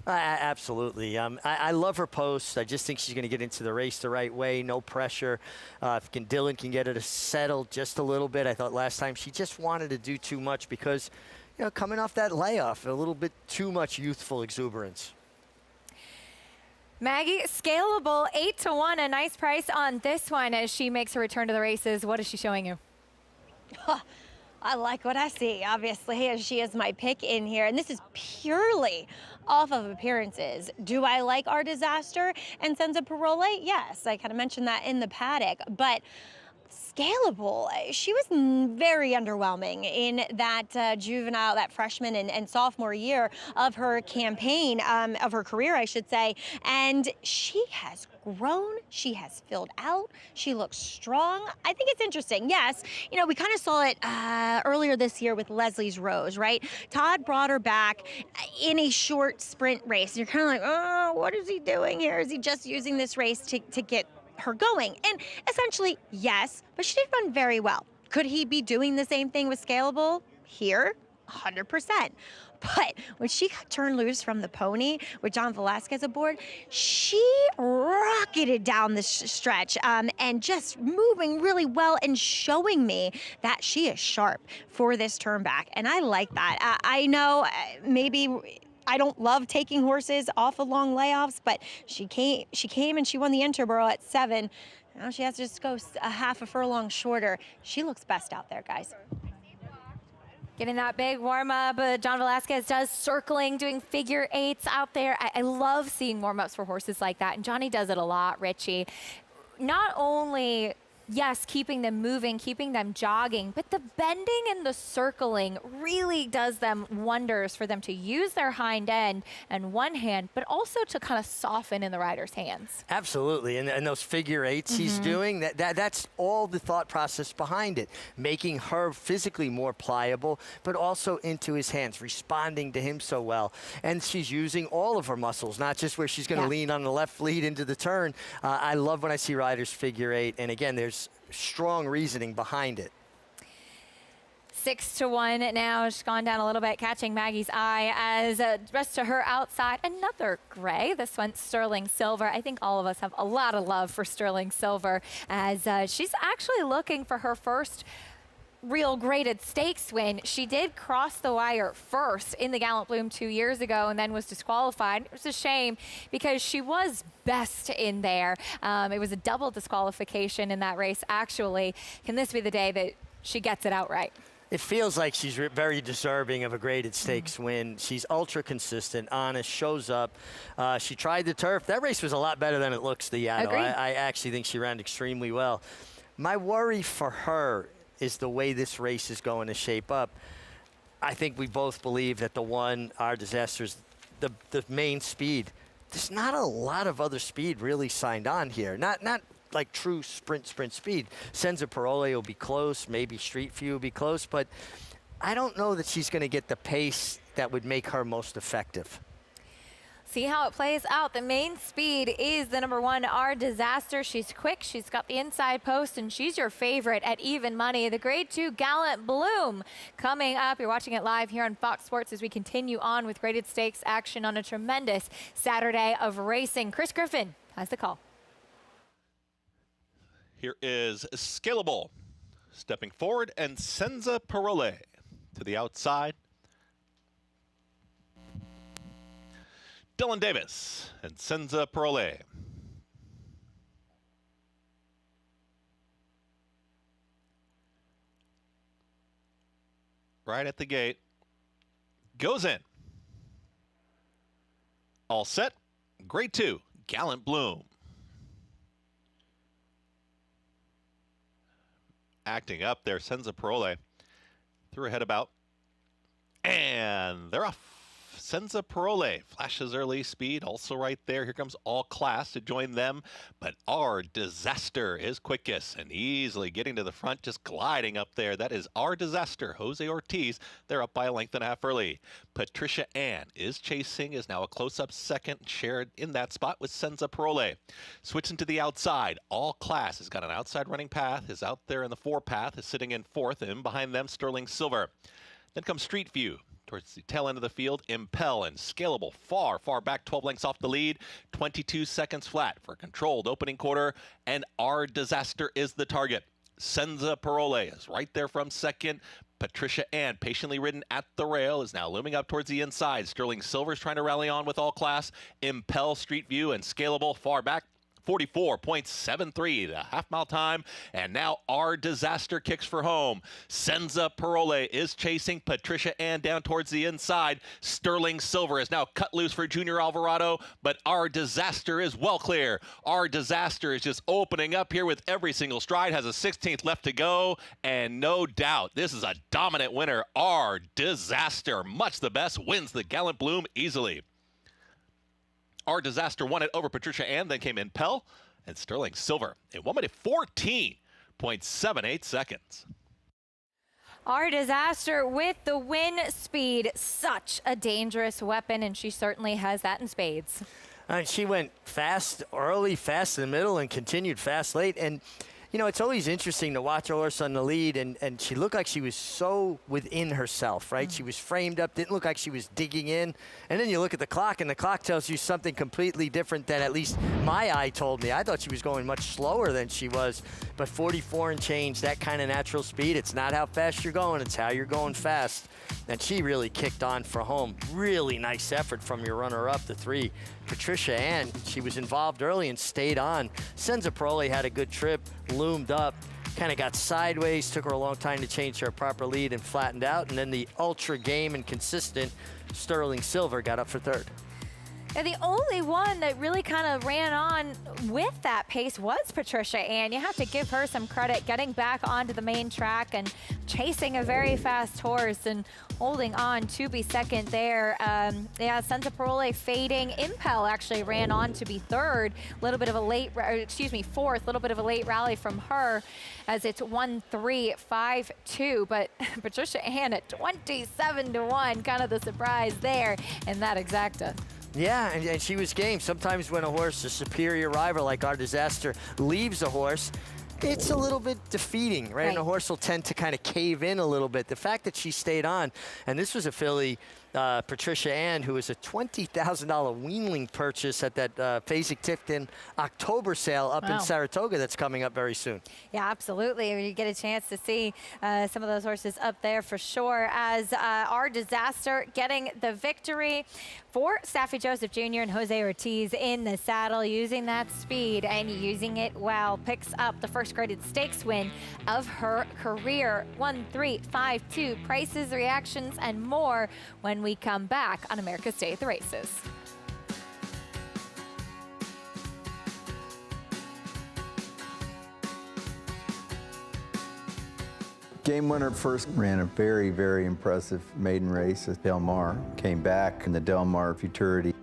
Absolutely. I love her post. I just think she's going to get into the race the right way. No pressure. If Dylan can get her to settle just a little bit. I thought last time she just wanted to do too much because, coming off that layoff, a little bit too much youthful exuberance. Maggie, Scalable 8-1, a nice price on this one as she makes her return to the races. What is she showing you? I like what I see, obviously, as she is my pick in here. And this is purely off of appearances. Do I like Our Disaster and Senza Parole? Yes, I kind of mentioned that in the paddock. But Scalable, she was very underwhelming in that juvenile, that freshman and sophomore year of her campaign, of her career, I should say. And she has grown, she has filled out, she looks strong. I think it's interesting. Yes, we kind of saw it earlier this year with Leslie's Rose, right? Todd brought her back in a short sprint race. And you're kind of like, oh, what is he doing here? Is he just using this race to get her going? And essentially, yes, but she did run very well. Could he be doing the same thing with Scalable here? 100%. But when she got turned loose from the pony with John Velasquez aboard, she rocketed down this stretch and just moving really well and showing me that she is sharp for this turn back. And I like that. I know maybe I don't love taking horses off of long layoffs, but she came and she won the Interborough at 7. Now she has to just go a half a furlong shorter. She looks best out there, guys. Getting that big warm-up. John Velasquez does circling, doing figure 8s out there. I love seeing warm-ups for horses like that, and Johnny does it a lot, Richie. Not only, yes, keeping them moving, keeping them jogging, but the bending and the circling really does them wonders for them to use their hind end and one hand, but also to kind of soften in the rider's hands. Absolutely, and those figure 8s he's doing, that's all the thought process behind it, making her physically more pliable, but also into his hands, responding to him so well. And she's using all of her muscles, not just where she's going to lean on the left lead into the turn. I love when I see riders figure 8, and again, there's strong reasoning behind it. 6-1 now. She's gone down a little bit, catching Maggie's eye as rest to her outside. Another gray. This one's Sterling Silver. I think all of us have a lot of love for Sterling Silver as she's actually looking for her first real graded stakes win. She did cross the wire first in the Gallant Bloom 2 years ago and then was disqualified. It was a shame because she was best in there. It was a double disqualification in that race, actually. Can this be the day that she gets it outright? It feels like she's very deserving of a graded stakes win. She's ultra consistent, honest, shows up. She tried the turf. That race was a lot better than it looks, the Yaddle. I actually think she ran extremely well. My worry for her is the way this race is going to shape up. I think we both believe that the one, Our Disaster's the main speed. There's not a lot of other speed really signed on here. Not like true sprint speed. Senza Parole will be close, maybe Street View will be close, but I don't know that she's going to get the pace that would make her most effective. See how it plays out. The main speed is the number 1, Our Disaster. She's quick, she's got the inside post, and she's your favorite at even money. The grade 2 Gallant Bloom coming up. You're watching it live here on Fox Sports as we continue on with graded stakes action on a tremendous Saturday of racing. Chris Griffin has the call. Here is Scalable stepping forward, and Senza Parole to the outside. Dylan Davis and Senza Parole. Right at the gate. Goes in. All set. Grade 2, Gallant Bloom. Acting up there, Senza Parole. Threw her head about. And they're off. Senza Parole flashes early speed, also right there. Here comes All Class to join them, but Our Disaster is quickest and easily getting to the front, just gliding up there. That is Our Disaster. Jose Ortiz, they're up by a length and a half early. Patricia Ann is chasing, is now a close-up second, shared in that spot with Senza Parole. Switching to the outside, All Class has got an outside running path, is out there in the 4 path, is sitting in 4th, and behind them, Sterling Silver. Then comes Street View. Towards the tail end of the field, Impel and Scalable far, far back, 12 lengths off the lead, 22 seconds flat for a controlled opening quarter, and Our Disaster is the target. Senza Parole is right there from second. Patricia Ann, patiently ridden at the rail, is now looming up towards the inside. Sterling Silver's trying to rally on with All Class. Impel, Street View, and Scalable far back. 44.73, the half-mile time, and now Our Disaster kicks for home. Senza Parole is chasing Patricia Ann down towards the inside. Sterling Silver is now cut loose for Junior Alvarado, but Our Disaster is well clear. Our Disaster is just opening up here with every single stride, has a 16th left to go, and no doubt this is a dominant winner. Our Disaster, much the best, wins the Gallant Bloom easily. Our Disaster won it over Patricia Ann, then came Impel and Sterling Silver in 1 minute 14.78 seconds. Our Disaster with the win speed, such a dangerous weapon, and she certainly has that in spades. She went fast early, fast in the middle, and continued fast late. And you know, it's always interesting to watch a horse on the lead, and she looked like she was so within herself, right? She was framed up, didn't look like she was digging in. And then you look at the clock, and the clock tells you something completely different than at least my eye told me. I thought she was going much slower than she was, but 44 and change, that kind of natural speed, it's not how fast you're going, it's how you're going fast. And she really kicked on for home. Really nice effort from your runner-up, the 3. Patricia Ann, she was involved early and stayed on. Senza Parole had a good trip, loomed up, kind of got sideways, took her a long time to change her proper lead and flattened out. And then the ultra game and consistent Sterling Silver got up for 3rd. Yeah, the only one that really kind of ran on with that pace was Patricia Ann. You have to give her some credit, getting back onto the main track and chasing a very fast horse and holding on to be second there. Yeah, Senza Parole fading. Impel actually ran on to be 3rd. A little bit of a late, excuse me, 4th. A little bit of a late rally from her as it's 1-3-5-2. But Patricia Ann at 27-1, kind of the surprise there in that exacta. Yeah, and she was game. Sometimes when a horse, a superior rival like Our Disaster, leaves a horse, it's a little bit defeating, right? And a horse will tend to kind of cave in a little bit. The fact that she stayed on, and this was a filly, Patricia Ann, who was a $20,000 weanling purchase at that Fasig-Tifton October sale up in Saratoga that's coming up very soon. Yeah, absolutely. You get a chance to see some of those horses up there for sure, as Our Disaster getting the victory for Staffy Joseph Jr. and Jose Ortiz in the saddle, using that speed and using it well. Picks up the first graded stakes win of her career. 1-3-5-2. Prices, reactions, and more when we come back on America's Day at the Races. Game winner first ran a very, very impressive maiden race at Del Mar. Came back in the Del Mar Futurity.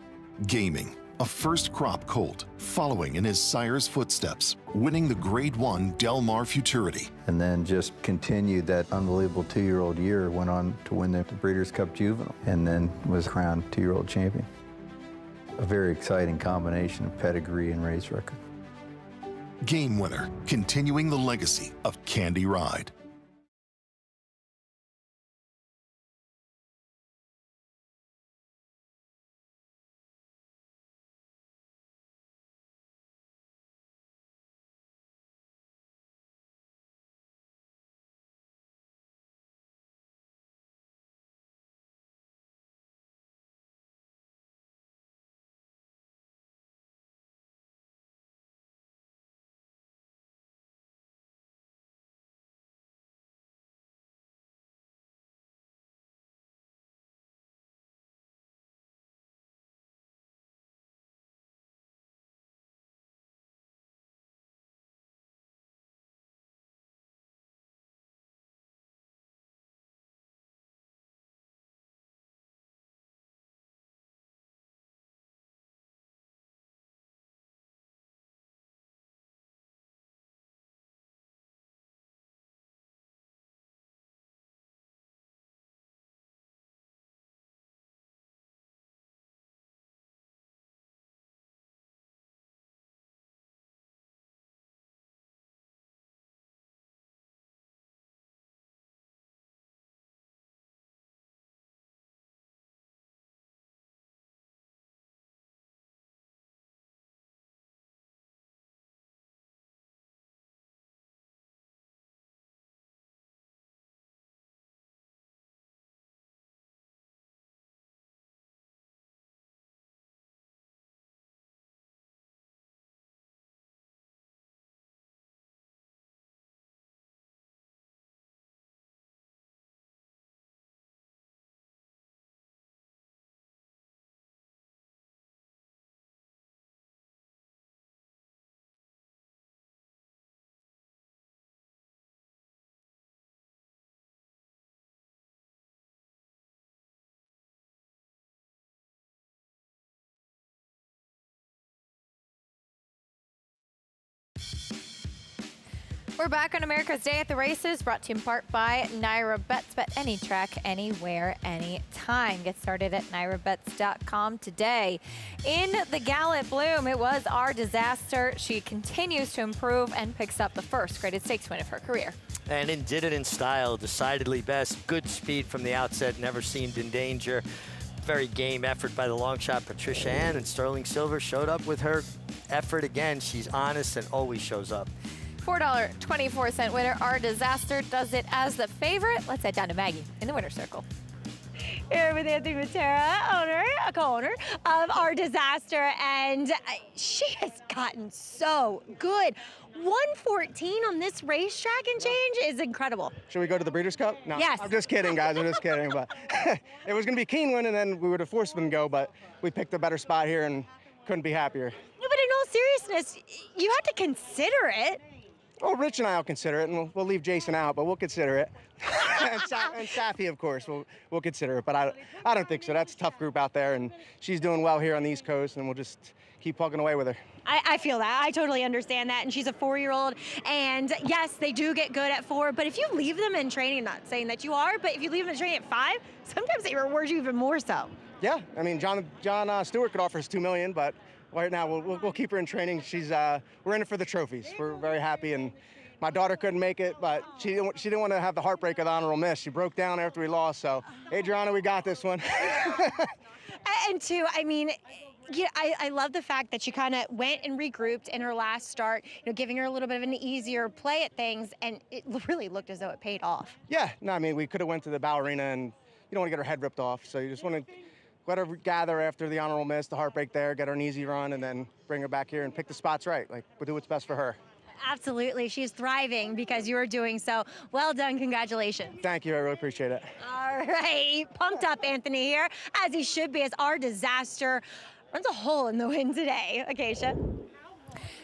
Gaming, a first-crop colt following in his sire's footsteps, winning the Grade 1 Del Mar Futurity. And then just continued that unbelievable 2-year-old year, went on to win the Breeders' Cup Juvenile, and then was crowned 2-year-old champion. A very exciting combination of pedigree and race record. Game Winner, continuing the legacy of Candy Ride. We're back on America's Day at the Races, brought to you in part by Naira Bets. Bet any track, anywhere, anytime. Get started at nairabets.com today. In the Gallant Bloom, it was our disaster. She continues to improve and picks up the first graded stakes win of her career. And did it in style, decidedly best. Good speed from the outset, never seemed in danger. Very game effort by the long shot Patricia Ann, and Sterling Silver showed up with her effort again. She's honest and always shows up. $4.24 winner, Our Disaster, does it as the favorite. Let's head down to Maggie in the winner's circle. Here with Anthony Matera, co-owner of Our Disaster, and she has gotten so good. 114 on this racetrack and change is incredible. Should we go to the Breeders' Cup? No, yes. I'm just kidding, guys. I'm just kidding. But it was going to be Keeneland, and then we would have forced them to go, but we picked a better spot here and couldn't be happier. No, but in all seriousness, you have to consider it. Well, Rich and I will consider it, and we'll leave Jason out, but we'll consider it. and Safi, of course, we'll consider it. But I don't think so. That's a tough group out there, and she's doing well here on the East Coast, and we'll just keep plugging away with her. I feel that. I totally understand that. And she's a 4-year-old. And yes, they do get good at 4. But if you leave them in training, I'm not saying that you are, but if you leave them in training at 5, sometimes they reward you even more so. Yeah, I mean, John Stewart could offer us $2 million, but right now we'll keep her in training. She's we're in it for the trophies. We're very happy, and my daughter couldn't make it, but she didn't want to have the heartbreak of the honorable miss. She broke down after we lost. So, Adriana, we got this one. And two, I mean, yeah, I love the fact that she kind of went and regrouped in her last start, giving her a little bit of an easier play at things, and it really looked as though it paid off. Yeah, no, I mean, we could have went to the ballerina, and you don't want to get her head ripped off, so you just want to let her gather after the honorable miss, the heartbreak there, get her an easy run, and then bring her back here and pick the spots right. Like, we'll do what's best for her. Absolutely. She's thriving because you are doing so. Well done. Congratulations. Thank you. I really appreciate it. All right. Pumped up, Anthony, here, as he should be, as Our Disaster runs a hole in the win today. Acacia.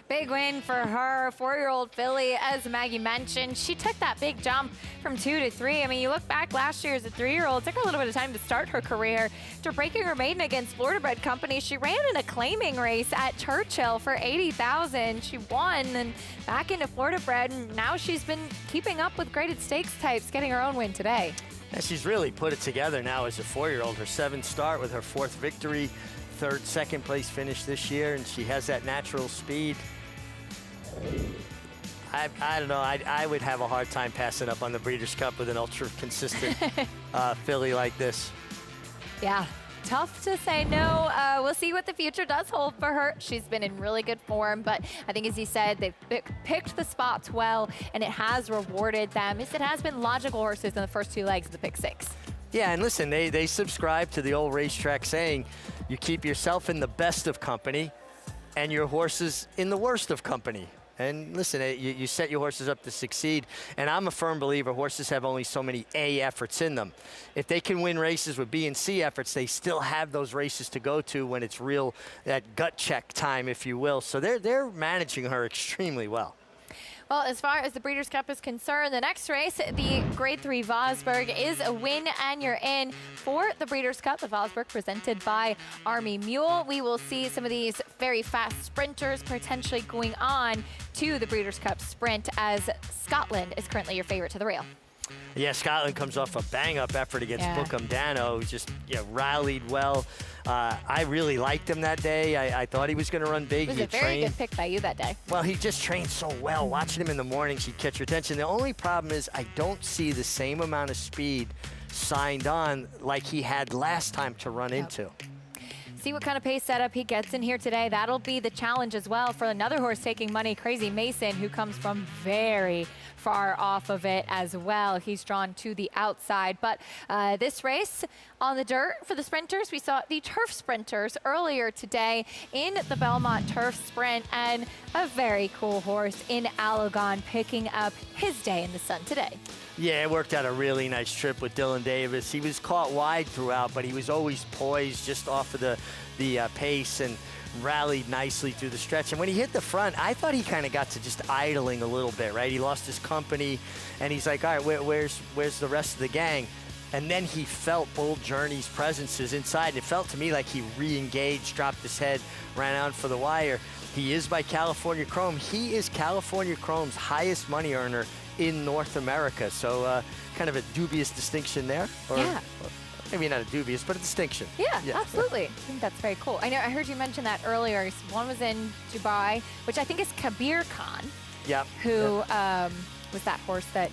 Big win for her, 4-year-old filly, as Maggie mentioned. She took that big jump from 2 to 3. I mean, you look back last year as a 3-year-old, took her a little bit of time to start her career. After breaking her maiden against Florida Bred Company, she ran in a claiming race at Churchill for $80,000. She won and back into Florida Bred, and now she's been keeping up with graded stakes types, getting her own win today. And she's really put it together now as a 4-year-old. Her 7th start with her 4th victory, 3rd second place finish this year, and she has that natural speed. I don't know. I would have a hard time passing up on the Breeders' Cup with an ultra consistent filly like this. Yeah, tough to say no. We'll see what the future does hold for her. She's been in really good form, but I think, as you said, they've picked the spots well, and it has rewarded them. It has been logical horses in the first 2 legs of the pick 6. Yeah, and listen, they subscribe to the old racetrack saying, you keep yourself in the best of company and your horses in the worst of company. And listen, you set your horses up to succeed. And I'm a firm believer horses have only so many A efforts in them. If they can win races with B and C efforts, they still have those races to go to when it's real, that gut check time, if you will. So they're managing her extremely well. Well, as far as the Breeders' Cup is concerned, the next race, the Grade 3 Vosburgh, is a win and you're in for the Breeders' Cup. The Vosburgh presented by Army Mule. We will see some of these very fast sprinters potentially going on to the Breeders' Cup Sprint, as Scotland is currently your favorite to the rail. Yeah, Scotland comes off a bang-up effort against Bookham Dano, who just rallied well. I really liked him that day. I thought he was going to run big. It was a very good pick by you that day. Well, he just trained so well. Watching him in the mornings, he'd catch your attention. The only problem is I don't see the same amount of speed signed on like he had last time to run into. See what kind of pace setup he gets in here today. That'll be the challenge as well for another horse taking money, Crazy Mason, who comes from very far off of it as well. He's drawn to the outside. But this race on the dirt for the sprinters, we saw the turf sprinters earlier today in the Belmont Turf Sprint, and a very cool horse in Alagon picking up his day in the sun today. Yeah, it worked out a really nice trip with Dylan Davis. He was caught wide throughout, but he was always poised just off of the pace and rallied nicely through the stretch. And when he hit the front, I thought he kind of got to just idling a little bit, right? He lost his company, and he's like, all right, where's the rest of the gang? And then he felt Bold Journey's presences inside, and it felt to me like he re-engaged, dropped his head, ran out for the wire. He is by California Chrome. He is California Chrome's highest money earner in North America. So kind of a dubious distinction there. Or, yeah. Maybe not a dubious, but a distinction. Yeah, absolutely. I think that's very cool. I heard you mention that earlier. One was in Dubai, which I think is Kabir Khan. Yep. Who was that horse that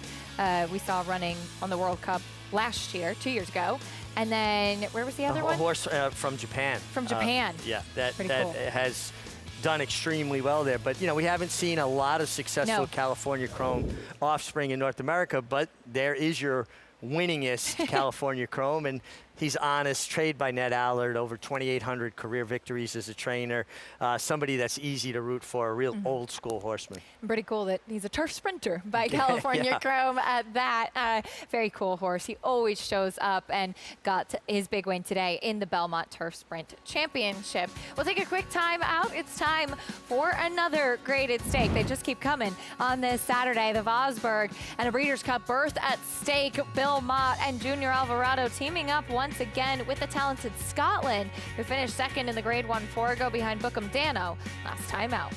we saw running on the World Cup last year, 2 years ago. And then where was the other one? A horse from Japan. From Japan. Yeah, that cool. has done extremely well there. But, we haven't seen a lot of successful California Chrome offspring in North America, but there is your winningest California Chrome, and he's honest, trained by Ned Allard, over 2,800 career victories as a trainer, somebody that's easy to root for, a real old school horseman. Pretty cool that he's a turf sprinter by California Chrome at that. Very cool horse. He always shows up and got his big win today in the Belmont Turf Sprint Championship. We'll take a quick time out. It's time for another graded stake. They just keep coming on this Saturday. The Vosburgh and a Breeders' Cup berth at stake. Bill Mott and Junior Alvarado teaming up once again with the talented Scotland, who finished second in the Grade 1 Forego behind Bookham Dano last time out.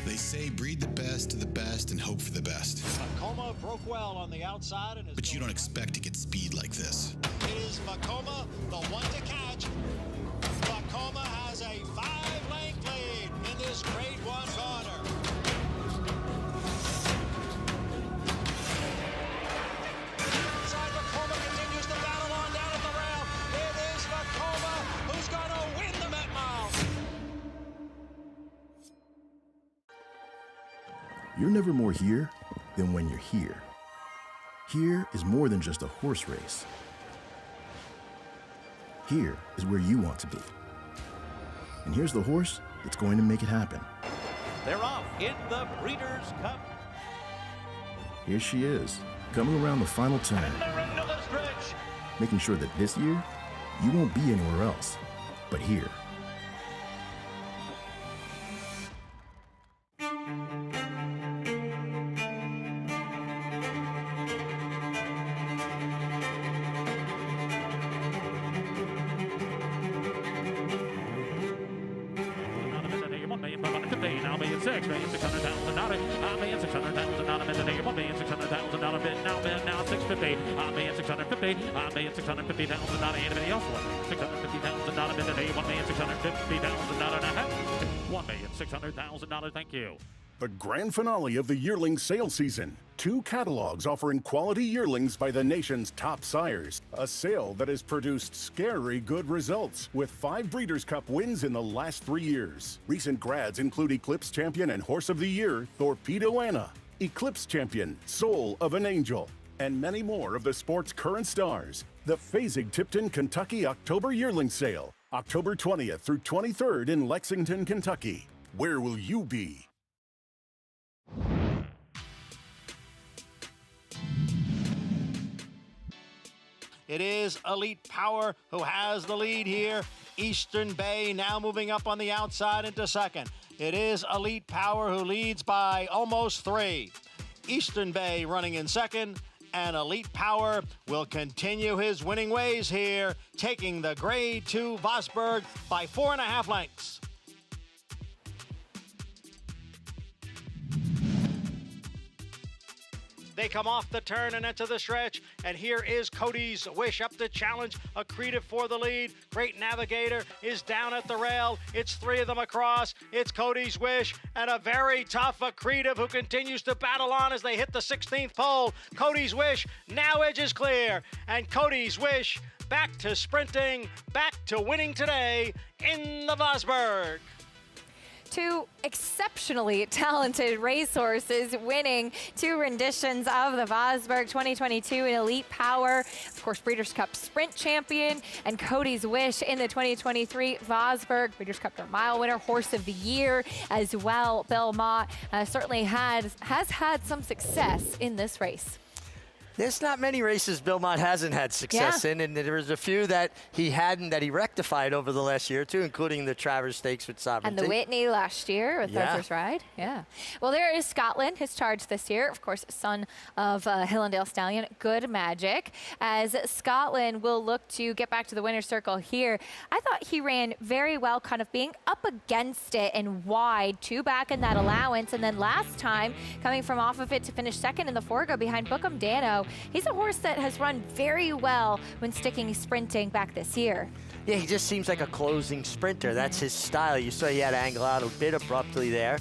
They say breed the best to the best and hope for the best. Vacoma broke well on the outside. But you don't expect to get speed like this. It is Vacoma, the one to catch. Vacoma has a 5-length lead in this Grade 1 corner. Inside Vacoma continues the battle on down at the rail. It is Vacoma who's going to win the Met Mile. You're never more here than when you're here. Here is more than just a horse race. Here is where you want to be. And here's the horse that's going to make it happen. They're off in the Breeders' Cup. Here she is, coming around the final turn, making sure that this year, you won't be anywhere else. but here. $1,600,000, thank you. The grand finale of the yearling sale season. 2 catalogs offering quality yearlings by the nation's top sires. A sale that has produced scary good results, with 5 Breeders' Cup wins in the last 3 years. Recent grads include Eclipse Champion and Horse of the Year, Torpedo Anna, Eclipse Champion, Soul of an Angel, and many more of the sport's current stars. The Fasig-Tipton, Kentucky October Yearling Sale, October 20th through 23rd in Lexington, Kentucky. Where will you be? It is Elite Power who has the lead here. Eastern Bay now moving up on the outside into second. It is Elite Power who leads by almost 3. Eastern Bay running in second, and Elite Power will continue his winning ways here, taking the Grade 2 Vosburgh by 4.5 lengths. They come off the turn and into the stretch, and here is Cody's Wish up to challenge Accretive for the lead. Great Navigator is down at the rail. It's 3 of them across. It's Cody's Wish and a very tough Accretive who continues to battle on as they hit the 16th pole. Cody's Wish now edges clear, and Cody's Wish back to sprinting, back to winning today in the Vosburgh. 2 exceptionally talented racehorses winning 2 renditions of the Vosburgh 2022 in Elite Power. Of course, Breeders' Cup Sprint champion, and Cody's Wish in the 2023 Vosburgh Breeders' Cup Mile winner, Horse of the Year as well. Belmont certainly has had some success in this race. There's not many races Belmont hasn't had success in, and there was a few that he hadn't, that he rectified over the last year or two, including the Travers Stakes with Sovereignty. And the Whitney last year with Arthur's Ride. Yeah. Well, there is Scotland, his charge this year. Of course, son of Hillendale Stallion, Good Magic. As Scotland will look to get back to the winner's circle here. I thought he ran very well, kind of being up against it and wide, 2 back in that allowance. And then last time, coming from off of it to finish second in the Forgo behind Bookham Dano. He's a horse that has run very well when sticking sprinting back this year. Yeah, he just seems like a closing sprinter. That's his style. You saw he had to angle out a bit abruptly there.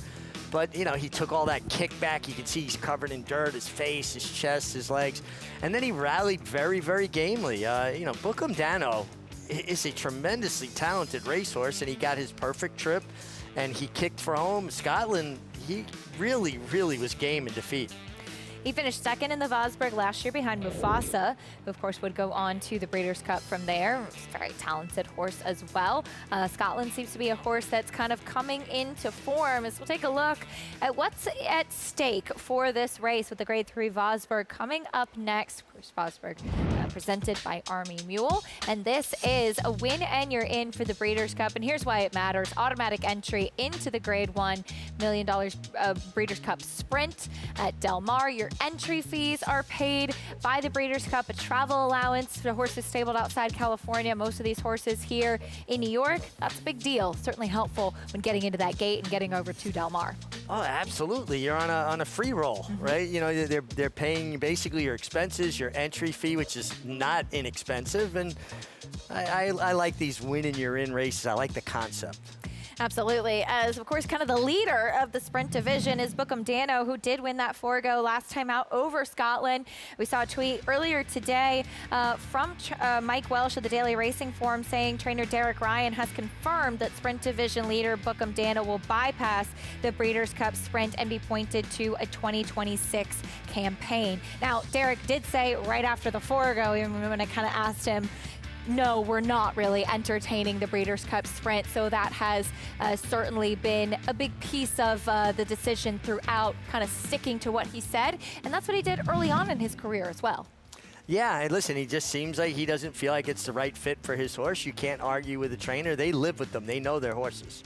But, you know, he took all that kickback. You can see he's covered in dirt, his face, his chest, his legs. And then he rallied very, very gamely. You know, Bookham Dano is a tremendously talented racehorse, and he got his perfect trip, and he kicked for home. Scotland, he really, really was game in defeat. He finished second in the Vosburgh last year behind Mufasa, who of course would go on to the Breeders' Cup from there. Very talented horse as well. Scotland seems to be a horse that's kind of coming into form, as we'll take a look at what's at stake for this race with the Grade 3 Vosburgh coming up next. Of course, Vosburgh presented by Army Mule. And this is a win and you're in for the Breeders' Cup. And here's why it matters. Automatic entry into the Grade 1 $1 million Breeders' Cup Sprint at Del Mar. Your entry fees are paid by the Breeders' Cup, a travel allowance for horses stabled outside California. Most of these horses here in New York, that's a big deal. Certainly helpful when getting into that gate and getting over to Del Mar. Oh, absolutely. You're on a free roll, right? You know, they're paying basically your expenses, your entry fee, which is not inexpensive. And I like these win and you're in races. I like the concept. Absolutely. As, of course, kind of the leader of the sprint division is Bookham Dano, who did win that Forgo last time out over Scotland. We saw a tweet earlier today from Mike Welsh of the Daily Racing Forum saying trainer Derek Ryan has confirmed that sprint division leader Bookham Dano will bypass the Breeders' Cup Sprint and be pointed to a 2026 campaign. Now, Derek did say right after the Forgo, when I kind of asked him, no, we're not really entertaining the Breeders' Cup Sprint, so that has certainly been a big piece of the decision throughout, kind of sticking to what he said, and that's what he did early on in his career as well. Yeah, and listen, he just seems like he doesn't feel like it's the right fit for his horse. You can't argue with the trainer. They live with them. They know their horses.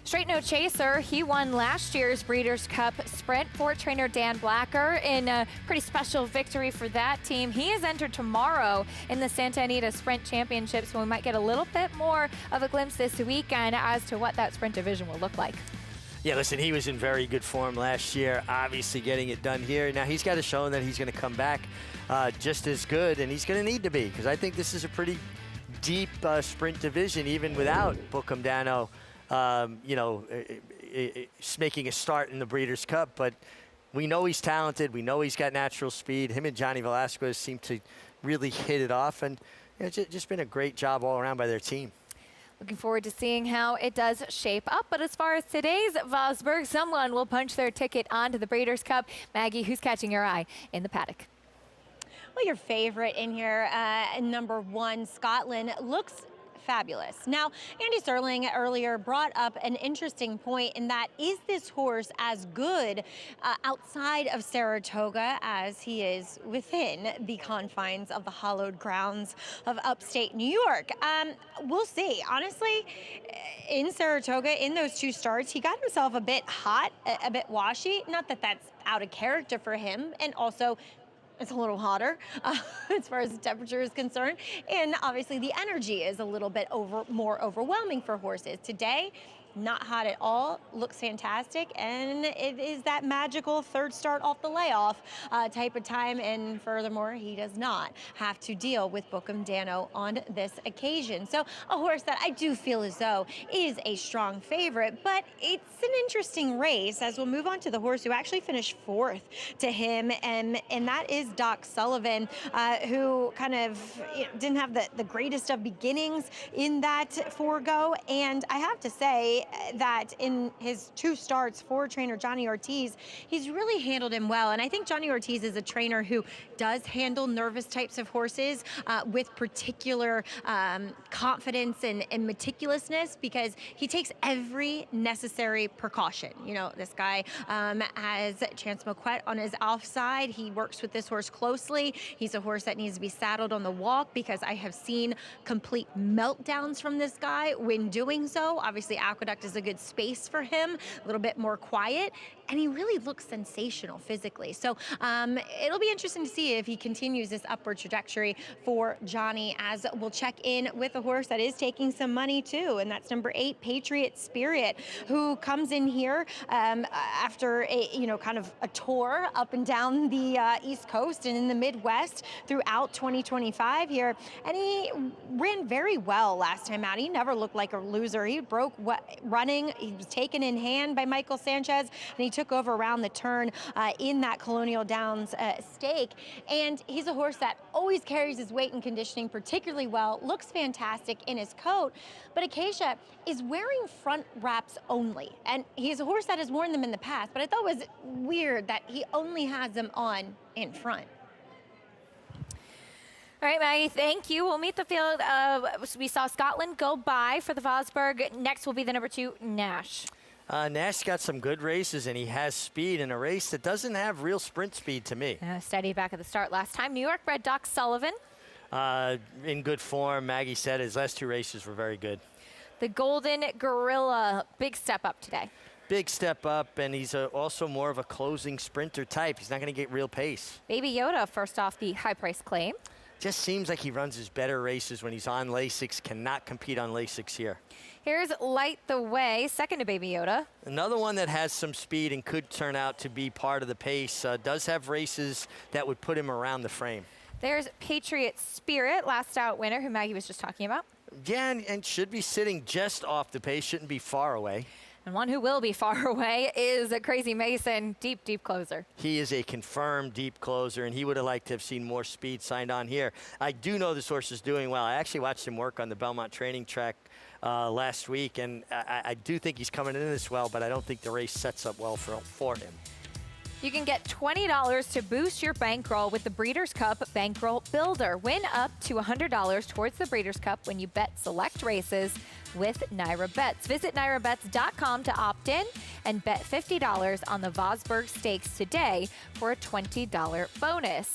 Straight No Chaser, he won last year's Breeders' Cup Sprint for trainer Dan Blacker in a pretty special victory for that team. He is entered tomorrow in the Santa Anita Sprint Championship, so we might get a little bit more of a glimpse this weekend as to what that sprint division will look like. Yeah, listen, he was in very good form last year, obviously getting it done here. Now he's got to show that he's going to come back just as good, and he's going to need to be, because I think this is a pretty deep sprint division, even without Bookham Dano, making a start in the Breeders' Cup. But we know he's talented. We know he's got natural speed. Him and Johnny Velasquez seem to really hit it off, and it's just been a great job all around by their team. Looking forward to seeing how it does shape up. But as far as today's Vosburgh, someone will punch their ticket onto the Breeders' Cup. Maggie, who's catching your eye in the paddock? Well, your favorite in here, number 1, Scotland, looks fabulous. Now, Andy Sterling earlier brought up an interesting point in that, is this horse as good outside of Saratoga as he is within the confines of the hallowed grounds of upstate New York? We'll see. Honestly, in Saratoga, in those 2 starts, he got himself a bit hot, a bit washy. Not that that's out of character for him, and also it's a little hotter as far as the temperature is concerned. And obviously the energy is a little bit more overwhelming for horses. Today, not hot at all, looks fantastic, and it is that magical 3rd start off the layoff type of time, and furthermore, he does not have to deal with Bookham Dano on this occasion. So a horse that I do feel as though is a strong favorite, but it's an interesting race as we'll move on to the horse who actually finished 4th to him, and that is Doc Sullivan, who kind of didn't have the greatest of beginnings in that forego, and I have to say that in his 2 starts for trainer Johnny Ortiz, he's really handled him well. And I think Johnny Ortiz is a trainer who does handle nervous types of horses with particular confidence and meticulousness, because he takes every necessary precaution. You know, this guy has Chance Moquette on his offside. He works with this horse closely. He's a horse that needs to be saddled on the walk, because I have seen complete meltdowns from this guy when doing so. Obviously, Aqueduct is a good space for him, a little bit more quiet, and he really looks sensational physically. So it'll be interesting to see if he continues this upward trajectory for Johnny, as we'll check in with a horse that is taking some money too, and that's number 8, Patriot Spirit, who comes in here after a kind of a tour up and down the East Coast and in the Midwest throughout 2025 here, and he ran very well last time out. He never looked like a loser. He broke running. He was taken in hand by Michael Sanchez, and he took over around the turn in that Colonial Downs stake. And he's a horse that always carries his weight and conditioning particularly well, looks fantastic in his coat, but Acacia is wearing front wraps only. And he's a horse that has worn them in the past, but I thought it was weird that he only has them on in front. All right, Maggie, thank you. We'll meet the field. We saw Scotland go by for the Vosburgh. Next will be the number 2, Nash. Nash got some good races, and he has speed in a race that doesn't have real sprint speed to me. Steady back at the start last time. New York bred Doc Sullivan. In good form. Maggie said his last 2 races were very good. The Golden Gorilla, big step up today. Big step up, and he's also more of a closing sprinter type. He's not going to get real pace. Baby Yoda, first off the high price claim. Just seems like he runs his better races when he's on Lasix, cannot compete on Lasix here. Here's Light the Way, second to Baby Yoda. Another one that has some speed and could turn out to be part of the pace. Does have races that would put him around the frame. There's Patriot Spirit, last out winner, who Maggie was just talking about. Yeah, and should be sitting just off the pace, shouldn't be far away. And one who will be far away is Crazy Mason, deep, deep closer. He is a confirmed deep closer, and he would have liked to have seen more speed signed on here. I do know this horse is doing well. I actually watched him work on the Belmont training track last week, and I do think he's coming in this well, but I don't think the race sets up well for him. You can get $20 to boost your bankroll with the Breeders' Cup Bankroll Builder. Win up to $100 towards the Breeders' Cup when you bet select races with Naira Bets. Visit nairabets.com to opt in and bet $50 on the Vosburgh Stakes today for a $20 bonus.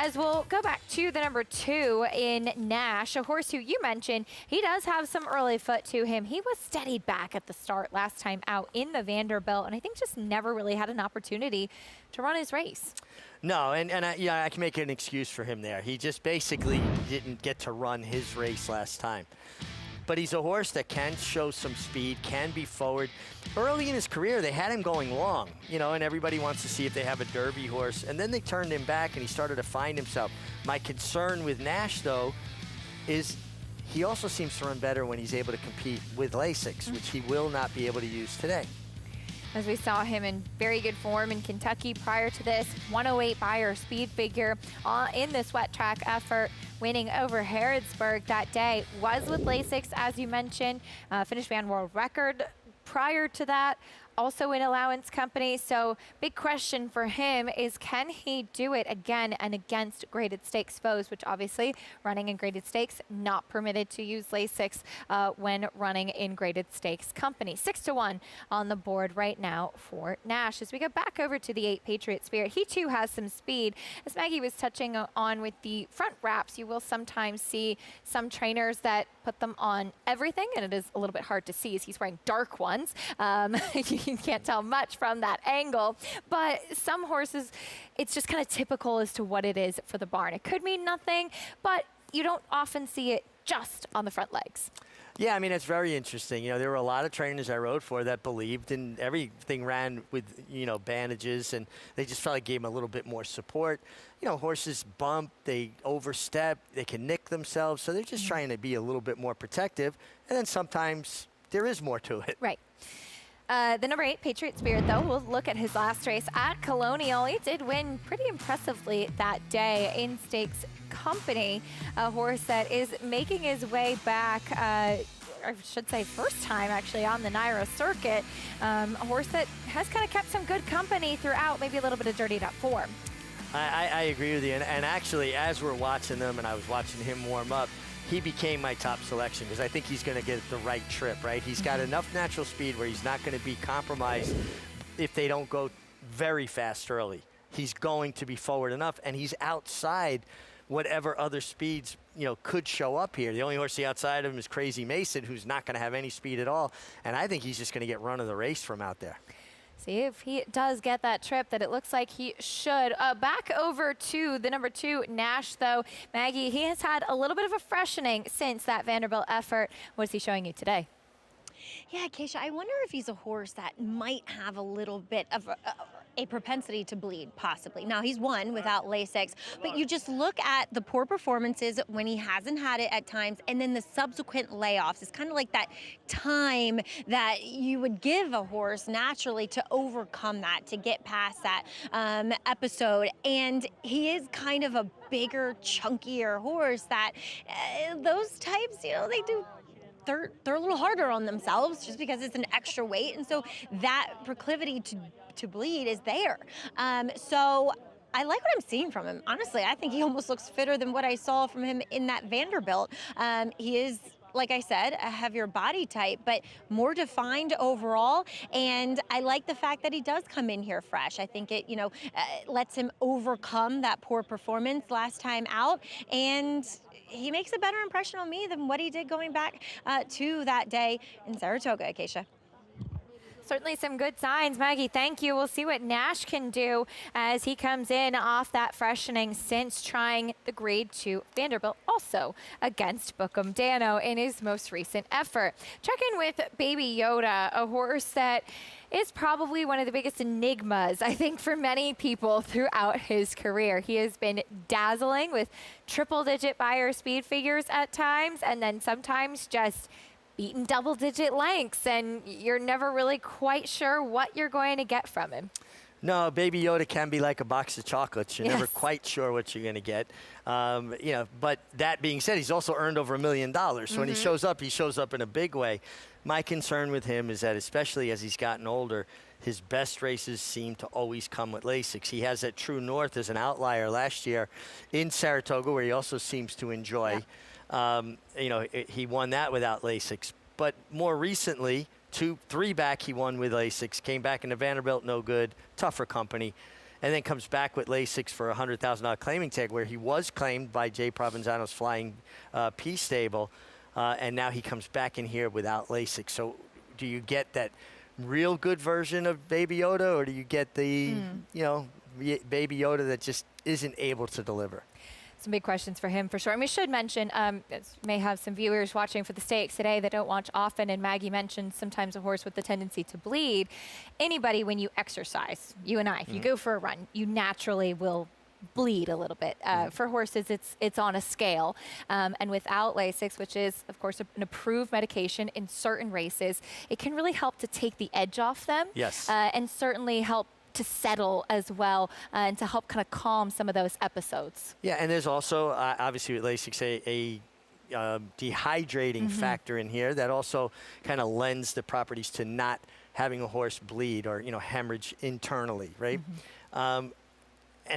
As we'll go back to the number 2 in Nash, a horse who you mentioned, he does have some early foot to him. He was steadied back at the start last time out in the Vanderbilt, and I think just never really had an opportunity to run his race. No, and I can make an excuse for him there. He just basically didn't get to run his race last time. But he's a horse that can show some speed, can be forward. Early in his career, they had him going long, and everybody wants to see if they have a Derby horse. And then they turned him back, and he started to find himself. My concern with Nash, though, is he also seems to run better when he's able to compete with Lasix, which he will not be able to use today. As we saw him in very good form in Kentucky prior to this, 108 Beyer speed figure in this wet track effort, winning over Harrodsburg that day, was with Lasix, as you mentioned, finished band world record prior to that, also in allowance company. So big question for him is, can he do it again and against graded stakes foes, which obviously running in graded stakes, not permitted to use Lasix when running in graded stakes company. 6-1 on the board right now for Nash. As we go back over to the 8 Patriot Spirit, he too has some speed. As Maggie was touching on with the front wraps, you will sometimes see some trainers that put them on everything, and it is a little bit hard to see as he's wearing dark ones. You can't tell much from that angle, but some horses, it's just kind of typical as to what it is for the barn. It could mean nothing, but you don't often see it just on the front legs. Yeah, I mean, it's very interesting. There were a lot of trainers I rode for that believed, and everything ran with, bandages, and they just felt like gave them a little bit more support. Horses bump, they overstep, they can nick themselves, so they're just trying to be a little bit more protective, and then sometimes there is more to it. Right. The number 8 Patriot Spirit, though, we'll look at his last race at Colonial. He did win pretty impressively that day in stakes company. A horse that is making his way back, I should say first time actually on the Nairo circuit. A horse that has kind of kept some good company throughout, maybe a little bit of dirtied up form. I agree with you. And actually, as we're watching them and I was watching him warm up, he became my top selection because I think he's going to get the right trip, right? He's got enough natural speed where he's not going to be compromised if they don't go very fast early. He's going to be forward enough, and he's outside whatever other speeds, could show up here. The only horse outside of him is Crazy Mason, who's not going to have any speed at all, and I think he's just going to get run of the race from out there. See if he does get that trip that it looks like he should. Back over to the number 2, Nash, though. Maggie, he has had a little bit of a freshening since that Vanderbilt effort. What is he showing you today? Yeah, Keisha, I wonder if he's a horse that might have a little bit of a propensity to bleed, possibly. Now, he's won without Lasix, but you just look at the poor performances when he hasn't had it at times, and then the subsequent layoffs. It's kind of like that time that you would give a horse naturally to overcome that, to get past that episode. And he is kind of a bigger, chunkier horse that those types, they do they're a little harder on themselves just because it's an extra weight, and so that proclivity to bleed is there. So I like what I'm seeing from him. Honestly, I think he almost looks fitter than what I saw from him in that Vanderbilt. He is, like I said, a heavier body type, but more defined overall. And I like the fact that he does come in here fresh. I think it, lets him overcome that poor performance last time out. And he makes a better impression on me than what he did going back to that day in Saratoga, Acacia. Certainly some good signs. Maggie, thank you. We'll see what Nash can do as he comes in off that freshening since trying the Grade 2 Vanderbilt, also against Bookham Dano in his most recent effort. Check in with Baby Yoda, a horse that is probably one of the biggest enigmas, I think, for many people throughout his career. He has been dazzling with triple-digit Beyer speed figures at times, and then sometimes just beaten double-digit lengths, and you're never really quite sure what you're going to get from him. No, Baby Yoda can be like a box of chocolates. You're never quite sure what you're going to get. But that being said, he's also earned over $1 million. So when he shows up in a big way. My concern with him is that, especially as he's gotten older, his best races seem to always come with Lasix. He has that True North as an outlier last year in Saratoga, where he also seems to enjoy. He won that without Lasix. But more recently, 2-3 back, he won with Lasix. Came back into Vanderbilt, no good. Tougher company. and then comes back with Lasix for a $100,000 claiming tag, where he was claimed by Jay Provenzano's Flying P stable, and now he comes back in here without Lasix. So do you get that real good version of Baby Yoda, or do you get the, you know, Baby Yoda that just isn't able to deliver? Some big questions for him, for sure. And we should mention, may have some viewers watching for the stakes today that don't watch often, and Maggie mentioned sometimes a horse with the tendency to bleed. Anybody, when you exercise, you and I, if you go for a run, you naturally will bleed a little bit. For horses, it's on a scale. And without Lasix, which is, of course, an approved medication in certain races, it can really help to take the edge off them. Yes. And certainly help to settle as well, and to help kind of calm some of those episodes. Yeah, and there's also, obviously with Lasix, a dehydrating factor in here that also kind of lends the properties to not having a horse bleed or, you know, hemorrhage internally, right? And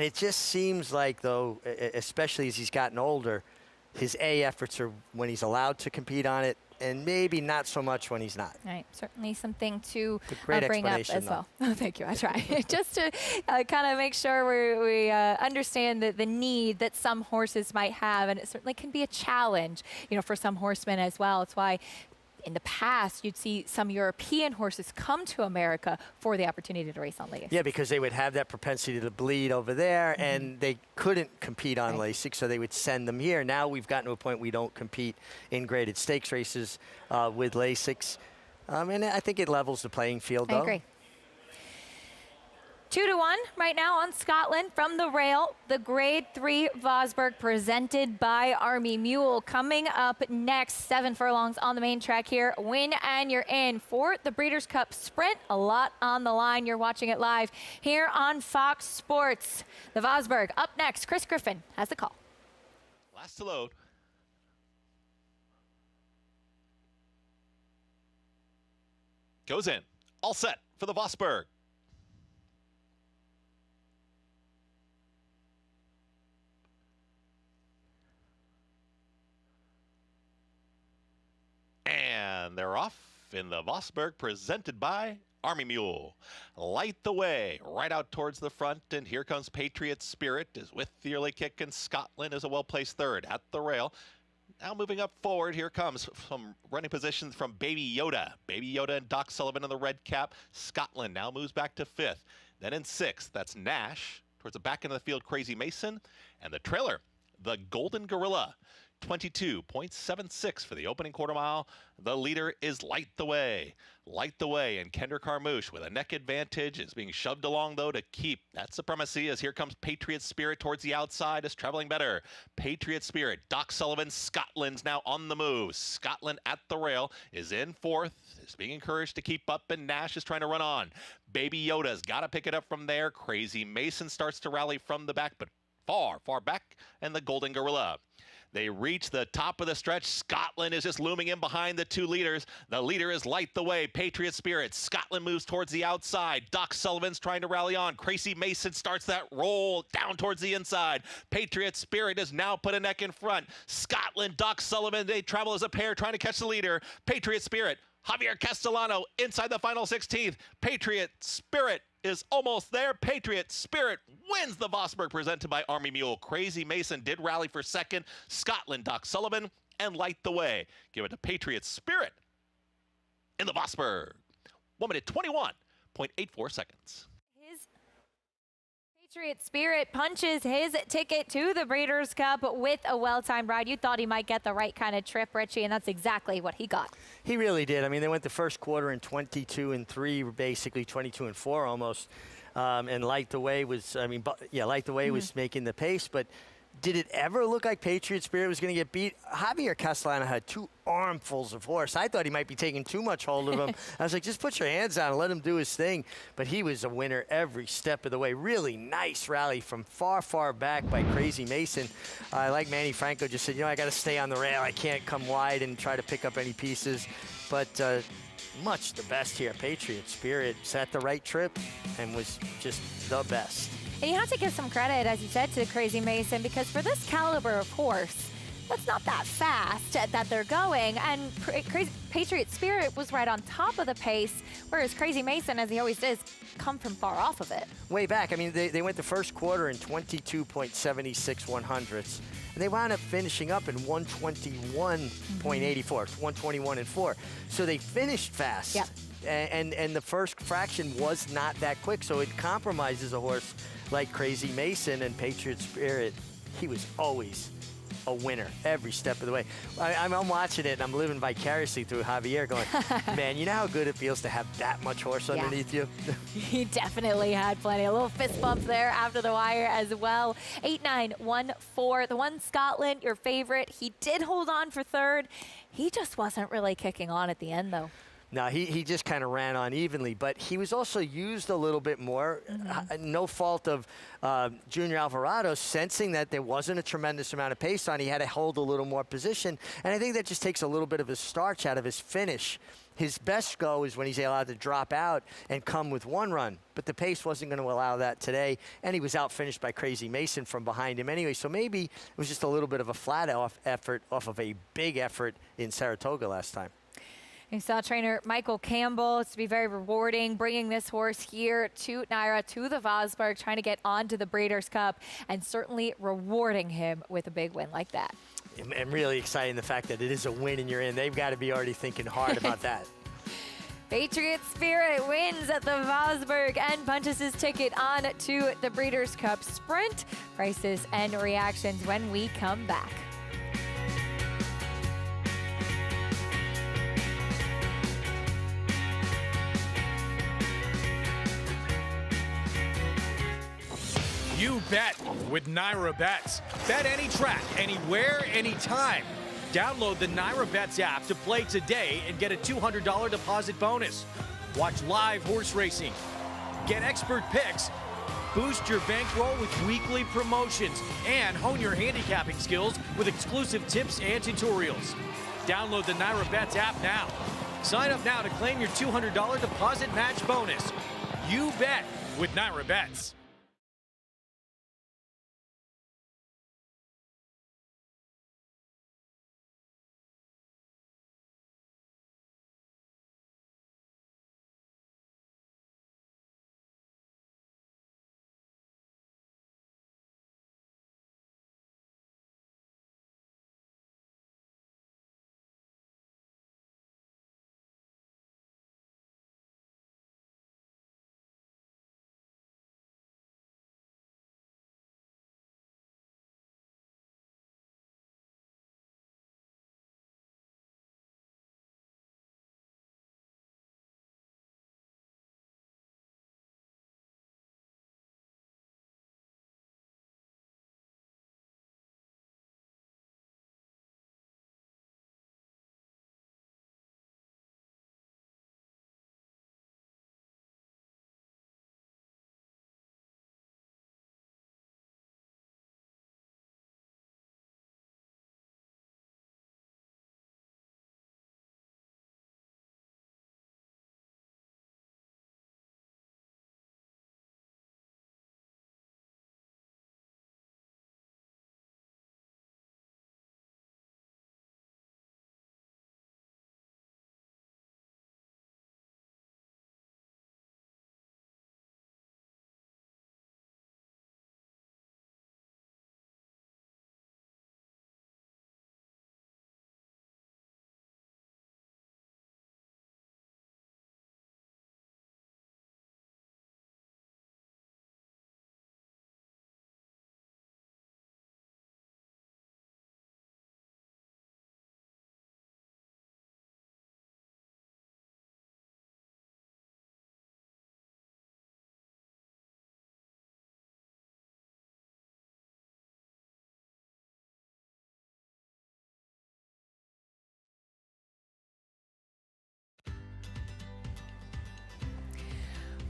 it just seems like, though, especially as he's gotten older, his efforts are when he's allowed to compete on it, and maybe not so much when he's not. Right, certainly something to great bring up as well. Thank you, I try. Just to kind of make sure we understand the need that some horses might have, and it certainly can be a challenge, you know, for some horsemen as well. It's why in the past, you'd see some European horses come to America for the opportunity to race on Lasix. Yeah, because they would have that propensity to bleed over there, and they couldn't compete on Lasix, so they would send them here. Now we've gotten to a point we don't compete in graded stakes races with Lasix. And I think it levels the playing field, though. I agree. 2-1 right now on Scotland from the rail. The Grade 3 Vosburgh presented by Army Mule. Coming up next, 7 furlongs on the main track here. Win and you're in for the Breeders' Cup Sprint. A lot on the line. You're watching it live here on Fox Sports. The Vosburgh up next. Chris Griffin has the call. Last to load. Goes in. All set for the Vosburgh. And they're off in the Vosburgh, presented by Army Mule. Light the way right out towards the front, and here comes Patriot Spirit is with the early kick, and Scotland is a well-placed third at the rail. Now moving up forward, here comes some running positions from Baby Yoda. Baby Yoda and Doc Sullivan in the red cap. Scotland now moves back to 5th. Then in 6th, that's Nash. Towards the back end of the field, Crazy Mason. And the trailer, the Golden Gorilla. 22.76 for the opening quarter mile. The leader is Light the Way. Light the Way, and Kendrick Carmouche with a neck advantage is being shoved along, though, to keep that supremacy, as here comes Patriot Spirit towards the outside, is traveling better. Patriot Spirit, Doc Sullivan, Scotland's now on the move. Scotland at the rail is in 4th, is being encouraged to keep up, and Nash is trying to run on. Baby Yoda's got to pick it up from there. Crazy Mason starts to rally from the back, but far, far back, and the Golden Gorilla. They reach the top of the stretch. Scotland is just looming in behind the 2 leaders. The leader is Light the Way, Patriot Spirit. Scotland moves towards the outside. Doc Sullivan's trying to rally on. Crazy Mason starts that roll down towards the inside. Patriot Spirit has now put a neck in front. Scotland, Doc Sullivan, they travel as a pair trying to catch the leader. Patriot Spirit, Javier Castellano inside the final 16th. Patriot Spirit is almost there. Patriot Spirit wins the Vosburgh, presented by Army Mule. Crazy Mason did rally for 2nd. Scotland, Doc Sullivan, and Light the Way. Give it to Patriot Spirit in the Vosburgh. 1 minute 21.84 seconds. Patriot Spirit punches his ticket to the Breeders' Cup with a well-timed ride. You thought he might get the right kind of trip, Richie, and that's exactly what he got. He really did. I mean, they went the first quarter in 22-3, basically 22-4 almost. And Light the Way was, Light the Way was making the pace, but did it ever look like Patriot Spirit was going to get beat? Javier Castellano had 2 armfuls of horse. I thought he might be taking too much hold of him. I was like, just put your hands down and let him do his thing. But he was a winner every step of the way. Really nice rally from far, far back by Crazy Mason. Like Manny Franco just said, I got to stay on the rail. I can't come wide and try to pick up any pieces. But much the best here. Patriot Spirit set the right trip and was just the best. And you have to give some credit, as you said, to Crazy Mason, because for this caliber of horse, that's not that fast that they're going. And Patriot Spirit was right on top of the pace, whereas Crazy Mason, as he always does, come from far off of it. Way back. I mean, they went the first quarter in 22.76 100ths. And they wound up finishing up in 121.84, 121 and 4. So they finished fast. Yep. And the first fraction was not that quick, so it compromises a horse like Crazy Mason. And Patriot Spirit, he was always a winner every step of the way. I'm watching it, and I'm living vicariously through Javier going, man, you know how good it feels to have that much horse underneath you? He definitely had plenty. A little fist bump there after the wire as well. 8-9-1-4. The one Scotland, your favorite. He did hold on for third. He just wasn't really kicking on at the end, though. No, he just kind of ran on evenly, but he was also used a little bit more. No fault of Junior Alvarado, sensing that there wasn't a tremendous amount of pace on. He had to hold a little more position, and I think that just takes a little bit of his starch out of his finish. His best go is when he's allowed to drop out and come with one run, but the pace wasn't going to allow that today, and he was outfinished by Crazy Mason from behind him anyway, so maybe it was just a little bit of a flat-off effort off of a big effort in Saratoga last time. You saw trainer Michael Campbell. It's to be very rewarding bringing this horse here to Naira, to the Vosburgh, trying to get onto the Breeders' Cup, and certainly rewarding him with a big win like that. And really exciting the fact that it is a win and you're in. They've got to be already thinking hard about that. Patriot Spirit wins at the Vosburgh and punches his ticket on to the Breeders' Cup Sprint. Prices and reactions when we come back. You bet with Naira Bets. Bet any track, anywhere, anytime. Download the Naira Bets app to play today and get a $200 deposit bonus. Watch live horse racing. Get expert picks. Boost your bankroll with weekly promotions and hone your handicapping skills with exclusive tips and tutorials. Download the Naira Bets app now. Sign up now to claim your $200 deposit match bonus. You bet with Naira Bets.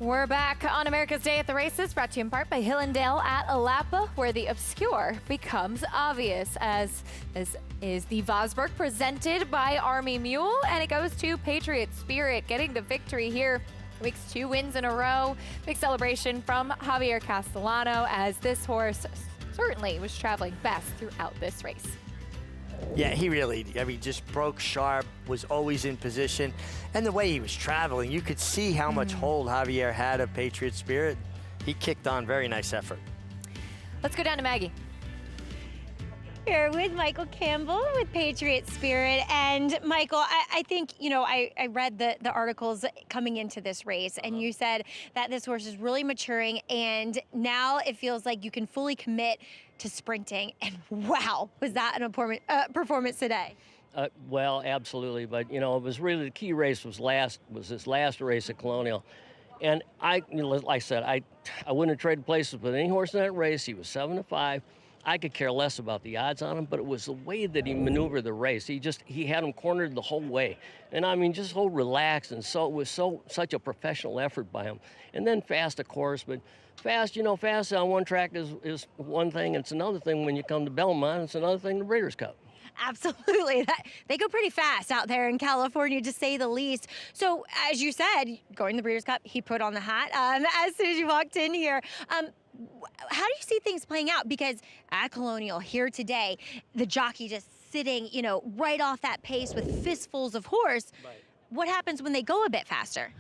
We're back on America's Day at the Races, brought to you in part by Hillendale at Alapa, where the obscure becomes obvious, as this is the Vosburgh presented by Army Mule, and it goes to Patriot Spirit, getting the victory here. Makes 2 wins in a row. Big celebration from Javier Castellano, as this horse certainly was traveling best throughout this race. Yeah, he really, I mean, just broke sharp, was always in position. And the way he was traveling, you could see how much hold Javier had of Patriot Spirit. He kicked on, very nice effort. Let's go down to Maggie. Here with Michael Campbell with Patriot Spirit. And Michael, I think, you know, I read the articles coming into this race, and you said that this horse is really maturing, and now it feels like you can fully commit to sprinting. And wow, was that an performance today? Well, absolutely. But, you know, it was really the key race was this last race at Colonial. And like I said, I wouldn't have traded places with any horse in that race. He was 7-5. I could care less about the odds on him, but it was the way that he maneuvered the race. He had him cornered the whole way. And I mean, just so relaxed, and so it was such a professional effort by him. And then fast, of course, but fast, you know, fast on one track is one thing. It's another thing when you come to Belmont. It's another thing, the Breeders' Cup. Absolutely. They go pretty fast out there in California, to say the least. So, as you said, going to the Breeders' Cup, he put on the hat as soon as you walked in here. How do you see things playing out? Because at Colonial here today, the jockey just sitting, you know, right off that pace with fistfuls of horse. Right. What happens when they go a bit faster?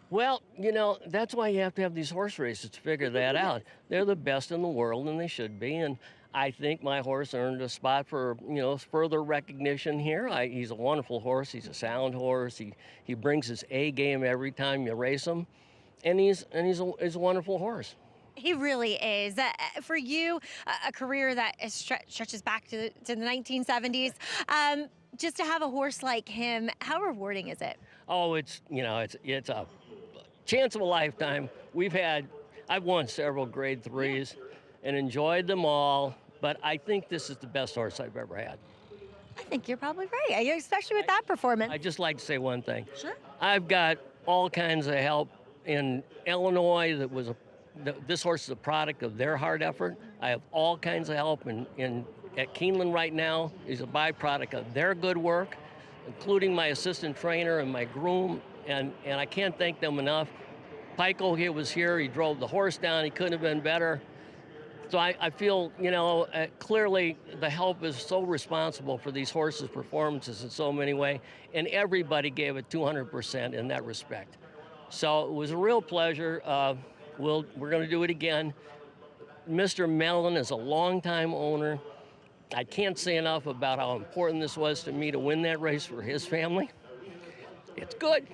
Well, you know, that's why you have to have these horse races to figure that out. They're the best in the world, and they should be. And I think my horse earned a spot for, you know, further recognition here. He's a wonderful horse. He's a sound horse. He brings his A game every time you race him, and he's a wonderful horse. He really is. For you, a career that stretches back to the 1970s, just to have a horse like him, how rewarding is it? Oh, it's a chance of a lifetime. I've won several grade 3s and enjoyed them all, but I think this is the best horse I've ever had. I think you're probably right, especially with that performance. I'd just like to say one thing. Sure. I've got all kinds of help in Illinois this horse is a product of their hard effort. I have all kinds of help at Keeneland right now. He's a byproduct of their good work, including my assistant trainer and my groom, and I can't thank them enough. Pico here was here. He drove the horse down. He couldn't have been better. So I feel, you know, clearly the help is so responsible for these horses' performances in so many ways, and everybody gave it 200% in that respect. So it was a real pleasure. We're going to do it again. Mr. Mellon is a longtime owner. I can't say enough about how important this was to me to win that race for his family. It's good.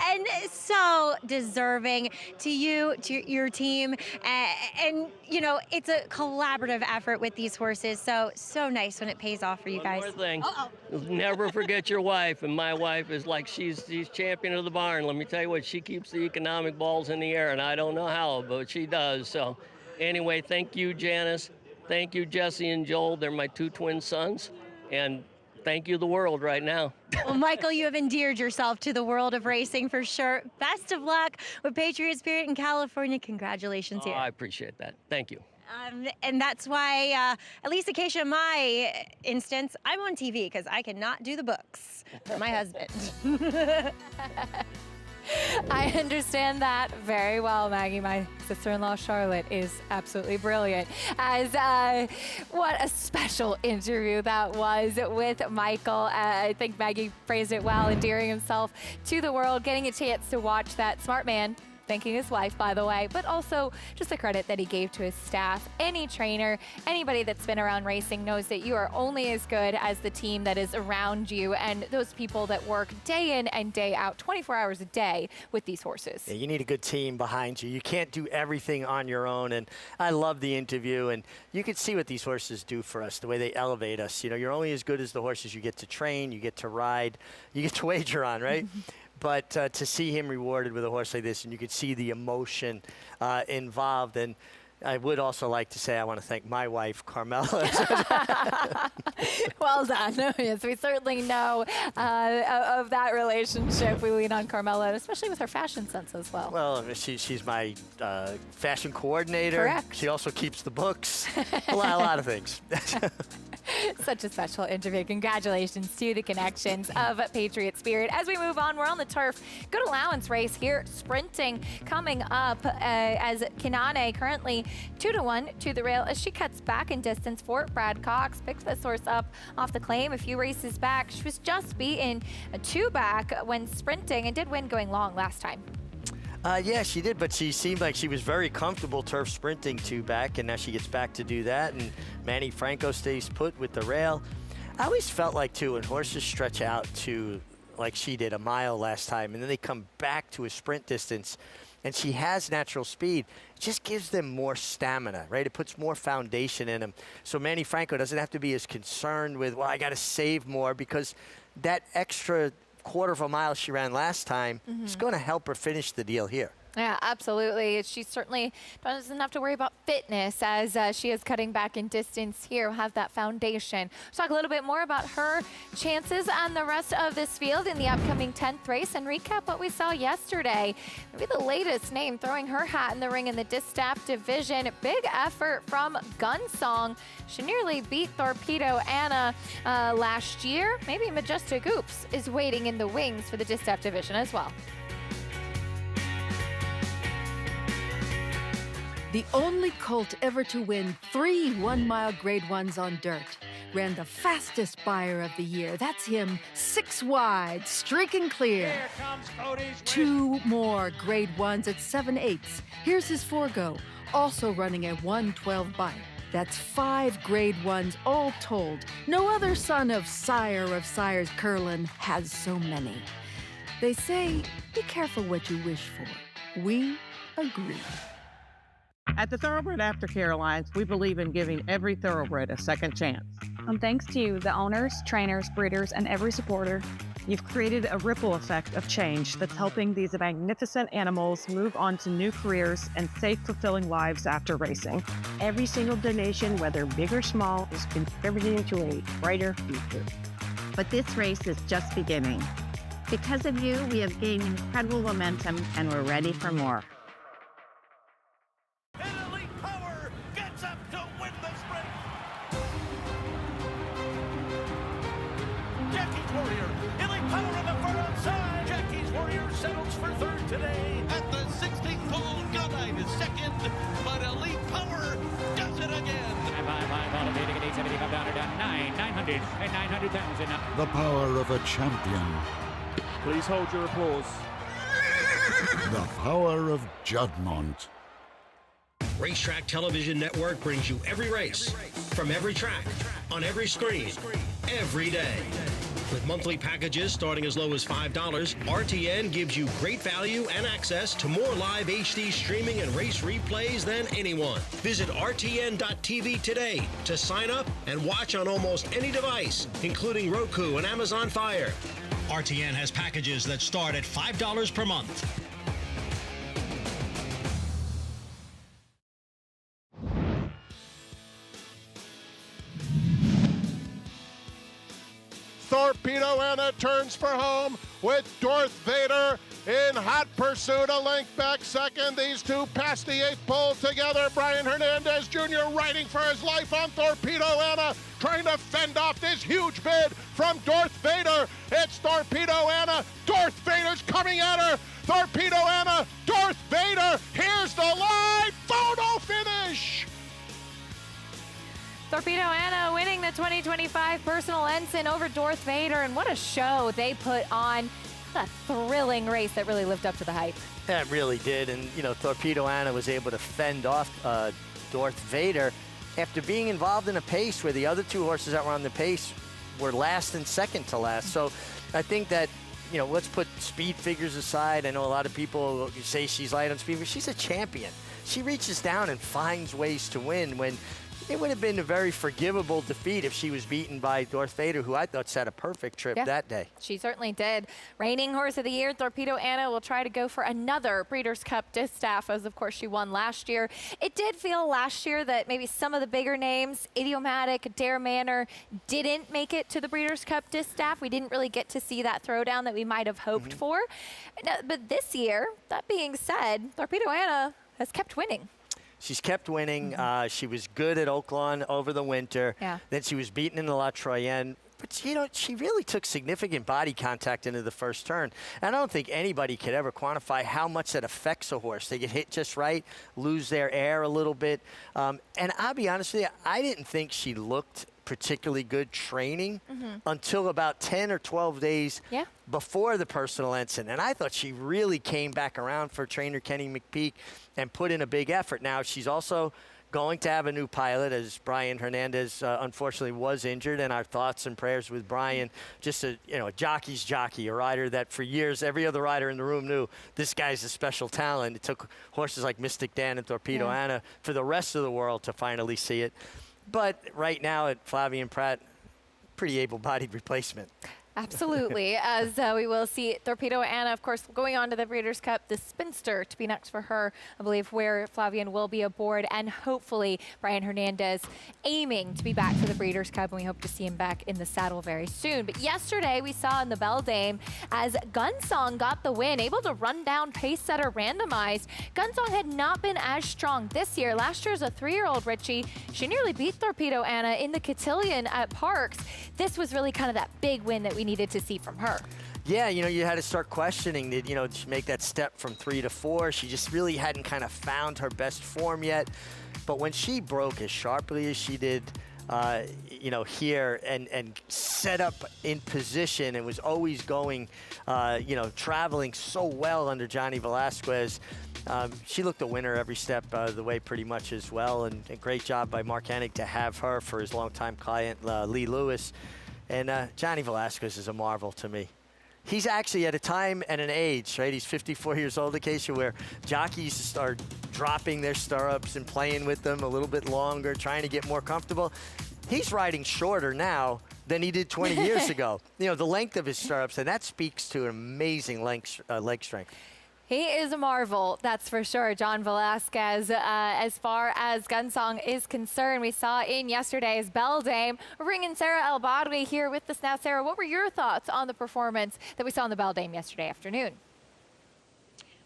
And so deserving to you, to your team. And, you know, it's a collaborative effort with these horses. So nice when it pays off for you guys. One more thing. Never forget your wife. And my wife is like, she's champion of the barn. Let me tell you what, she keeps the economic balls in the air. And I don't know how, but she does. So anyway, thank you, Janice. Thank you, Jesse and Joel. They're my 2 twin sons. And thank you, the world, right now. Well, Michael, you have endeared yourself to the world of racing for sure. Best of luck with Patriot Spirit in California. Congratulations here. I appreciate that. Thank you. And that's why, at least occasion in my instance, I'm on TV because I cannot do the books for my husband. I understand that very well, Maggie. My sister-in-law, Charlotte, is absolutely brilliant. What a special interview that was with Michael. I think Maggie phrased it well, endearing himself to the world, getting a chance to watch that smart man, thanking his wife, by the way, but also just the credit that he gave to his staff. Any trainer, anybody that's been around racing knows that you are only as good as the team that is around you and those people that work day in and day out, 24 hours a day with these horses. Yeah, you need a good team behind you. You can't do everything on your own, and I love the interview, and you can see what these horses do for us, the way they elevate us. You know, you're only as good as the horses you get to train, you get to ride, you get to wager on, right? But to see him rewarded with a horse like this, and you could see the emotion involved. And I would also like to say I want to thank my wife, Carmela. Well done. Yes, we certainly know of that relationship. We lean on Carmela, especially with her fashion sense as well. Well, she's my fashion coordinator. Correct. She also keeps the books. a lot of things. Such a special interview. Congratulations to the connections of Patriot Spirit. As we move on, we're on the turf. Good allowance race here, sprinting coming up as Kinane currently 2-1 to the rail as she cuts back in distance for Brad Cox. Picks this horse up off the claim a few races back. She was just beaten a 2 back when sprinting and did win going long last time. Yeah, she did, but she seemed like she was very comfortable turf sprinting 2 back, and now she gets back to do that, and Manny Franco stays put with the rail. I always felt like, too, when horses stretch out to, like she did, a mile last time, and then they come back to a sprint distance, and she has natural speed, it just gives them more stamina, right? It puts more foundation in them. So Manny Franco doesn't have to be as concerned with, well, I got to save more, because that extra quarter of a mile she ran last time is going to help her finish the deal here. Yeah, absolutely. She certainly doesn't have to worry about fitness as she is cutting back in distance here. We'll have that foundation. Let's talk a little bit more about her chances and the rest of this field in the upcoming 10th race and recap what we saw yesterday. Maybe the latest name throwing her hat in the ring in the distaff division. Big effort from Gunsong. She nearly beat Torpedo Anna last year. Maybe Majestic Oops is waiting in the wings for the distaff division as well. The only colt ever to win 3 one-mile Grade 1s on dirt. Ran the fastest buyer of the year. That's him, 6 wide, streaking clear. Here comes Cody's 2 more Grade 1s at 7/8. Here's his forego, also running a 112 bite. That's 5 Grade 1s all told. No other son of Sires Curlin has so many. They say, be careful what you wish for. We agree. At the Thoroughbred Aftercare Alliance, we believe in giving every thoroughbred a second chance. And thanks to you, the owners, trainers, breeders, and every supporter, you've created a ripple effect of change that's helping these magnificent animals move on to new careers and safe, fulfilling lives after racing. Every single donation, whether big or small, is contributing to a brighter future. But this race is just beginning. Because of you, we have gained incredible momentum, and we're ready for more. Jackie's Warrior, Elite Power on the far outside. Jackie's Warrior settles for third today. At the 16th hole, Godite is second, but Elite Power does it again. 5 on a leading at 870, come down to 900 and 900,000. The power of a champion. Please hold your applause. The power of Juddmonte. Racetrack Television Network brings you every race, from every track, on every screen, every day. With monthly packages starting as low as $5, RTN gives you great value and access to more live HD streaming and race replays than anyone. Visit RTN.tv today to sign up and watch on almost any device, including Roku and Amazon Fire. RTN has packages that start at $5 per month. Torpedo Anna turns for home with Darth Vader in hot pursuit, a length back second. These two past the 8th pole together. Brian Hernandez Jr. riding for his life on Torpedo Anna, trying to fend off this huge bid from Darth Vader. It's Torpedo Anna. Darth Vader's coming at her. Torpedo Anna, Darth Vader. Here's the line. Photo finish. Torpedo Anna winning the 2025 Personal Ensign over Darth Vader, and what a show they put on. A thrilling race that really lived up to the hype. That really did, and you know, Torpedo Anna was able to fend off Darth Vader after being involved in a pace where the other 2 horses that were on the pace were last and second to last. So I think that, you know, let's put speed figures aside. I know a lot of people say she's light on speed, but she's a champion. She reaches down and finds ways to win when it would have been a very forgivable defeat if she was beaten by Darth Vader, who I thought set a perfect trip that day. She certainly did. Reigning Horse of the Year, Torpedo Anna will try to go for another Breeders' Cup Distaff, as of course she won last year. It did feel last year that maybe some of the bigger names, Idiomatic, Dare Manor, didn't make it to the Breeders' Cup Distaff. We didn't really get to see that throwdown that we might have hoped for. But this year, that being said, Torpedo Anna has kept winning. She's kept winning. She was good at Oaklawn over the winter. Yeah. Then she was beaten in the La Troyenne. But, you know, she really took significant body contact into the first turn. And I don't think anybody could ever quantify how much that affects a horse. They get hit just right, lose their air a little bit. And I'll be honest with you, I didn't think she looked particularly good training until about 10 or 12 days before the personal ensign. And I thought she really came back around for trainer Kenny McPeak and put in a big effort. Now, she's also going to have a new pilot, as Brian Hernandez unfortunately was injured, and our thoughts and prayers with Brian. Just a jockey's jockey, a rider that for years every other rider in the room knew this guy's a special talent. It took horses like Mystic Dan and Torpedo Anna for the rest of the world to finally see it. But right now at Flavien Prat, pretty able-bodied replacement. Absolutely, as we will see Torpedo Anna, of course, going on to the Breeders' Cup, the Spinster to be next for her, I believe, where Flavien will be aboard, and hopefully Brian Hernandez aiming to be back for the Breeders' Cup, and we hope to see him back in the saddle very soon. But yesterday we saw in the Beldame as Gunsong got the win, able to run down Pace Setter Randomized. Gunsong had not been as strong this year. Last year as a 3-year-old, Richie, she nearly beat Torpedo Anna in the Cotillion at Parks. This was really kind of that big win that we needed to see from her. Yeah, you know, you had to start questioning, did she make that step from 3 to 4? She just really hadn't kind of found her best form yet. But when she broke as sharply as she did, here and set up in position and was always going, traveling so well under Johnny Velasquez, she looked a winner every step of the way pretty much as well. And a great job by Mark Hennig to have her for his longtime client, Lee Lewis. And Johnny Velasquez is a marvel to me. He's actually at a time and an age, right? He's 54 years old, Acacia, where jockeys are dropping their stirrups and playing with them a little bit longer, trying to get more comfortable. He's riding shorter now than he did 20 years ago. The length of his stirrups, and that speaks to an amazing leg strength. He is a marvel, that's for sure, John Velasquez. As far as Gunsong is concerned, we saw in yesterday's Beldame. We're bringing Sarah El Badwi here with us now. Sarah, what were your thoughts on the performance that we saw in the Beldame yesterday afternoon?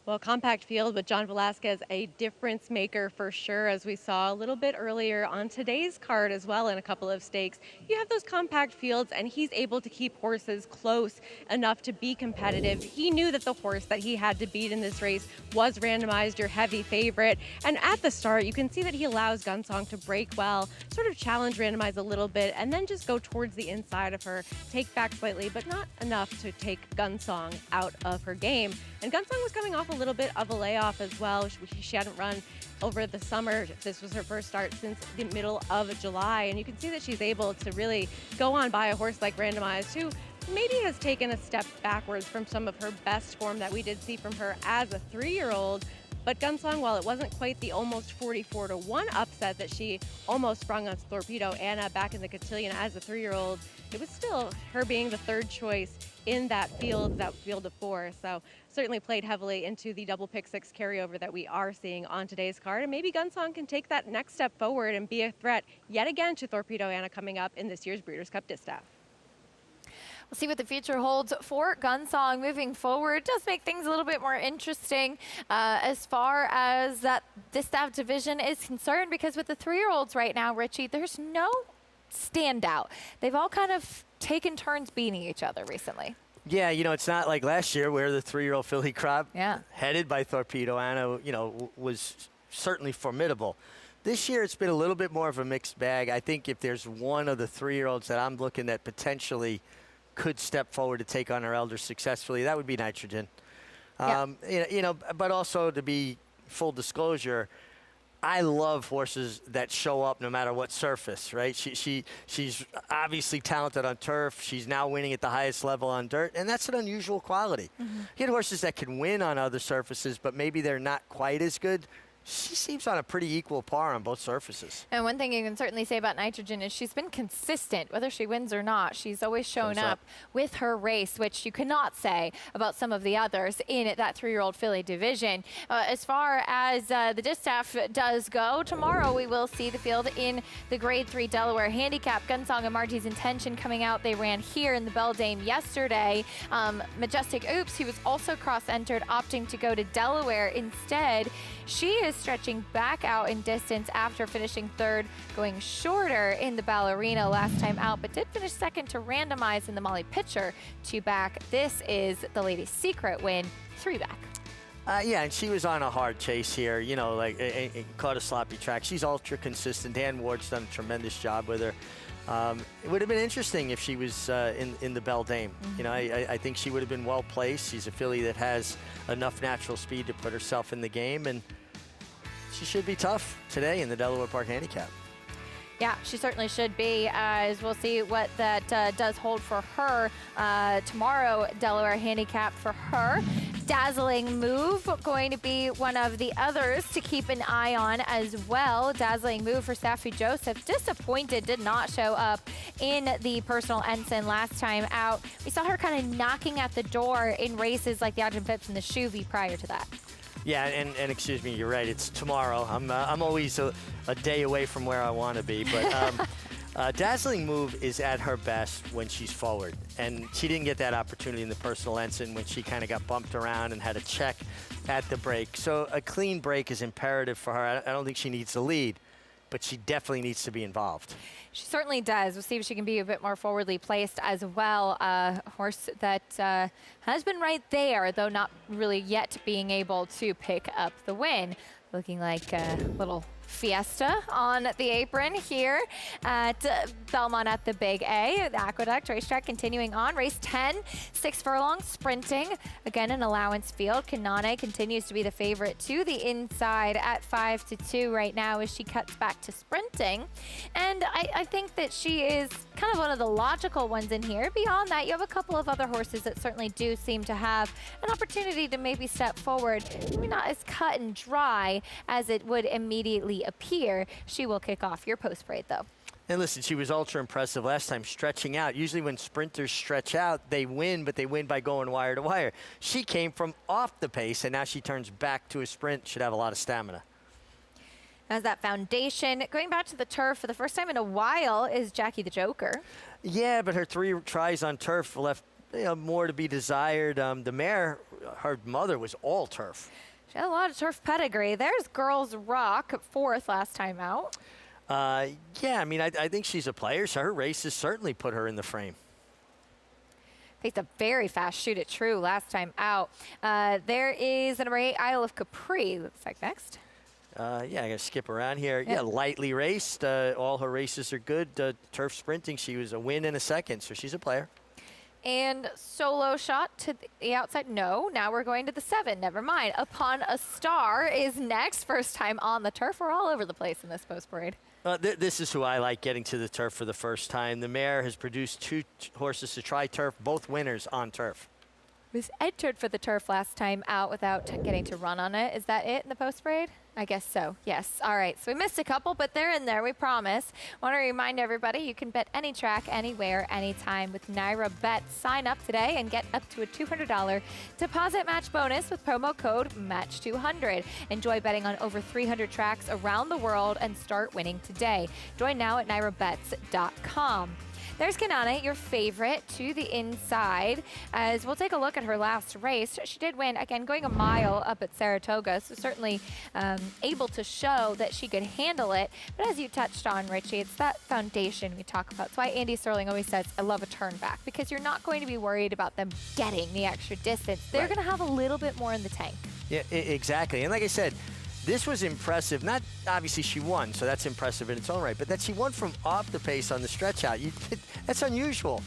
Well, compact field with John Velasquez, a difference maker for sure, as we saw a little bit earlier on today's card as well in a couple of stakes. You have those compact fields, and he's able to keep horses close enough to be competitive. He knew that the horse that he had to beat in this race was Randomized, your heavy favorite. And at the start, you can see that he allows Gunsong to break well, sort of challenge Randomized a little bit, and then just go towards the inside of her, take back slightly, but not enough to take Gunsong out of her game. And Gunsong was coming off a little bit of a layoff as well. She hadn't run over the summer. This was her first start since the middle of July. And you can see that she's able to really go on by a horse like Randomized, who maybe has taken a step backwards from some of her best form that we did see from her as a 3-year-old. But Gunsong, while it wasn't quite the almost 44-1 upset that she almost sprung on Torpedo Anna back in the Cotillion as a 3-year-old, it was still her being the third choice in that field of 4. So certainly played heavily into the double pick 6 carryover that we are seeing on today's card. And maybe Gunsong can take that next step forward and be a threat yet again to Torpedo Anna coming up in this year's Breeders' Cup Distaff. We'll see what the future holds for Gunsong moving forward. It does make things a little bit more interesting as far as that Distaff division is concerned, because with the 3-year-olds right now, Richie, there's no standout. They've all kind of taken turns beating each other recently. Yeah, it's not like last year where the 3-year-old filly crop, headed by Torpedo Anna, was certainly formidable. This year, it's been a little bit more of a mixed bag. I think if there's one of the 3-year-olds that I'm looking at potentially could step forward to take on her elders successfully, that would be Nitrogen. But also, to be full disclosure, I love horses that show up no matter what surface, right? She's obviously talented on turf. She's now winning at the highest level on dirt, and that's an unusual quality. You get horses that can win on other surfaces, but maybe they're not quite as good. She seems on a pretty equal par on both surfaces. And one thing you can certainly say about Nitrogen is she's been consistent, whether she wins or not. She's always shown up with her race, which you cannot say about some of the others in that 3-year-old filly division. As far as the Distaff does go, tomorrow we will see the field in the Grade 3 Delaware Handicap. Gunsong and Margie's Intention coming out. They ran here in the Beldame yesterday. Majestic Oops, he was also cross-entered, opting to go to Delaware instead. She is is stretching back out in distance after finishing third, going shorter in the Ballerina last time out, but did finish second to Randomize in the Molly Pitcher, 2 back. This is the Lady's Secret win, 3 back. Yeah, and she was on a hard chase here, you know, like it caught a sloppy track. She's ultra consistent. Dan Ward's done a tremendous job with her. It would have been interesting if she was in the Beldame. You know, I think she would have been well placed. She's a filly that has enough natural speed to put herself in the game, and she should be tough today in the Delaware Park Handicap. Yeah, she certainly should be, as we'll see what that does hold for her tomorrow. Delaware Handicap for her. Dazzling Move going to be one of the others to keep an eye on as well. Dazzling Move for Safi Joseph. Disappointed, did not show up in the personal ensign last time out. We saw her kind of knocking at the door in races like the Ogden Phipps and the Shuvi prior to that. Yeah, and excuse me, you're right. It's tomorrow. I'm always a day away from where I want to be, but Dazzling Move is at her best when she's forward, and she didn't get that opportunity in the personal ensign when she kind of got bumped around and had a check at the break. So a clean break is imperative for her. I don't think she needs the lead, but she definitely needs to be involved. She certainly does. We'll see if she can be a bit more forwardly placed as well. A horse that has been right there, though not really yet being able to pick up the win. Looking like a little fiesta on the apron here at Belmont at the Big A. The Aqueduct Racetrack continuing on. Race 10, 6 furlongs, sprinting. Again, an allowance field. Kanane continues to be the favorite to the inside at 5-2 right now as she cuts back to sprinting. And I think that she is kind of one of the logical ones in here. Beyond that, you have a couple of other horses that certainly do seem to have an opportunity to maybe step forward. Maybe not as cut and dry as it would immediately appear. She will kick off your post parade, though. And listen, she was ultra impressive last time, stretching out. Usually when sprinters stretch out, they win, but they win by going wire to wire. She came from off the pace, and now she turns back to a sprint. Should have a lot of stamina. As that foundation, going back to the turf for the first time in a while is Jackie the Joker. Yeah, but her 3 tries on turf left more to be desired. The mare, her mother, was all turf. She had a lot of turf pedigree. There's Girls Rock, 4th last time out. Yeah, I mean, I think she's a player, so her races certainly put her in the frame. Faced a very fast Shoot It True last time out. There is the number 8, Isle of Capri. Looks like next. Yeah, I got to skip around here. Yeah, lightly raced. All her races are good. Turf sprinting, she was a win in a second, so she's a player. And Solo Shot to the outside. No, now we're going to the 7. Never mind. Upon a Star is next. First time on the turf. We're all over the place in this post parade. This is who I like getting to the turf for the first time. The mare has produced 2 horses to try turf, both winners on turf. Was entered for the turf last time out without getting to run on it. Is that it in the post parade? I guess so, yes. All right, so we missed a couple, but they're in there, we promise. Want to remind everybody you can bet any track, anywhere, anytime with Naira Bet. Sign up today and get up to a $200 deposit match bonus with promo code MATCH200. Enjoy betting on over 300 tracks around the world and start winning today. Join now at nairabets.com. There's Kanane, your favorite, to the inside, as we'll take a look at her last race. She did win, again, going a mile up at Saratoga, so certainly able to show that she could handle it. But as you touched on, Richie, it's that foundation we talk about. That's why Andy Sterling always says, I love a turn back, because you're not going to be worried about them getting the extra distance. They're going to have a little bit more in the tank. Yeah, exactly. And like I said, this was impressive. Not obviously she won, so that's impressive in its own right, but that she won from off the pace on the stretch out. That's unusual.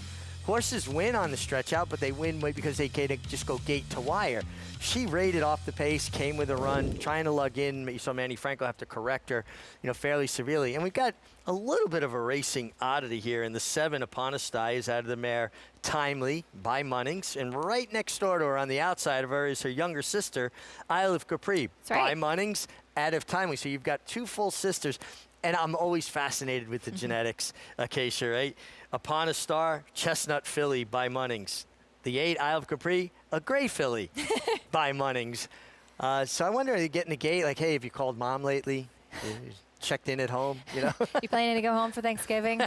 Horses win on the stretch out, but they win because they just go gate to wire. She rated off the pace, came with a run, trying to lug in. You saw Manny Franco have to correct her, fairly severely. And we've got a little bit of a racing oddity here. And the 7, Upon a Sty, is out of the mare, Timely, by Munnings. And right next door to her on the outside of her is her younger sister, Isle of Capri, by Munnings, out of Timely. So you've got 2 full sisters. And I'm always fascinated with the genetics, Acacia, right? Upon a Star, Chestnut Filly by Munnings. The 8, Isle of Capri, a gray filly by Munnings. So I wonder, are you getting a gate? Like, hey, have you called Mom lately? Checked in at home, You planning to go home for Thanksgiving?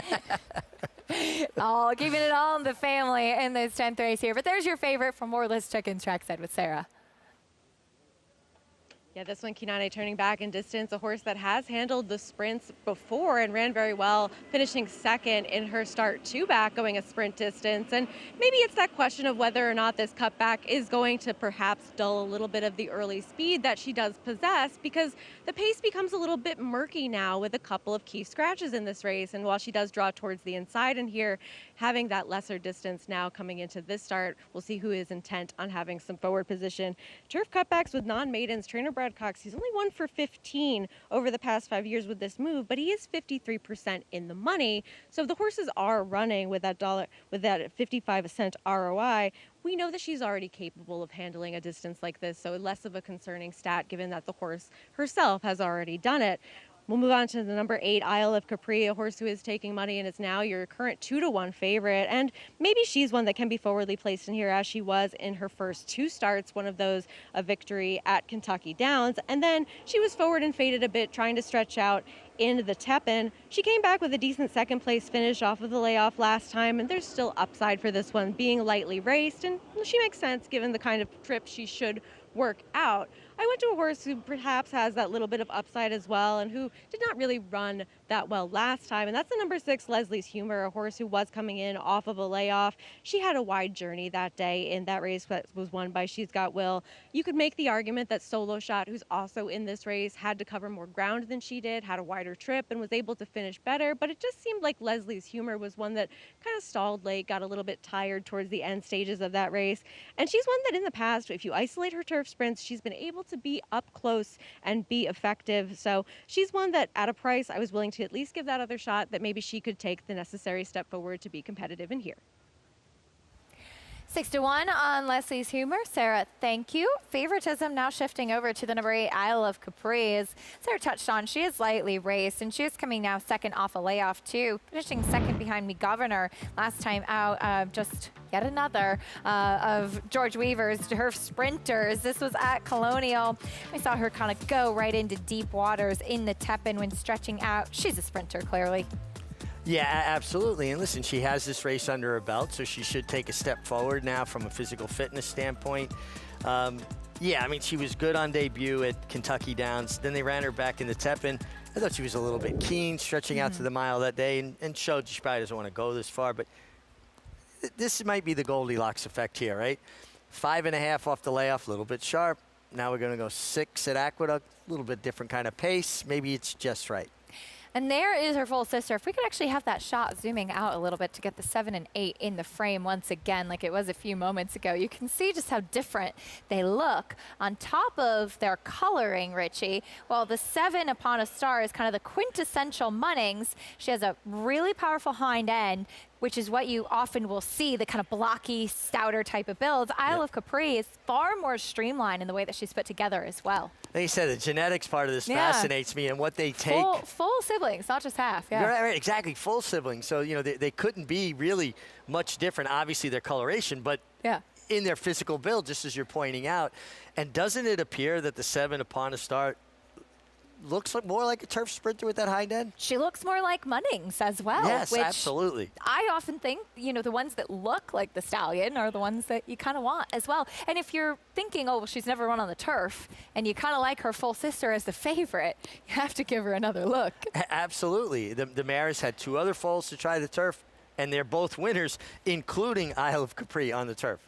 Keeping it all in the family in this 10th race here. But there's your favorite for more Let's Check In Trackside with Sarah. Yeah, this one, Kinane turning back in distance, a horse that has handled the sprints before and ran very well, finishing second in her start two back, going a sprint distance. And maybe it's that question of whether or not this cutback is going to perhaps dull a little bit of the early speed that she does possess, because the pace becomes a little bit murky now with a couple of key scratches in this race. And while she does draw towards the inside and here, having that lesser distance now coming into this start, we'll see who is intent on having some forward position. Turf cutbacks with non-maidens, trainer Brad Cox, he's only 1 for 15 over the past 5 years with this move, but he is 53% in the money. So if the horses are running with that 55-cent ROI, we know that she's already capable of handling a distance like this, so less of a concerning stat given that the horse herself has already done it. We'll move on to the number 8, Isle of Capri, a horse who is taking money and is now your current 2-to-1 favorite. And maybe she's one that can be forwardly placed in here as she was in her first 2 starts, one of those a victory at Kentucky Downs. And then she was forward and faded a bit, trying to stretch out into the Tepin. She came back with a decent second place finish off of the layoff last time, and there's still upside for this one, being lightly raced, and she makes sense given the kind of trip she should work out. I went to a horse who perhaps has that little bit of upside as well and who did not really run that well last time, and that's the number 6, Leslie's Humor, a horse who was coming in off of a layoff. She had a wide journey that day in that race that was won by She's Got Will. You could make the argument that Solo Shot, who's also in this race, had to cover more ground than she did, had a wider trip, and was able to finish better, but it just seemed like Leslie's Humor was one that kind of stalled late, got a little bit tired towards the end stages of that race. And she's one that in the past, if you isolate her turf sprints, she's been able to be up close and be effective. So she's one that at a price I was willing to at least give that other shot, that maybe she could take the necessary step forward to be competitive in here. 6-1 on Leslie's Humor. Sarah, thank you. Favoritism now shifting over to the number 8, Isle of Capri. As Sarah touched on, she is lightly raced, and she is coming now second off a layoff too, finishing second behind Me Governor last time out. Just yet another of George Weaver's Turf Sprinters. This was at Colonial. We saw her kind of go right into deep waters in the Tepin when stretching out. She's a sprinter, clearly. Yeah, absolutely. And listen, she has this race under her belt, so she should take a step forward now from a physical fitness standpoint. Yeah, I mean, she was good on debut at Kentucky Downs. Then they ran her back in the Tepin. I thought she was a little bit keen, stretching out to the mile that day, and showed she probably doesn't want to go this far. But this might be the Goldilocks effect here, right? 5.5 off the layoff, a little bit sharp. Now we're going to go 6 at Aqueduct, a little bit different kind of pace. Maybe it's just right. And there is her full sister. If we could actually have that shot zooming out a little bit to get the 7 and 8 in the frame once again, like it was a few moments ago, you can see just how different they look. On top of their coloring, Richie, well, the 7 Upon a Star is kind of the quintessential Munnings. She has a really powerful hind end, which is what you often will see, the kind of blocky, stouter type of builds. Isle of Capri is far more streamlined in the way that she's put together as well. Like you said, the genetics part of this fascinates me, and what they take. Full siblings, not just half. Yeah. Right, exactly, full siblings. So, you know, they couldn't be really much different, obviously, their coloration, but in their physical build, just as you're pointing out. And doesn't it appear that the 7 Upon a Star looks more like a turf sprinter with that hind end? She looks more like Munnings as well. Yes, which absolutely. I often think, you know, the ones that look like the stallion are the ones that you kind of want as well. And if you're thinking, oh, well, she's never run on the turf, and you kind of like her full sister as the favorite, you have to give her another look. Absolutely. The mare has had 2 other foals to try the turf, and they're both winners, including Isle of Capri on the turf.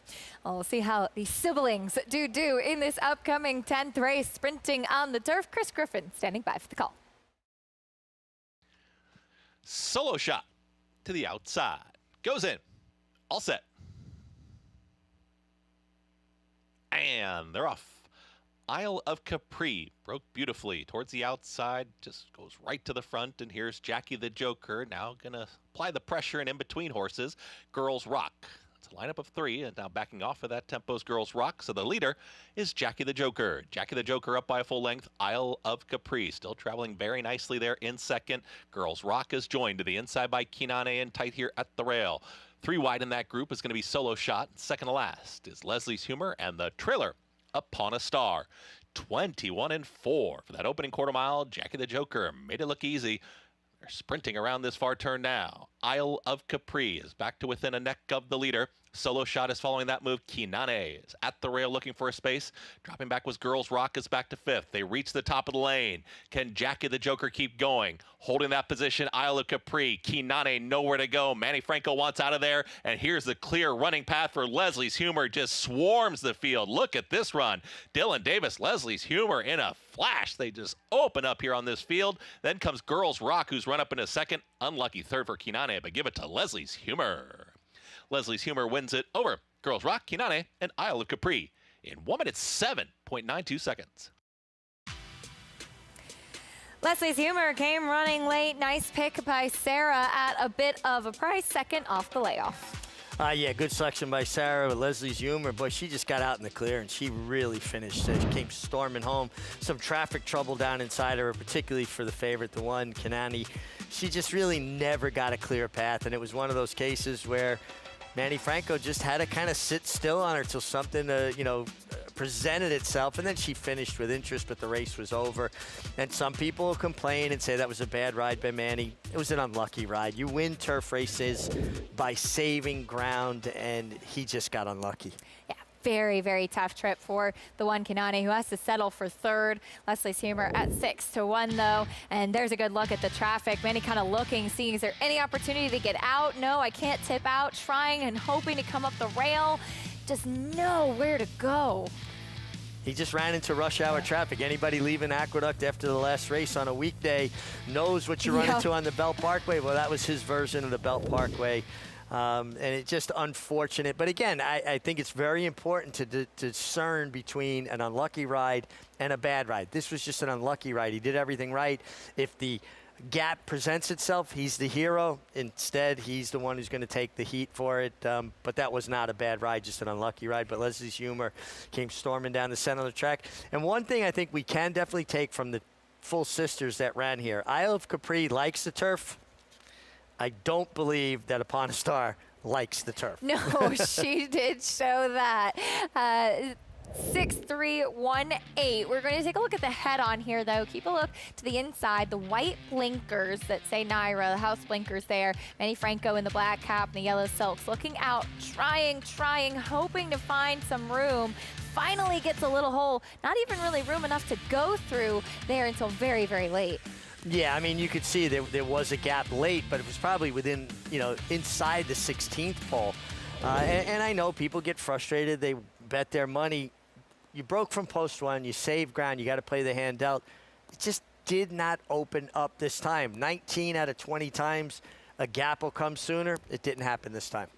Well, we'll see how these siblings do in this upcoming 10th race, sprinting on the turf. Chris Griffin standing by for the call. Solo Shot to the outside. Goes in. All set. And they're off. Isle of Capri broke beautifully towards the outside, just goes right to the front, and here's Jackie the Joker now gonna apply the pressure and in between horses. Girls Rock. It's a lineup of 3, and now backing off of that tempo's Girls Rock, so the leader is Jackie the Joker. Jackie the Joker up by a full length. Isle of Capri still traveling very nicely there in second. Girls Rock is joined to the inside by Kinane and tight here at the rail. 3 wide in that group is going to be Solo Shot. Second to last is Leslie's Humor, and the trailer Upon a Star. 21 and 4 for that opening quarter mile. Jackie the Joker made it look easy. They're sprinting around this far turn now. Isle of Capri is back to within a neck of the leader. Solo Shot is following that move. Kinane is at the rail looking for a space. Dropping back was Girls Rock is back to 5th. They reach the top of the lane. Can Jackie the Joker keep going? Holding that position, Isle of Capri. Kinane nowhere to go. Manny Franco wants out of there. And here's the clear running path for Leslie's Humor. Just swarms the field. Look at this run. Dylan Davis, Leslie's Humor in a flash. They just open up here on this field. Then comes Girls Rock, who's run up in a second. Unlucky third for Kinane, but give it to Leslie's Humor. Leslie's Humor wins it over Girls Rock, Kinane, and Isle of Capri in 1 minute 7.92 seconds. Leslie's Humor came running late. Nice pick by Sarah at a bit of a price, second off the layoff. Yeah, good selection by Sarah with Leslie's Humor. Boy, she just got out in the clear, and she really finished. She came storming home. Some traffic trouble down inside of her, particularly for the favorite, the one, Kanani. She just really never got a clear path, and it was one of those cases where Manny Franco just had to kind of sit still on her till something, presented itself, and then she finished with interest, but the race was over. And some people will complain and say that was a bad ride by Manny. It was an unlucky ride. You win turf races by saving ground, and he just got unlucky. Yeah. Very, very tough trip for the one Kanane, who has to settle for third. Leslie's Humor at 6-1 though. And there's a good look at the traffic. Manny kind of looking, seeing is there any opportunity to get out? No, I can't tip out. Trying and hoping to come up the rail. Just know where to go. He just ran into rush hour traffic. Anybody leaving Aqueduct after the last race on a weekday knows what you run into on the Belt Parkway. Well, that was his version of the Belt Parkway. And it's just unfortunate. But again, I think it's very important to discern between an unlucky ride and a bad ride. This was just an unlucky ride. He did everything right. If the gap presents itself, he's the hero. Instead, he's the one who's going to take the heat for it. But that was not a bad ride, just an unlucky ride. But Leslie's Humor came storming down the center of the track. And one thing I think we can definitely take from the full sisters that ran here, Isle of Capri likes the turf. I don't believe that Upon a Star likes the turf. No, she did show that. 6-3-1-8. We're going to take a look at the head on here, though. Keep a look to the inside. The white blinkers that say Naira, the house blinkers there. Manny Franco in the black cap and the yellow silks. Looking out, trying, hoping to find some room. Finally gets a little hole. Not even really room enough to go through there until very, very late. Yeah, I mean, you could see there was a gap late, but it was probably within, inside the 16th pole. And I know people get frustrated. They bet their money. You broke from post one. You saved ground. You got to play the hand dealt. It just did not open up this time. 19 out of 20 times, a gap will come sooner. It didn't happen this time.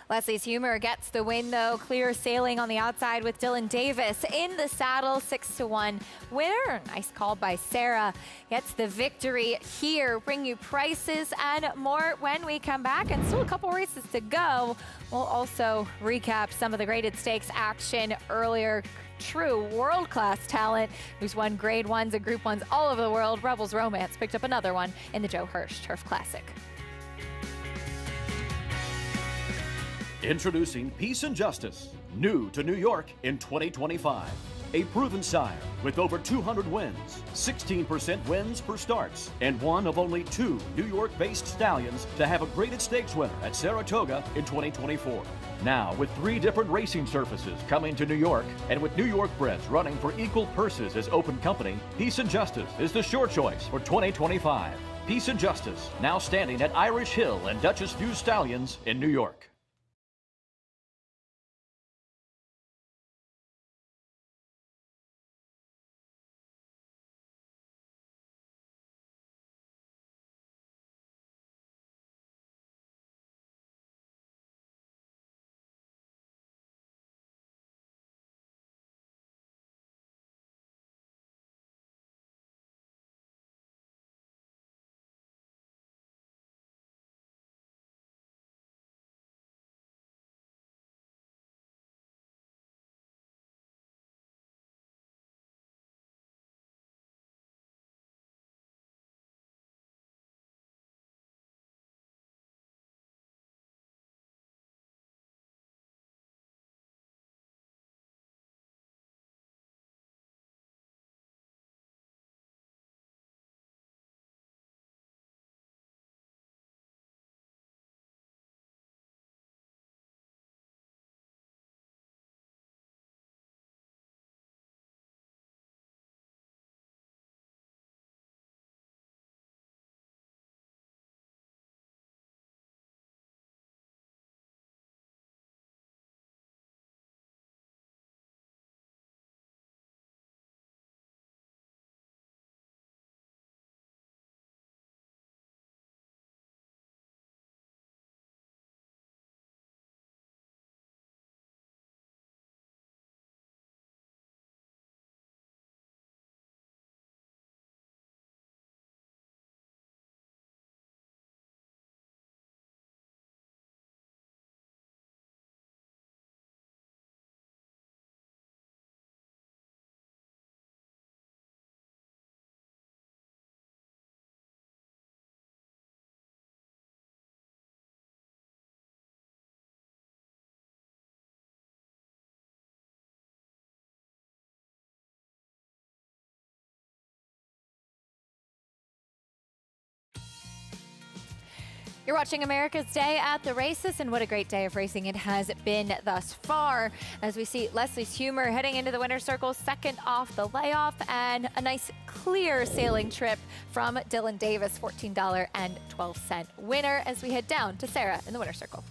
Leslie's Humor gets the win, though. Clear sailing on the outside with Dylan Davis in the saddle, 6-1 winner. Nice call by Sarah. Gets the victory here. Bring you prices and more when we come back. And still a couple races to go. We'll also recap some of the graded stakes action earlier. True world-class talent who's won grade ones and group ones all over the world. Rebels Romance picked up another one in the Joe Hirsch Turf Classic. Introducing Peace and Justice, new to New York in 2025. A proven sire with over 200 wins, 16% wins per starts, and one of only 2 New York-based stallions to have a graded stakes winner at Saratoga in 2024. Now, with 3 different racing surfaces coming to New York, and with New York breds running for equal purses as open company, Peace and Justice is the sure choice for 2025. Peace and Justice, now standing at Irish Hill and Duchess View Stallions in New York. You're watching America's Day at the races, and what a great day of racing it has been thus far. As we see Leslie's Humor heading into the winner's circle, second off the layoff, and a nice clear sailing trip from Dylan Davis, $14.12 winner, as we head down to Sarah in the winner's circle.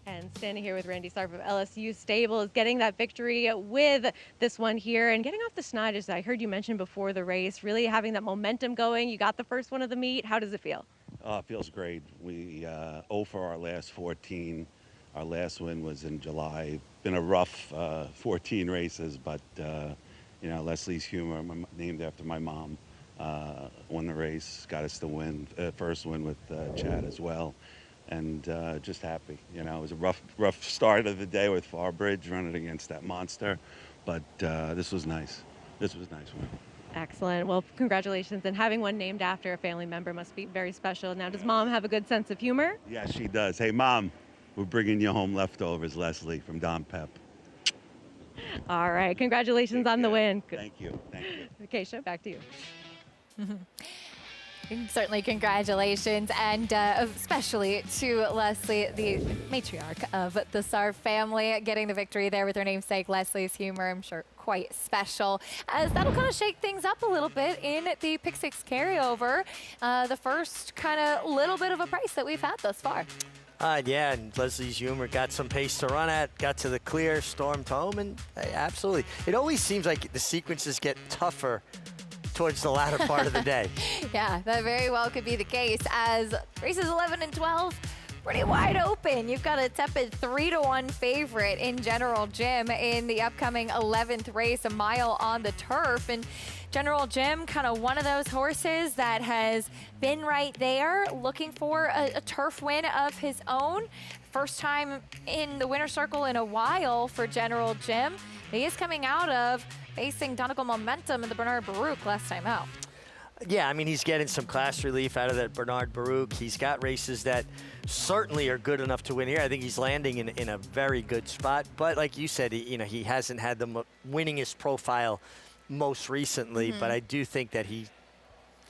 And standing here with Randy Sarp of LSU Stable is getting that victory with this one here and getting off the snide, as I heard you mention before the race, really having that momentum going. You got the first one of the meet. How does it feel? It feels great. We 0 for our last 14. Our last win was in July. Been a rough 14 races, but you know, Leslie's Humor, named after my mom, won the race, got us the win, first win with Chad as well, and just happy. You know, it was a rough start of the day with Farbridge running against that monster, but this was nice. This was nice win. Excellent. Well, congratulations. And having one named after a family member must be very special. Now, does Mom have a good sense of humor? Yeah, she does. Hey, Mom, we're bringing you home leftovers, Leslie, from Don Pep. All right. Congratulations on the win. Thank you. Thank you. Keisha, back to you. Certainly congratulations, and especially to Leslie, the matriarch of the Sarp family, getting the victory there with her namesake, Leslie's Humor. I'm sure quite special, as that'll kind of shake things up a little bit in the Pick 6 carryover. The first kind of little bit of a price that we've had thus far. Yeah, and Leslie's Humor got some pace to run at, got to the clear, stormed home, and absolutely. It always seems like the sequences get tougher towards the latter part of the day. Yeah, that very well could be the case, as races 11 and 12 pretty wide open. You've got a tepid 3-1 favorite in General Jim in the upcoming 11th race, a mile on the turf. And General Jim, kind of one of those horses that has been right there looking for a turf win of his own. First time in the winner's circle in a while for General Jim. He is coming out of facing Donegal Momentum in the Bernard Baruch last time out. Yeah, I mean, he's getting some class relief out of that Bernard Baruch. He's got races that certainly are good enough to win here. I think he's landing in a very good spot. But like you said, he hasn't had the winningest profile most recently, but I do think that he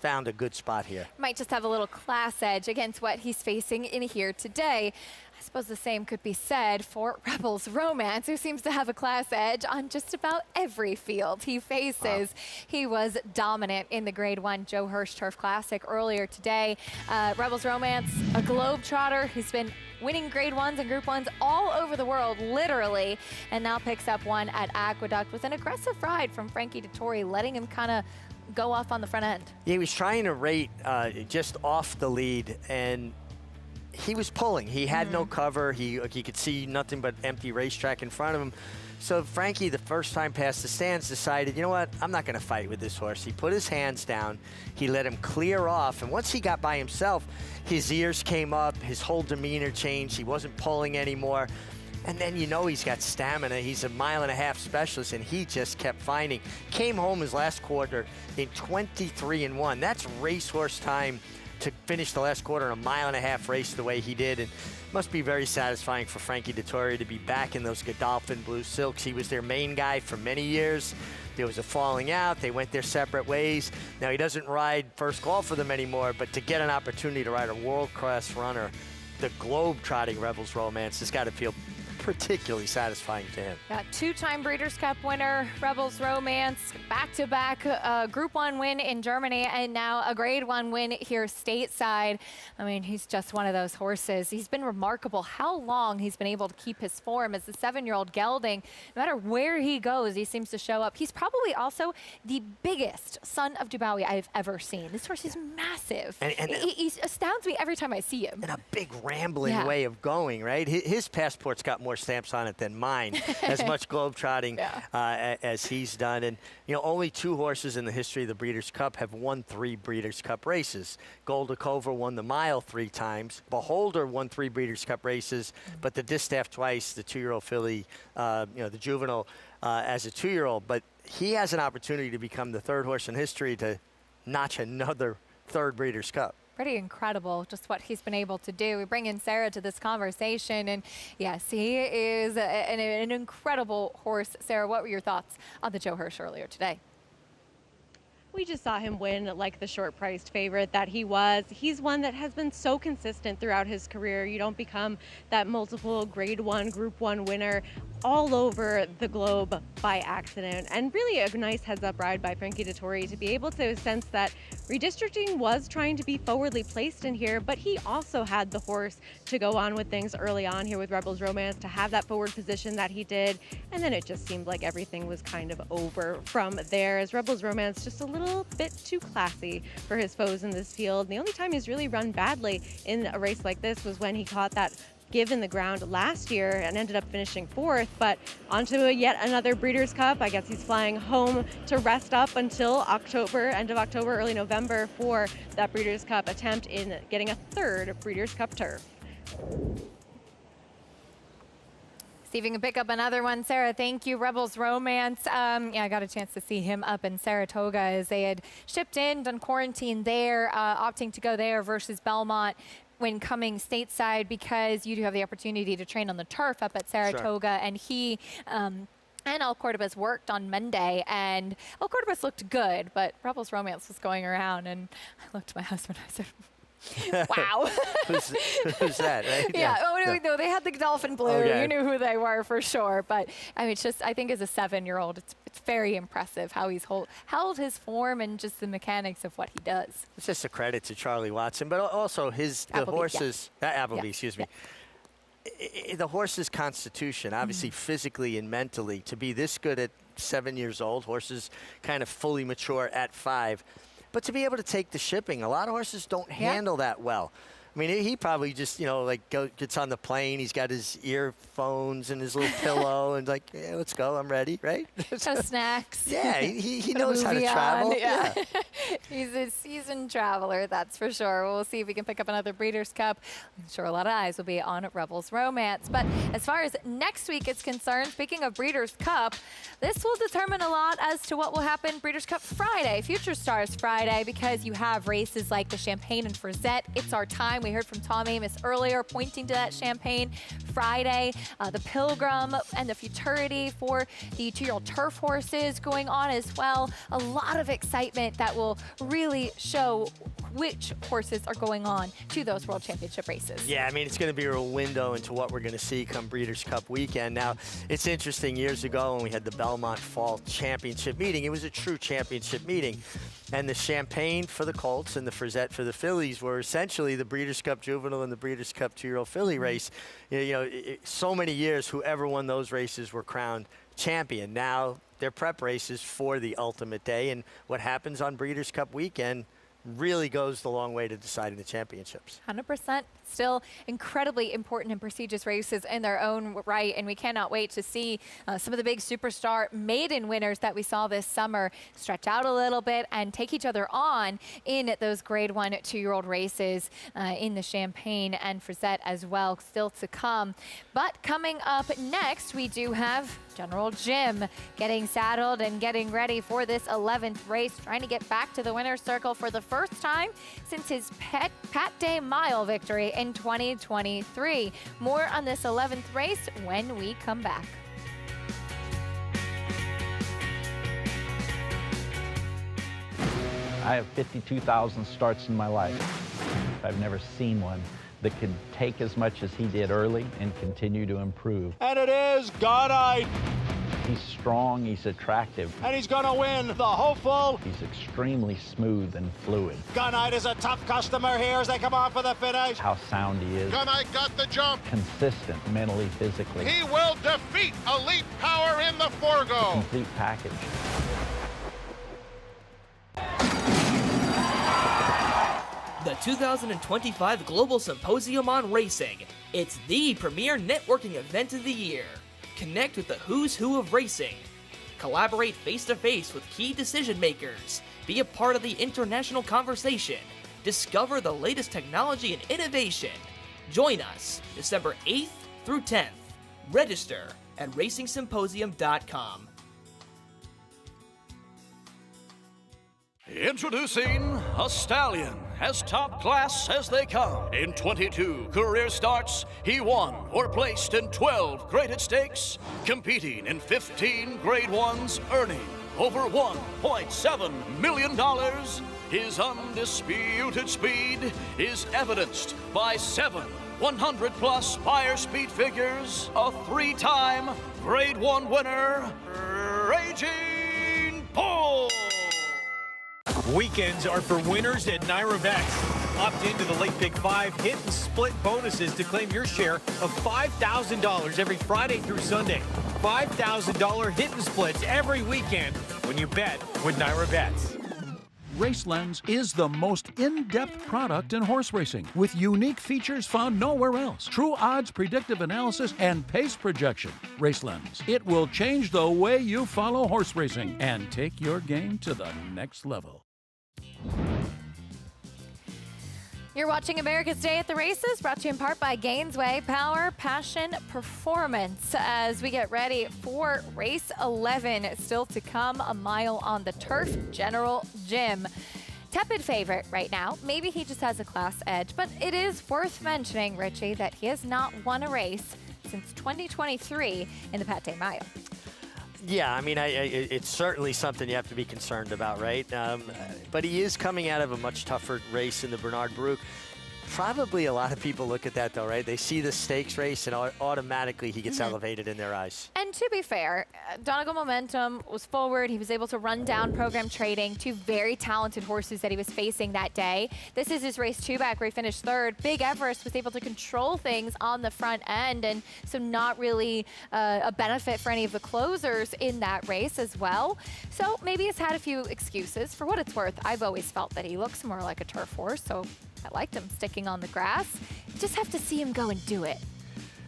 found a good spot here. Might just have a little class edge against what he's facing in here today. I suppose the same could be said for Rebels Romance, who seems to have a class edge on just about every field he faces. Wow. He was dominant in the Grade 1 Joe Hirsch Turf Classic earlier today. Rebels Romance, a globetrotter. He's been winning Grade 1s and Group 1s all over the world, literally, and now picks up one at Aqueduct with an aggressive ride from Frankie Dettori, letting him kind of go off on the front end. Yeah, he was trying to rate just off the lead, and he was pulling. He had no cover. He could see nothing but empty racetrack in front of him. So Frankie, the first time past the stands, decided, you know what, I'm not going to fight with this horse. He put his hands down. He let him clear off. And once he got by himself, his ears came up. His whole demeanor changed. He wasn't pulling anymore. And then you know he's got stamina. He's a 1.5 mile specialist, and he just kept finding. Came home his last quarter in 23-1. That's racehorse time to finish the last quarter in a 1.5 mile race the way he did. And must be very satisfying for Frankie Dettori to be back in those Godolphin blue silks. He was their main guy for many years. There was a falling out. They went their separate ways. Now he doesn't ride first call for them anymore, but to get an opportunity to ride a world-class runner, the globe-trotting Rebels Romance, has got to feel particularly satisfying to him. Yeah, two-time Breeders' Cup winner, Rebels Romance, back-to-back Group 1 win in Germany, and now a Grade 1 win here stateside. I mean, he's just one of those horses. He's been remarkable how long he's been able to keep his form as a 7-year-old gelding. No matter where he goes, he seems to show up. He's probably also the biggest son of Dubawi I've ever seen. This horse is massive. And he astounds me every time I see him. And a big rambling way of going, right? His passport's got more stamps on it than mine, as much globetrotting as he's done. And, you know, only 2 horses in the history of the Breeders' Cup have won 3 Breeders' Cup races. Goldacova won the mile 3 times. Beholder won 3 Breeders' Cup races, but the Distaff twice, the 2-year-old filly, the juvenile as a 2-year-old. But he has an opportunity to become the 3rd horse in history to notch another 3rd Breeders' Cup. Pretty incredible just what he's been able to do. We bring in Sarah to this conversation, and yes, he is an incredible horse. Sarah, what were your thoughts on the Joe Hirsch earlier today? We just saw him win like the short-priced favorite that he was. He's one that has been so consistent throughout his career. You don't become that multiple Grade 1, Group 1 winner all over the globe by accident. And really a nice heads-up ride by Frankie Dettori to be able to sense that redistricting was trying to be forwardly placed in here, but he also had the horse to go on with things early on here with Rebels Romance, to have that forward position that he did. And then it just seemed like everything was kind of over from there, as Rebels Romance just a little bit too classy for his foes in this field. And the only time he's really run badly in a race like this was when he caught that give in the ground last year and ended up finishing 4th, but onto yet another Breeders' Cup. I guess he's flying home to rest up until October, end of October, early November for that Breeders' Cup attempt in getting a 3rd Breeders' Cup turf. See if you can pick up another one, Sarah. Thank you. Rebels Romance. Yeah, I got a chance to see him up in Saratoga as they had shipped in, done quarantine there, opting to go there versus Belmont when coming stateside, because you do have the opportunity to train on the turf up at Saratoga. Sure. And he and El Cordobas worked on Monday, and El Cordobas looked good, but Rebels Romance was going around, and I looked at my husband, I said, wow. who's that, right? Yeah. Oh, no, they had the Dolphin Blue. Okay. You knew who they were for sure. But I mean, it's just, I think as a 7-year-old, it's very impressive how he's held his form and just the mechanics of what he does. It's just a credit to Charlie Watson, but also the horses, excuse me. The horse's constitution, obviously physically and mentally, to be this good at 7 years old. Horses kind of fully mature at 5. But to be able to take the shipping, a lot of horses don't handle that well. I mean, he probably just, gets on the plane. He's got his earphones and his little pillow and like, yeah, let's go. I'm ready, right? Some snacks. Yeah, he knows how to travel. Yeah. He's a seasoned traveler, that's for sure. We'll see if we can pick up another Breeders' Cup. I'm sure a lot of eyes will be on Rebels Romance. But as far as next week is concerned, speaking of Breeders' Cup, this will determine a lot as to what will happen Breeders' Cup Friday, Future Stars Friday, because you have races like the Champagne and Frizette. It's our time. We heard from Tom Amis earlier pointing to that Champagne Friday, the Pilgrim and the Futurity for the 2-year-old turf horses going on as well. A lot of excitement that will really show which horses are going on to those World Championship races. Yeah, I mean, it's going to be a window into what we're going to see come Breeders' Cup weekend. Now, it's interesting, years ago when we had the Belmont Fall Championship meeting, it was a true championship meeting. And the Champagne for the Colts and the Frizette for the fillies were essentially the Breeders' Cup Juvenile and the Breeders' Cup 2-year-old filly race. So many years, whoever won those races were crowned champion. Now they're prep races for the ultimate day, and what happens on Breeders' Cup weekend really goes the long way to deciding the championships. 100%. Still incredibly important and prestigious races in their own right, and we cannot wait to see some of the big superstar maiden winners that we saw this summer stretch out a little bit and take each other on in those Grade 1 2-year-old races in the Champagne and Frizette as well, still to come. But coming up next, we do have General Jim getting saddled and getting ready for this 11th race, trying to get back to the winner's circle for the first time since his Pat Day Mile victory in 2023. More on this 11th race when we come back. I have 52,000 starts in my life. I've never seen one that could take as much as he did early and continue to improve. And it is Gunite. He's strong, he's attractive. And he's gonna win the hopeful. He's extremely smooth and fluid. Gunite is a tough customer here as they come on for the finish. How sound he is. Gunite got the jump. Consistent mentally, physically. He will defeat Elite Power in the Forgo. Complete package. The 2025 Global Symposium on Racing. It's the premier networking event of the year. Connect with the who's who of racing. Collaborate face-to-face with key decision makers. Be a part of the international conversation. Discover the latest technology and innovation. Join us December 8th through 10th. Register at racingsymposium.com. Introducing a stallion, as top class as they come. In 22 career starts, he won or placed in 12 graded stakes, competing in 15 grade 1s, earning over $1.7 million. His undisputed speed is evidenced by 7 100-plus Spire speed figures, a 3-time Grade 1 winner, Raging Bull. Weekends are for winners at Naira Bets. Opt into the Late Pick 5 hit and split bonuses to claim your share of $5,000 every Friday through Sunday. $5,000 hit and splits every weekend when you bet with Naira Bets. RaceLens is the most in-depth product in horse racing, with unique features found nowhere else. True odds, predictive analysis, and pace projection. RaceLens. It will change the way you follow horse racing and take your game to the next level. You're watching America's Day at the Races, brought to you in part by Gainesway Power, Passion, Performance. As we get ready for race 11, still to come, a mile on the turf, General Jim. Tepid favorite right now. Maybe he just has a class edge, but it is worth mentioning, Richie, that he has not won a race since 2023 in the Pate Mile. Yeah, I mean, it's certainly something you have to be concerned about, right? But he is coming out of a much tougher race in the Bernard Baruch. Probably a lot of people look at that, though, right? They see the stakes race, and automatically he gets elevated in their eyes. And to be fair, Donegal Momentum was forward. He was able to run down Program Trading, 2 very talented horses that he was facing that day. This is his race 2 back where he finished 3rd. Big Everest was able to control things on the front end, and so not really a benefit for any of the closers in that race as well. So maybe he's had a few excuses. For what it's worth, I've always felt that he looks more like a turf horse, so I liked him sticking on the grass. You just have to see him go and do it.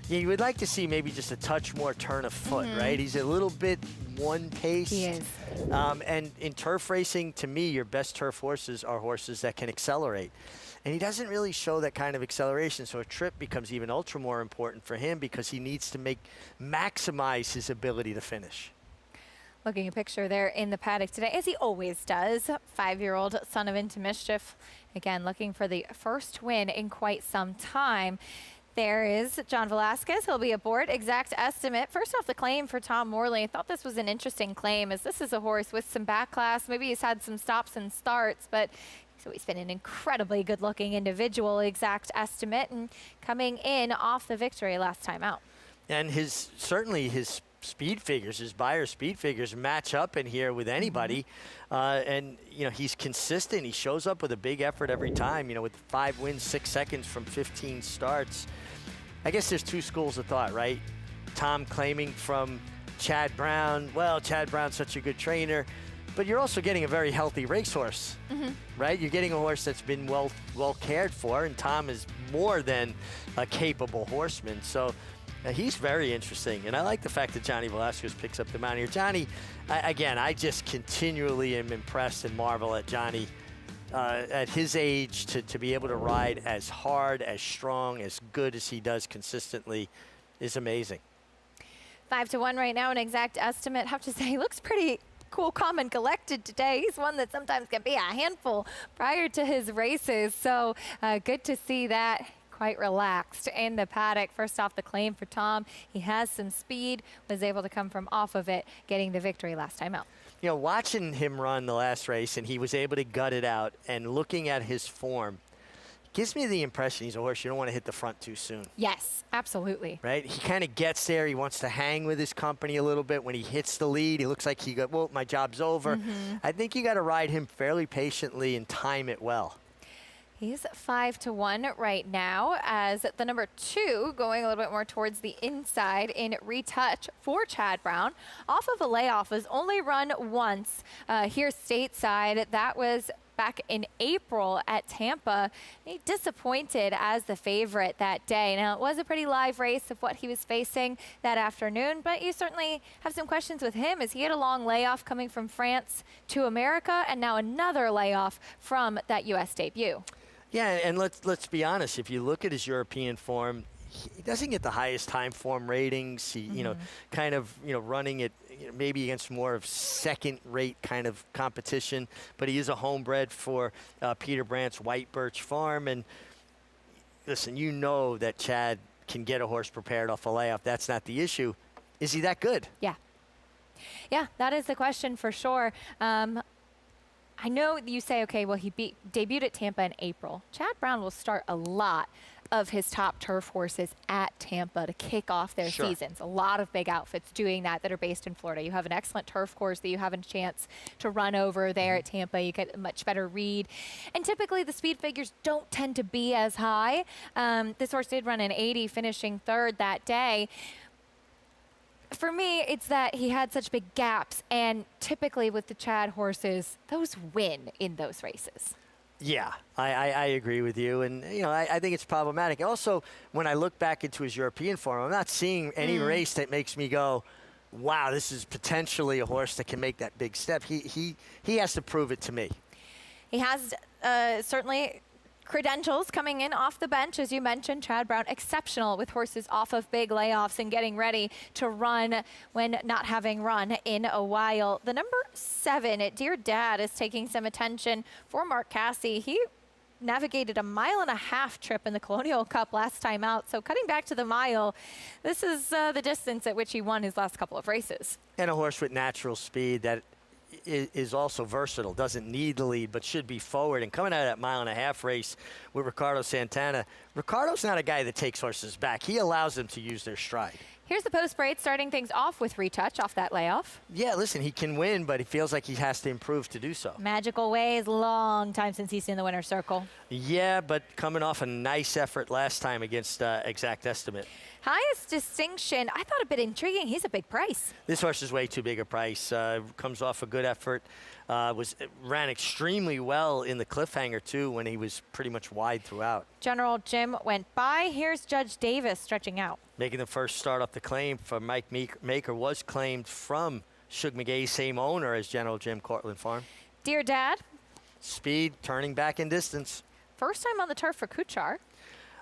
Yeah, you would like to see maybe just a touch more turn of foot, right? He's a little bit one-paced. He is. And in turf racing, to me, your best turf horses are horses that can accelerate. And he doesn't really show that kind of acceleration, so a trip becomes even ultra more important for him because he needs to maximize his ability to finish. Looking a picture there in the paddock today, as he always does. 5-year-old son of Into Mischief. Again, looking for the first win in quite some time. There is John Velasquez. He'll be aboard. Exact estimate. First off, the claim for Tom Morley. I thought this was an interesting claim, as this is a horse with some back class. Maybe he's had some stops and starts, but he's always been an incredibly good-looking individual. Exact estimate, and coming in off the victory last time out. And certainly his speed figures, his buyer speed figures match up in here with anybody. And, you know, he's consistent. He shows up with a big effort every time, you know, with 5 wins, 6 seconds from 15 starts. I guess there's 2 schools of thought, right? Tom claiming from Chad Brown, well, Chad Brown's such a good trainer, but you're also getting a very healthy racehorse, right? You're getting a horse that's been well cared for, and Tom is more than a capable horseman. So he's very interesting, and I like the fact that Johnny Velasquez picks up the mount here. Johnny, again, I just continually am impressed and marvel at Johnny at his age to be able to ride as hard, as strong, as good as he does consistently is amazing. 5-1 right now, an exact estimate. Have to say, he looks pretty cool, calm, and collected today. He's one that sometimes can be a handful prior to his races, so good to see that. Quite relaxed in the paddock. First off, the claim for Tom. He has some speed, was able to come from off of it, getting the victory last time out. You know, watching him run the last race, and he was able to gut it out, and looking at his form, gives me the impression he's a horse you don't want to hit the front too soon. Yes, absolutely. Right? He kind of gets there. He wants to hang with his company a little bit. When he hits the lead, he looks like he got, well, my job's over. I think you got to ride him fairly patiently and time it well. He's 5-1 right now, as the number 2 going a little bit more towards the inside in Retouch for Chad Brown. Off of a layoff, was only run once here stateside. That was back in April at Tampa. He disappointed as the favorite that day. Now, it was a pretty live race of what he was facing that afternoon, but you certainly have some questions with him, as he had a long layoff coming from France to America, and now another layoff from that U.S. debut. Yeah, and let's be honest. If you look at his European form, he doesn't get the highest time form ratings. He, you know, kind of, you know, running it maybe against more of second-rate kind of competition. But he is a homebred for Peter Brandt's White Birch Farm. And listen, you know that Chad can get a horse prepared off a layoff. That's not the issue. Is he that good? Yeah. Yeah, that is the question for sure. I know you say, okay, well, he debuted at Tampa in April. Chad Brown will start a lot of his top turf horses at Tampa to kick off their seasons. A lot of big outfits doing that are based in Florida. You have an excellent turf course that you have a chance to run over there at Tampa. You get a much better read. And typically the speed figures don't tend to be as high. This horse did run an 80, finishing third that day. For me, it's that he had such big gaps, and typically with the Chad horses, those win in those races. Yeah, I agree with you, and I think it's problematic. Also, when I look back into his European form, I'm not seeing any race that makes me go, wow, this is potentially a horse that can make that big step. He has to prove it to me. He has certainly credentials coming in off the bench, as you mentioned. Chad Brown, exceptional with horses off of big layoffs and getting ready to run when not having run in a while. The number 7 at Dear Dad is taking some attention for Mark Casse. He navigated a 1.5 mile trip in the Colonial Cup last time out, so cutting back to the mile, this is the distance at which he won his last couple of races. And a horse with natural speed that is also versatile, doesn't need the lead, but should be forward. And coming out of that 1.5 mile race with Ricardo Santana, Ricardo's not a guy that takes horses back. He allows them to use their stride. Here's the post parade, starting things off with Retouch off that layoff. Yeah, listen, he can win, but he feels like he has to improve to do so. Magical Ways, long time since he's in the winner's circle. Yeah, but coming off a nice effort last time against Exact Estimate. Highest Distinction, I thought a bit intriguing. He's a big price. This horse is way too big a price. Comes off a good effort. Ran extremely well in the Cliffhanger, too, when he was pretty much wide throughout. General Jim went by. Here's Judge Davis stretching out. Making the first start off the claim for Mike Maker was claimed from Shug McGay, same owner as General Jim, Cortland Farm. Dear Dad. Speed, turning back in distance. First time on the turf for Kuchar.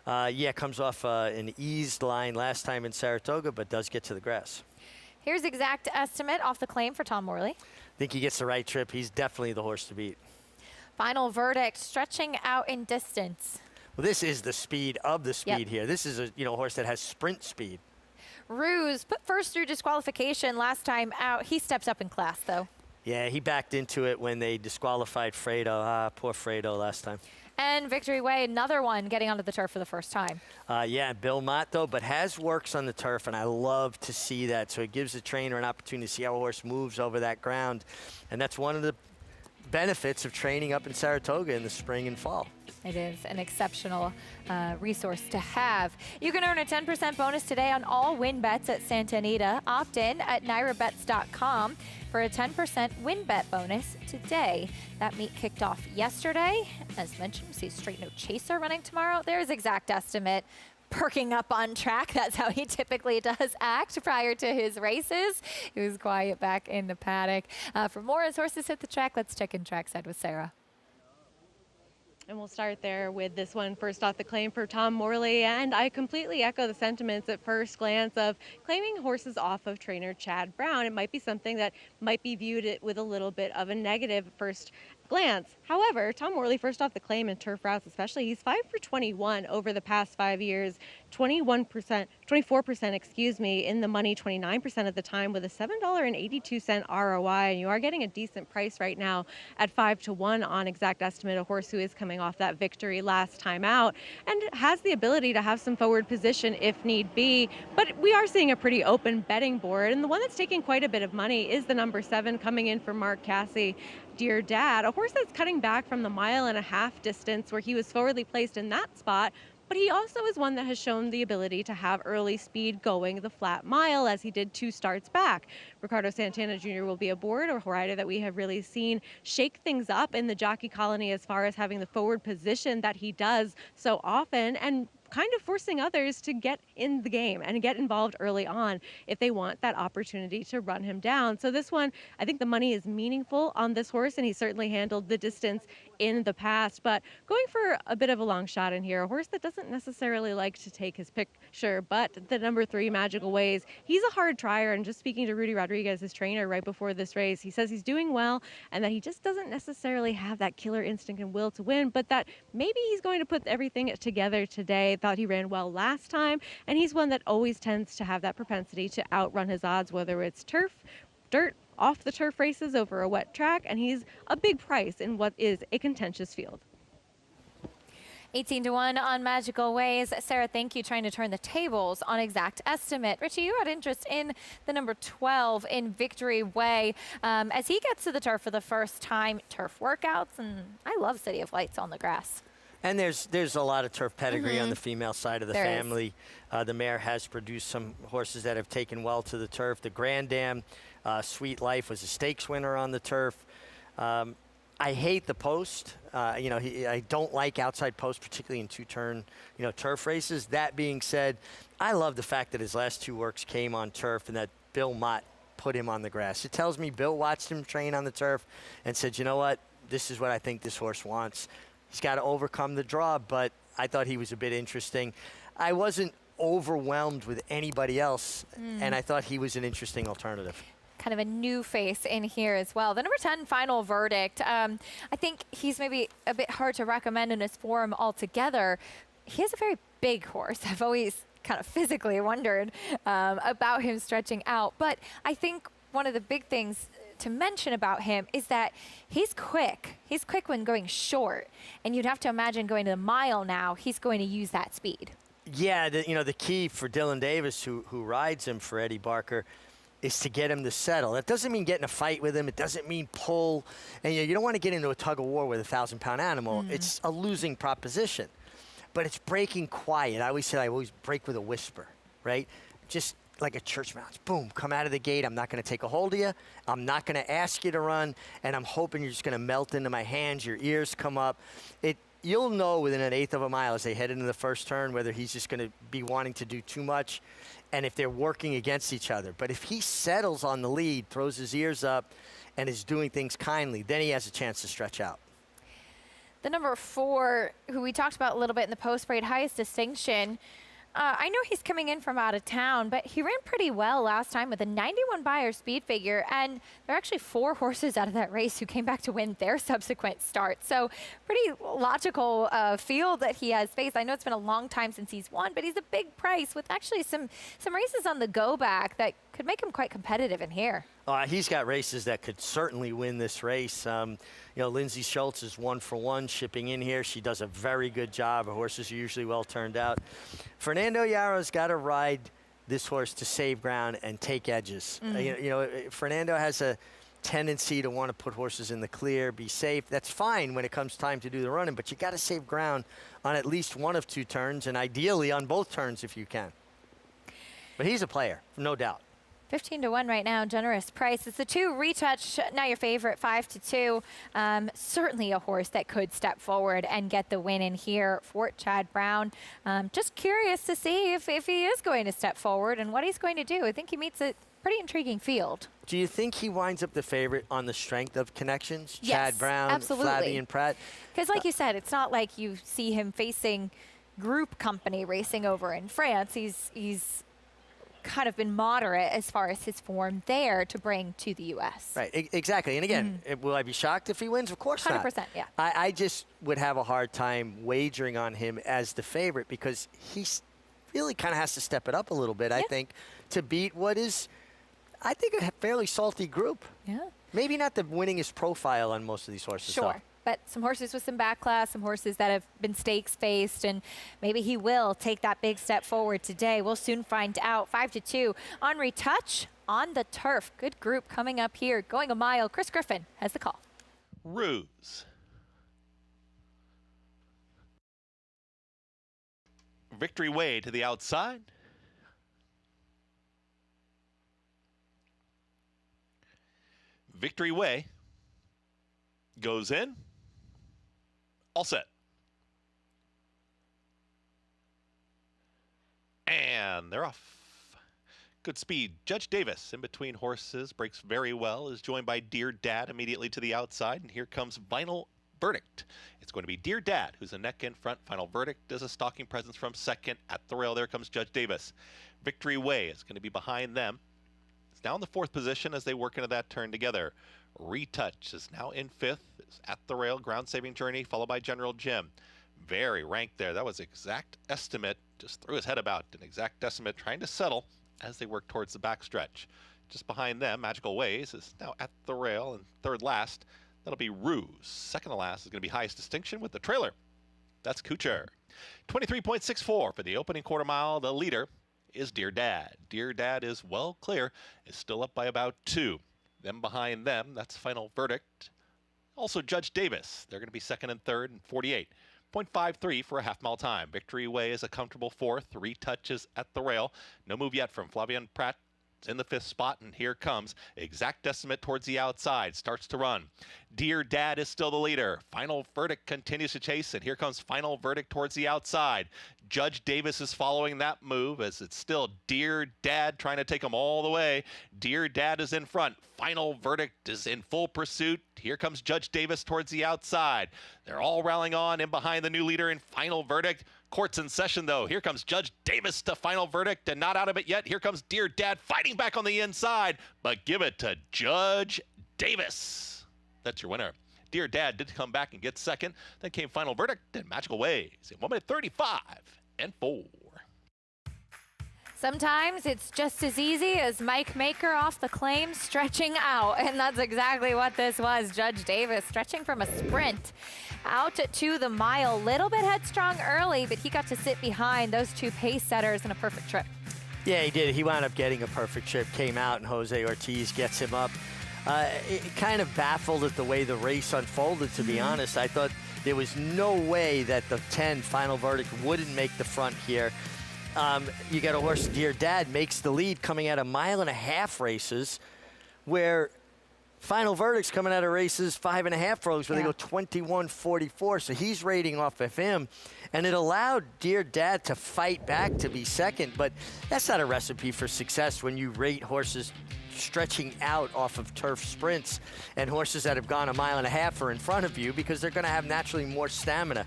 Yeah, comes off an eased line last time in Saratoga, but does get to the grass. Here's Exact Estimate off the claim for Tom Morley. Think he gets the right trip. He's definitely the horse to beat. Final Verdict, stretching out in distance. Well, this is the speed of the speed here. This is a horse that has sprint speed. Ruse put first through disqualification last time out. He steps up in class, though. Yeah, he backed into it when they disqualified Fredo. Poor Fredo last time. And Victory Way, another one getting onto the turf for the first time. Yeah, Belmont, though, but has works on the turf, and I love to see that. So it gives the trainer an opportunity to see how a horse moves over that ground. And that's one of the benefits of training up in Saratoga in the spring and fall. It is an exceptional resource to have. You can earn a 10% bonus today on all win bets at Santa Anita. Opt in at NYRABets.com for a 10% win bet bonus today. That meet kicked off yesterday. As mentioned, we see Straight No Chaser running tomorrow. There's Exact Estimate perking up on track. That's how he typically does act prior to his races. He was quiet back in the paddock. For more as horses hit the track, let's check in trackside with Sarah. And we'll start there with this one first off the claim for Tom Morley. And I completely echo the sentiments at first glance of claiming horses off of trainer Chad Brown. It might be something that might be viewed with a little bit of a negative at first glance. However, Tom Morley, first off the claim in turf routes especially, he's 5 for 21 over the past 5 years, 24%, excuse me, in the money 29% of the time with a $7.82 ROI. And you are getting a decent price right now at 5 to 1 on Exact Estimate, a horse who is coming off that victory last time out and has the ability to have some forward position if need be. But we are seeing a pretty open betting board, and the one that's taking quite a bit of money is the number 7 coming in for Mark Casse, Dear Dad, a horse that's cutting back from the 1.5 mile distance where he was forwardly placed in that spot. But he also is one that has shown the ability to have early speed going the flat mile, as he did 2 starts back. Ricardo Santana Jr. will be aboard, a rider that we have really seen shake things up in the jockey colony as far as having the forward position that he does so often, and kind of forcing others to get in the game and get involved early on if they want that opportunity to run him down. So this one, I think the money is meaningful on this horse, and he certainly handled the distance in the past. But going for a bit of a long shot in here, a horse that doesn't necessarily like to take his picture, but the number 3, Magical Ways, he's a hard trier. And just speaking to Rudy Rodriguez, his trainer, right before this race, he says he's doing well and that he just doesn't necessarily have that killer instinct and will to win, but that maybe he's going to put everything together today. Thought he ran well last time, and he's one that always tends to have that propensity to outrun his odds, whether it's turf, dirt off the turf races over a wet track, and he's a big price in what is a contentious field. 18-1 on Magical Ways. Sarah, thank you. Trying to turn the tables on Exact Estimate. Richie, you had interest in the number 12 in Victory Way as he gets to the turf for the first time. Turf workouts, and I love City of Lights on the grass. And there's a lot of turf pedigree on the female side of the There family. The mare has produced some horses that have taken well to the turf. The Grand Dam, Sweet Life, was a stakes winner on the turf. I hate the post. I don't like outside post, particularly in two-turn, turf races. That being said, I love the fact that his last 2 works came on turf and that Bill Mott put him on the grass. It tells me Bill watched him train on the turf and said, you know what, this is what I think this horse wants. He's got to overcome the draw, but I thought he was a bit interesting. I wasn't overwhelmed with anybody else, and I thought he was an interesting alternative. Kind of a new face in here as well. The number 10 Final Verdict. I think he's maybe a bit hard to recommend in his form altogether. He is a very big horse. I've always kind of physically wondered about him stretching out. But I think one of the big things to mention about him is that he's quick. He's quick when going short. And you'd have to imagine going to the mile now, he's going to use that speed. Yeah, the key for Dylan Davis, who rides him for Eddie Barker, is to get him to settle. That doesn't mean get in a fight with him. It doesn't mean pull. And you don't want to get into a tug of war with a 1,000-pound animal. It's a losing proposition. But it's breaking quiet. I always break with a whisper, right? Just like a church mouse. Boom, come out of the gate. I'm not going to take a hold of you. I'm not going to ask you to run. And I'm hoping you're just going to melt into my hands. Your ears come up. You'll know within an eighth of a mile as they head into the first turn whether he's just going to be wanting to do too much and if they're working against each other. But if he settles on the lead, throws his ears up, and is doing things kindly, then he has a chance to stretch out. The number 4, who we talked about a little bit in the post-parade, Highest Distinction. I know he's coming in from out of town, but he ran pretty well last time with a 91 Beyer speed figure, and there are actually 4 horses out of that race who came back to win their subsequent starts. So pretty logical field that he has faced. I know it's been a long time since he's won, but he's a big price with actually some races on the go back that could make him quite competitive in here. He's got races that could certainly win this race. Lindsay Schultz is 1 for 1 shipping in here. She does a very good job. Her horses are usually well turned out. Fernando Yarro's got to ride this horse to save ground and take edges. Fernando has a tendency to want to put horses in the clear, be safe. That's fine when it comes time to do the running, but you got to save ground on at least one of 2 turns, and ideally on both turns if you can. But he's a player, no doubt. 15-1 right now, generous price. It's the 2 Retouch, now your favorite, 5-2. Certainly a horse that could step forward and get the win in here for Chad Brown. Just curious to see if he is going to step forward and what he's going to do. I think he meets a pretty intriguing field. Do you think he winds up the favorite on the strength of connections? Yes, Chad Brown, absolutely. Flavien Prat? Because like you said, it's not like you see him facing group company racing over in France. He's kind of been moderate as far as his form there to bring to the U.S. Right, exactly. And again, will I be shocked if he wins? Of course 100%, not. yeah. I just would have a hard time wagering on him as the favorite because he's really kind of has to step it up a little bit, I think, to beat what is, I think, a fairly salty group. Yeah. Maybe not the winningest profile on most of these horses. Sure. Though. But some horses with some back class, some horses that have been stakes faced, and maybe he will take that big step forward today. We'll soon find out. 5-2 on Retouch on the turf. Good group coming up here. Going a mile. Chris Griffin has the call. Ruse. Victory Way to the outside. Victory Way goes in. All set. And they're off. Good speed. Judge Davis in between horses, breaks very well, is joined by Dear Dad immediately to the outside, and here comes Final Verdict. It's going to be Dear Dad, who's a neck in front. Final Verdict is a stalking presence from second. At the rail, there comes Judge Davis. Victory Way is going to be behind them. It's now in the 4th position as they work into that turn together. Retouch is now in 5th. It's at the rail, ground saving journey, followed by General Jim. Very ranked there. That was Exact Estimate. Just threw his head about. An Exact Estimate trying to settle as they work towards the backstretch. Just behind them, Magical Ways is now at the rail, and third last, that'll be Ruse. Second to last is going to be Highest Distinction with the trailer. That's Kuchar. 23.64 for the opening quarter mile. The leader is Dear Dad. Dear Dad is well clear, is still up by about 2. Then behind them, that's Final Verdict. Also Judge Davis. They're going to be second and third and 48.53 for a half-mile time. Victory Way is a comfortable fourth. Retouches at the rail. No move yet from Flavian Pratt. In the 5th spot, and here comes Exact Estimate towards the outside, starts to run. Dear Dad is still the leader. Final Verdict continues to chase, and here comes Final Verdict towards the outside. Judge Davis is following that move as it's still Dear Dad trying to take him all the way. Dear Dad is in front. Final Verdict is in full pursuit. Here comes Judge Davis towards the outside. They're all rallying on in behind the new leader in Final Verdict. Court's in session, though. Here comes Judge Davis to Final Verdict, and not out of it yet. Here comes Dear Dad fighting back on the inside, but give it to Judge Davis. That's your winner. Dear Dad did come back and get second. Then came Final Verdict and Magical Ways in 1 minute 35 and 4. Sometimes it's just as easy as Mike Maker off the claim stretching out, and that's exactly what this was. Judge Davis stretching from a sprint out to the mile. Little bit headstrong early, but he got to sit behind those 2 pace setters in a perfect trip. Yeah, he did. He wound up getting a perfect trip, came out, and Jose Ortiz gets him up. It kind of baffled at the way the race unfolded, to be honest. I thought there was no way that the 10 Final Verdict wouldn't make the front here. You got a horse, Dear Dad, makes the lead coming out of 1.5 mile races, where Final Verdict's coming out of races 5.5 furlongs where they go 21.44. So he's rating off of him. And it allowed Dear Dad to fight back to be second. But that's not a recipe for success when you rate horses stretching out off of turf sprints, and horses that have gone 1.5 miles are in front of you because they're going to have naturally more stamina.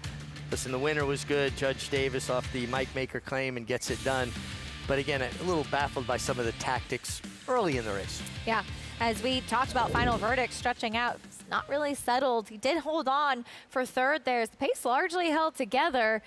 Listen, the winner was good. Judge Davis off the Mike Maker claim and gets it done. But again, a little baffled by some of the tactics early in the race. Yeah, as we talked about Final Verdict stretching out, it's not really settled. He did hold on for third there. The pace largely held together.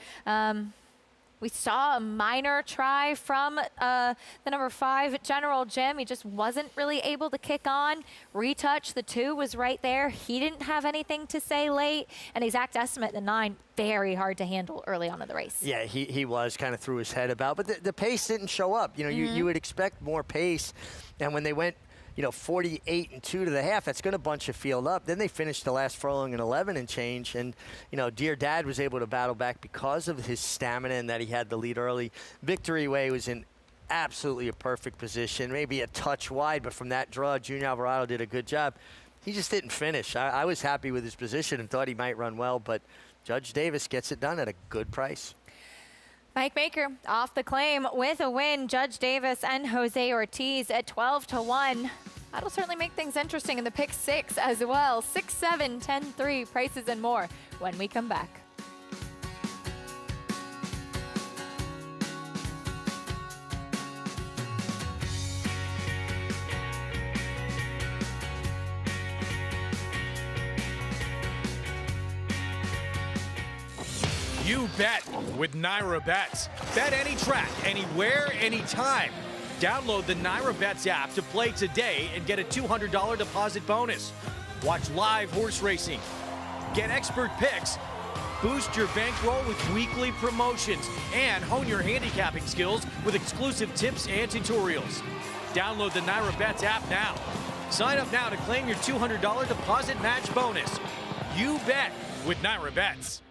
We saw a minor try from the number 5, General Jim. He just wasn't really able to kick on. Retouch, the 2, was right there. He didn't have anything to say late. And Exact Estimate, the 9, very hard to handle early on in the race. Yeah, he was kind of threw his head about. But the pace didn't show up. You know, you would expect more pace. And when they went, 48 and 2 to the half, that's going to bunch a field up. Then they finished the last furlong in 11 and change. And, Dear Dad was able to battle back because of his stamina and that he had the lead early. Victory Way was in absolutely a perfect position, maybe a touch wide, but from that draw, Junior Alvarado did a good job. He just didn't finish. I was happy with his position and thought he might run well, but Judge Davis gets it done at a good price. Mike Maker off the claim with a win. Judge Davis and Jose Ortiz at 12-1. That'll certainly make things interesting in the pick 6 as well. 6-7, 10-3, prices and more when we come back. You bet with Naira Bets. Bet any track, anywhere, anytime. Download the Naira Bets app to play today and get a $200 deposit bonus. Watch live horse racing. Get expert picks. Boost your bankroll with weekly promotions and hone your handicapping skills with exclusive tips and tutorials. Download the Naira Bets app now. Sign up now to claim your $200 deposit match bonus. You bet with Naira Bets.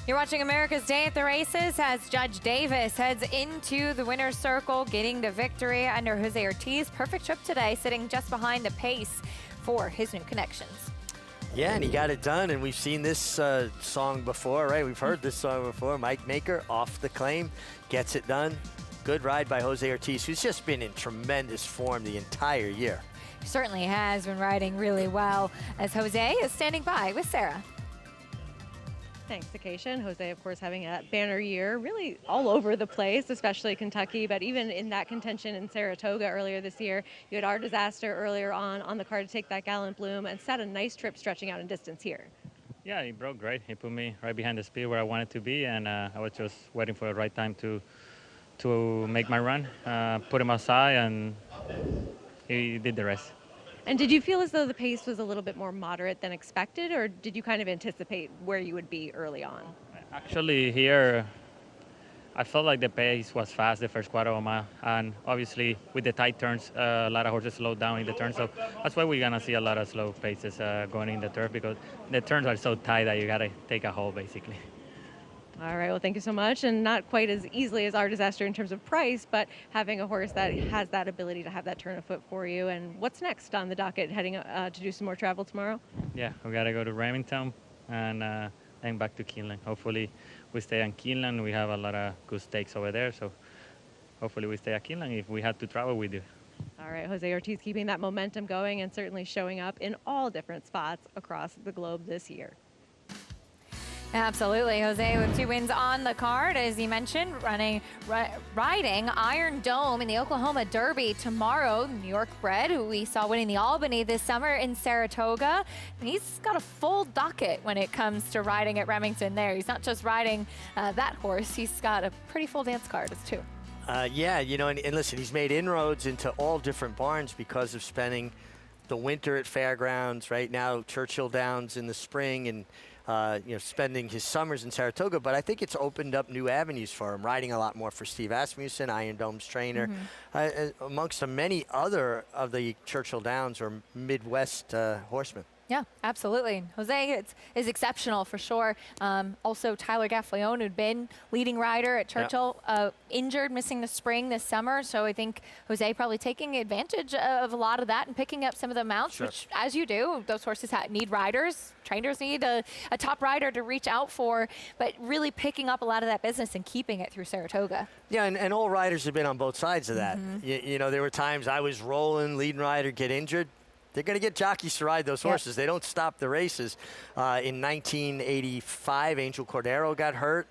You're watching America's Day at the Races as Judge Davis heads into the winner's circle, getting the victory under Jose Ortiz. Perfect trip today, sitting just behind the pace for his new connections. Yeah, and he got it done, and we've seen this song before, right? We've heard this song before. Mike Maker, off the claim, gets it done. Good ride by Jose Ortiz, who's just been in tremendous form the entire year. He certainly has been riding really well, as Jose is standing by with Sarah. Thanks, Acacia. Jose, of course, having a banner year really all over the place, especially Kentucky, but even in that contention in Saratoga earlier this year, you had our disaster earlier on the card to take that Gallant Bloom and set a nice trip stretching out in distance here. Yeah, he broke great. He put me right behind the speed where I wanted to be, and I was just waiting for the right time to make my run, put him outside, and he did the rest. And did you feel as though the pace was a little bit more moderate than expected, or did you kind of anticipate where you would be early on? Actually, here, I felt like the pace was fast the first quarter of a mile, and obviously with the tight turns, a lot of horses slowed down in the turn, so that's why we're gonna see a lot of slow paces going in the turf, because the turns are so tight that you gotta take a hold, basically. All right, well, thank you so much. And not quite as easily as our disaster in terms of price, but having a horse that has that ability to have that turn of foot for you. And what's next on the docket, heading to do some more travel tomorrow? Yeah, we got to go to Remington and then back to Keeneland. Hopefully we stay on Keeneland. We have a lot of good stakes over there, so hopefully we stay at Keeneland. If we have to travel, we do. All right, Jose Ortiz keeping that momentum going and certainly showing up in all different spots across the globe this year. Absolutely. Jose with 2 wins on the card, as you mentioned, riding Iron Dome in the Oklahoma Derby tomorrow. New York bred, who we saw winning the Albany this summer in Saratoga. And he's got a full docket when it comes to riding at Remington there. He's not just riding that horse, he's got a pretty full dance card too. Yeah, you know, and listen, he's made inroads into all different barns because of spending the winter at fairgrounds, right now Churchill Downs in the spring, and you know, spending his summers in Saratoga, but I think it's opened up new avenues for him, riding a lot more for Steve Asmussen, Iron Dome's trainer, amongst the many other of the Churchill Downs or Midwest horsemen. Yeah, absolutely. Jose is exceptional for sure. Also, Tyler Gaffleone, who'd been leading rider at Churchill, injured, missing the spring this summer. So I think Jose probably taking advantage of a lot of that and picking up some of the mounts, which, as you do, those horses need riders. Trainers need a top rider to reach out for, but really picking up a lot of that business and keeping it through Saratoga. Yeah, and all riders have been on both sides of that. You know, there were times I was rolling, leading rider, get injured. They're going to get jockeys to ride those horses. They don't stop the races. In 1985, Angel Cordero got hurt,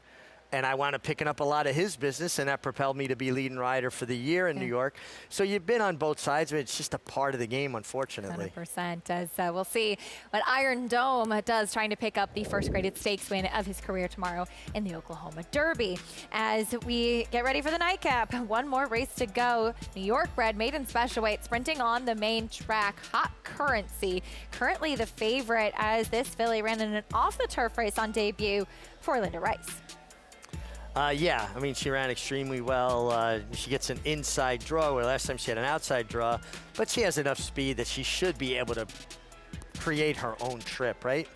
and I wound up picking up a lot of his business, and that propelled me to be leading rider for the year in New York. So you've been on both sides of it. It's just a part of the game, unfortunately. 100%. As we'll see what Iron Dome does, trying to pick up the first graded stakes win of his career tomorrow in the Oklahoma Derby. As we get ready for the nightcap, one more race to go. New York bred maiden special weight sprinting on the main track. Hot Currency, currently the favorite, as this filly ran in an off the turf race on debut for Linda Rice. Yeah, I mean, she ran extremely well. She gets an inside draw, where last time she had an outside draw, but she has enough speed that she should be able to create her own trip, right?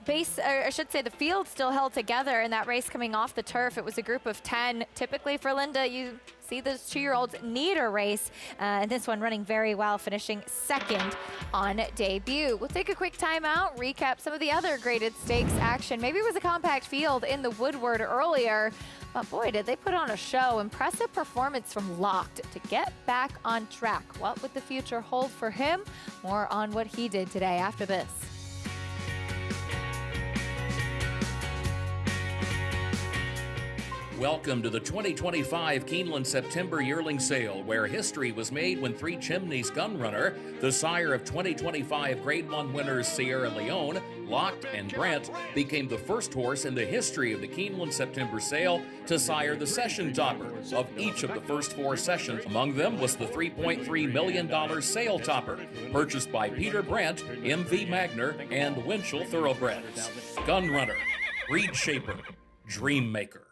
I should say the field still held together in that race coming off the turf. It was a group of 10. Typically for Linda, you see those 2-year-olds need a race, and this one running very well, finishing second on debut. We'll take a quick timeout, recap some of the other graded stakes action. Maybe it was a compact field in the Woodward earlier, but boy, did they put on a show. Impressive performance from Locked to get back on track. What would the future hold for him? More on what he did today after this. Welcome to the 2025 Keeneland September Yearling Sale, where history was made when Three Chimneys Gunrunner, the sire of 2025 Grade 1 winners Sierra Leone, Locked, and Brent, became the first horse in the history of the Keeneland September Sale to sire the session topper of each of the first 4 sessions. Among them was the $3.3 million sale topper, purchased by Peter Brent, M.V. Magner, and Winchell Thoroughbreds. Gunrunner, Breed Shaper, Dream Maker.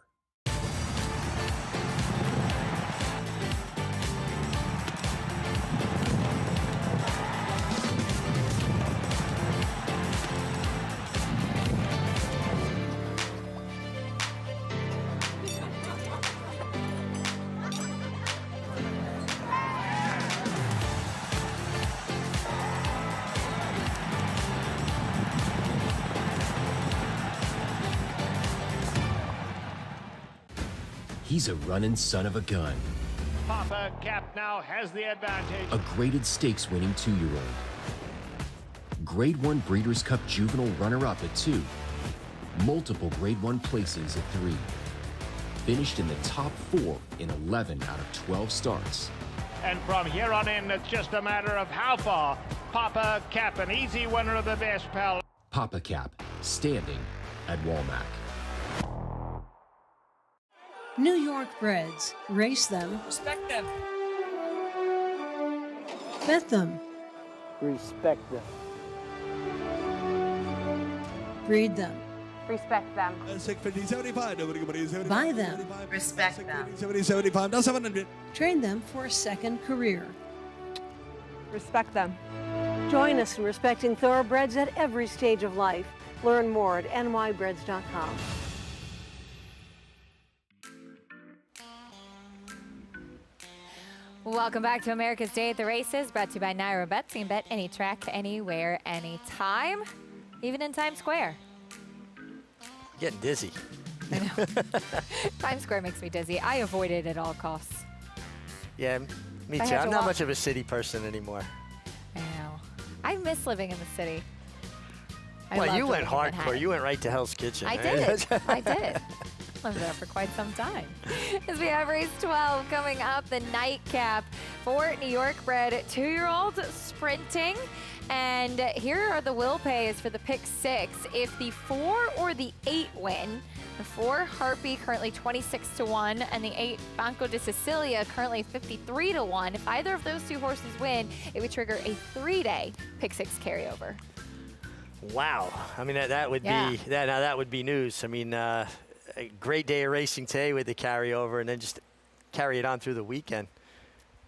He's a running son of a gun. Papa Cap now has the advantage. A graded stakes winning 2-year-old. Grade 1 Breeders' Cup Juvenile runner-up at 2. Multiple Grade 1 places at 3. Finished in the top 4 in 11 out of 12 starts. And from here on in, it's just a matter of how far. Papa Cap, an easy winner of the best pal. Papa Cap, standing at Walmack. New York breds. Race them. Respect them. Bet them. Respect them. Breed them. Respect them. Buy them. Respect them. Train them for a second career. Respect them. Join us in respecting thoroughbreds at every stage of life. Learn more at nybreds.com. Welcome back to America's Day at the Races, brought to you by Naira Bets. You can bet any track, anywhere, anytime, even in Times Square. Getting dizzy. I know. Times Square makes me dizzy. I avoid it at all costs. Yeah, me too. I'm not much of a city person anymore. I know. I miss living in the city. Well, you went hardcore. You went right to Hell's Kitchen. I did. I did. Lived there for quite some time. As we have race 12 coming up, the nightcap for New York bred 2-year-old sprinting. And here are the will pays for the pick 6. If the 4 or the 8 win, the 4 Harpy currently 26-1, and the 8 Banco de Sicilia currently 53-1. If either of those 2 horses win, it would trigger a 3-day pick 6 carryover. Wow. I mean, that would be that would be news. I mean, a great day of racing today with the carryover, and then just carry it on through the weekend.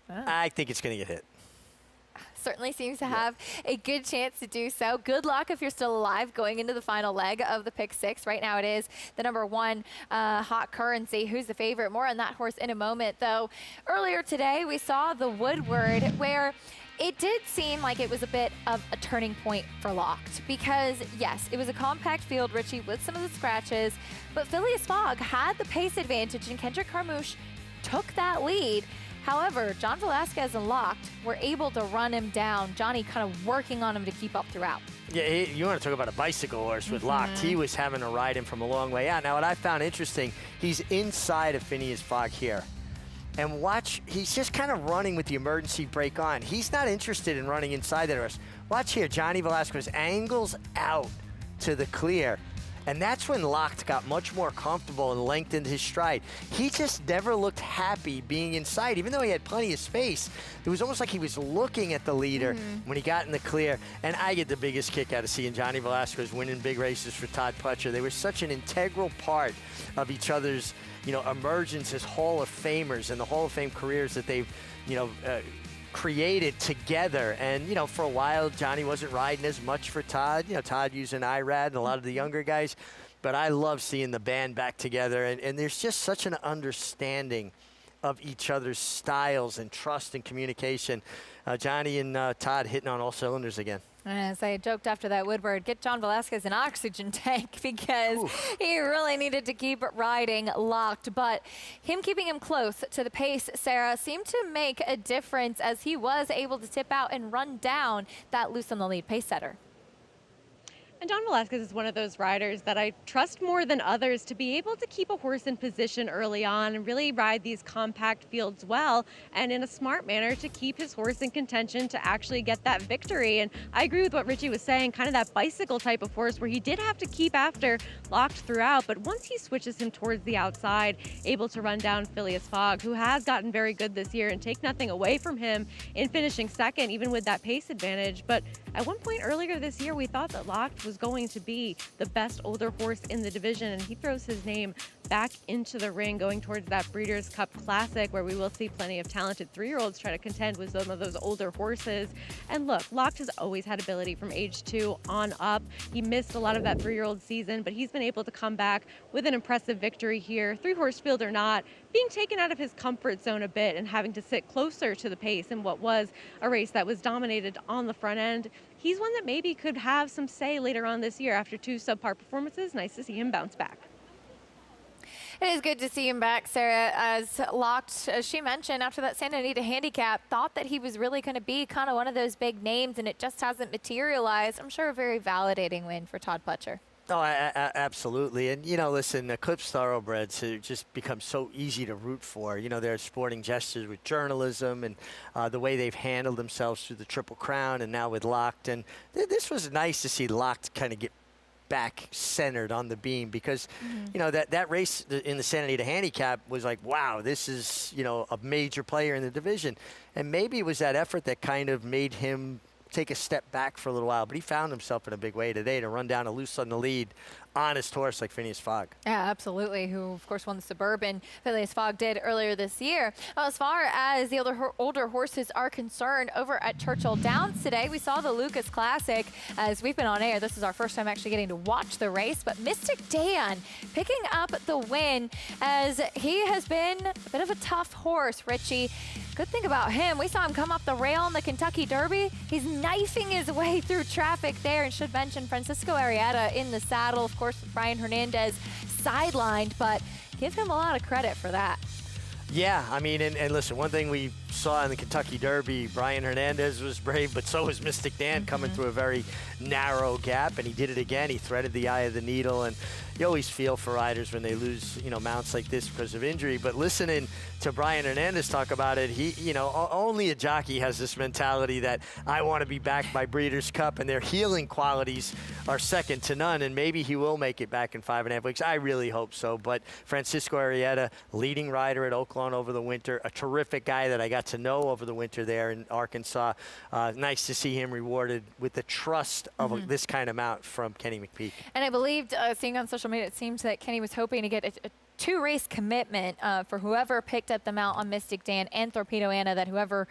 Oh. I think it's going to get hit. Certainly seems to have a good chance to do so. Good luck if you're still alive going into the final leg of the pick 6. Right now it is the number 1 Hot Currency. Who's the favorite? More on that horse in a moment, though. Earlier today we saw the Woodward, where it did seem like it was a bit of a turning point for Locked, because yes, it was a compact field, Richie, with some of the scratches, but Phileas Fogg had the pace advantage and Kendrick Carmouche took that lead. However, John Velasquez and Locked were able to run him down. Johnny kind of working on him to keep up throughout. Yeah, you want to talk about a bicycle horse with Locked. He was having to ride him from a long way out. Now, what I found interesting, he's inside of Phileas Fogg here. And watch, he's just kind of running with the emergency brake on. He's not interested in running inside the horse. Watch here, Johnny Velasquez angles out to the clear. And that's when Locked got much more comfortable and lengthened his stride. He just never looked happy being inside, even though he had plenty of space. It was almost like he was looking at the leader when he got in the clear. And I get the biggest kick out of seeing Johnny Velasquez winning big races for Todd Pletcher. They were such an integral part of each other's, emergence as Hall of Famers and the Hall of Fame careers that they've, created together. And, for a while, Johnny wasn't riding as much for Todd. Todd using IRAD and a lot of the younger guys. But I love seeing the band back together. And there's just such an understanding of each other's styles and trust and communication. Johnny and Todd hitting on all cylinders again. As I joked after that Woodward, get John Velasquez an oxygen tank, because he really needed to keep riding Locked. But him keeping him close to the pace, Sarah, seemed to make a difference as he was able to tip out and run down that loose on the lead pace setter. And John Velasquez is one of those riders that I trust more than others to be able to keep a horse in position early on and really ride these compact fields well and in a smart manner to keep his horse in contention to actually get that victory. And I agree with what Richie was saying, kind of that bicycle type of horse where he did have to keep after Locked throughout, but once he switches him towards the outside, able to run down Phileas Fogg, who has gotten very good this year, and take nothing away from him in finishing second, even with that pace advantage. But at one point earlier this year, we thought that Locked was going to be the best older horse in the division, and he throws his name back into the ring going towards that Breeders' Cup Classic, where we will see plenty of talented 3-year-olds try to contend with some of those older horses. And look, Locked has always had ability from age 2 on up. He missed a lot of that 3-year-old season, but he's been able to come back with an impressive victory here, 3-horse field or not, being taken out of his comfort zone a bit and having to sit closer to the pace in what was a race that was dominated on the front end. He's one that maybe could have some say later on this year after 2 subpar performances. Nice to see him bounce back. It is good to see him back, Sarah, as Locked, as she mentioned, after that Santa Anita handicap, thought that he was really going to be kind of one of those big names, and it just hasn't materialized. I'm sure a very validating win for Todd Pletcher. Oh, absolutely. And, you know, listen, Eclipse Thoroughbreds have just become so easy to root for. You know, their sporting gestures with journalism and the way they've handled themselves through the Triple Crown and now with Locked. And this was nice to see Locked kind of get back centered on the beam because, you know, that race in the Santa Anita handicap was like, wow, this is, you know, a major player in the division. And maybe it was that effort that kind of made him take a step back for a little while, but he found himself in a big way today to run down a loose on the lead, honest horse like Phineas Fogg. Yeah, absolutely, who of course won the Suburban. Phineas Fogg did earlier this year. Well, as far as the older horses are concerned, over at Churchill Downs today, we saw the Lucas Classic. As we've been on air, this is our first time actually getting to watch the race, but Mystic Dan picking up the win as he has been a bit of a tough horse, Richie. Good thing about him, we saw him come off the rail in the Kentucky Derby. He's knifing his way through traffic there, and should mention Francisco Arrieta in the saddle, of course, with Brian Hernandez sidelined, but give him a lot of credit for that. Yeah, I mean, and listen, one thing we saw in the Kentucky Derby, Brian Hernandez was brave, but so was Mystic Dan coming through a very narrow gap, and he did it again. He threaded the eye of the needle, and you always feel for riders when they lose, you know, mounts like this because of injury. But listening to Brian Hernandez talk about it, he, you know, only a jockey has this mentality that I want to be backed by Breeders' Cup, and their healing qualities are second to none, and maybe he will make it back in 5.5 weeks. I really hope so. But Francisco Arrieta, leading rider at Oaklawn over the winter, a terrific guy that I got to know over the winter there in Arkansas. Nice to see him rewarded with the trust of this kind of mount from Kenny McPeak. And I believed, seeing on social media, it seems that Kenny was hoping to get a two-race commitment for whoever picked up the mount on Mystic Dan and Torpedo Anna, that whoever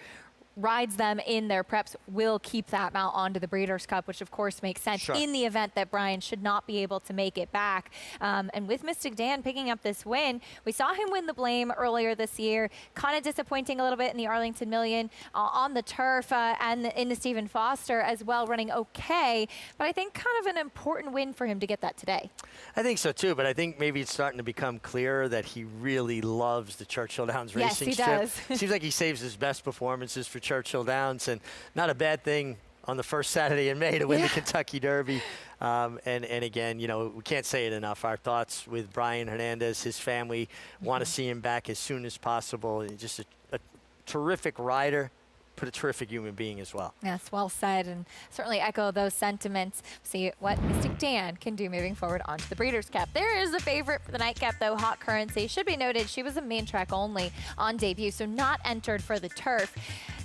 rides them in their preps will keep that mount onto the Breeders' Cup, which of course makes sense in the event that Brian should not be able to make it back. And with Mystic Dan picking up this win, we saw him win the Blame earlier this year, kind of disappointing a little bit in the Arlington Million on the turf and in the Stephen Foster as well, running okay, but I think kind of an important win for him to get that today. I think so too, but I think maybe it's starting to become clearer that he really loves the Churchill Downs racing strip. Yes, he does. Seems like he saves his best performances for Churchill Downs, and not a bad thing on the first Saturday in May to win the Kentucky Derby. And again, you know, we can't say it enough. Our thoughts with Brian Hernandez, his family, want to see him back as soon as possible. And just a terrific rider, but a terrific human being as well. Yes, well said, and certainly echo those sentiments. See what Mystic Dan can do moving forward onto the Breeders' Cup. There is the favorite for the nightcap, though, Hot Currency. Should be noted, she was a main track only on debut, so not entered for the turf.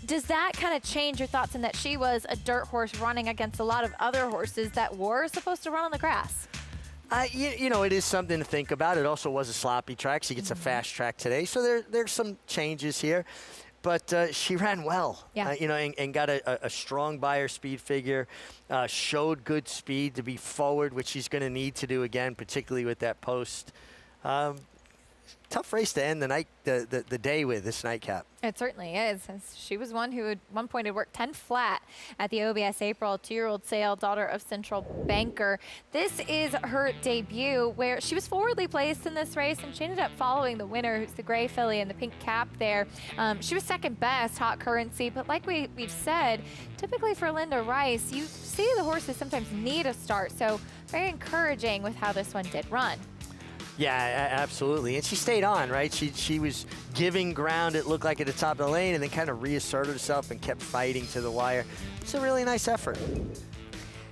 Does that kind of change your thoughts in that she was a dirt horse running against a lot of other horses that were supposed to run on the grass? You know, it is something to think about. It also was a sloppy track. She gets a fast track today, so there's some changes here. But she ran well, you know, and got a strong buyer speed figure, showed good speed to be forward, which she's going to need to do again, particularly with that post. Tough race to end the night, the day with, this nightcap. It certainly is. She was one who at one point had worked 10 flat at the OBS April, 2-year-old Sale, daughter of Central Banker. This is her debut, where she was forwardly placed in this race, and she ended up following the winner, who's the gray filly in the pink cap there. She was second best, Hot Currency, but like we've said, typically for Linda Rice, you see the horses sometimes need a start, so very encouraging with how this one did run. Yeah, absolutely. And she stayed on, right? She was giving ground, it looked like, at the top of the lane, and then kind of reasserted herself and kept fighting to the wire. It's a really nice effort.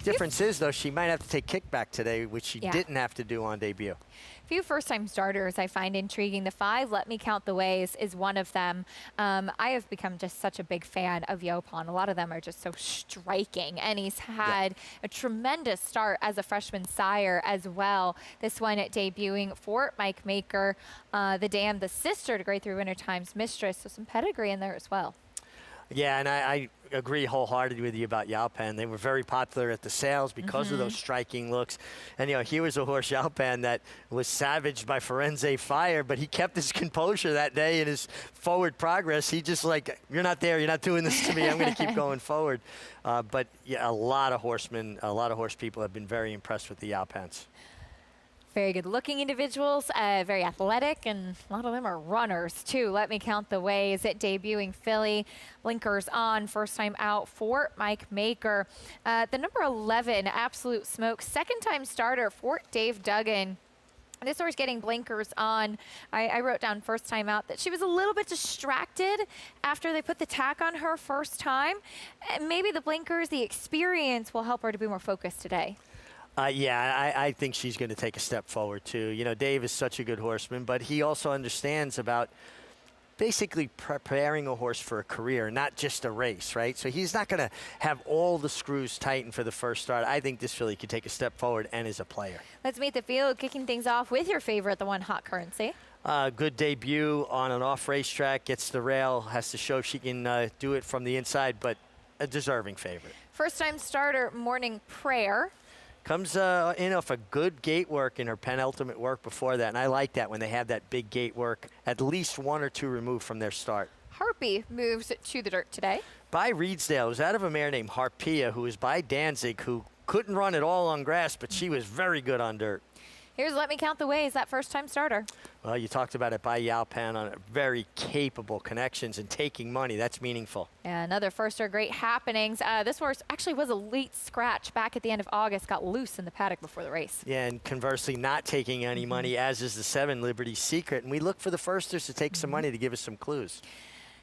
Difference is, though, she might have to take kickback today, which she didn't have to do on debut. Few first-time starters I find intriguing. The 5, Let Me Count the Ways, is one of them. I have become just such a big fan of Yopon. A lot of them are just so striking, and he's had a tremendous start as a freshman sire as well. This one debuting for Mike Maker, the Dam, the sister to Great Three Wintertime's Mistress, so some pedigree in there as well. Yeah, and I agree wholeheartedly with you about Yalpan. They were very popular at the sales because of those striking looks. And, you know, here was a horse, Yalpan, that was savaged by Firenze Fire, but he kept his composure that day in his forward progress. He just like, you're not there, you're not doing this to me, I'm going to keep going forward. But, yeah, a lot of horsemen, a lot of horse people have been very impressed with the Yalpans. Very good-looking individuals, very athletic, and a lot of them are runners, too. Let me count the ways. Debuting filly, blinkers on, first time out for Mike Maker. The number 11, Absolute Smoke, second-time starter for Dave Duggan. This horse getting blinkers on. I wrote down first time out that she was a little bit distracted after they put the tack on her first time. And maybe the blinkers, the experience will help her to be more focused today. Yeah, I think she's going to take a step forward, too. You know, Dave is such a good horseman, but he also understands about basically preparing a horse for a career, not just a race, right? So he's not going to have all the screws tightened for the first start. I think this filly could take a step forward and is a player. Let's meet the field, kicking things off with your favorite, the one Hot Currency. Good debut on an off racetrack, gets the rail, has to show she can do it from the inside, but a deserving favorite. First-time starter, Morning Prayer. Comes in off a good gate work in her penultimate work before that, and I like that when they have that big gate work, at least 1 or 2 removed from their start. Harpy moves to the dirt today. By Reedsdale, it was out of a mare named Harpia, who was by Danzig, who couldn't run at all on grass, but she was very good on dirt. Here's Let Me Count the Ways, that first-time starter. Well, you talked about it by Yalpan on very capable connections and taking money. That's meaningful. Yeah, another first or great happenings. This horse actually was a late scratch back at the end of August, got loose in the paddock before the race. Yeah, and conversely, not taking any money, as is the 7, Liberty Secret. And we look for the firsters to take some money to give us some clues.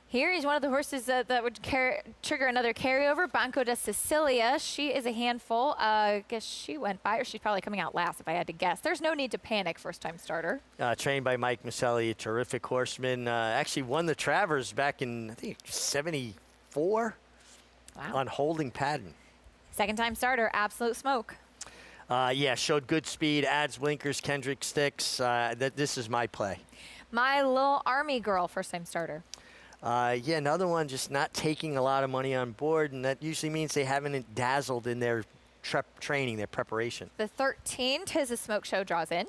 Here is one of the horses that would trigger another carryover, Banco de Sicilia. She is a handful. I guess she went by, or she's probably coming out last if I had to guess. There's no need to panic, first-time starter. Trained by Mike Maselli, a terrific horseman. Actually won the Travers back in, I think, 74 on holding pattern. Second-time starter, Absolute Smoke. Yeah, showed good speed, adds blinkers, Kendrick sticks. This is my play. My Little Army Girl, first-time starter. Yeah, another one just not taking a lot of money on board, and that usually means they haven't dazzled in their training, their preparation. The 13, 'Tis a Smoke Show, draws in.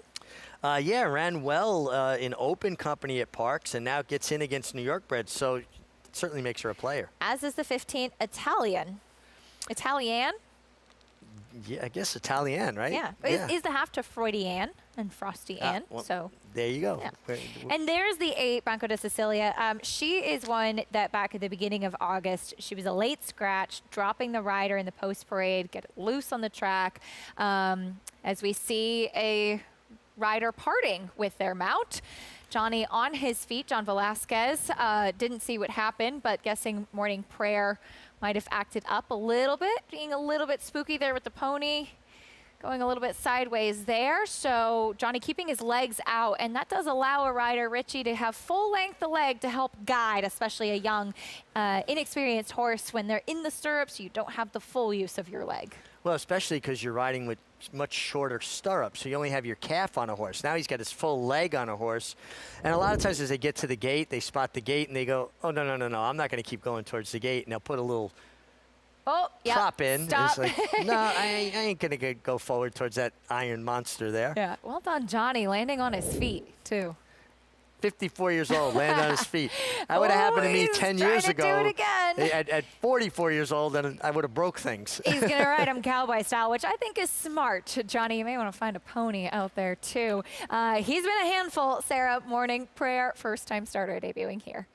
Yeah, ran well in open company at Parks, and now gets in against New York bred, so it certainly makes her a player. As is the 15, Italian. Italian? Yeah, I guess Italian, right? Yeah. Is the half to Freudian and Frosty Ann, well, so. There you go. Yeah. And there's the 8, Banco de Sicilia. She is one that back at the beginning of August, she was a late scratch, dropping the rider in the post parade, get it loose on the track. As we see a rider parting with their mount. Johnny on his feet, John Velasquez, didn't see what happened, but guessing Morning Prayer might have acted up a little bit, being a little bit spooky there with the pony. Going a little bit sideways there, so Johnny keeping his legs out, and that does allow a rider, Richie, to have full length of leg to help guide, especially a young, inexperienced horse. When they're in the stirrups, you don't have the full use of your leg. Well, especially because you're riding with much shorter stirrups, so you only have your calf on a horse. Now he's got his full leg on a horse, and a lot of times as they get to the gate, they spot the gate, and they go, oh, no, I'm not going to keep going towards the gate, and they'll put a little prop in. Stop. It's like, no, I ain't going to go forward towards that iron monster there. Yeah, well done, Johnny, landing on his feet, too. 54 years old, land on his feet. That would have happened to me 10 years ago. Do it again. At 44 years old, then I would have broke things. He's going to ride him cowboy style, which I think is smart. Johnny, you may want to find a pony out there, too. He's been a handful. Sarah, Morning Prayer, first-time starter debuting here.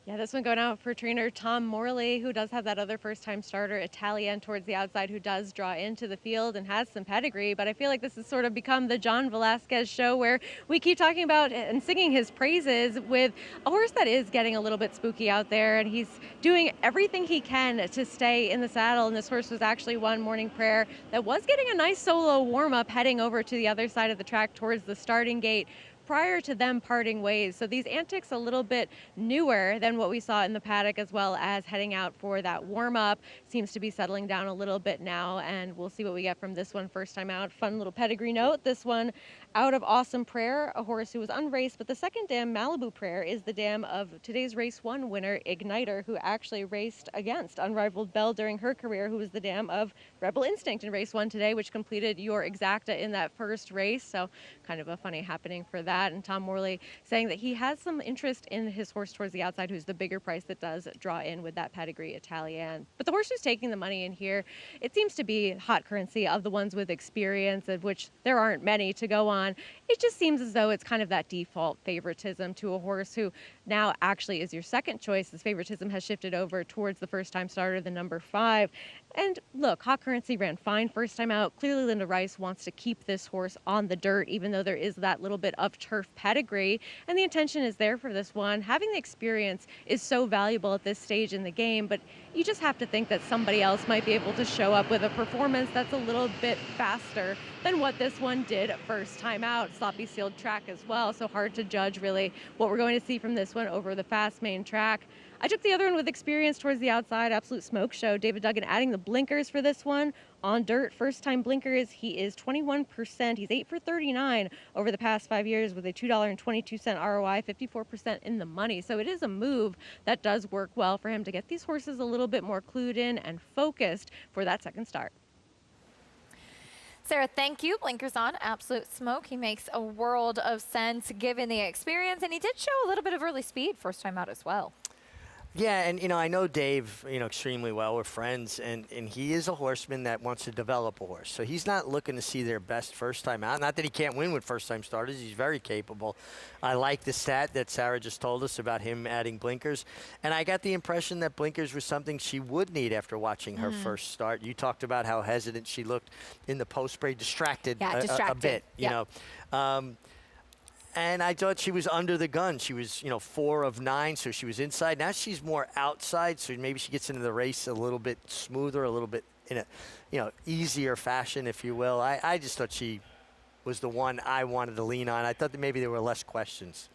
Yeah, this one going out for trainer Tom Morley, who does have that other first-time starter, Italian, towards the outside, who does draw into the field and has some pedigree. But I feel like this has sort of become the John Velasquez show, where we keep talking about and singing his praises with a horse that is getting a little bit spooky out there, and he's doing everything he can to stay in the saddle. And this horse was actually one, Morning Prayer, that was getting a nice solo warm-up heading over to the other side of the track towards the starting gate prior to them parting ways. So these antics a little bit newer than what we saw in the paddock, as well as heading out for that warm-up. Seems to be settling down a little bit now, and we'll see what we get from this one first time out. Fun little pedigree note, this one out of Awesome Prayer, a horse who was unraced, but the second dam, Malibu Prayer, is the dam of today's race 1 winner, Igniter, who actually raced against Unrivaled Belle during her career, who was the dam of Rebel Instinct in race 1 today, which completed your exacta in that first race. So kind of a funny happening for that. that, and Tom Morley saying that he has some interest in his horse towards the outside, who's the bigger price that does draw in with that pedigree Italian. But the horse who's taking the money in here, it seems to be hot currency of the ones with experience, of which there aren't many to go on. It just seems as though it's kind of that default favoritism to a horse who now actually is your second choice. This favoritism has shifted over towards the first-time starter, the number 5. And look, hot currency ran fine first time out. Clearly Linda Rice wants to keep this horse on the dirt, even though there is that little bit of turf pedigree, and the intention is there for this one. Having the experience is so valuable at this stage in the game, but you just have to think that somebody else might be able to show up with a performance that's a little bit faster than what this one did first time out. Sloppy sealed track as well, so hard to judge really what we're going to see from this one over the fast main track. I took the other one with experience towards the outside, Absolute Smoke Show. David Duggan adding the blinkers for this one. On dirt, first-time blinkers, he is 21%. He's 8 for 39 over the past 5 years with a $2.22 ROI, 54% in the money. So it is a move that does work well for him to get these horses a little bit more clued in and focused for that second start. Sarah, thank you. Blinkers on, Absolute Smoke. He makes a world of sense given the experience, and he did show a little bit of early speed first time out as well. Yeah, and, I know Dave, extremely well. We're friends, and he is a horseman that wants to develop a horse. So he's not looking to see their best first time out. Not that he can't win with first-time starters. He's very capable. I like the stat that Sarah just told us about him adding blinkers. And I got the impression that blinkers was something she would need after watching her first start. You talked about how hesitant she looked in the post-spray, distracted, a bit, you know. And I thought she was under the gun. She was, 4 of 9, so she was inside. Now she's more outside, so maybe she gets into the race a little bit smoother, a little bit in a, easier fashion, if you will. I just thought she was the one I wanted to lean on. I thought that maybe there were less questions.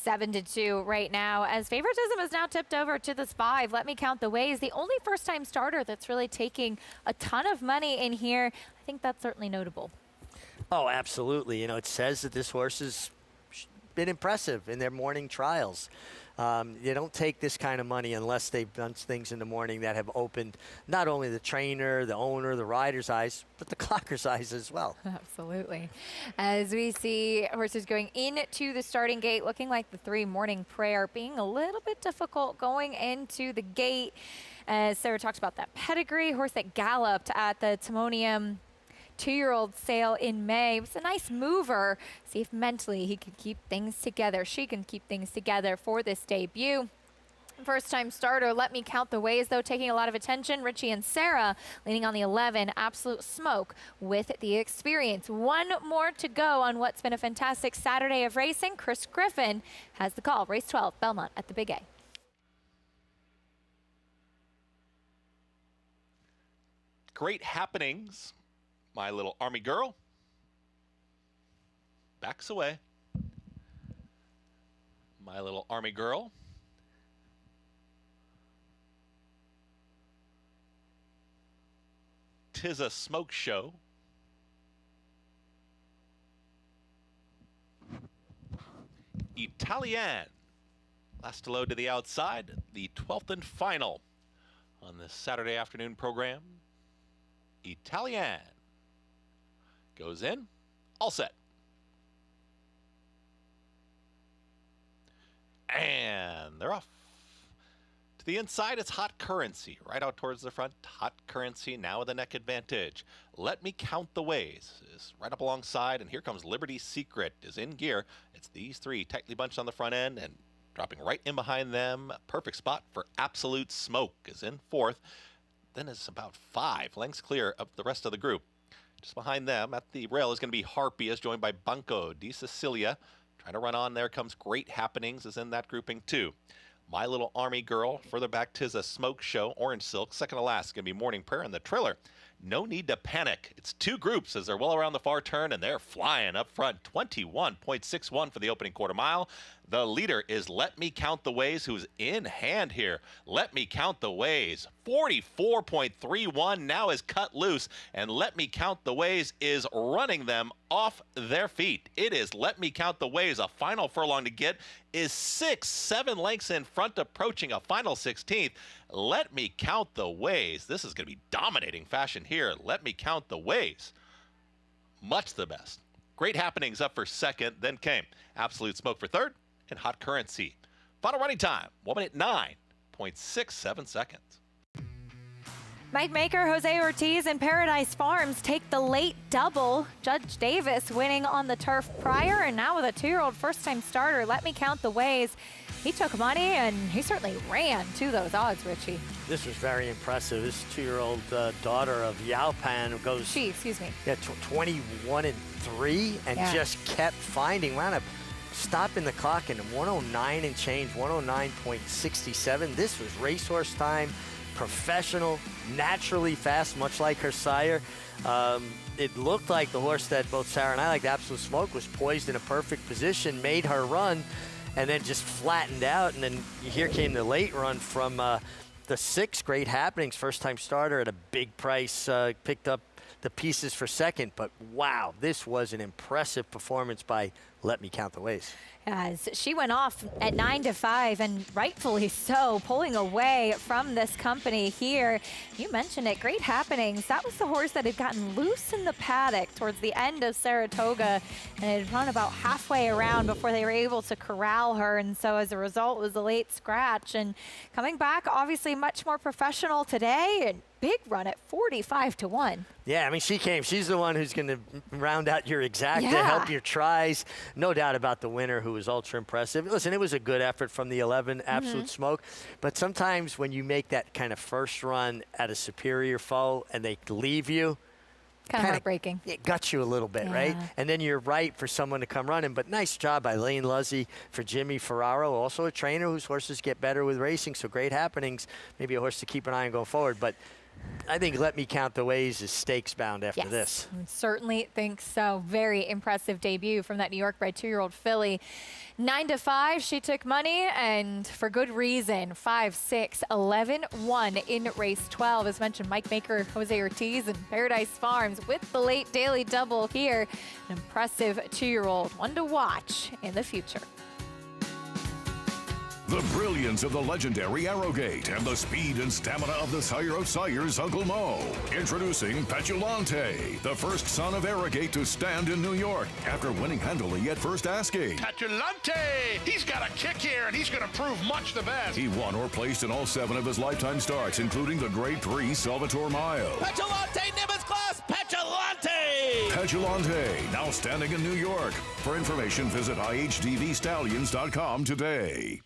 7-2 right now, as favoritism is now tipped over to this 5. Let Me Count the Ways. The only first-time starter that's really taking a ton of money in here. I think that's certainly notable. Oh, absolutely. It says that this horse has been impressive in their morning trials. You don't take this kind of money unless they've done things in the morning that have opened not only the trainer, the owner, the rider's eyes, but the clocker's eyes as well. Absolutely. As we see horses going into the starting gate, looking like the 3 Morning Prayer being a little bit difficult going into the gate. As Sarah talked about that pedigree, horse that galloped at the Timonium 2-year-old sale in May. It was a nice mover. See if mentally he can keep things together. She can keep things together for this debut. First-time starter, Let Me Count the Ways, though, taking a lot of attention. Richie and Sarah leaning on the 11, Absolute Smoke with the experience. One more to go on what's been a fantastic Saturday of racing. Chris Griffin has the call. Race 12, Belmont at the Big A. Great happenings. My Little Army Girl backs away. My Little Army Girl. Tis a Smoke Show. Italian. Last to load to the outside, the 12th and final on this Saturday afternoon program. Italian. Goes in, all set. And they're off. To the inside, it's Hot Currency. Right out towards the front, Hot Currency now with a neck advantage. Let Me Count the Ways is right up alongside, and here comes Liberty Secret is in gear. It's these 3 tightly bunched on the front end and dropping right in behind them. Perfect spot for Absolute Smoke is in 4th. Then it's about 5 lengths clear of the rest of the group. Just behind them at the rail is going to be Harpy, is joined by Bunko Di Sicilia. Trying to run on there comes Great Happenings, is in that grouping too. My Little Army Girl, further back, Tis a Smoke Show, Orange Silk. Second to last is going to be Morning Prayer, and the trailer, No Need to Panic. It's 2 groups as they're well around the far turn, and they're flying up front. 21.61 for the opening quarter mile. The leader is Let Me Count the Ways, who's in hand here. Let Me Count the Ways. 44.31 now is cut loose, and Let Me Count the Ways is running them off their feet. It is Let Me Count the Ways. A final furlong to get is 6-7 lengths in front, approaching a final 16th. Let Me Count the Ways. This is going to be dominating fashion here. Let Me Count the Ways. Much the best. Great Happenings up for second. Then came Absolute Smoke for third and Hot Currency. Final running time, 1 minute 9.67 seconds. Mike Maker, Jose Ortiz, and Paradise Farms take the late double. Judge Davis winning on the turf prior, and now with a 2-year-old first-time starter. Let me count the ways. He took money, and he certainly ran to those odds, Richie. This was very impressive. This 2-year-old daughter of Yao Pan goes... excuse me. Yeah, 21-3, and just kept finding. Wound up stopping the clock in 109 and change, 109.67. This was racehorse time. Professional, naturally fast, much like her sire. It looked like the horse that both Sarah and I liked, Absolute Smoke, was poised in a perfect position, made her run, and then just flattened out. And then here came the late run from the 6 Great Happenings, first-time starter at a big price, picked up the pieces for second. But wow, this was an impressive performance by Let Me Count the Ways. As she went off at 9-5, and rightfully so, pulling away from this company here. You mentioned it, Great Happenings. That was the horse that had gotten loose in the paddock towards the end of Saratoga, and it had run about halfway around before they were able to corral her, and so as a result it was a late scratch. And coming back, obviously much more professional today, and big run at 45-1. Yeah, I mean, she's the one who's going to round out your exacta, help your tries. No doubt about the winner, who was ultra impressive. Listen, it was a good effort from the 11, Absolute Smoke. But sometimes when you make that kind of first run at a superior foe and they leave you, kind of heartbreaking. It guts you a little bit, right? And then you're right for someone to come running. But nice job by Lane Luzzy for Jimmy Ferraro, also a trainer whose horses get better with racing. So Great Happenings, maybe a horse to keep an eye on going forward. But I think Let Me Count the Ways is stakes bound after this. I certainly think so. Very impressive debut from that New York bred 2-year-old filly. 9-5, she took money, and for good reason. 5-6, 11-1 in race 12. As mentioned, Mike Maker, Jose Ortiz, and Paradise Farms with the late daily double here. An impressive 2-year-old, one to watch in the future. The brilliance of the legendary Arrogate and the speed and stamina of the sire of sires, Uncle Mo. Introducing Petulante, the first son of Arrogate to stand in New York after winning handily at first asking. Petulante! He's got a kick here, and he's going to prove much the best. He won or placed in all 7 of his lifetime starts, including the Grade 3 Salvatore Mile. Petulante, Nimbus class, Petulante! Petulante, now standing in New York. For information, visit ihdvstallions.com today.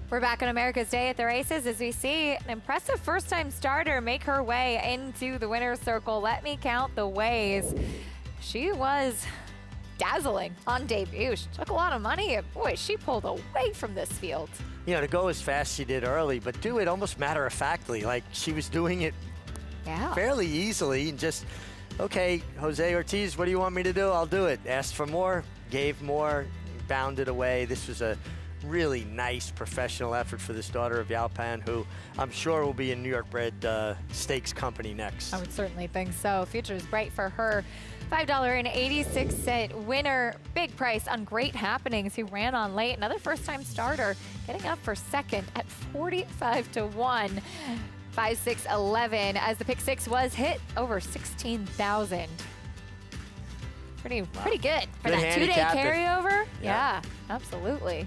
We're back on America's Day at the Races as we see an impressive first-time starter make her way into the winner's circle. Let me count the ways. She was dazzling on debut. She took a lot of money, and boy, she pulled away from this field. You know, to go as fast as she did early, but do it almost matter-of-factly. Like, she was doing it fairly easily and just, okay, Jose Ortiz, what do you want me to do? I'll do it. Asked for more, gave more, bounded away. This was a really nice professional effort for this daughter of Yalpan, who I'm sure will be in New York bred stakes company next. I would certainly think so. Future is bright for her. $5.86 winner. Big price on Great Happenings, who ran on late. Another first-time starter getting up for second at 45 to 1. 5, 6, 11 as the pick six was hit over 16,000. Pretty good for that two-day carryover. Yeah, absolutely.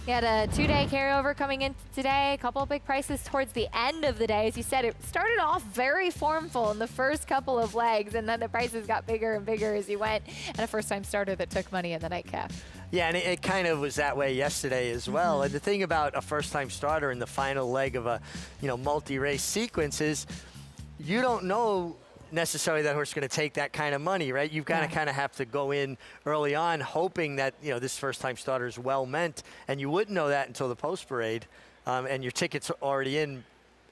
You had a two-day carryover coming in today, a couple of big prices towards the end of the day. As you said, it started off very formful in the first couple of legs, and then the prices got bigger and bigger as you went, and a first-time starter that took money in the nightcap. Yeah, and it kind of was that way yesterday as well. And the thing about a first-time starter in the final leg of a, multi-race sequence is you don't know necessarily that horse is going to take that kind of money, right? You've got to kind of have to go in early on hoping that, this first-time starter is well meant, and you wouldn't know that until the post parade, and your ticket's already in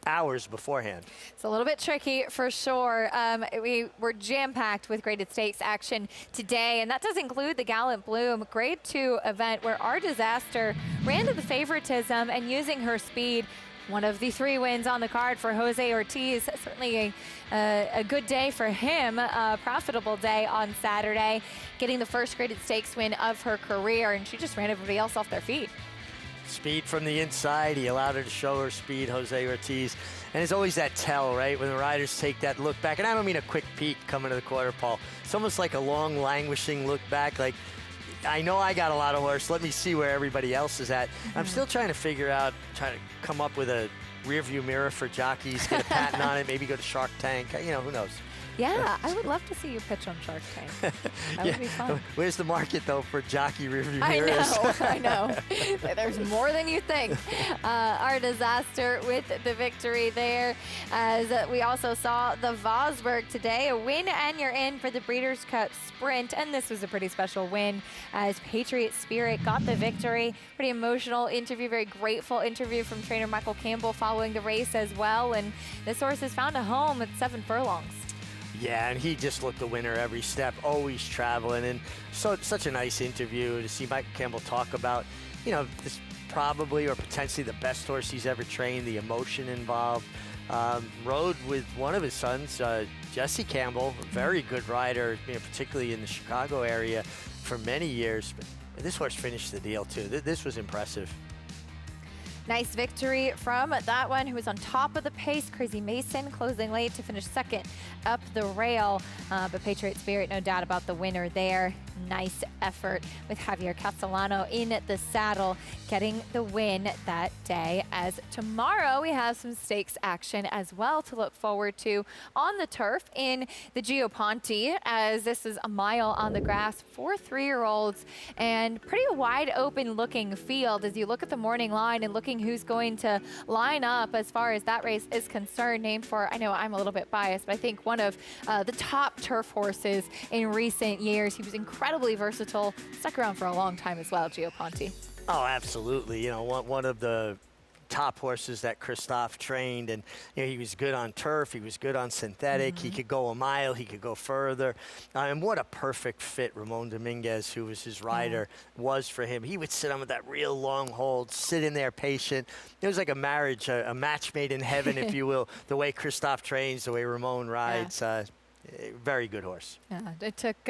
hours beforehand. It's a little bit tricky for sure. We were jam-packed with graded stakes action today, and that does include the Gallant Bloom Grade 2 event where our Disaster ran to the favoritism and using her speed. One of the 3 wins on the card for Jose Ortiz. Certainly a good day for him, a profitable day on Saturday, getting the first graded stakes win of her career, and she just ran everybody else off their feet. Speed from the inside. He allowed her to show her speed, Jose Ortiz. And it's always that tell, right? When the riders take that look back. And I don't mean a quick peek coming to the quarter, Paul. It's almost like a long, languishing look back. Like, I know I got a lot of horse. Let me see where everybody else is at. I'm still trying to figure out, trying to come up with a rear view mirror for jockeys, get a patent on it, maybe go to Shark Tank. Who knows? Yeah, I would love to see you pitch on Shark Tank. That would be fun. Where's the market, though, for jockey rearview mirrors? I know. There's more than you think. Our Disaster with the victory there. As we also saw the Vosburgh today, a win and you're in for the Breeders' Cup Sprint. And this was a pretty special win as Patriot Spirit got the victory. Pretty emotional interview, very grateful interview from trainer Michael Campbell following the race as well. And this horse has found a home at 7 furlongs. Yeah, and he just looked the winner every step, always traveling. And such a nice interview to see Mike Campbell talk about, this probably or potentially the best horse he's ever trained, the emotion involved. Rode with one of his sons, Jesse Campbell, a very good rider, particularly in the Chicago area for many years. But this horse finished the deal, too. This was impressive. Nice victory from that one, who was on top of the pace. Crazy Mason closing late to finish second up the rail. But Patriot Spirit, no doubt about the winner there. Nice effort with Javier Castellano in the saddle, getting the win that day. As tomorrow we have some stakes action as well to look forward to on the turf in the Gio Ponte, as this is a mile on the grass for 3-year-olds and pretty wide open looking field as you look at the morning line and looking who's going to line up as far as that race is concerned, named for, I know I'm a little bit biased, but I think one of the top turf horses in recent years. He was incredibly versatile, stuck around for a long time as well, Gio Ponte. Oh, absolutely. One of the top horses that Christophe trained, and he was good on turf, he was good on synthetic, he could go a mile, he could go further, and what a perfect fit Ramon Dominguez, who was his rider, was for him. He would sit on with that real long hold, sit in there patient. It was like a marriage, a match made in heaven, if you will, the way Christophe trains, the way Ramon rides. Very good horse. Yeah, it took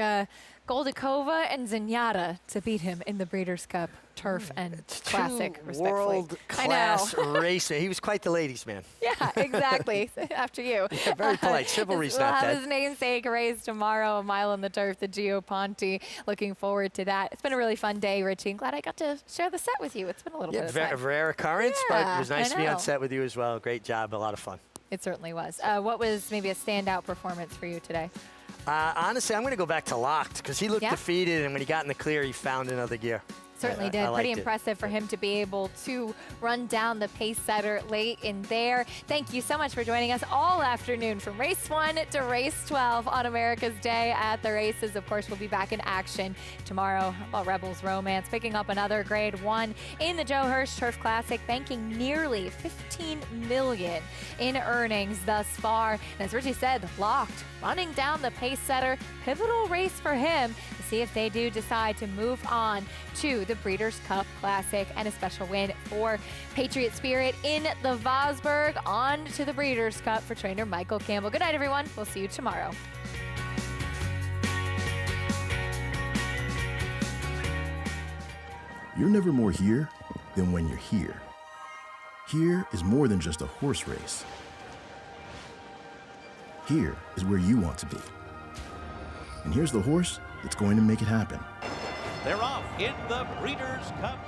Goldikova and Zenyatta to beat him in the Breeders' Cup Turf and Classic, respectfully. World-class racer. He was quite the ladies' man. Yeah, exactly. After you. Yeah, very polite. Chivalry's we'll not have dead. his namesake race tomorrow, a mile on the turf, the Gio Ponte. Looking forward to that. It's been a really fun day, Richie. I'm glad I got to share the set with you. It's been a little bit of fun. Rare occurrence, but it was nice to be on set with you as well. Great job. A lot of fun. It certainly was. What was maybe a standout performance for you today? Honestly, I'm going to go back to Locked because he looked defeated, and when he got in the clear, he found another gear. Certainly did. Pretty impressive for him to be able to run down the pace setter late in there. Thank you so much for joining us all afternoon from race 1 to race 12 on America's Day at the Races. Of course, we'll be back in action tomorrow about Rebels Romance, picking up another grade 1 in the Joe Hirsch Turf Classic, banking nearly $15 million in earnings thus far. And as Richie said, locked, running down the pace setter. Pivotal race for him to see if they do decide to move on to the Breeders' Cup Classic, and a special win for Patriot Spirit in the Vosburgh. On to the Breeders' Cup for trainer Michael Campbell. Good night, everyone. We'll see you tomorrow. You're never more here than when you're here. Here is more than just a horse race. Here is where you want to be. And here's the horse that's going to make it happen. They're off in the Breeders' Cup.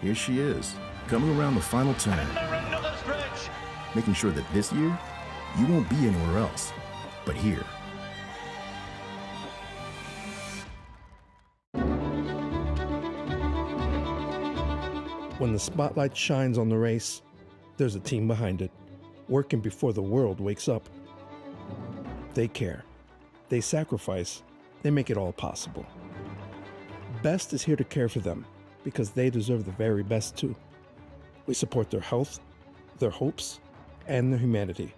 Here she is, coming around the final turn. Another stretch. Making sure that this year, you won't be anywhere else, but here. When the spotlight shines on the race, there's a team behind it, working before the world wakes up. They care. They sacrifice. They make it all possible. Best is here to care for them because they deserve the very best too. We support their health, their hopes, and their humanity.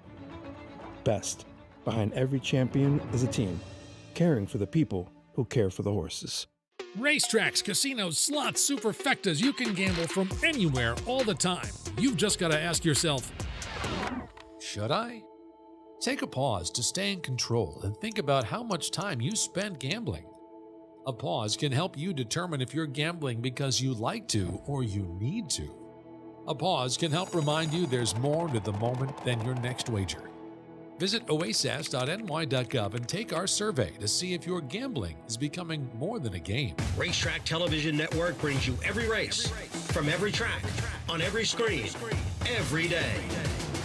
Best, behind every champion is a team, caring for the people who care for the horses. Racetracks, casinos, slots, superfectas, you can gamble from anywhere all the time. You've just got to ask yourself, should I? Take a pause to stay in control and think about how much time you spend gambling. A pause can help you determine if you're gambling because you like to or you need to. A pause can help remind you there's more to the moment than your next wager. Visit oasis.ny.gov and take our survey to see if your gambling is becoming more than a game. Racetrack Television Network brings you every race, from every track, on every screen, every day.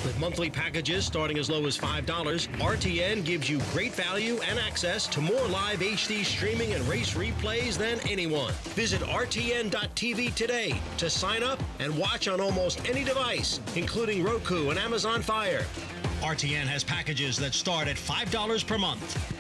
With monthly packages starting as low as $5, RTN gives you great value and access to more live HD streaming and race replays than anyone. Visit RTN.tv today to sign up and watch on almost any device, including Roku and Amazon Fire. RTN has packages that start at $5 per month.